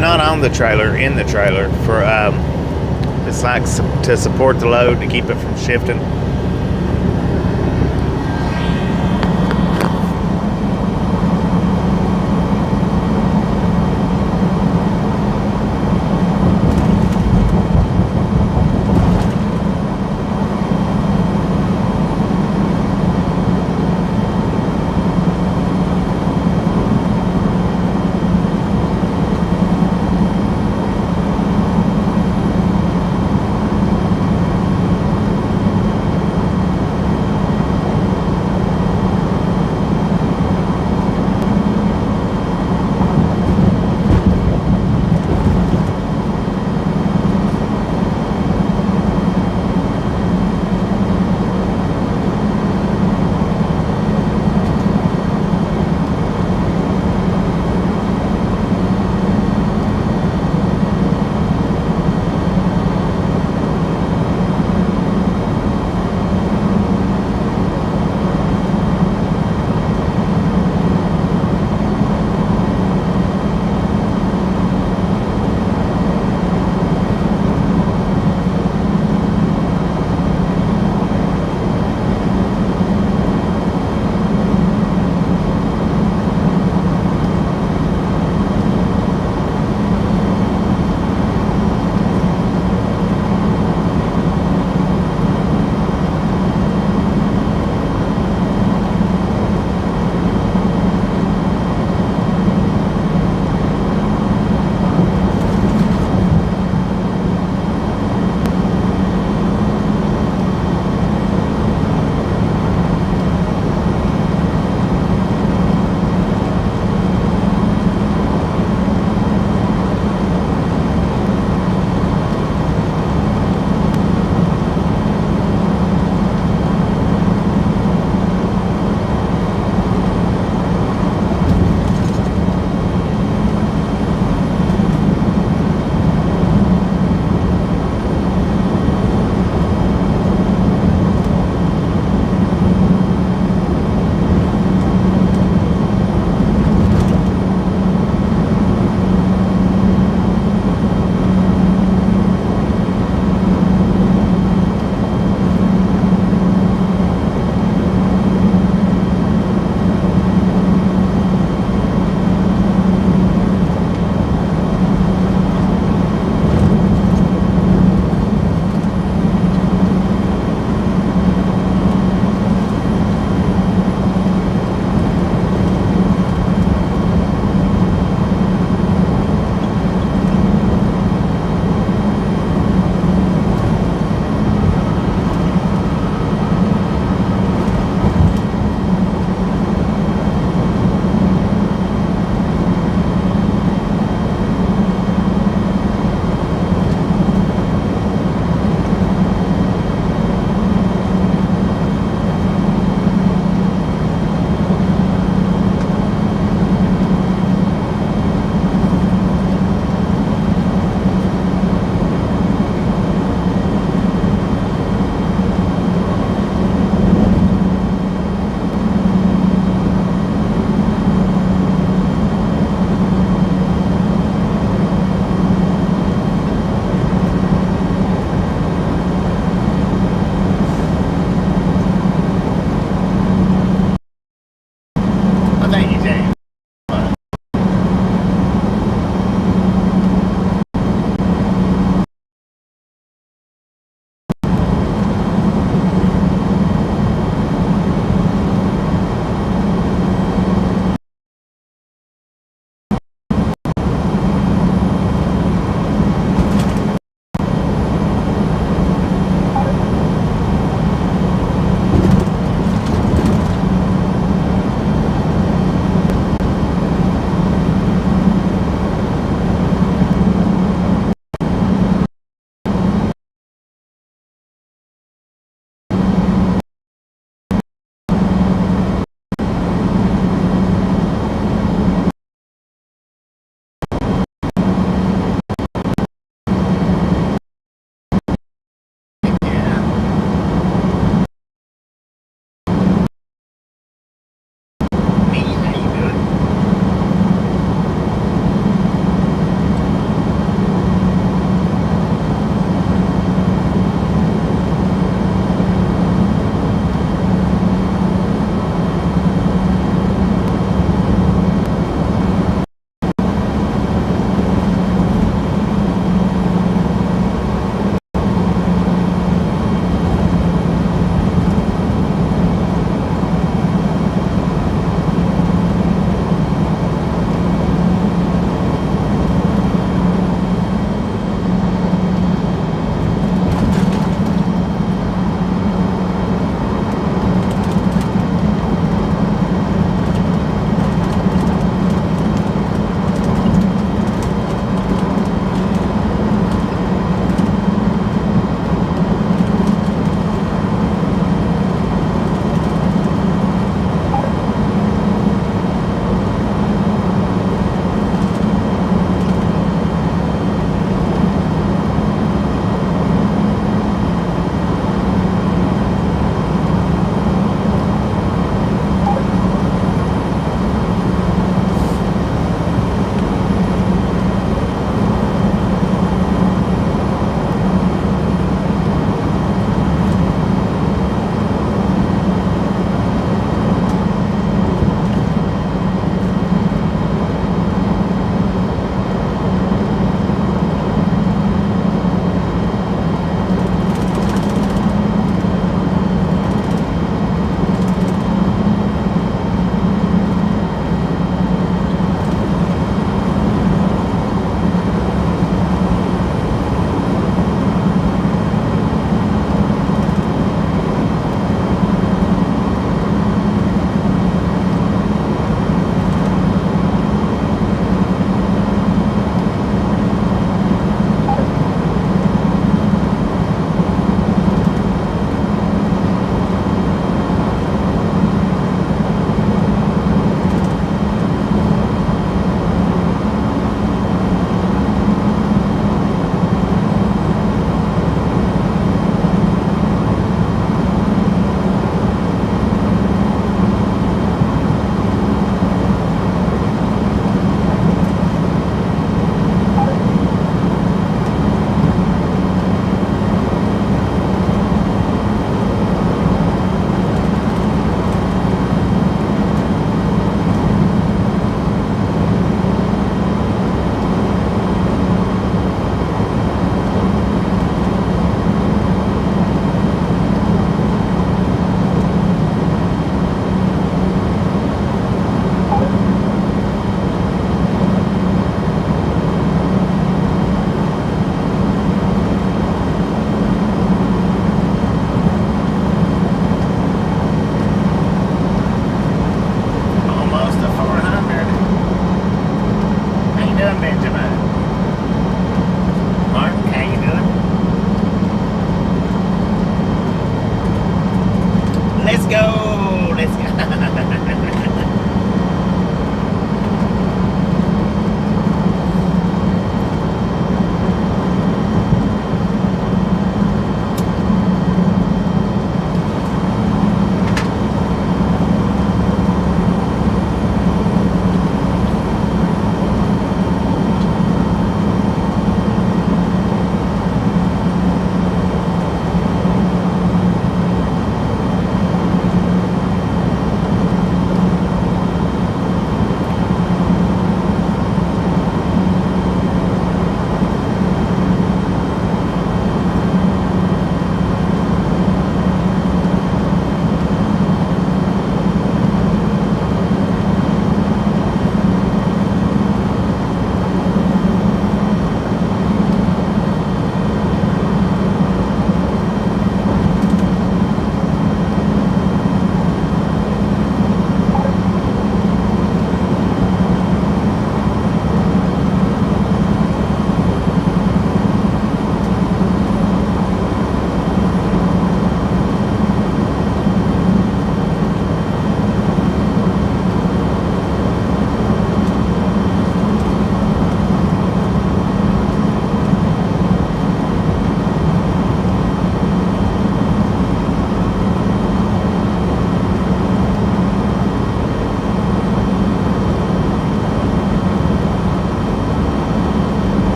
Not on the trailer, in the trailer for it's like to support the load to keep it from shifting.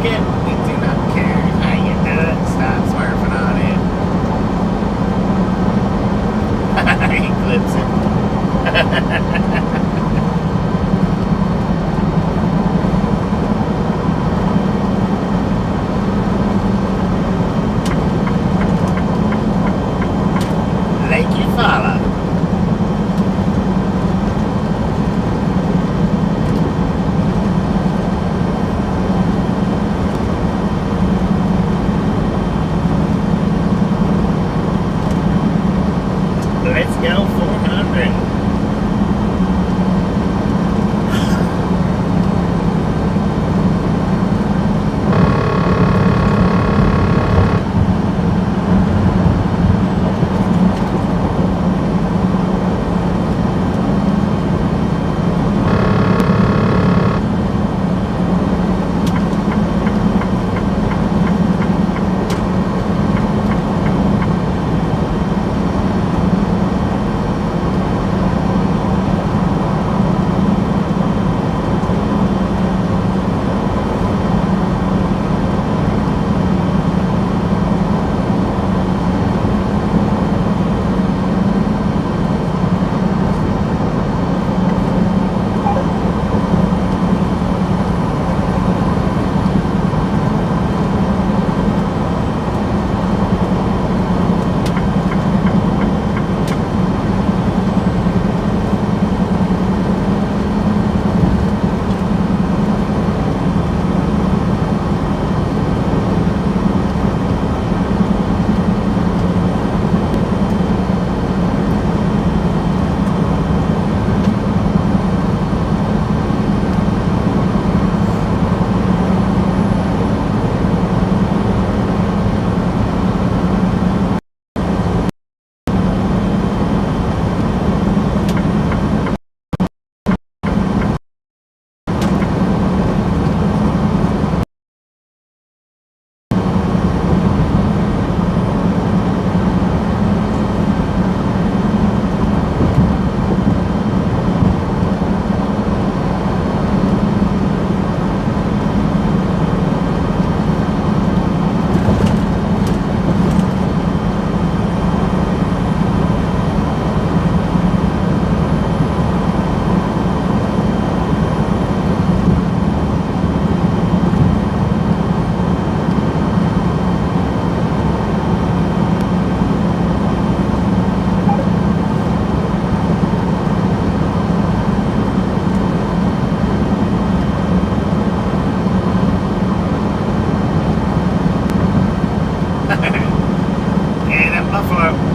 it. We do not care how you do it. Stop swerving on it. He clips it. Lake Eufaula. Let's go 400.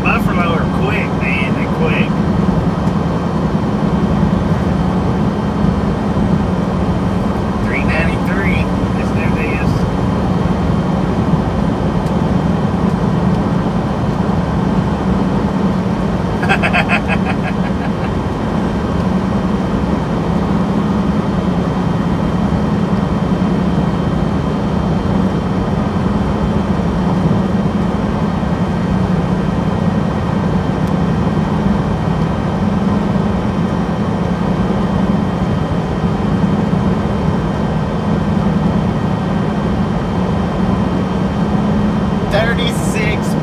Buffalo are quick, man. They're quick. $3.93. Let's do this.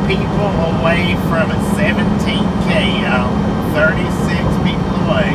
People away from 17K, y'all. 36 people away.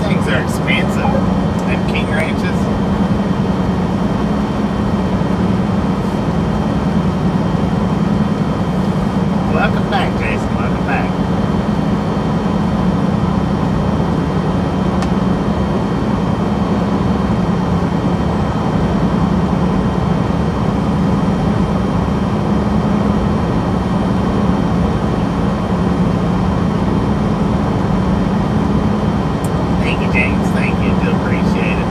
things are expensive. Them king ranches. Welcome back, Jason. Welcome back. Thank you, James. Thank you. Do appreciate it.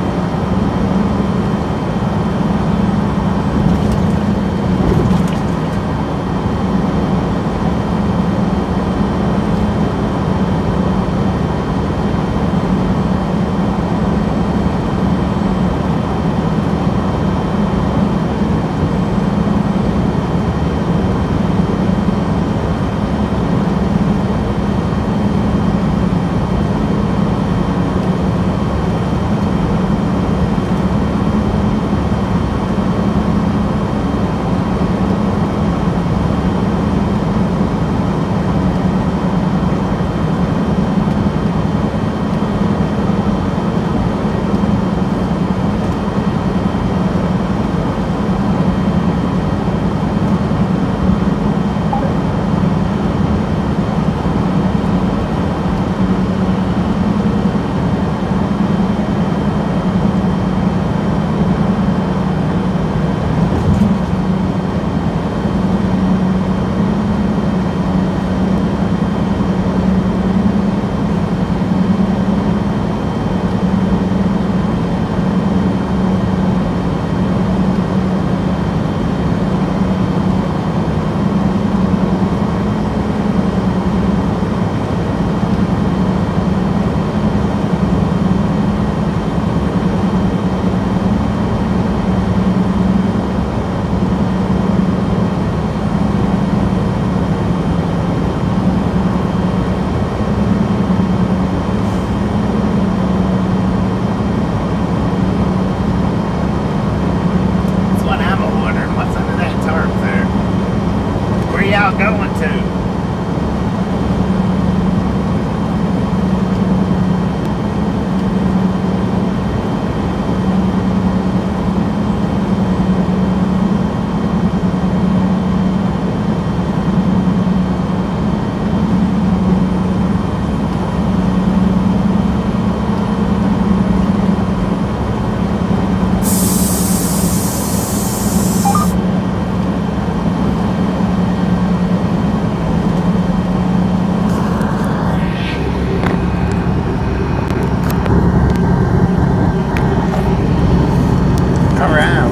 Y'all going to?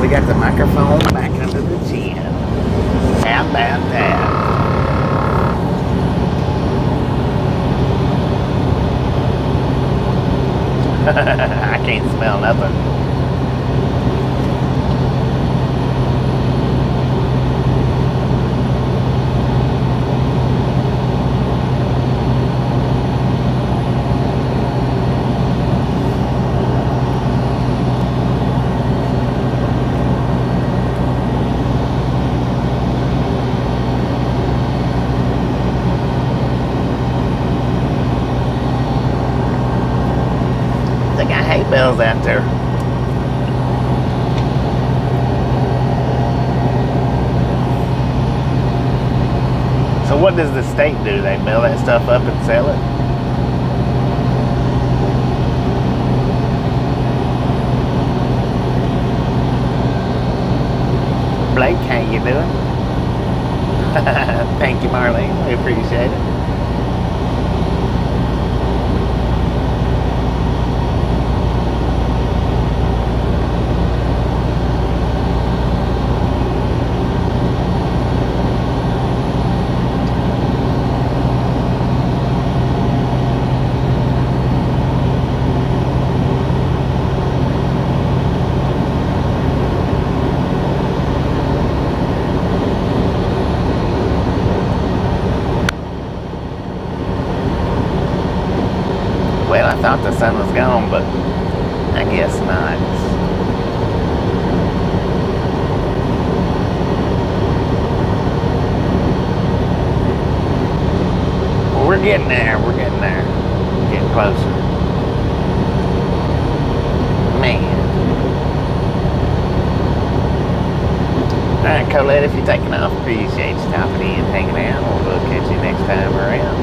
We got the microphone back under the chin. How about that? I can't smell nothing. They got hay bales out there. So what does the state do? They bale that stuff up and sell it? Blake, how you doing? Thank you, Marlene. We appreciate it. the sun was gone, but I guess not. Well, we're getting there. We're getting there. Getting closer. Man. Alright, Colette, if you're taking off, appreciate you stopping in, hanging out. We'll catch you next time around.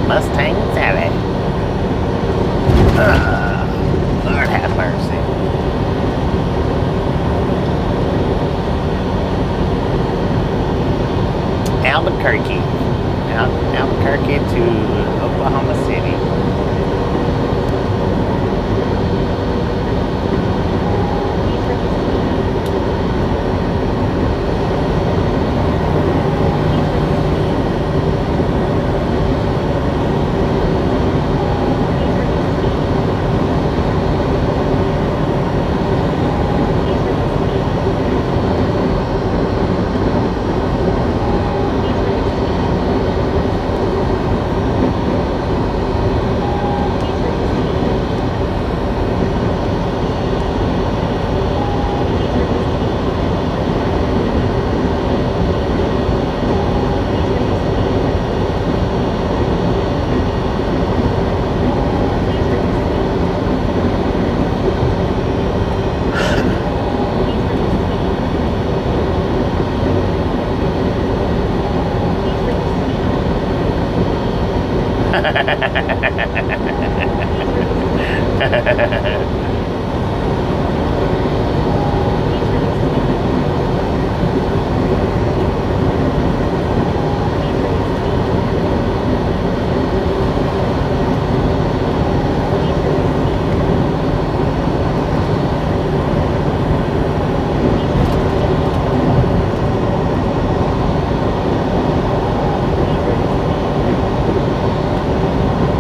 Mustang Sally. Lord have mercy. Albuquerque to Oklahoma City.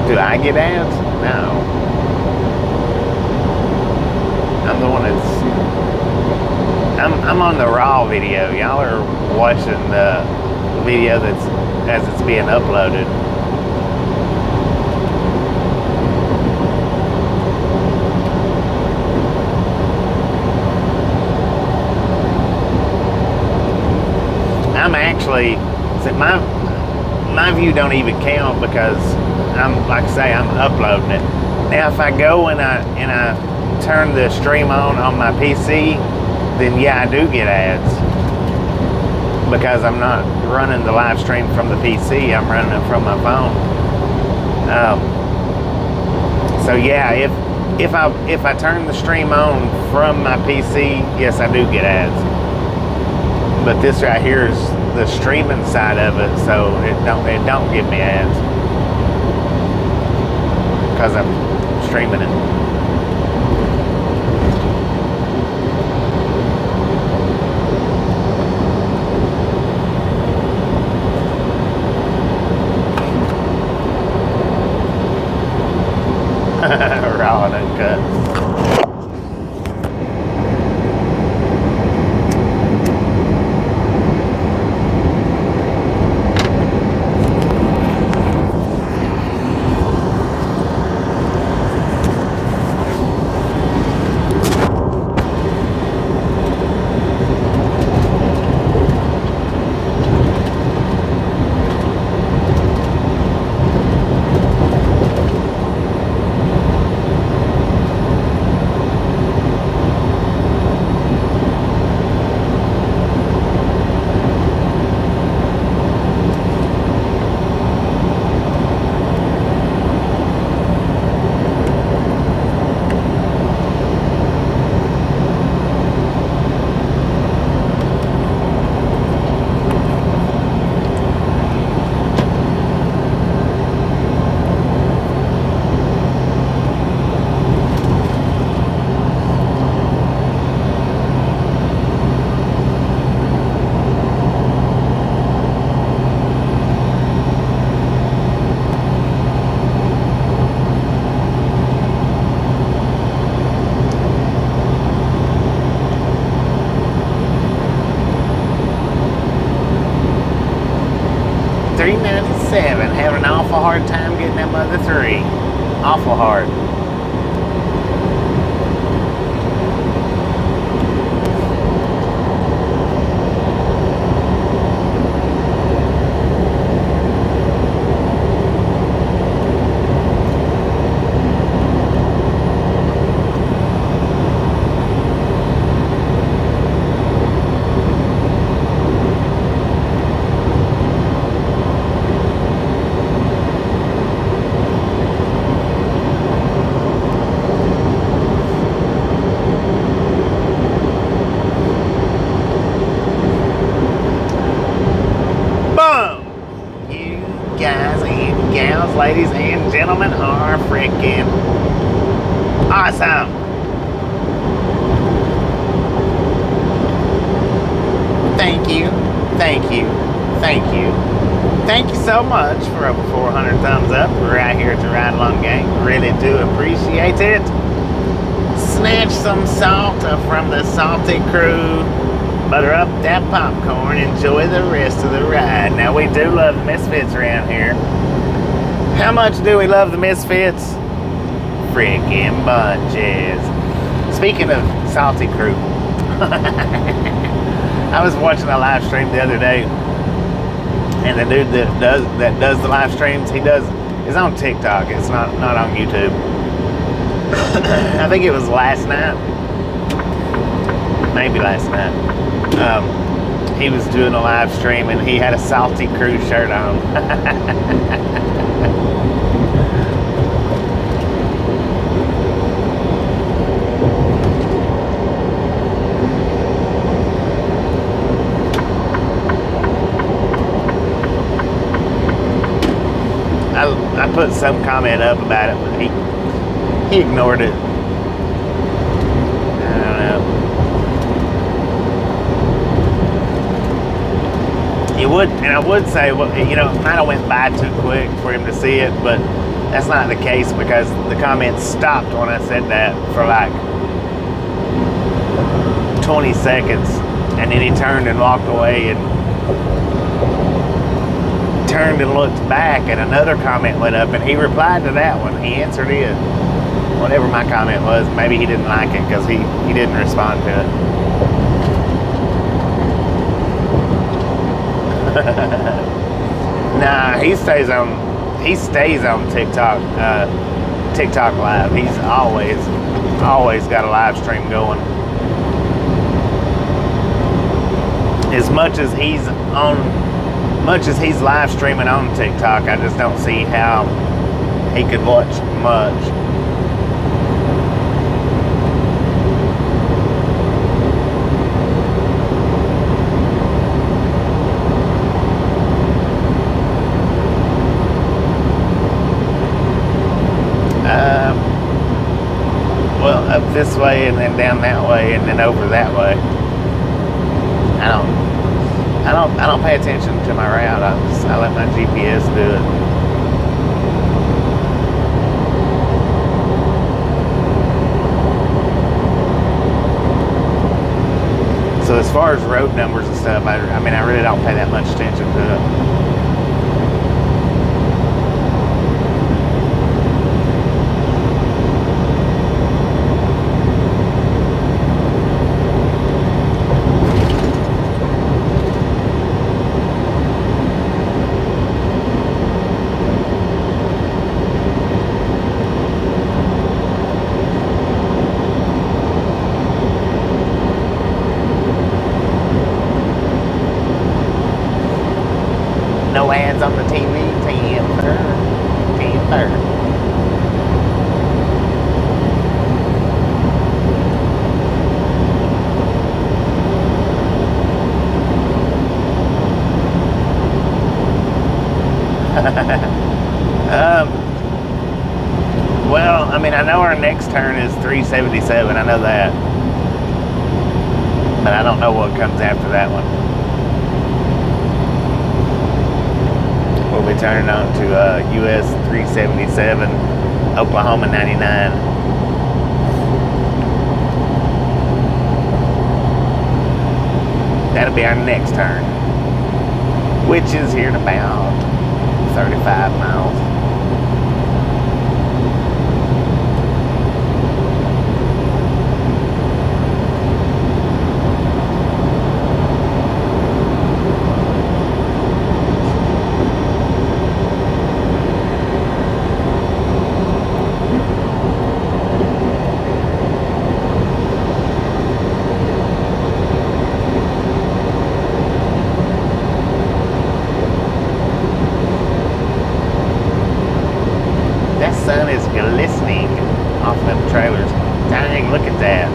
Do I get ads? No. I'm the one that's... I'm on the raw video. Y'all are watching the video that's as it's being uploaded. I'm actually... My view don't even count because I'm, like I say, I'm uploading it. Now if I go and I turn the stream on my PC, then yeah, I do get ads. Because I'm not running the live stream from the PC, I'm running it from my phone. So yeah, if I turn the stream on from my PC, yes, I do get ads. But this right here is the streaming side of it, so it don't give me ads because I'm streaming it. solid uncut. 397, having an awful hard time getting that mother 3. Awful hard. Ladies and gentlemen are freaking awesome. Thank you, thank you, thank you. Thank you so much for over 400 thumbs up right here at the Ride Along Gang. Really do appreciate it. Snatch some salt from the salty crew. Butter up that popcorn. Enjoy the rest of the ride. Now, we do love the Misfits around here. How much do we love the Misfits? Freaking bunches. Speaking of salty crew, I was watching a live stream the other day, and the dude that does the live streams, is on TikTok. It's not on YouTube. I think it was last night, maybe last night. He was doing a live stream, and he had a salty crew shirt on. I put some comment up about it, but he ignored it. I don't know. I would say, well, you know, it kind of went by too quick for him to see it, but that's not the case because the comments stopped when I said that for like 20 seconds, and then he turned and walked away and turned and looked back, and another comment went up, and he replied to that one. He answered it. Whatever my comment was, maybe he didn't like it because he didn't respond to it. Nah, he stays on TikTok TikTok live. He's always got a live stream going. As much as he's live streaming on TikTok, I just don't see how he could watch much. Well, up this way and then down that way and then over that way. I don't pay attention to my route. I let my GPS do it. far as road numbers and stuff, I mean, I really don't pay that much attention to it. No ads on the TV, 10:30. Well, I mean, I know our next turn is 377. I know that, but I don't know what comes after that one. We'll be turning on to US 377, Oklahoma 99. That'll be our next turn, which is here in about 35 miles. Sun is glistening off of them trailers. Dang, look at that.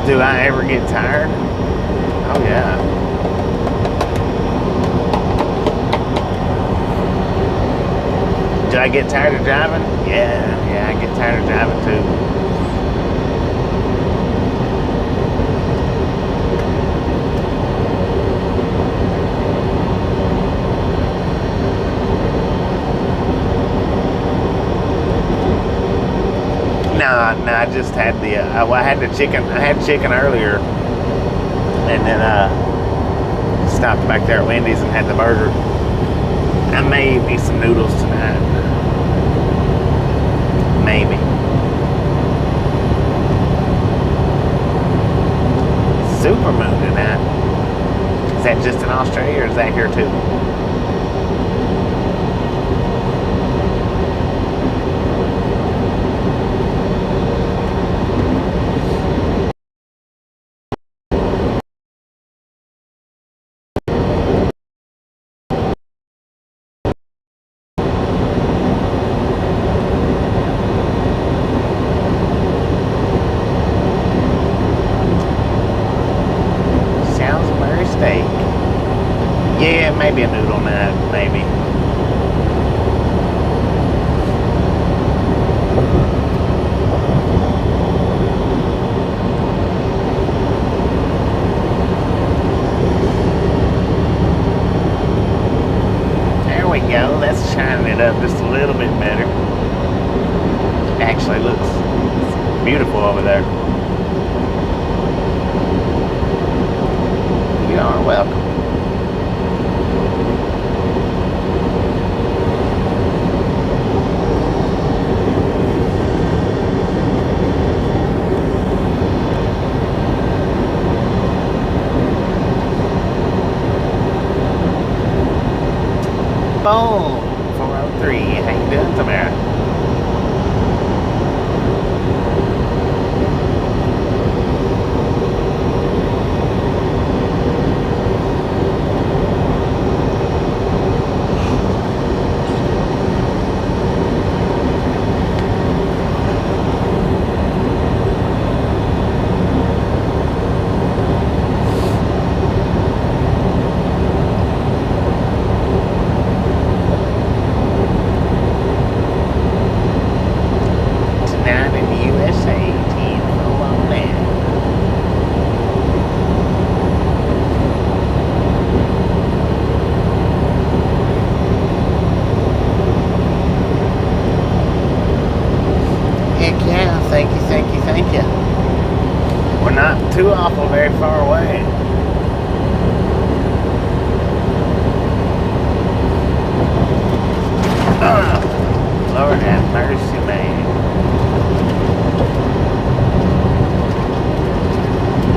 Do I ever get tired? Oh yeah. Do I get tired of driving? Yeah, I get tired of driving too. No, I just had the, I had the chicken. I had chicken earlier, and then stopped back there at Wendy's and had the burger. I may eat me some noodles tonight. Maybe. Supermoon tonight. Is that just in Australia or is that here too? Yeah, maybe a noodle night, maybe. There we go. That's shining it up just a little bit better. Actually looks beautiful over there. You are welcome. Boom! 403. How you doing, Tamara? thank you. We're not too awful very far away. Oh, Lord have mercy, man.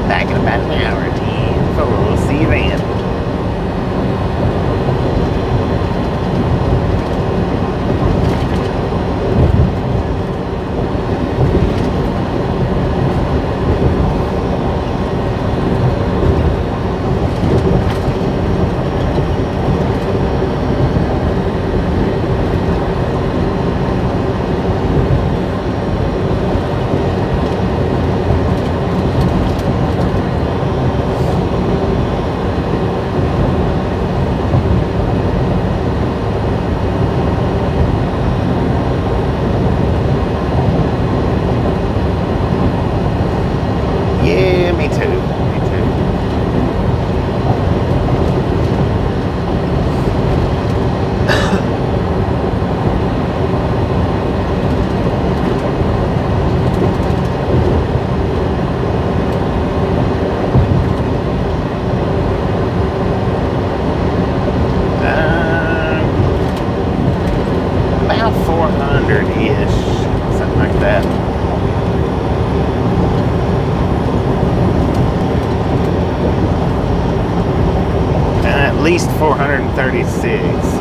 Back in about an hour, 10. So we'll see you then. Yeah, me too. Me too. About 400-ish, something like that. At least 436.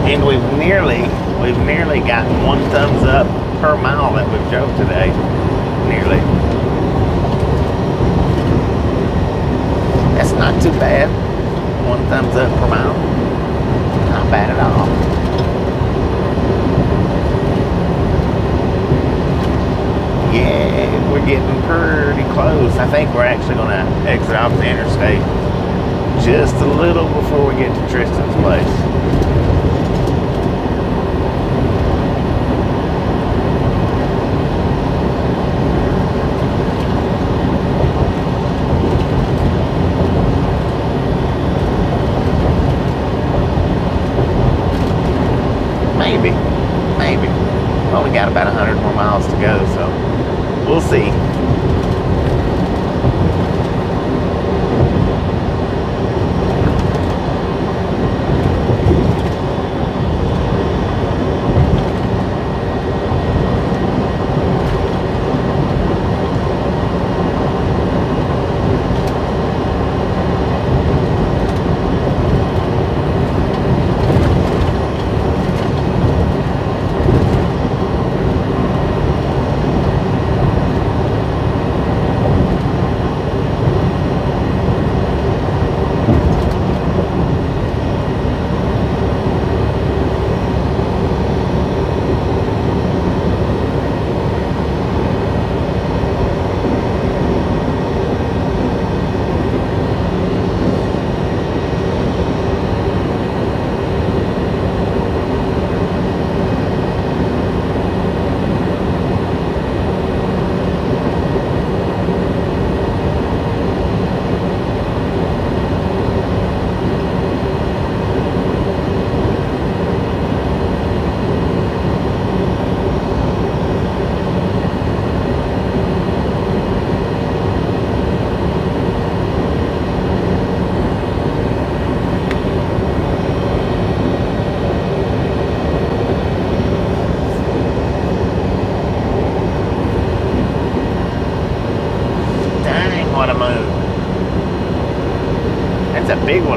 And we've nearly got 1 thumbs up per mile that we've drove today. Nearly. That's not too bad. 1 thumbs up per mile. Not bad at all. Yeah, we're getting pretty close. I think we're actually going to exit off the interstate just a little before we get to Tristan's place. Maybe. Only got about 100 more miles to go, so we'll see.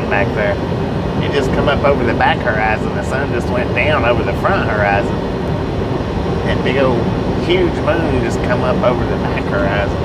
back there. It just come up over the back horizon. The sun just went down over the front horizon. That big old huge moon just come up over the back horizon.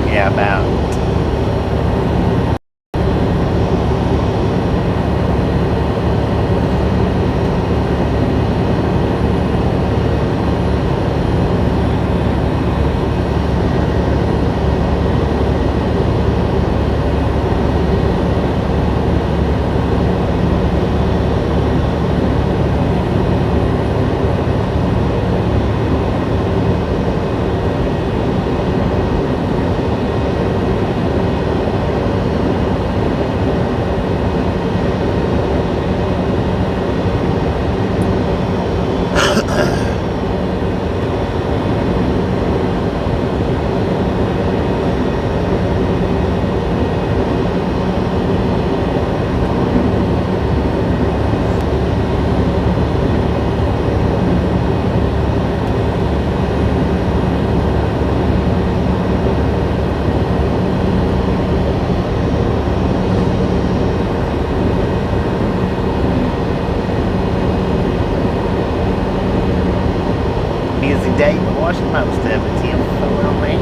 Yeah, about. Busy day, but watched most of it. Tim, well, man.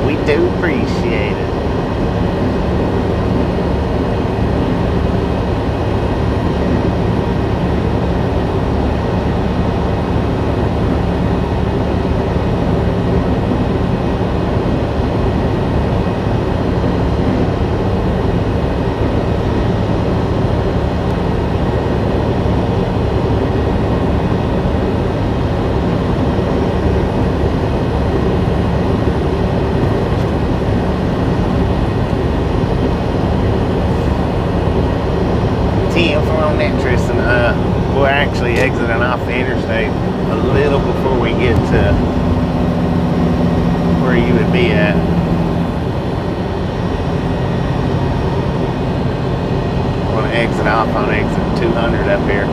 We do appreciate it. On that, Tristan, we're actually exiting off the interstate a little before we get to where you would be at. I want to exit off on exit 200 up here.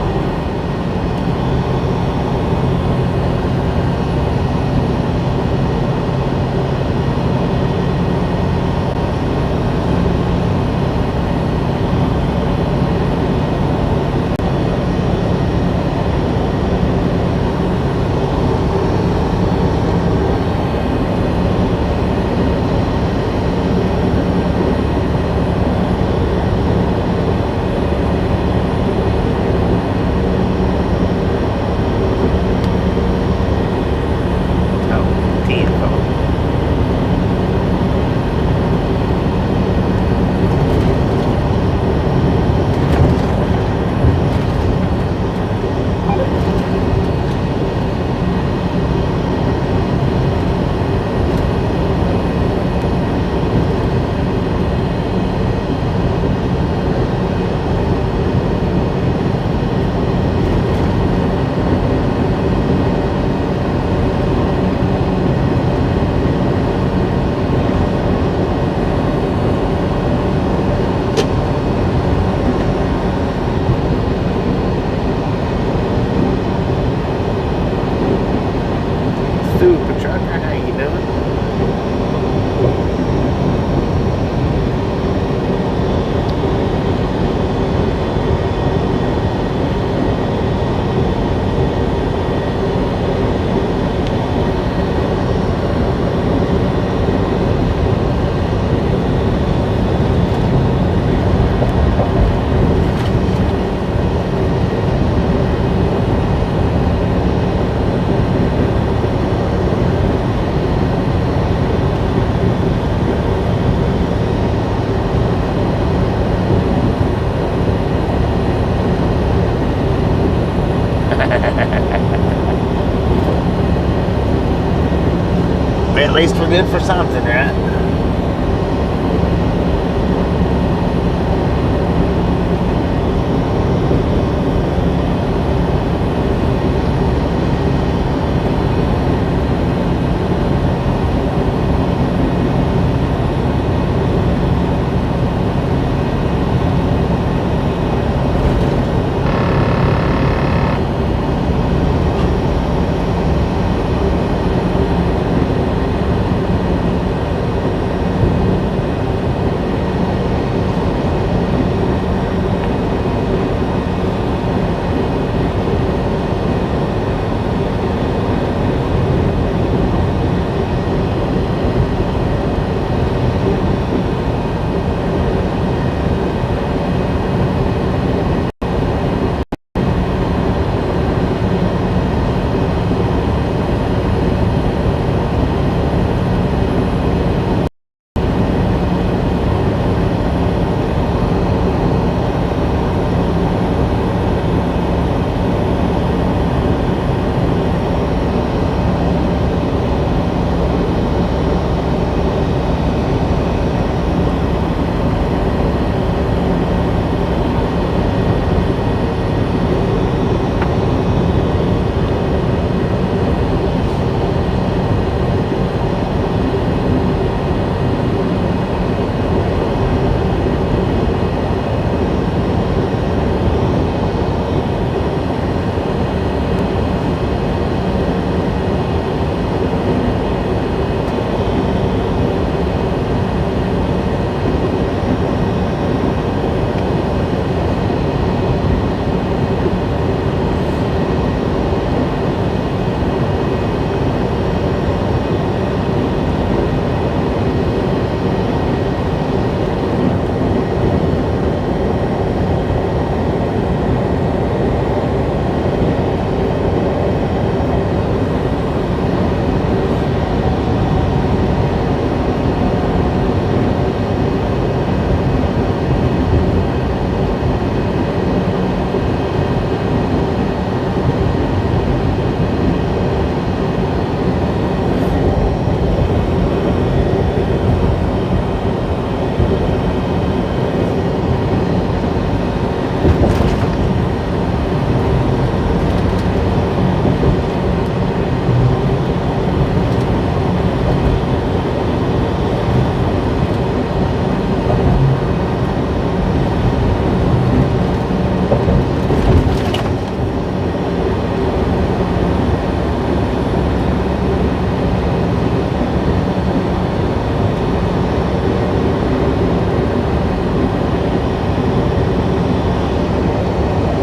least we're good for something, right?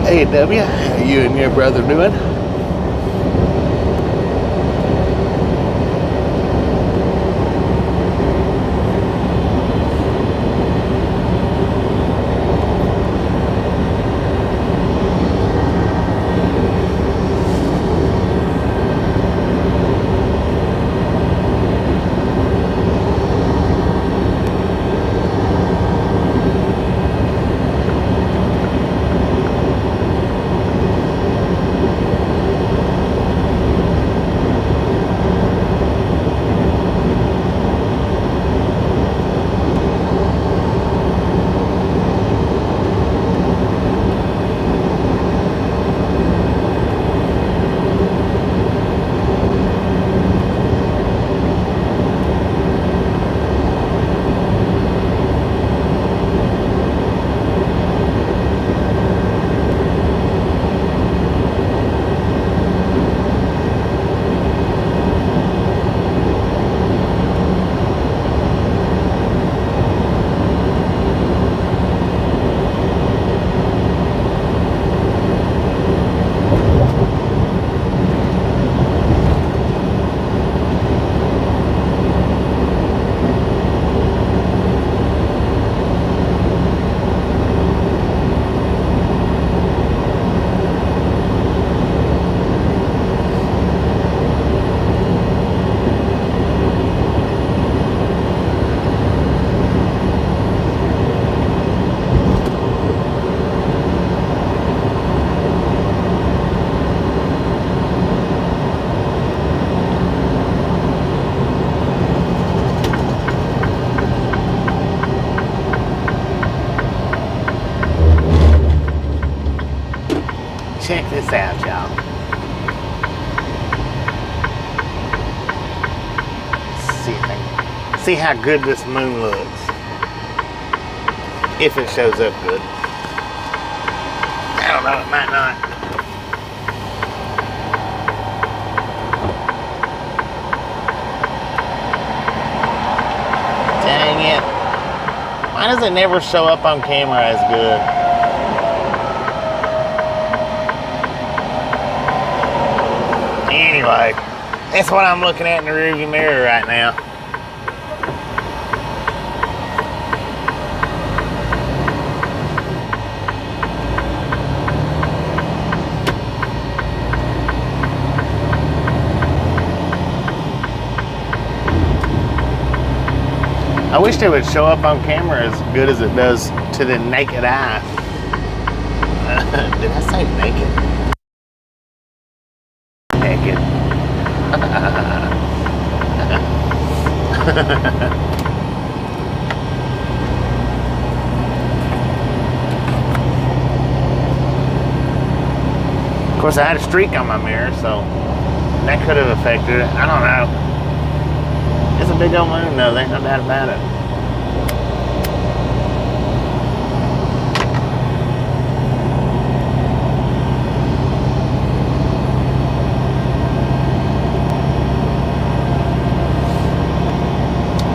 Hey W, how you and your brother doing? Check this out, y'all. See how good this moon looks. If it shows up good. I don't know, it might not. Dang it. Why does it never show up on camera as good? Anyway, that's what I'm looking at in the rearview mirror right now. I wish it would show up on camera as good as it does to the naked eye. Did I say naked? Naked. Of course, I had a streak on my mirror, so that could have affected it. I don't know. It's a big old moon, though. There's no doubt about it.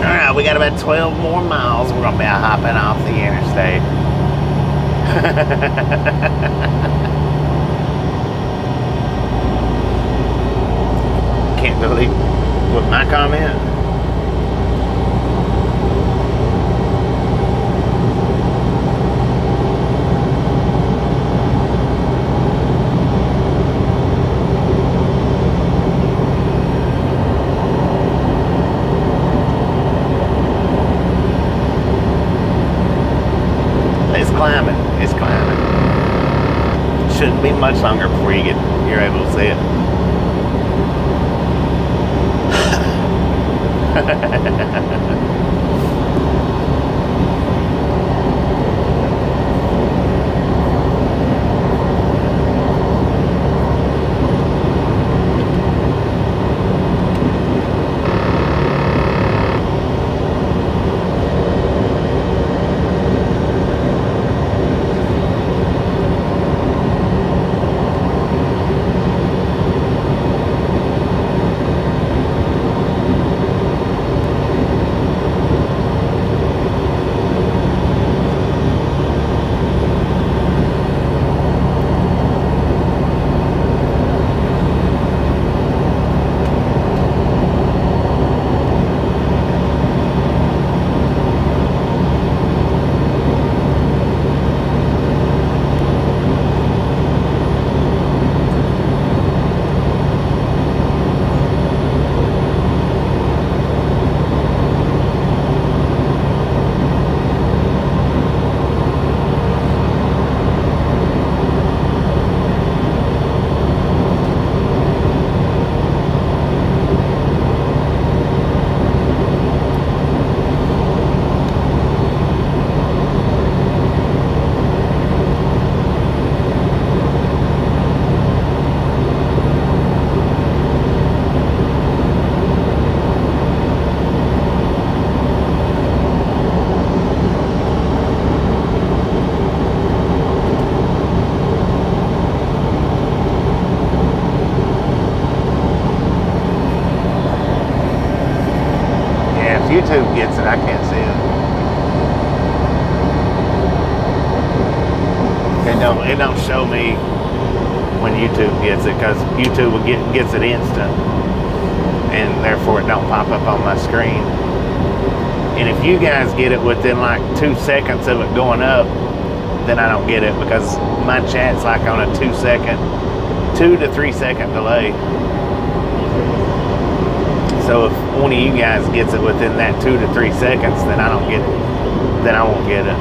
All right, we got about 12 more miles. We're going to be hopping off the interstate. Can't delete with my comment. It's climbing. Shouldn't be much longer before you're able to see it. YouTube gets it, I can't see it. It don't show me when YouTube gets it, because YouTube gets it instant, and therefore it don't pop up on my screen. And if you guys get it within like 2 seconds of it going up, then I don't get it, because my chat's like on a 2 to 3 second delay. So if one of you guys gets it within that 2 to 3 seconds, then I don't get it. Then I won't get it.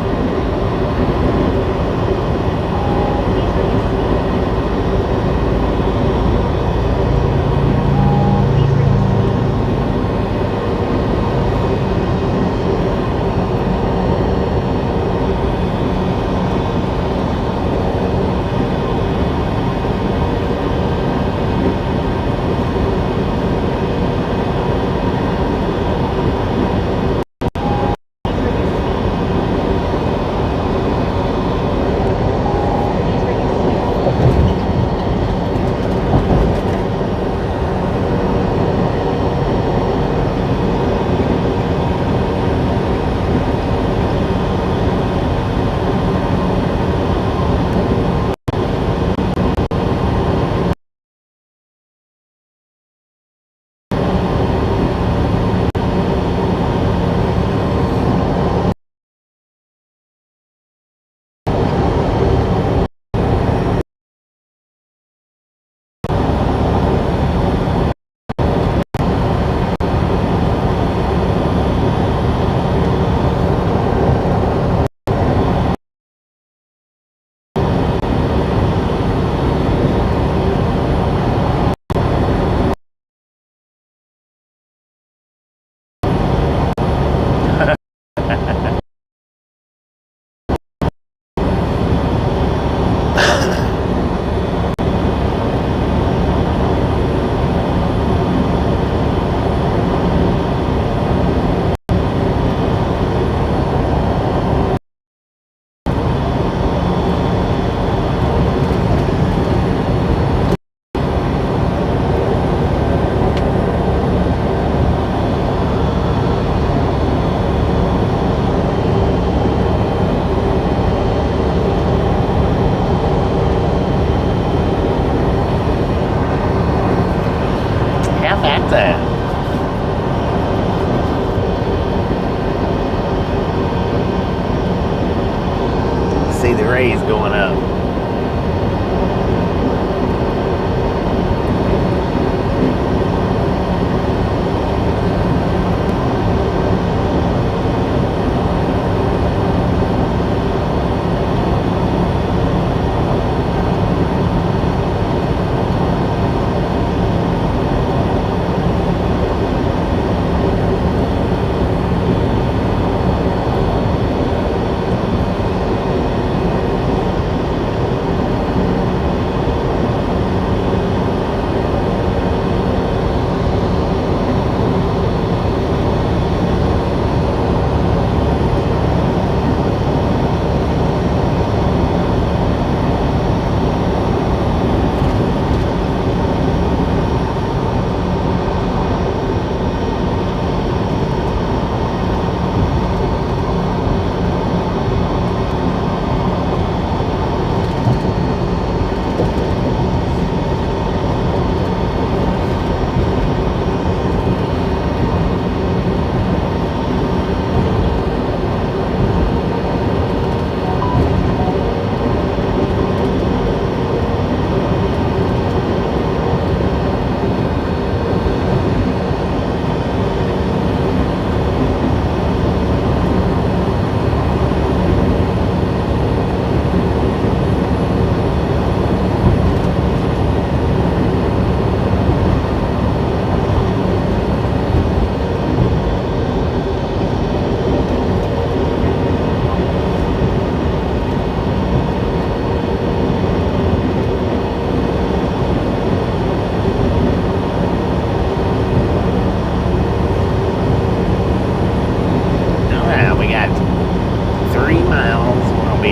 see the rays going up.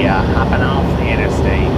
Hopping off the interstate.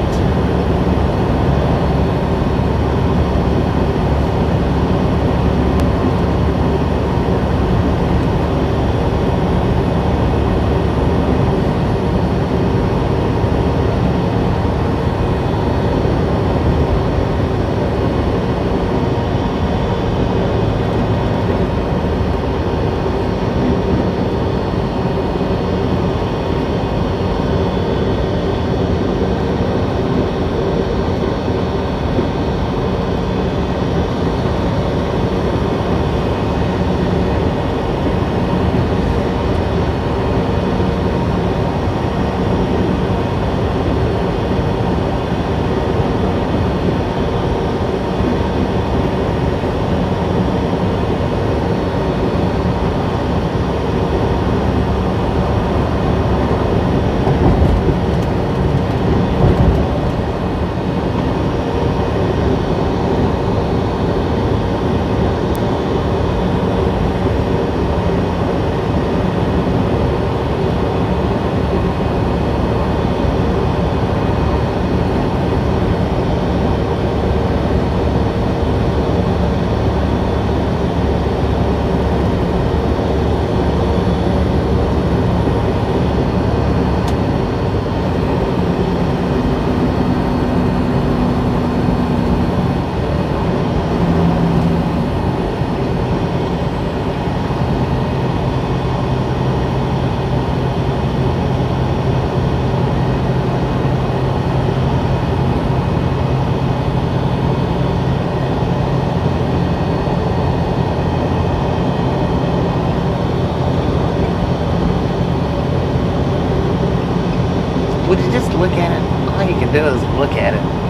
Would you just look at it? All you can do is look at it.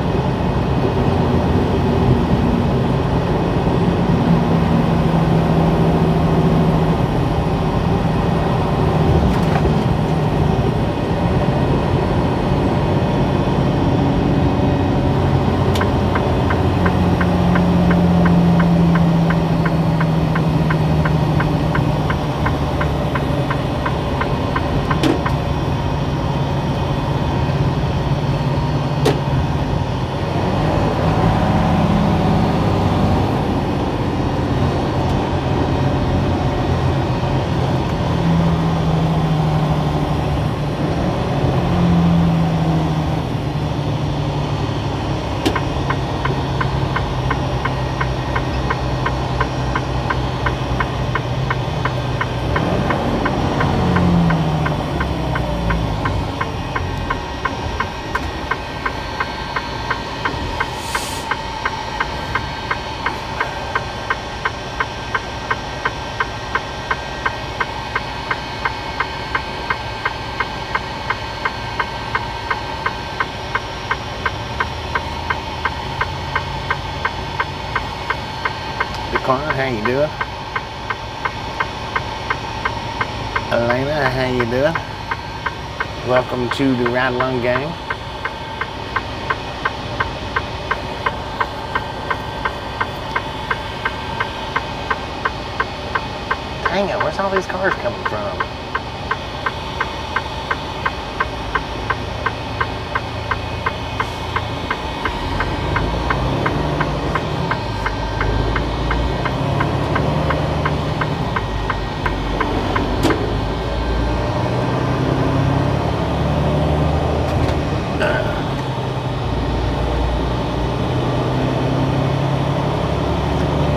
Raquan, how you doing? Elena, how you doing? Welcome to the Ride Along Gang. Dang it, where's all these cars coming from?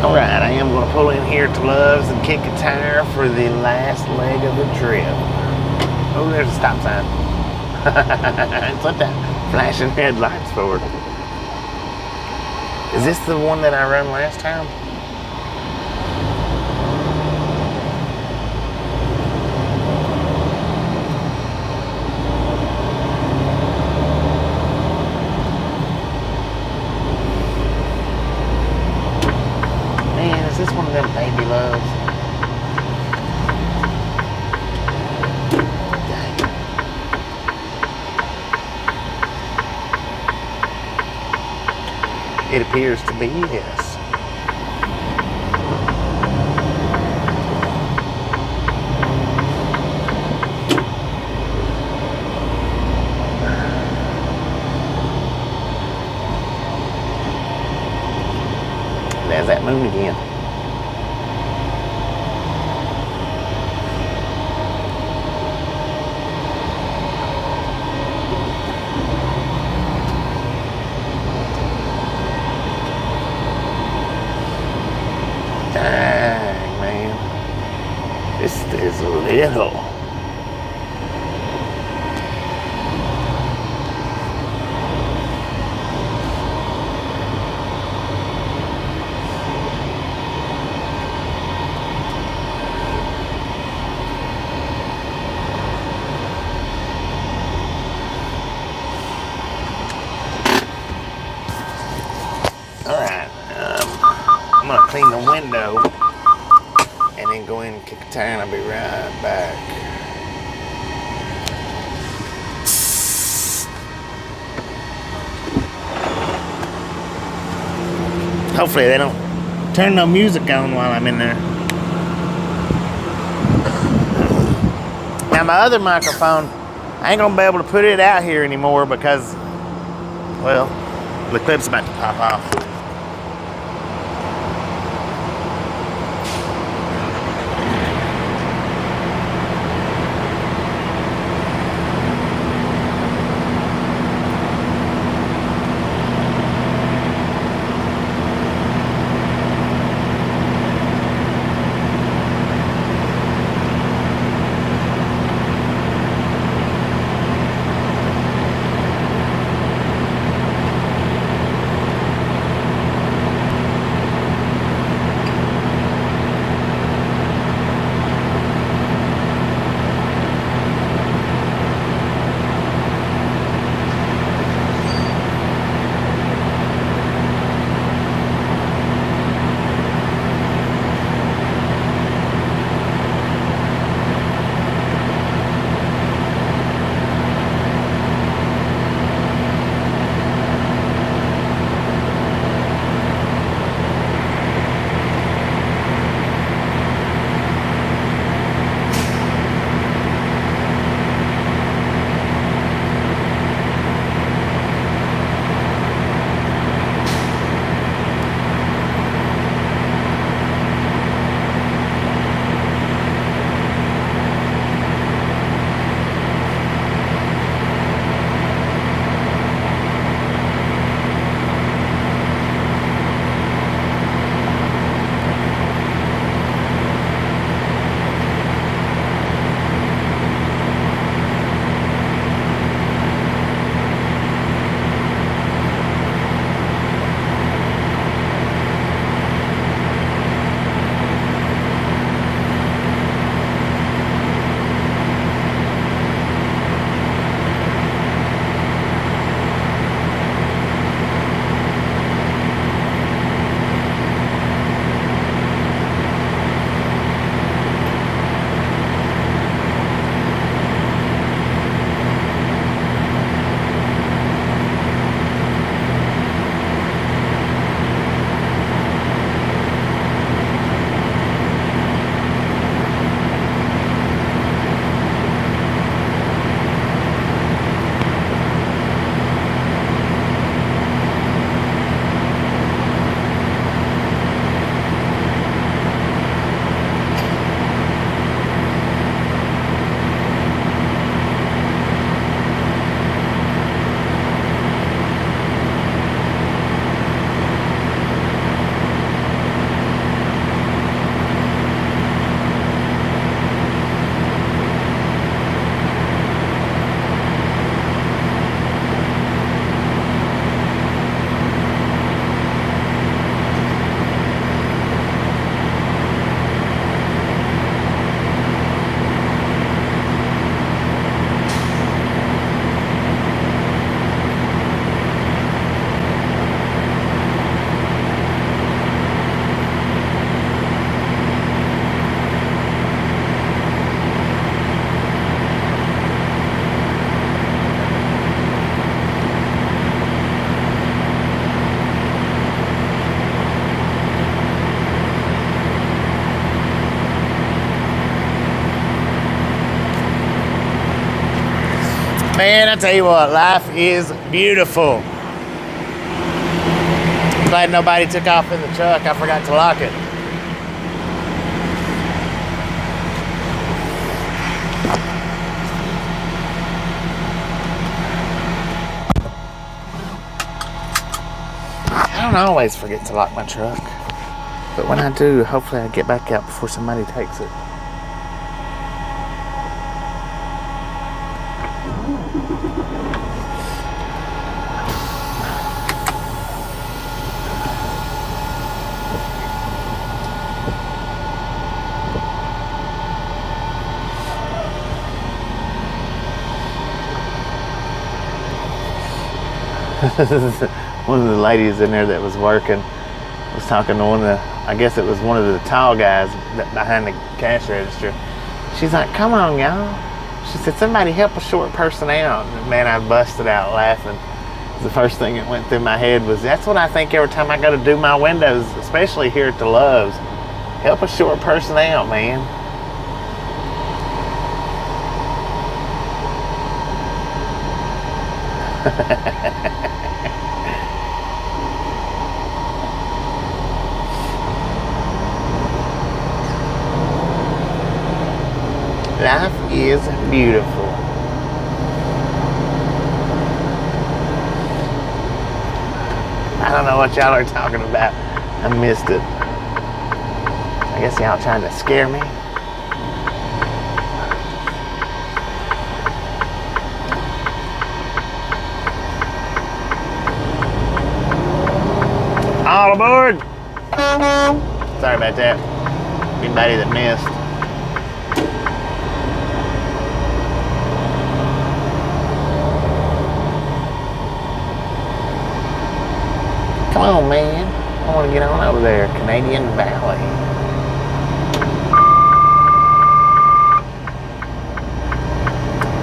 Alright, I am going to pull in here to Love's and kick a tire for the last leg of the trip. Oh, there's a stop sign. What's that flashing headlights for? Is this the one that I run last time? Is this one of them baby Loves? Dang. It appears to be, yes. There's that moon again. Dang, man. This is little. Alright, I'm gonna clean the window and then go in and kick a tire and I'll be right back. Hopefully they don't turn no music on while I'm in there. Now my other microphone, I ain't gonna be able to put it out here anymore because, well, the clip's about to pop off. Man, I tell you what, life is beautiful. Glad nobody took off in the truck. I forgot to lock it. I don't always forget to lock my truck, but when I do, hopefully I get back out before somebody takes it. One of the ladies in there that was working was talking to one of the, I guess it was one of the tall guys behind the cash register. She's like, come on, y'all. She said, somebody help a short person out. And man, I busted out laughing. The first thing that went through my head was, that's what I think every time I go to do my windows, especially here at the Loves. Help a short person out, man. Life is beautiful. I don't know what y'all are talking about. I missed it. I guess y'all trying to scare me. All aboard! Sorry about that. Anybody that missed. Come on, man. I want to get on over there. Canadian Valley.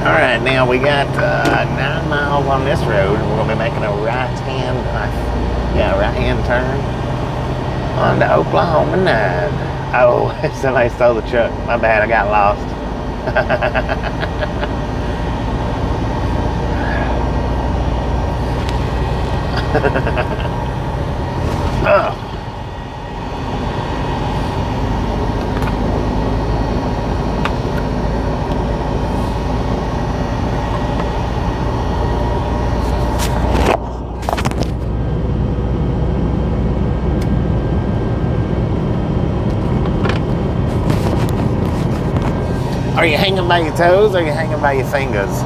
Alright, now we got 9 miles on this road. We're going to be making a right-hand turn onto Oklahoma 9. Oh, somebody stole the truck. My bad, I got lost. Oh. Are you hanging by your toes or are you hanging by your fingers?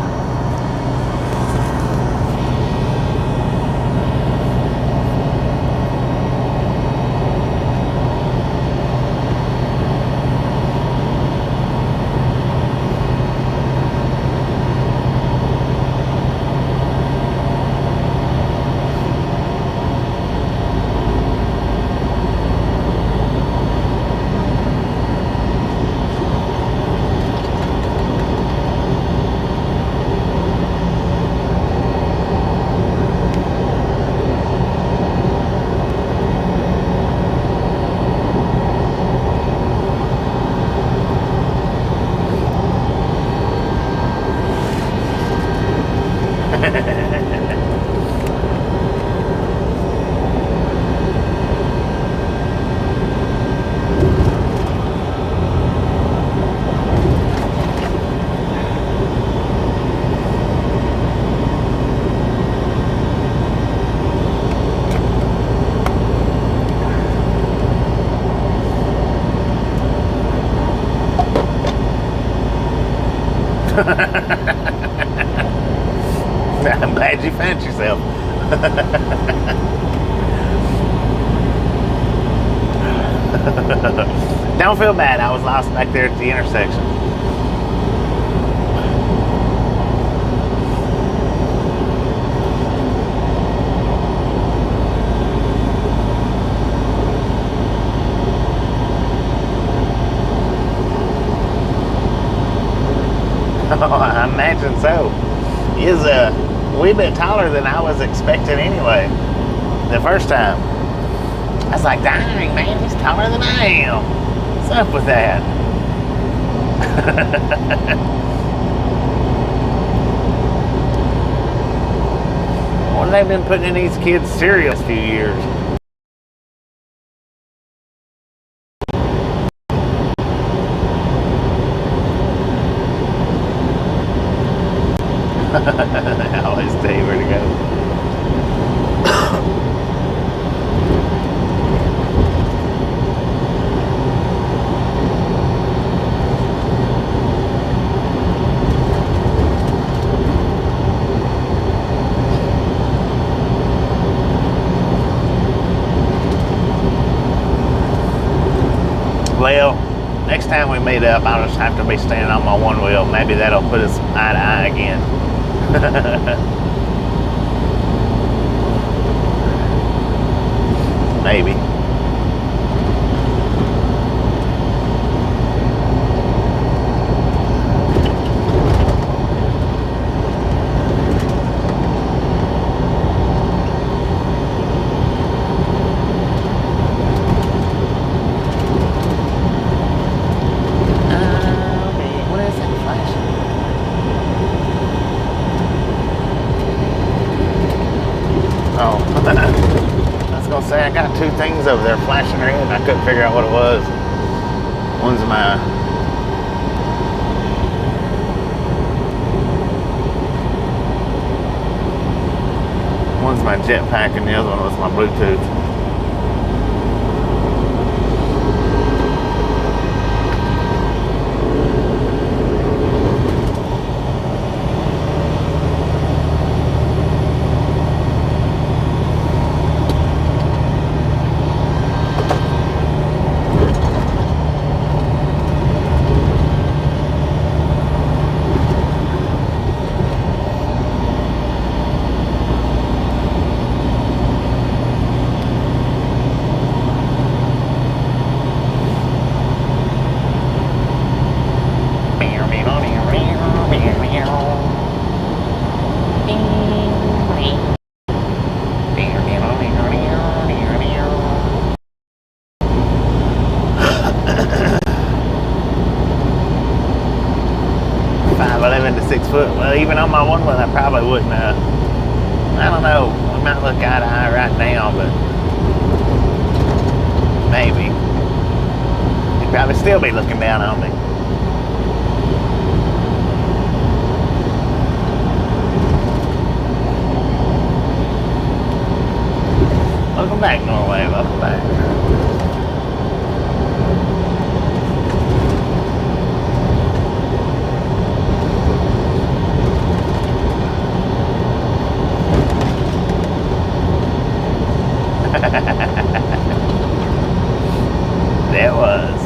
I'm glad you found yourself. Don't feel bad, I was lost back there at the intersection. Oh, I imagine so. He is a wee bit taller than I was expecting anyway. The first time. I was like, dang, man, he's taller than I am. What's up with that? What have they been putting in these kids' cereal this few years? I always tell you where to go. Well, next time we meet up, I'll just have to be standing on my one wheel. Maybe that'll put us eye to eye again. Maybe. I got two things over there flashing red and I couldn't figure out what it was. One's my jetpack and the other one was my Bluetooth. Well, even on my one wheel, I probably wouldn't. I don't know. We might look eye to eye right now, but maybe. He'd probably still be looking down on me. Welcome back, Norway. Welcome back. There was.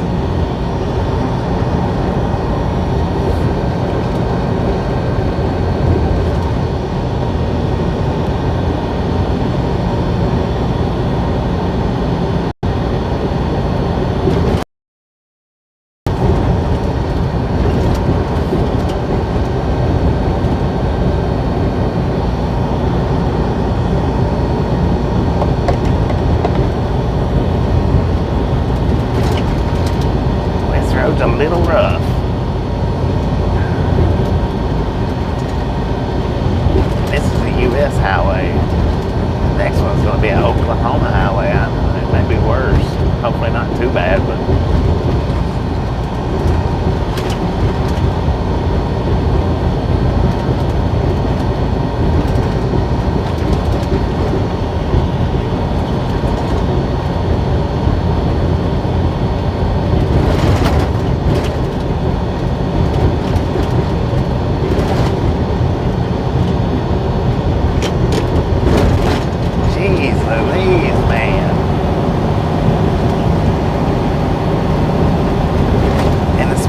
A little rough. This is a U.S. highway. The next one's going to be an Oklahoma highway. I know it may be worse. Hopefully not too bad, but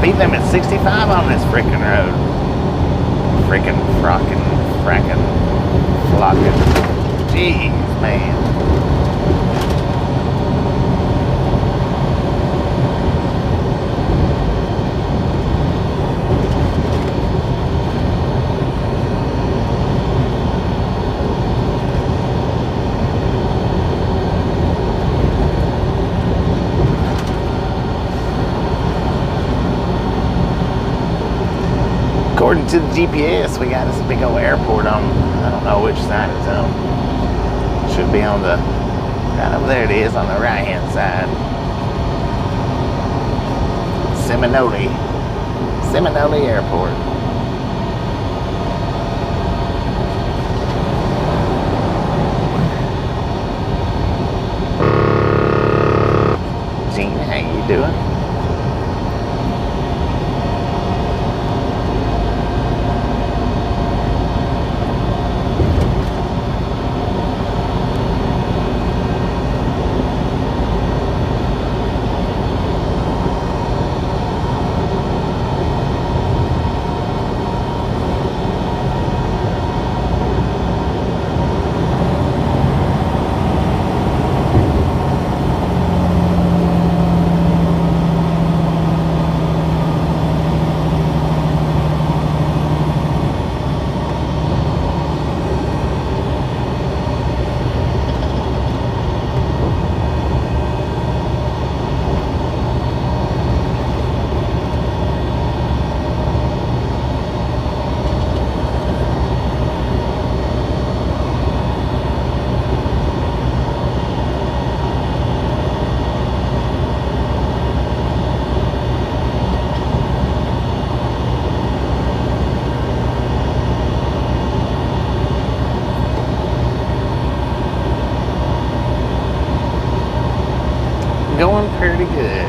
speed limit 65 on this freaking road. Freaking fracking, flocking. Jeez, man. According to the GPS, we got this big old airport on, I don't know which side it's on. Should be on the, right over there it is, on the right hand side. Seminole Airport. Gene, how you doing? Going pretty good.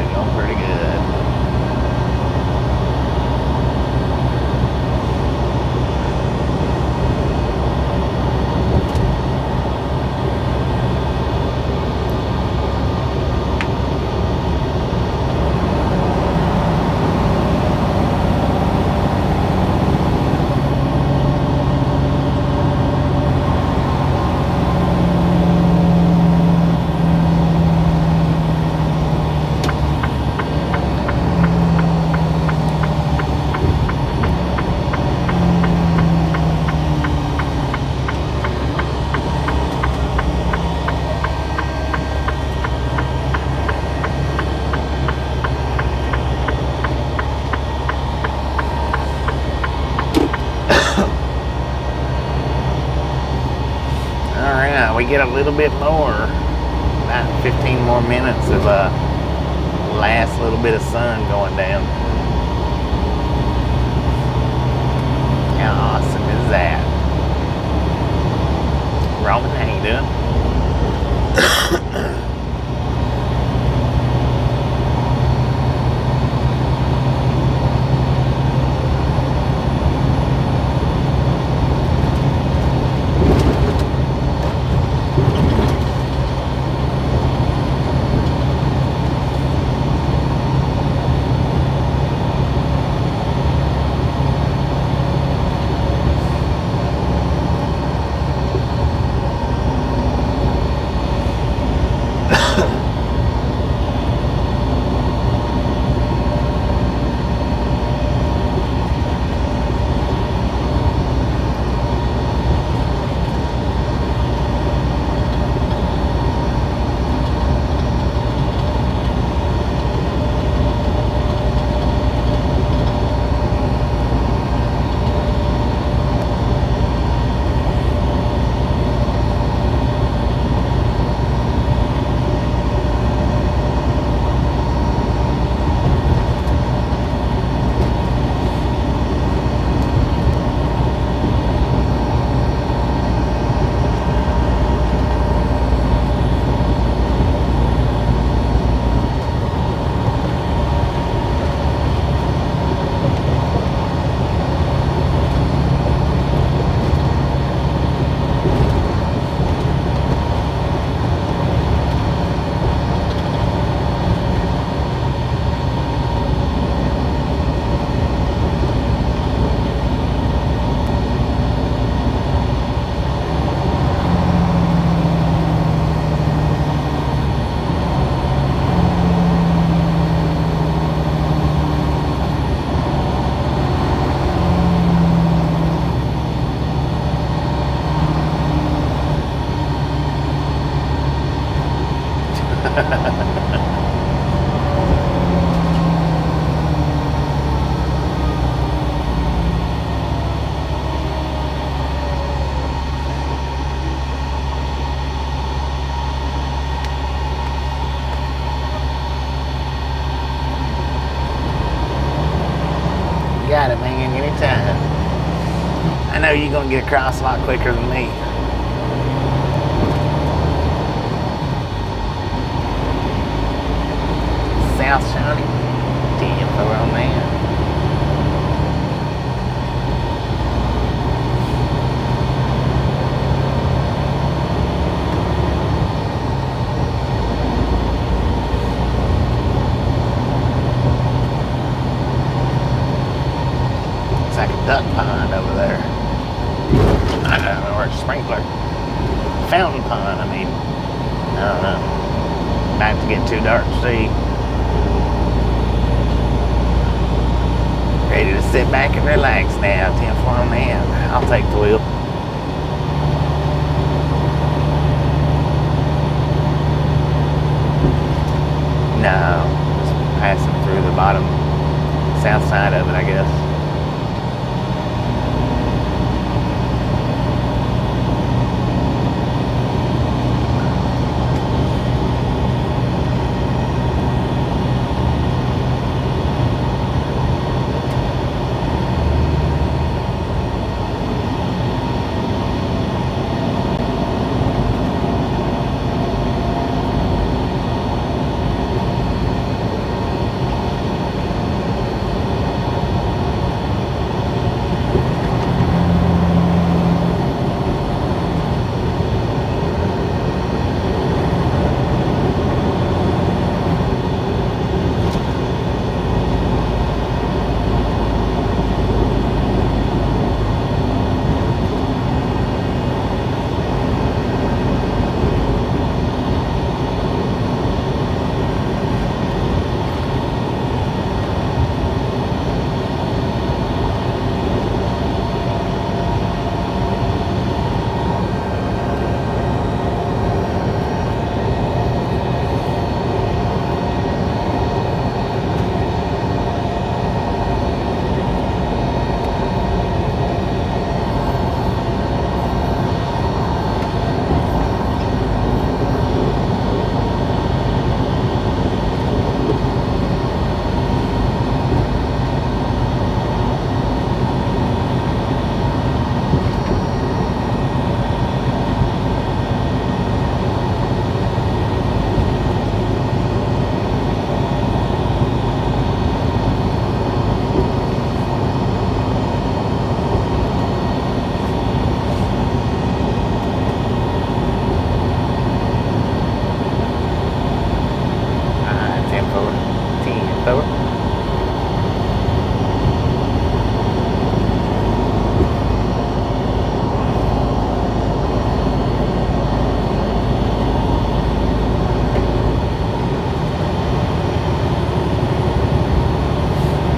Alright, we get a little bit more, about 15 more minutes of last little bit of sun going down. How awesome is that? Roman, how you doing? going to get across a lot quicker than me. South Shawnee. 10-4 on that. Looks like a duck pond over there. I don't know, or a sprinkler. Fountain pond, I mean. I don't know. Might have to get too dark to see. Ready to sit back and relax now. 10-4 on that. I'll take the wheel. No, just passing through the bottom south side of it, I guess.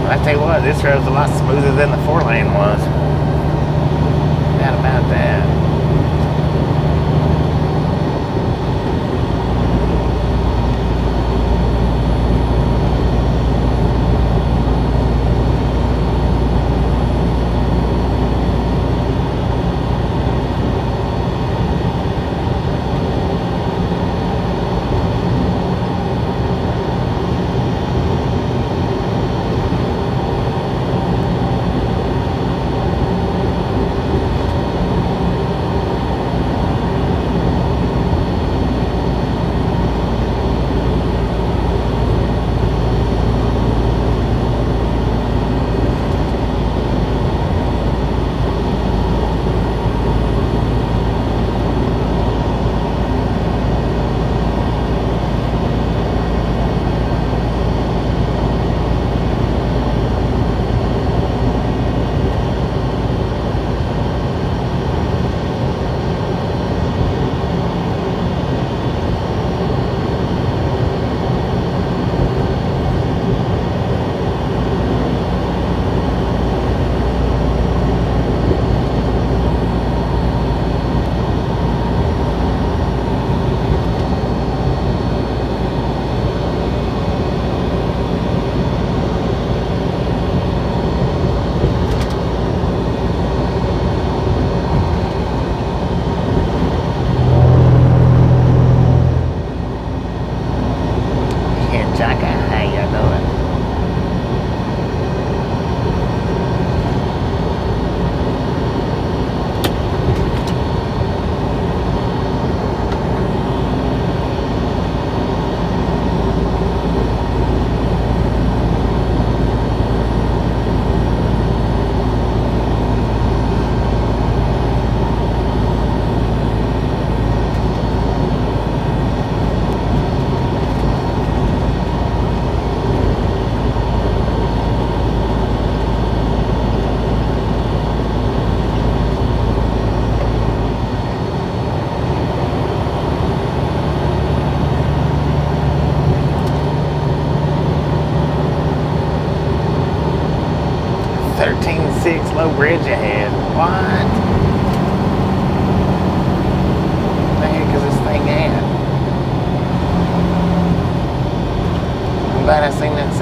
I tell you what, this road's a lot smoother than the 4-lane was. No doubt about that.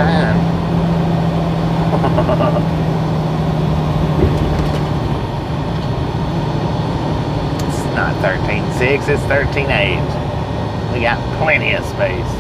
sign. It's not 13.6, it's 13.8. We got plenty of space.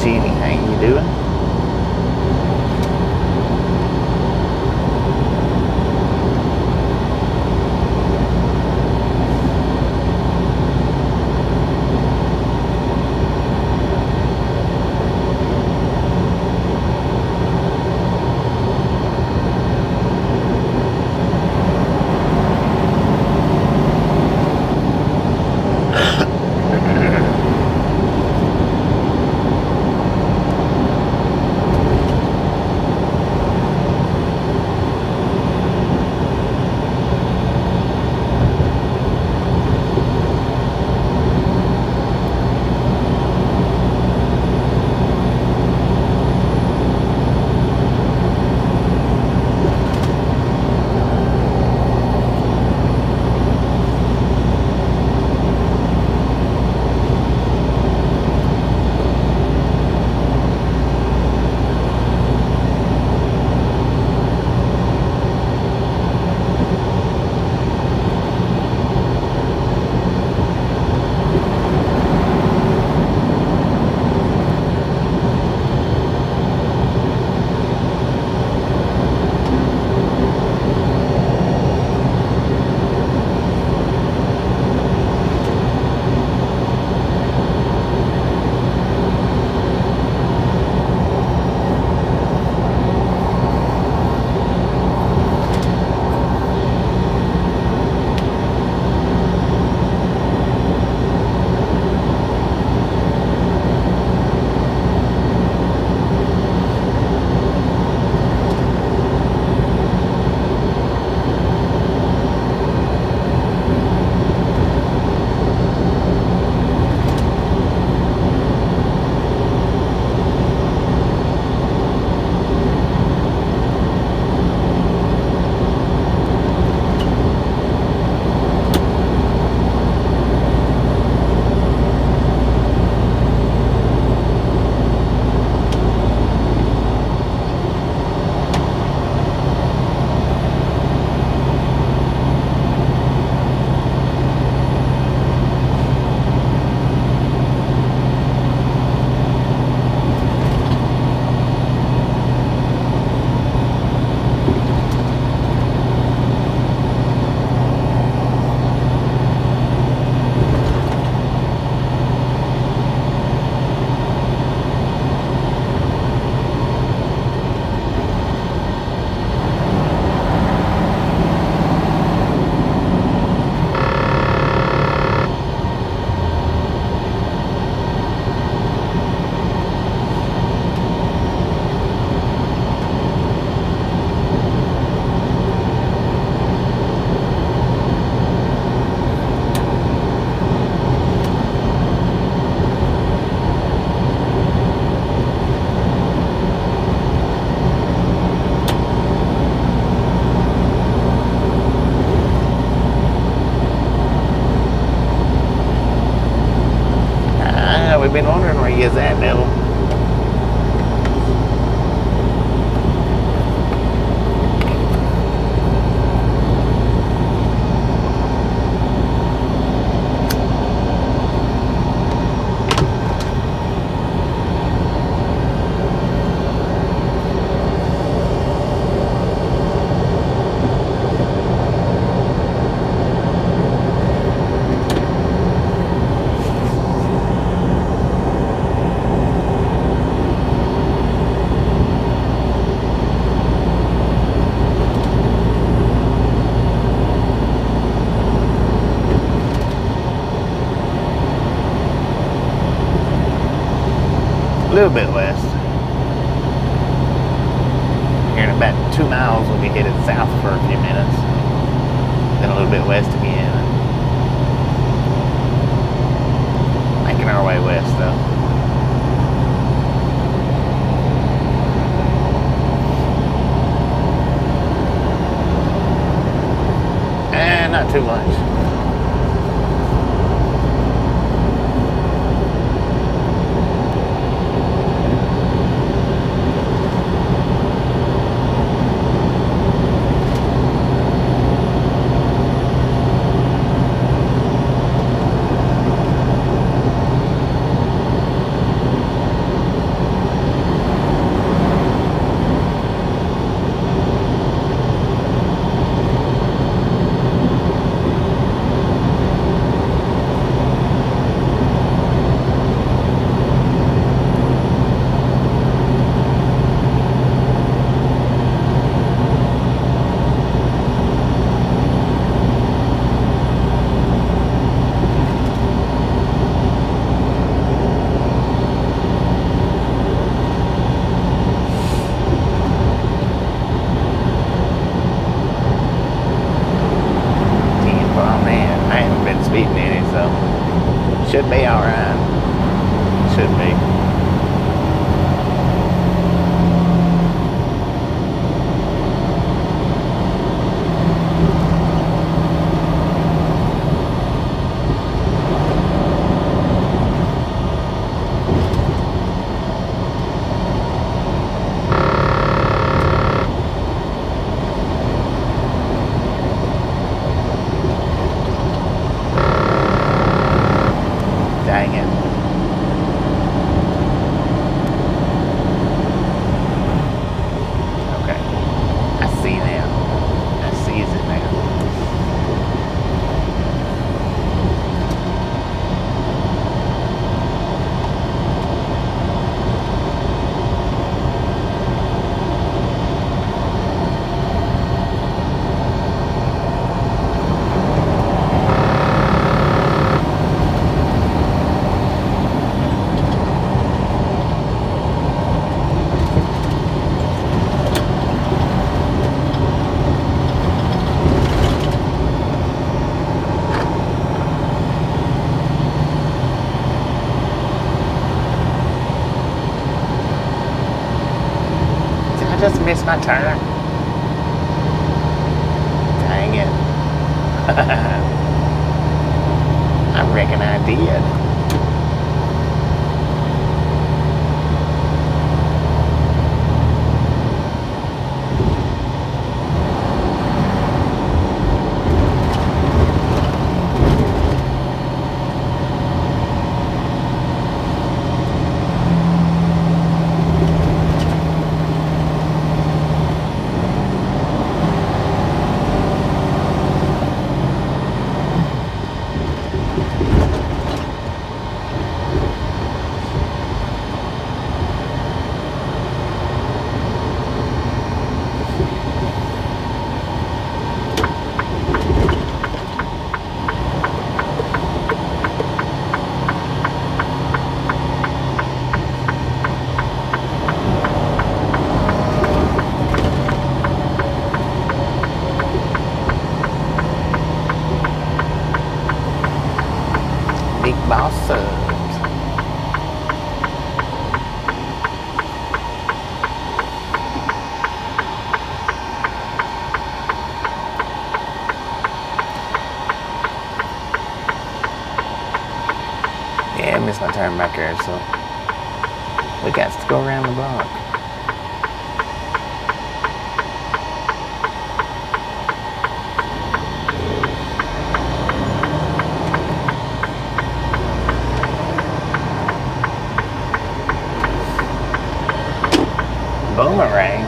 Jenny, how you doing? We've been wondering where you is at, Neville. little bit west. Here in about 2 miles, we'll be headed south for a few minutes. Then a little bit west again. Making our way west, though. Not too much. Should be alright. Should be. Dang it. Okay. I see now. I sees it now. Just missed my turn. Dang it. I reckon I did. Big Boss Subs. Yeah, I missed my turn back there, so we got to go around the block. Boomerangs.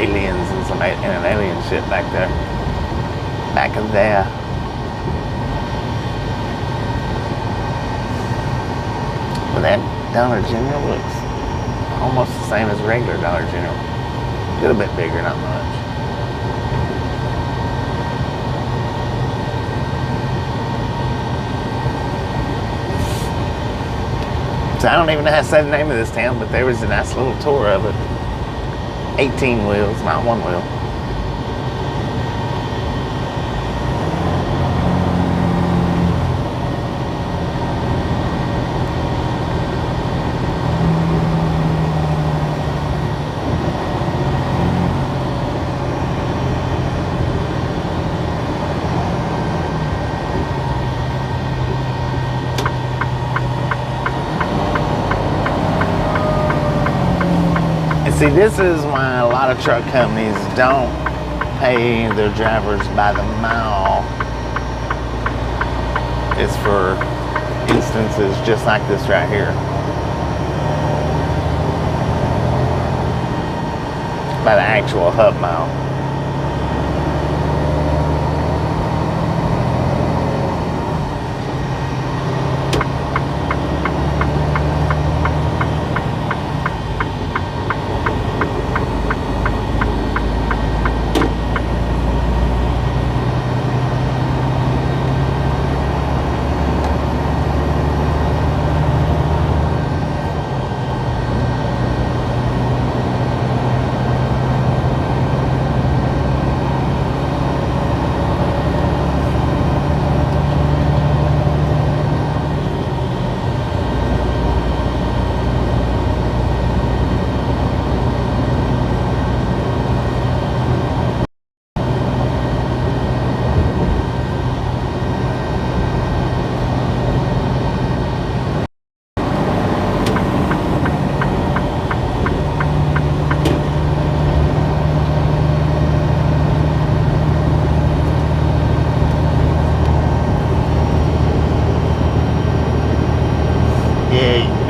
aliens and an alien ship back there. Back of there. But that Dollar General looks almost the same as regular Dollar General. A little bit bigger, not much. So I don't even know how to say the name of this town, but there was a nice little tour of it. 18 wheels, not one wheel. See, this is why a lot of truck companies don't pay their drivers by the mile. It's for instances just like this right here. By the actual hub mile.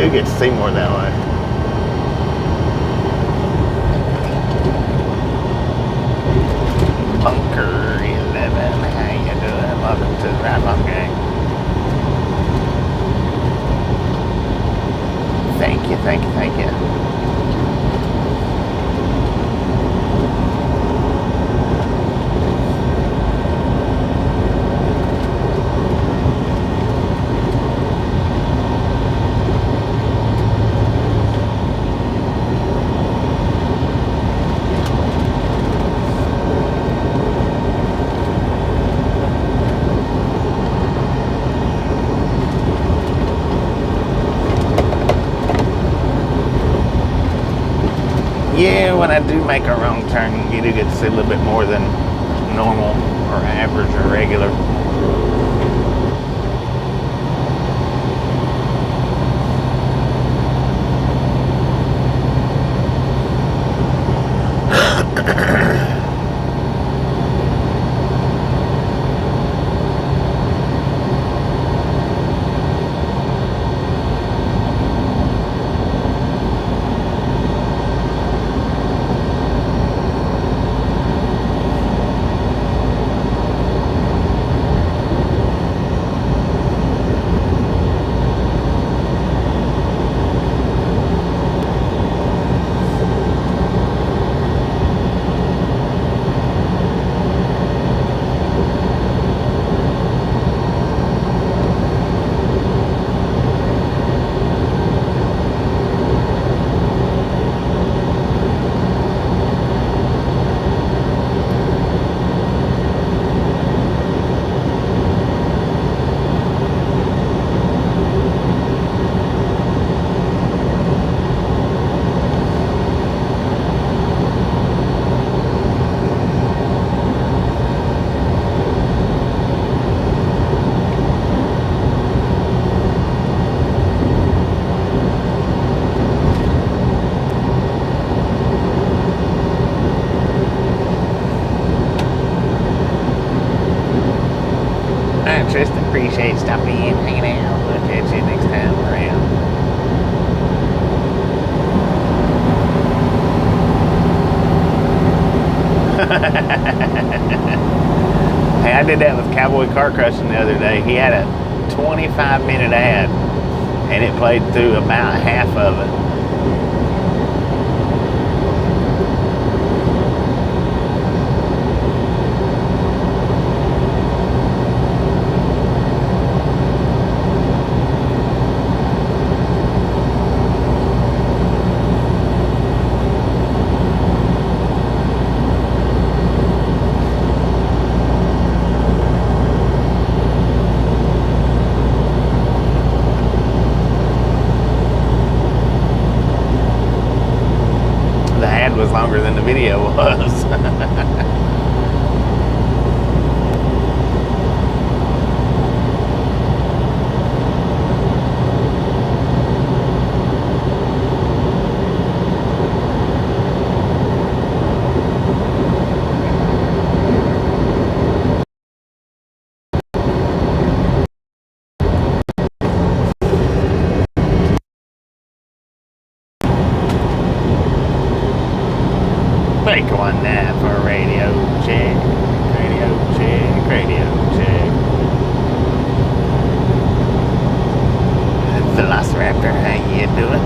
You do get to see more that way. Bunker 11, how you doing? Welcome to the Ride Bump Gang. Thank you, thank you, thank you. Yeah, when I do make a wrong turn, you do get to see a little bit more than normal or average or regular. Tristan, appreciate stopping in, hanging out. We'll catch you next time around. Hey, I did that with Cowboy Car Crushing the other day. He had a 25-minute ad, and it played through about half of it. The ad was longer than the video was. Take one now for radio check, radio check, radio check. Velociraptor, how you doing?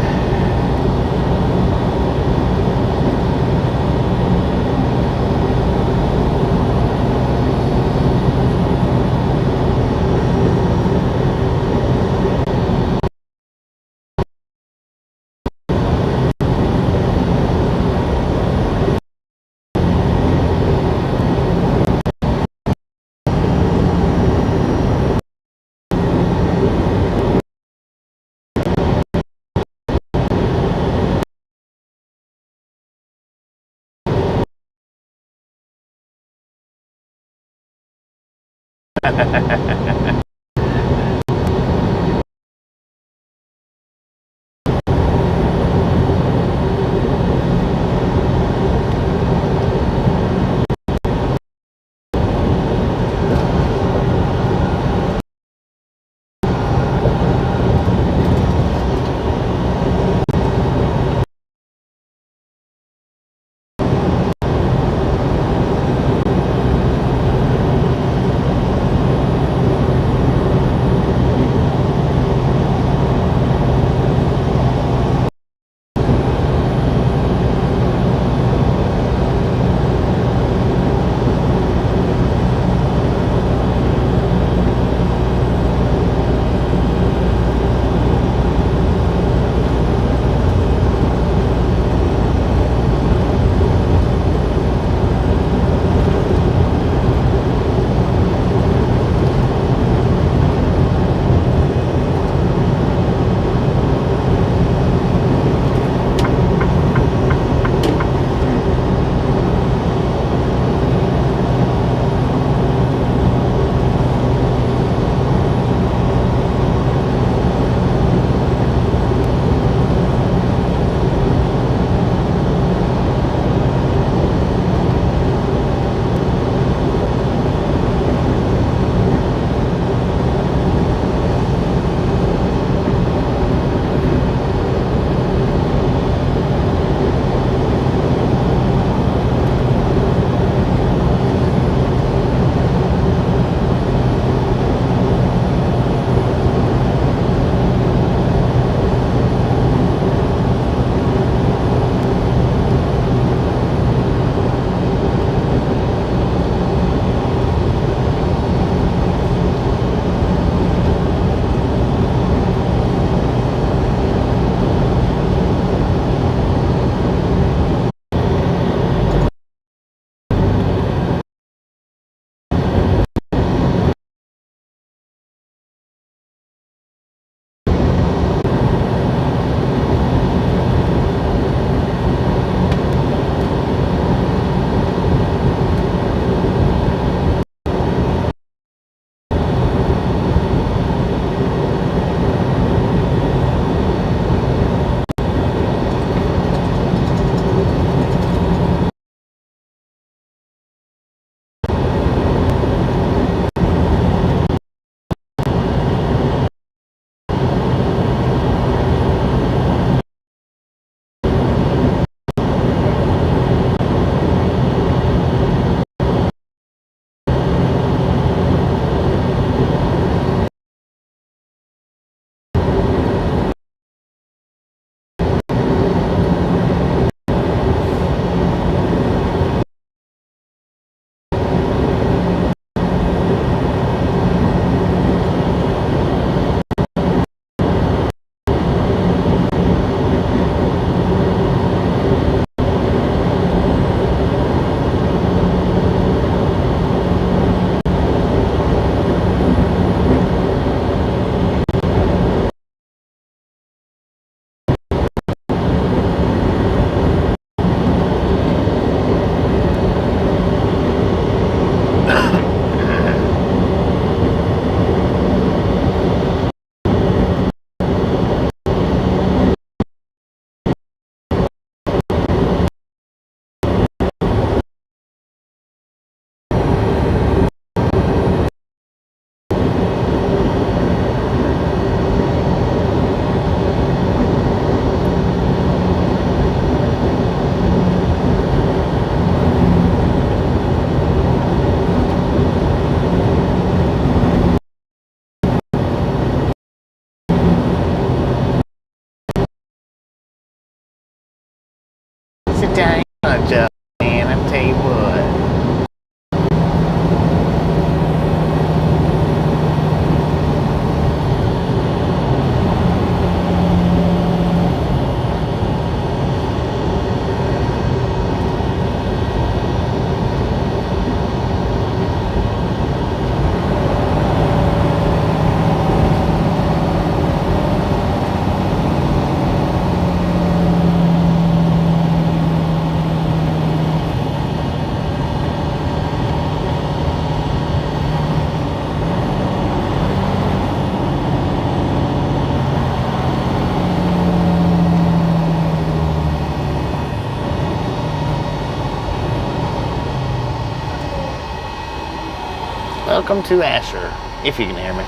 Welcome to Asher, if you can hear me.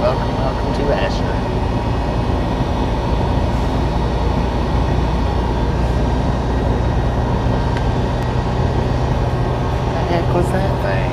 Welcome to Asher. What the heck was that thing?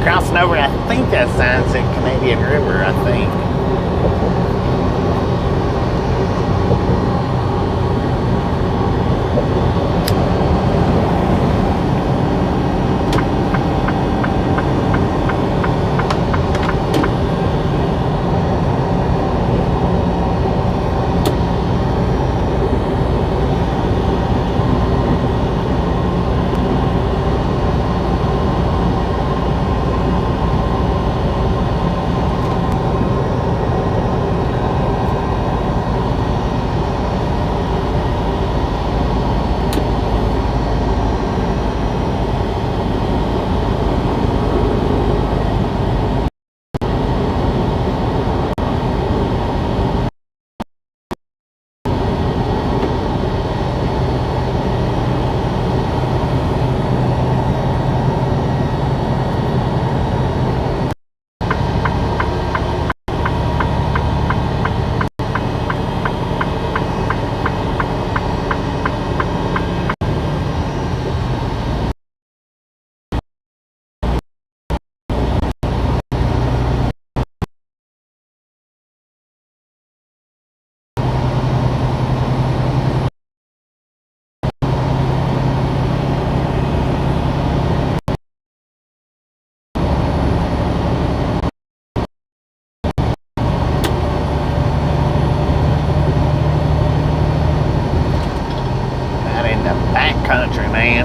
Crossing over, I think that sign said Canadian River, I think. Out in the back country, man.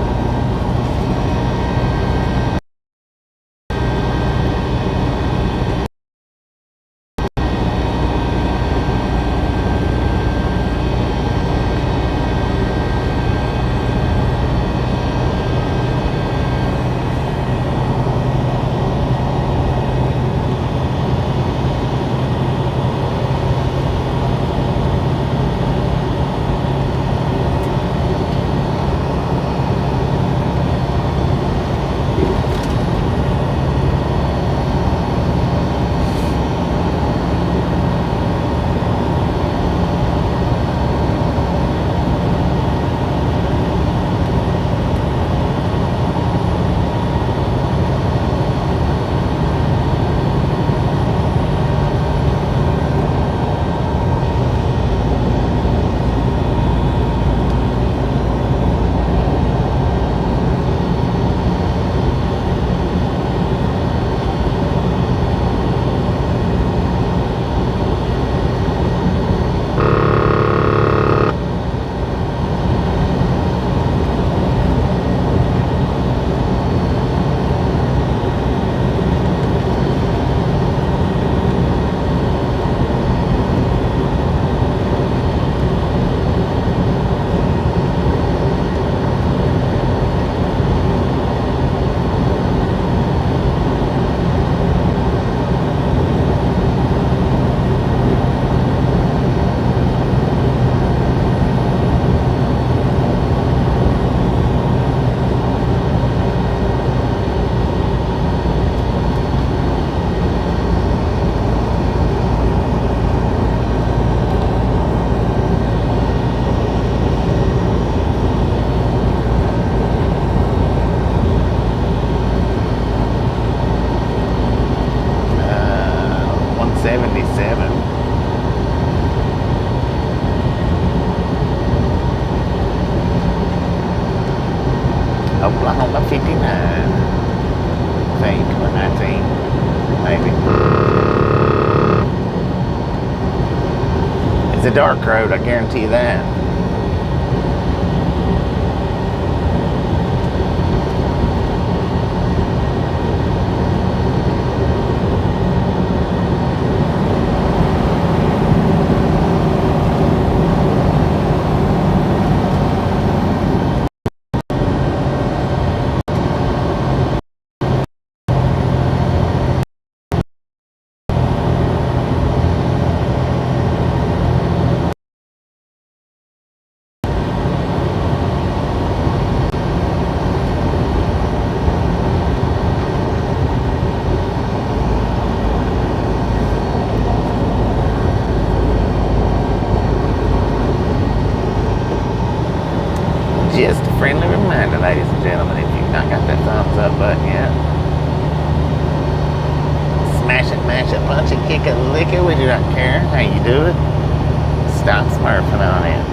driving. Oklahoma 59. I think, or 19, maybe. It's a dark road, I guarantee you that. Just a friendly reminder, ladies and gentlemen, if you've not got that thumbs up button yet, smash it, mash it, punch it, kick it, lick it. We do not care how you do it. Stop smurfing on it.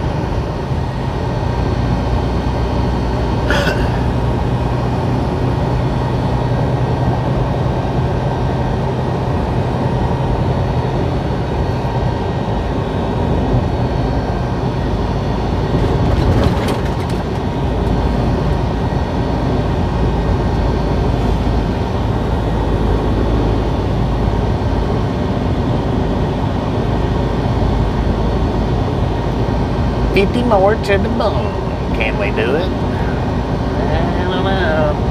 $50 more to the bone. Can we do it? I don't know.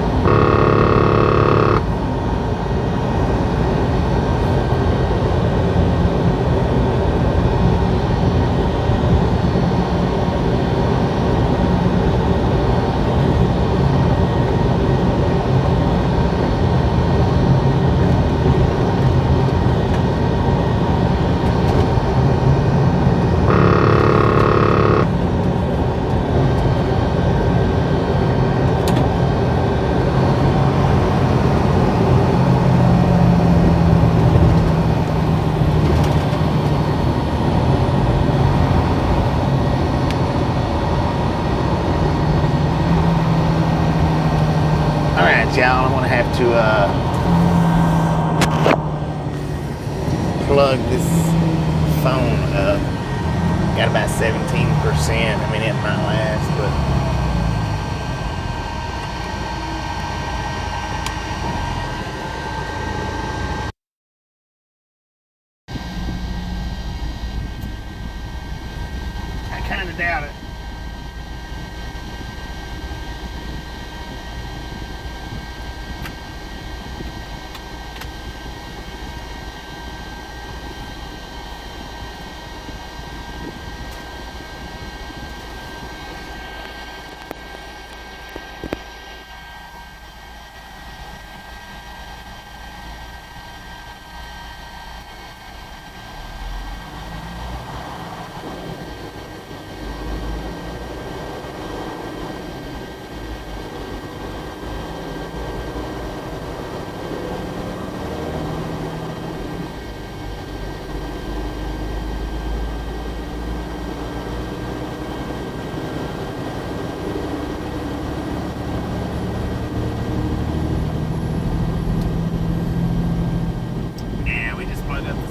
Y'all, I'm gonna have to plug this phone up. Got about 17%. I mean, it might last, but I kind of doubt it.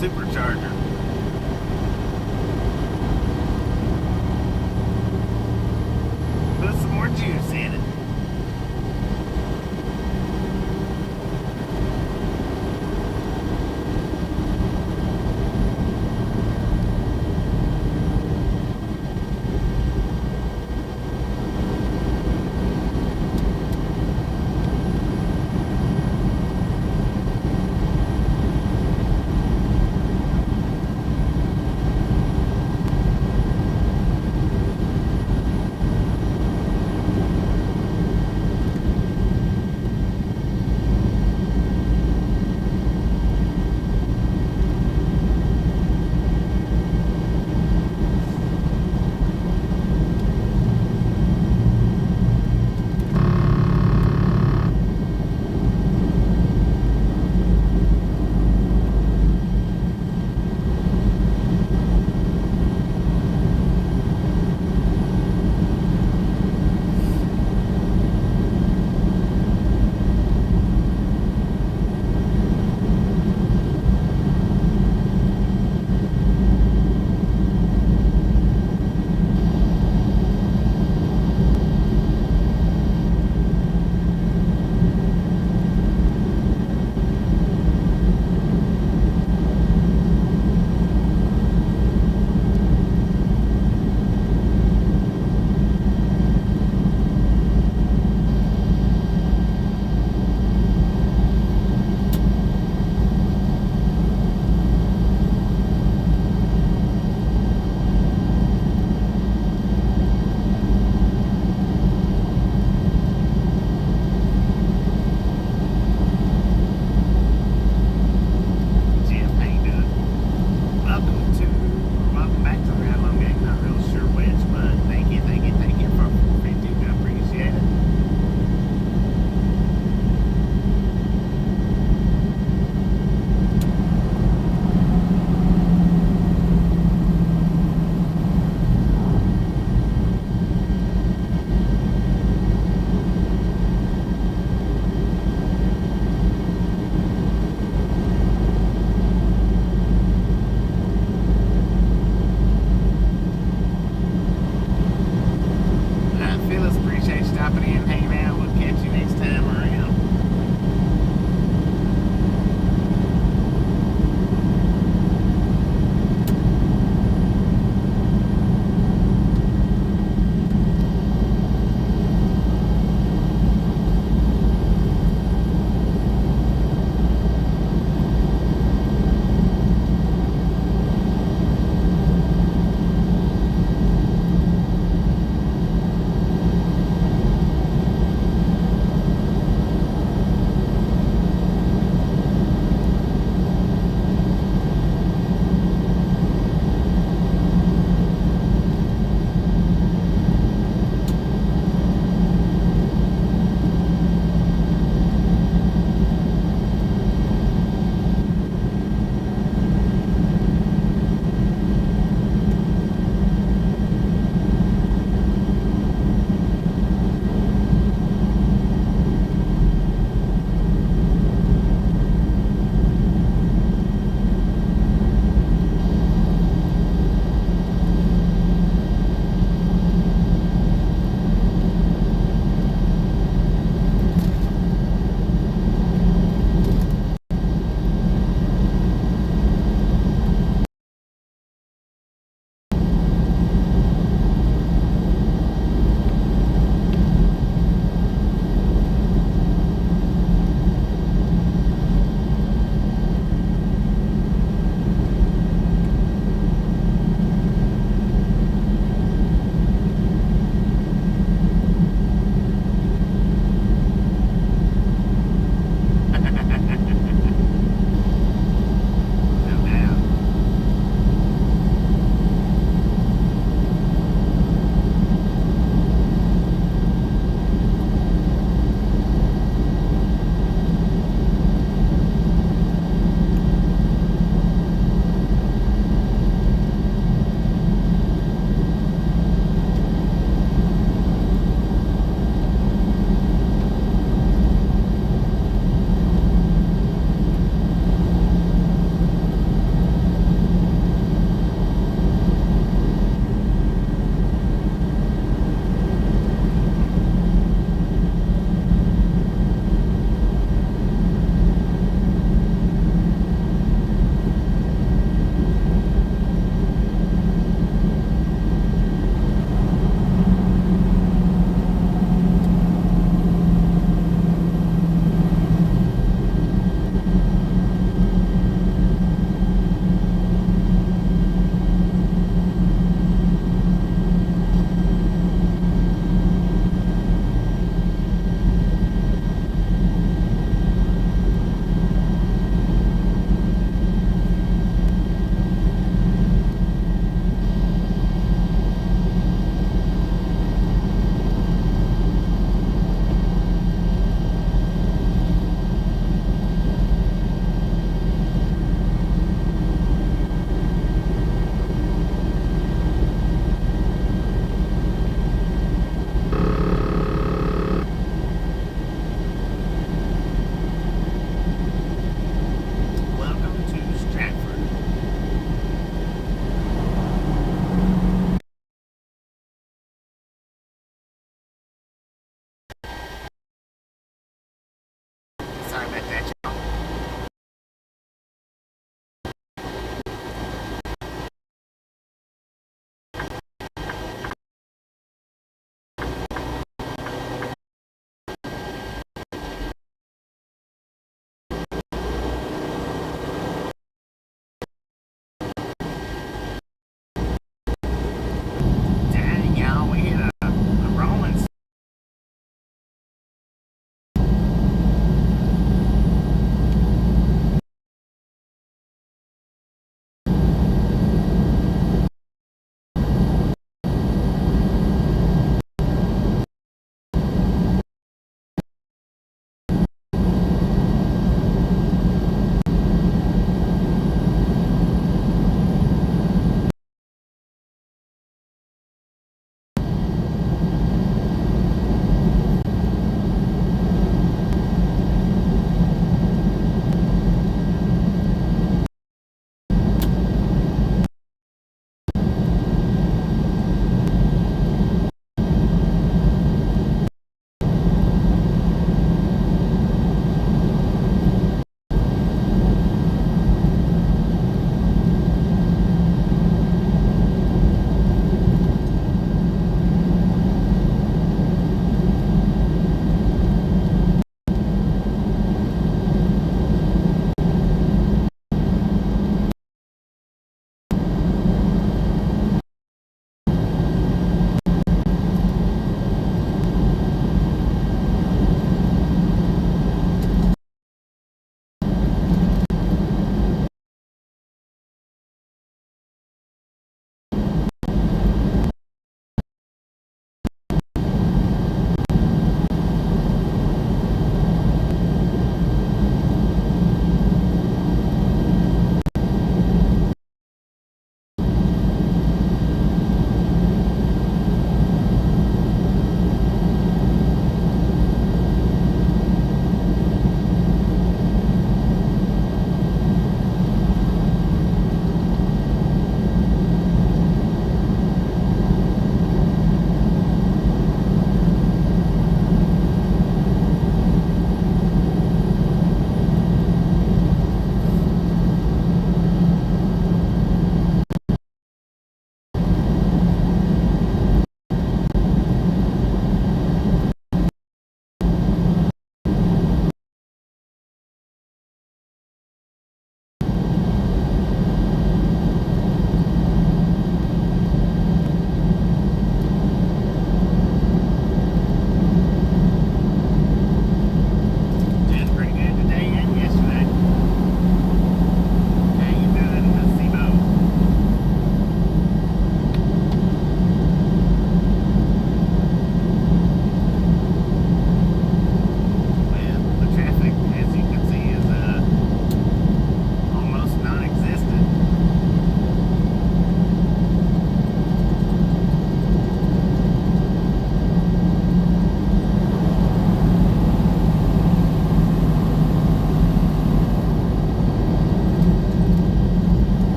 Supercharger. Put some more juice in it.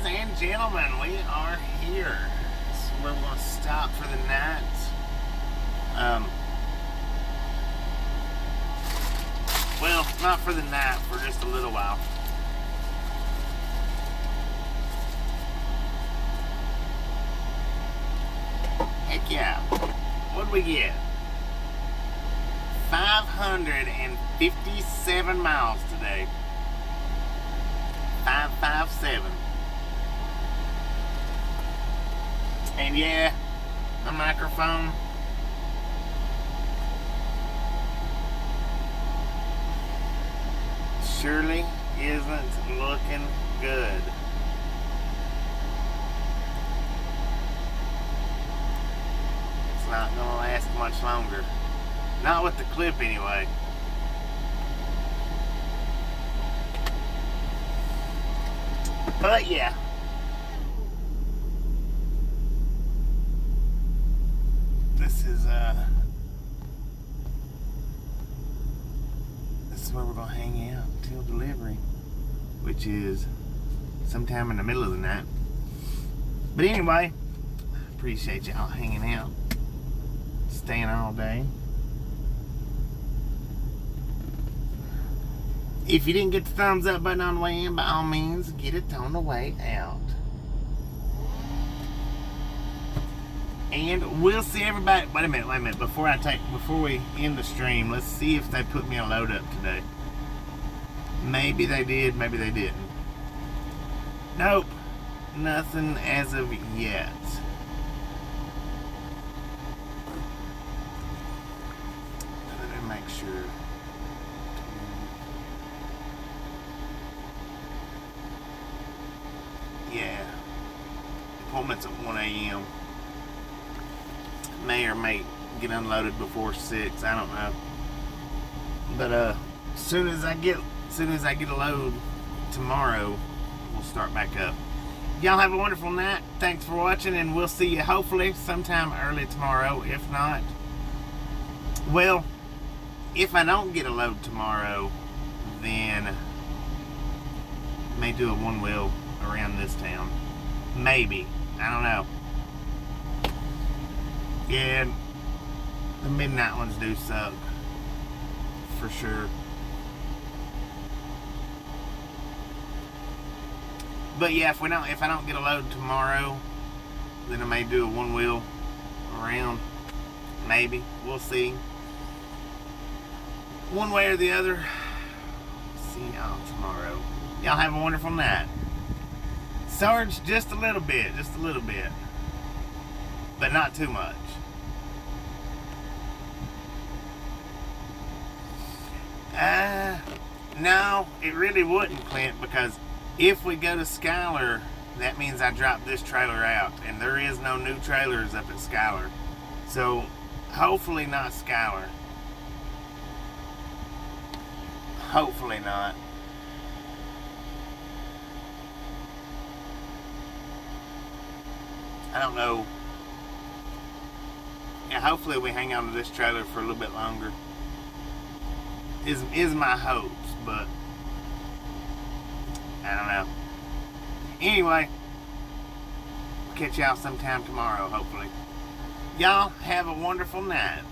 and gentlemen, we are here. So we're going to stop for the night. Well, not for the night, for just a little while. Heck yeah. What'd we get? 557 miles today. 557. And yeah, the microphone surely isn't looking good. It's not gonna last much longer. Not with the clip anyway. But yeah. This is where we're gonna hang out until delivery, which is sometime in the middle of the night. But anyway, appreciate y'all hanging out, staying all day. If you didn't get the thumbs up button on the way in, by all means, get it on the way out. And we'll see everybody. Wait a minute. Before we end the stream, let's see if they put me a load up today. Maybe they did, maybe they didn't. Nope. Nothing as of yet. Let me make sure. Yeah. Appointment's at 1 a.m. May or may get unloaded before 6. I don't know. But as soon as I get a load tomorrow, we'll start back up. Y'all have a wonderful night. Thanks for watching, and we'll see you hopefully sometime early tomorrow. If not, well, if I don't get a load tomorrow, then I may do a one-wheel around this town. Maybe. I don't know. Yeah, the midnight ones do suck. For sure. But yeah, if I don't get a load tomorrow, then I may do a one-wheel around. Maybe. We'll see. One way or the other. See y'all tomorrow. Y'all have a wonderful night. Sarge, just a little bit. But not too much. No, it really wouldn't, Clint, because if we go to Schuyler, that means I drop this trailer out, and there is no new trailers up at Schuyler. So, hopefully not Schuyler. Hopefully not. I don't know. Yeah, hopefully we hang on to this trailer for a little bit longer. Is my hopes, but I don't know. Anyway, we'll catch y'all sometime tomorrow, hopefully. Y'all have a wonderful night.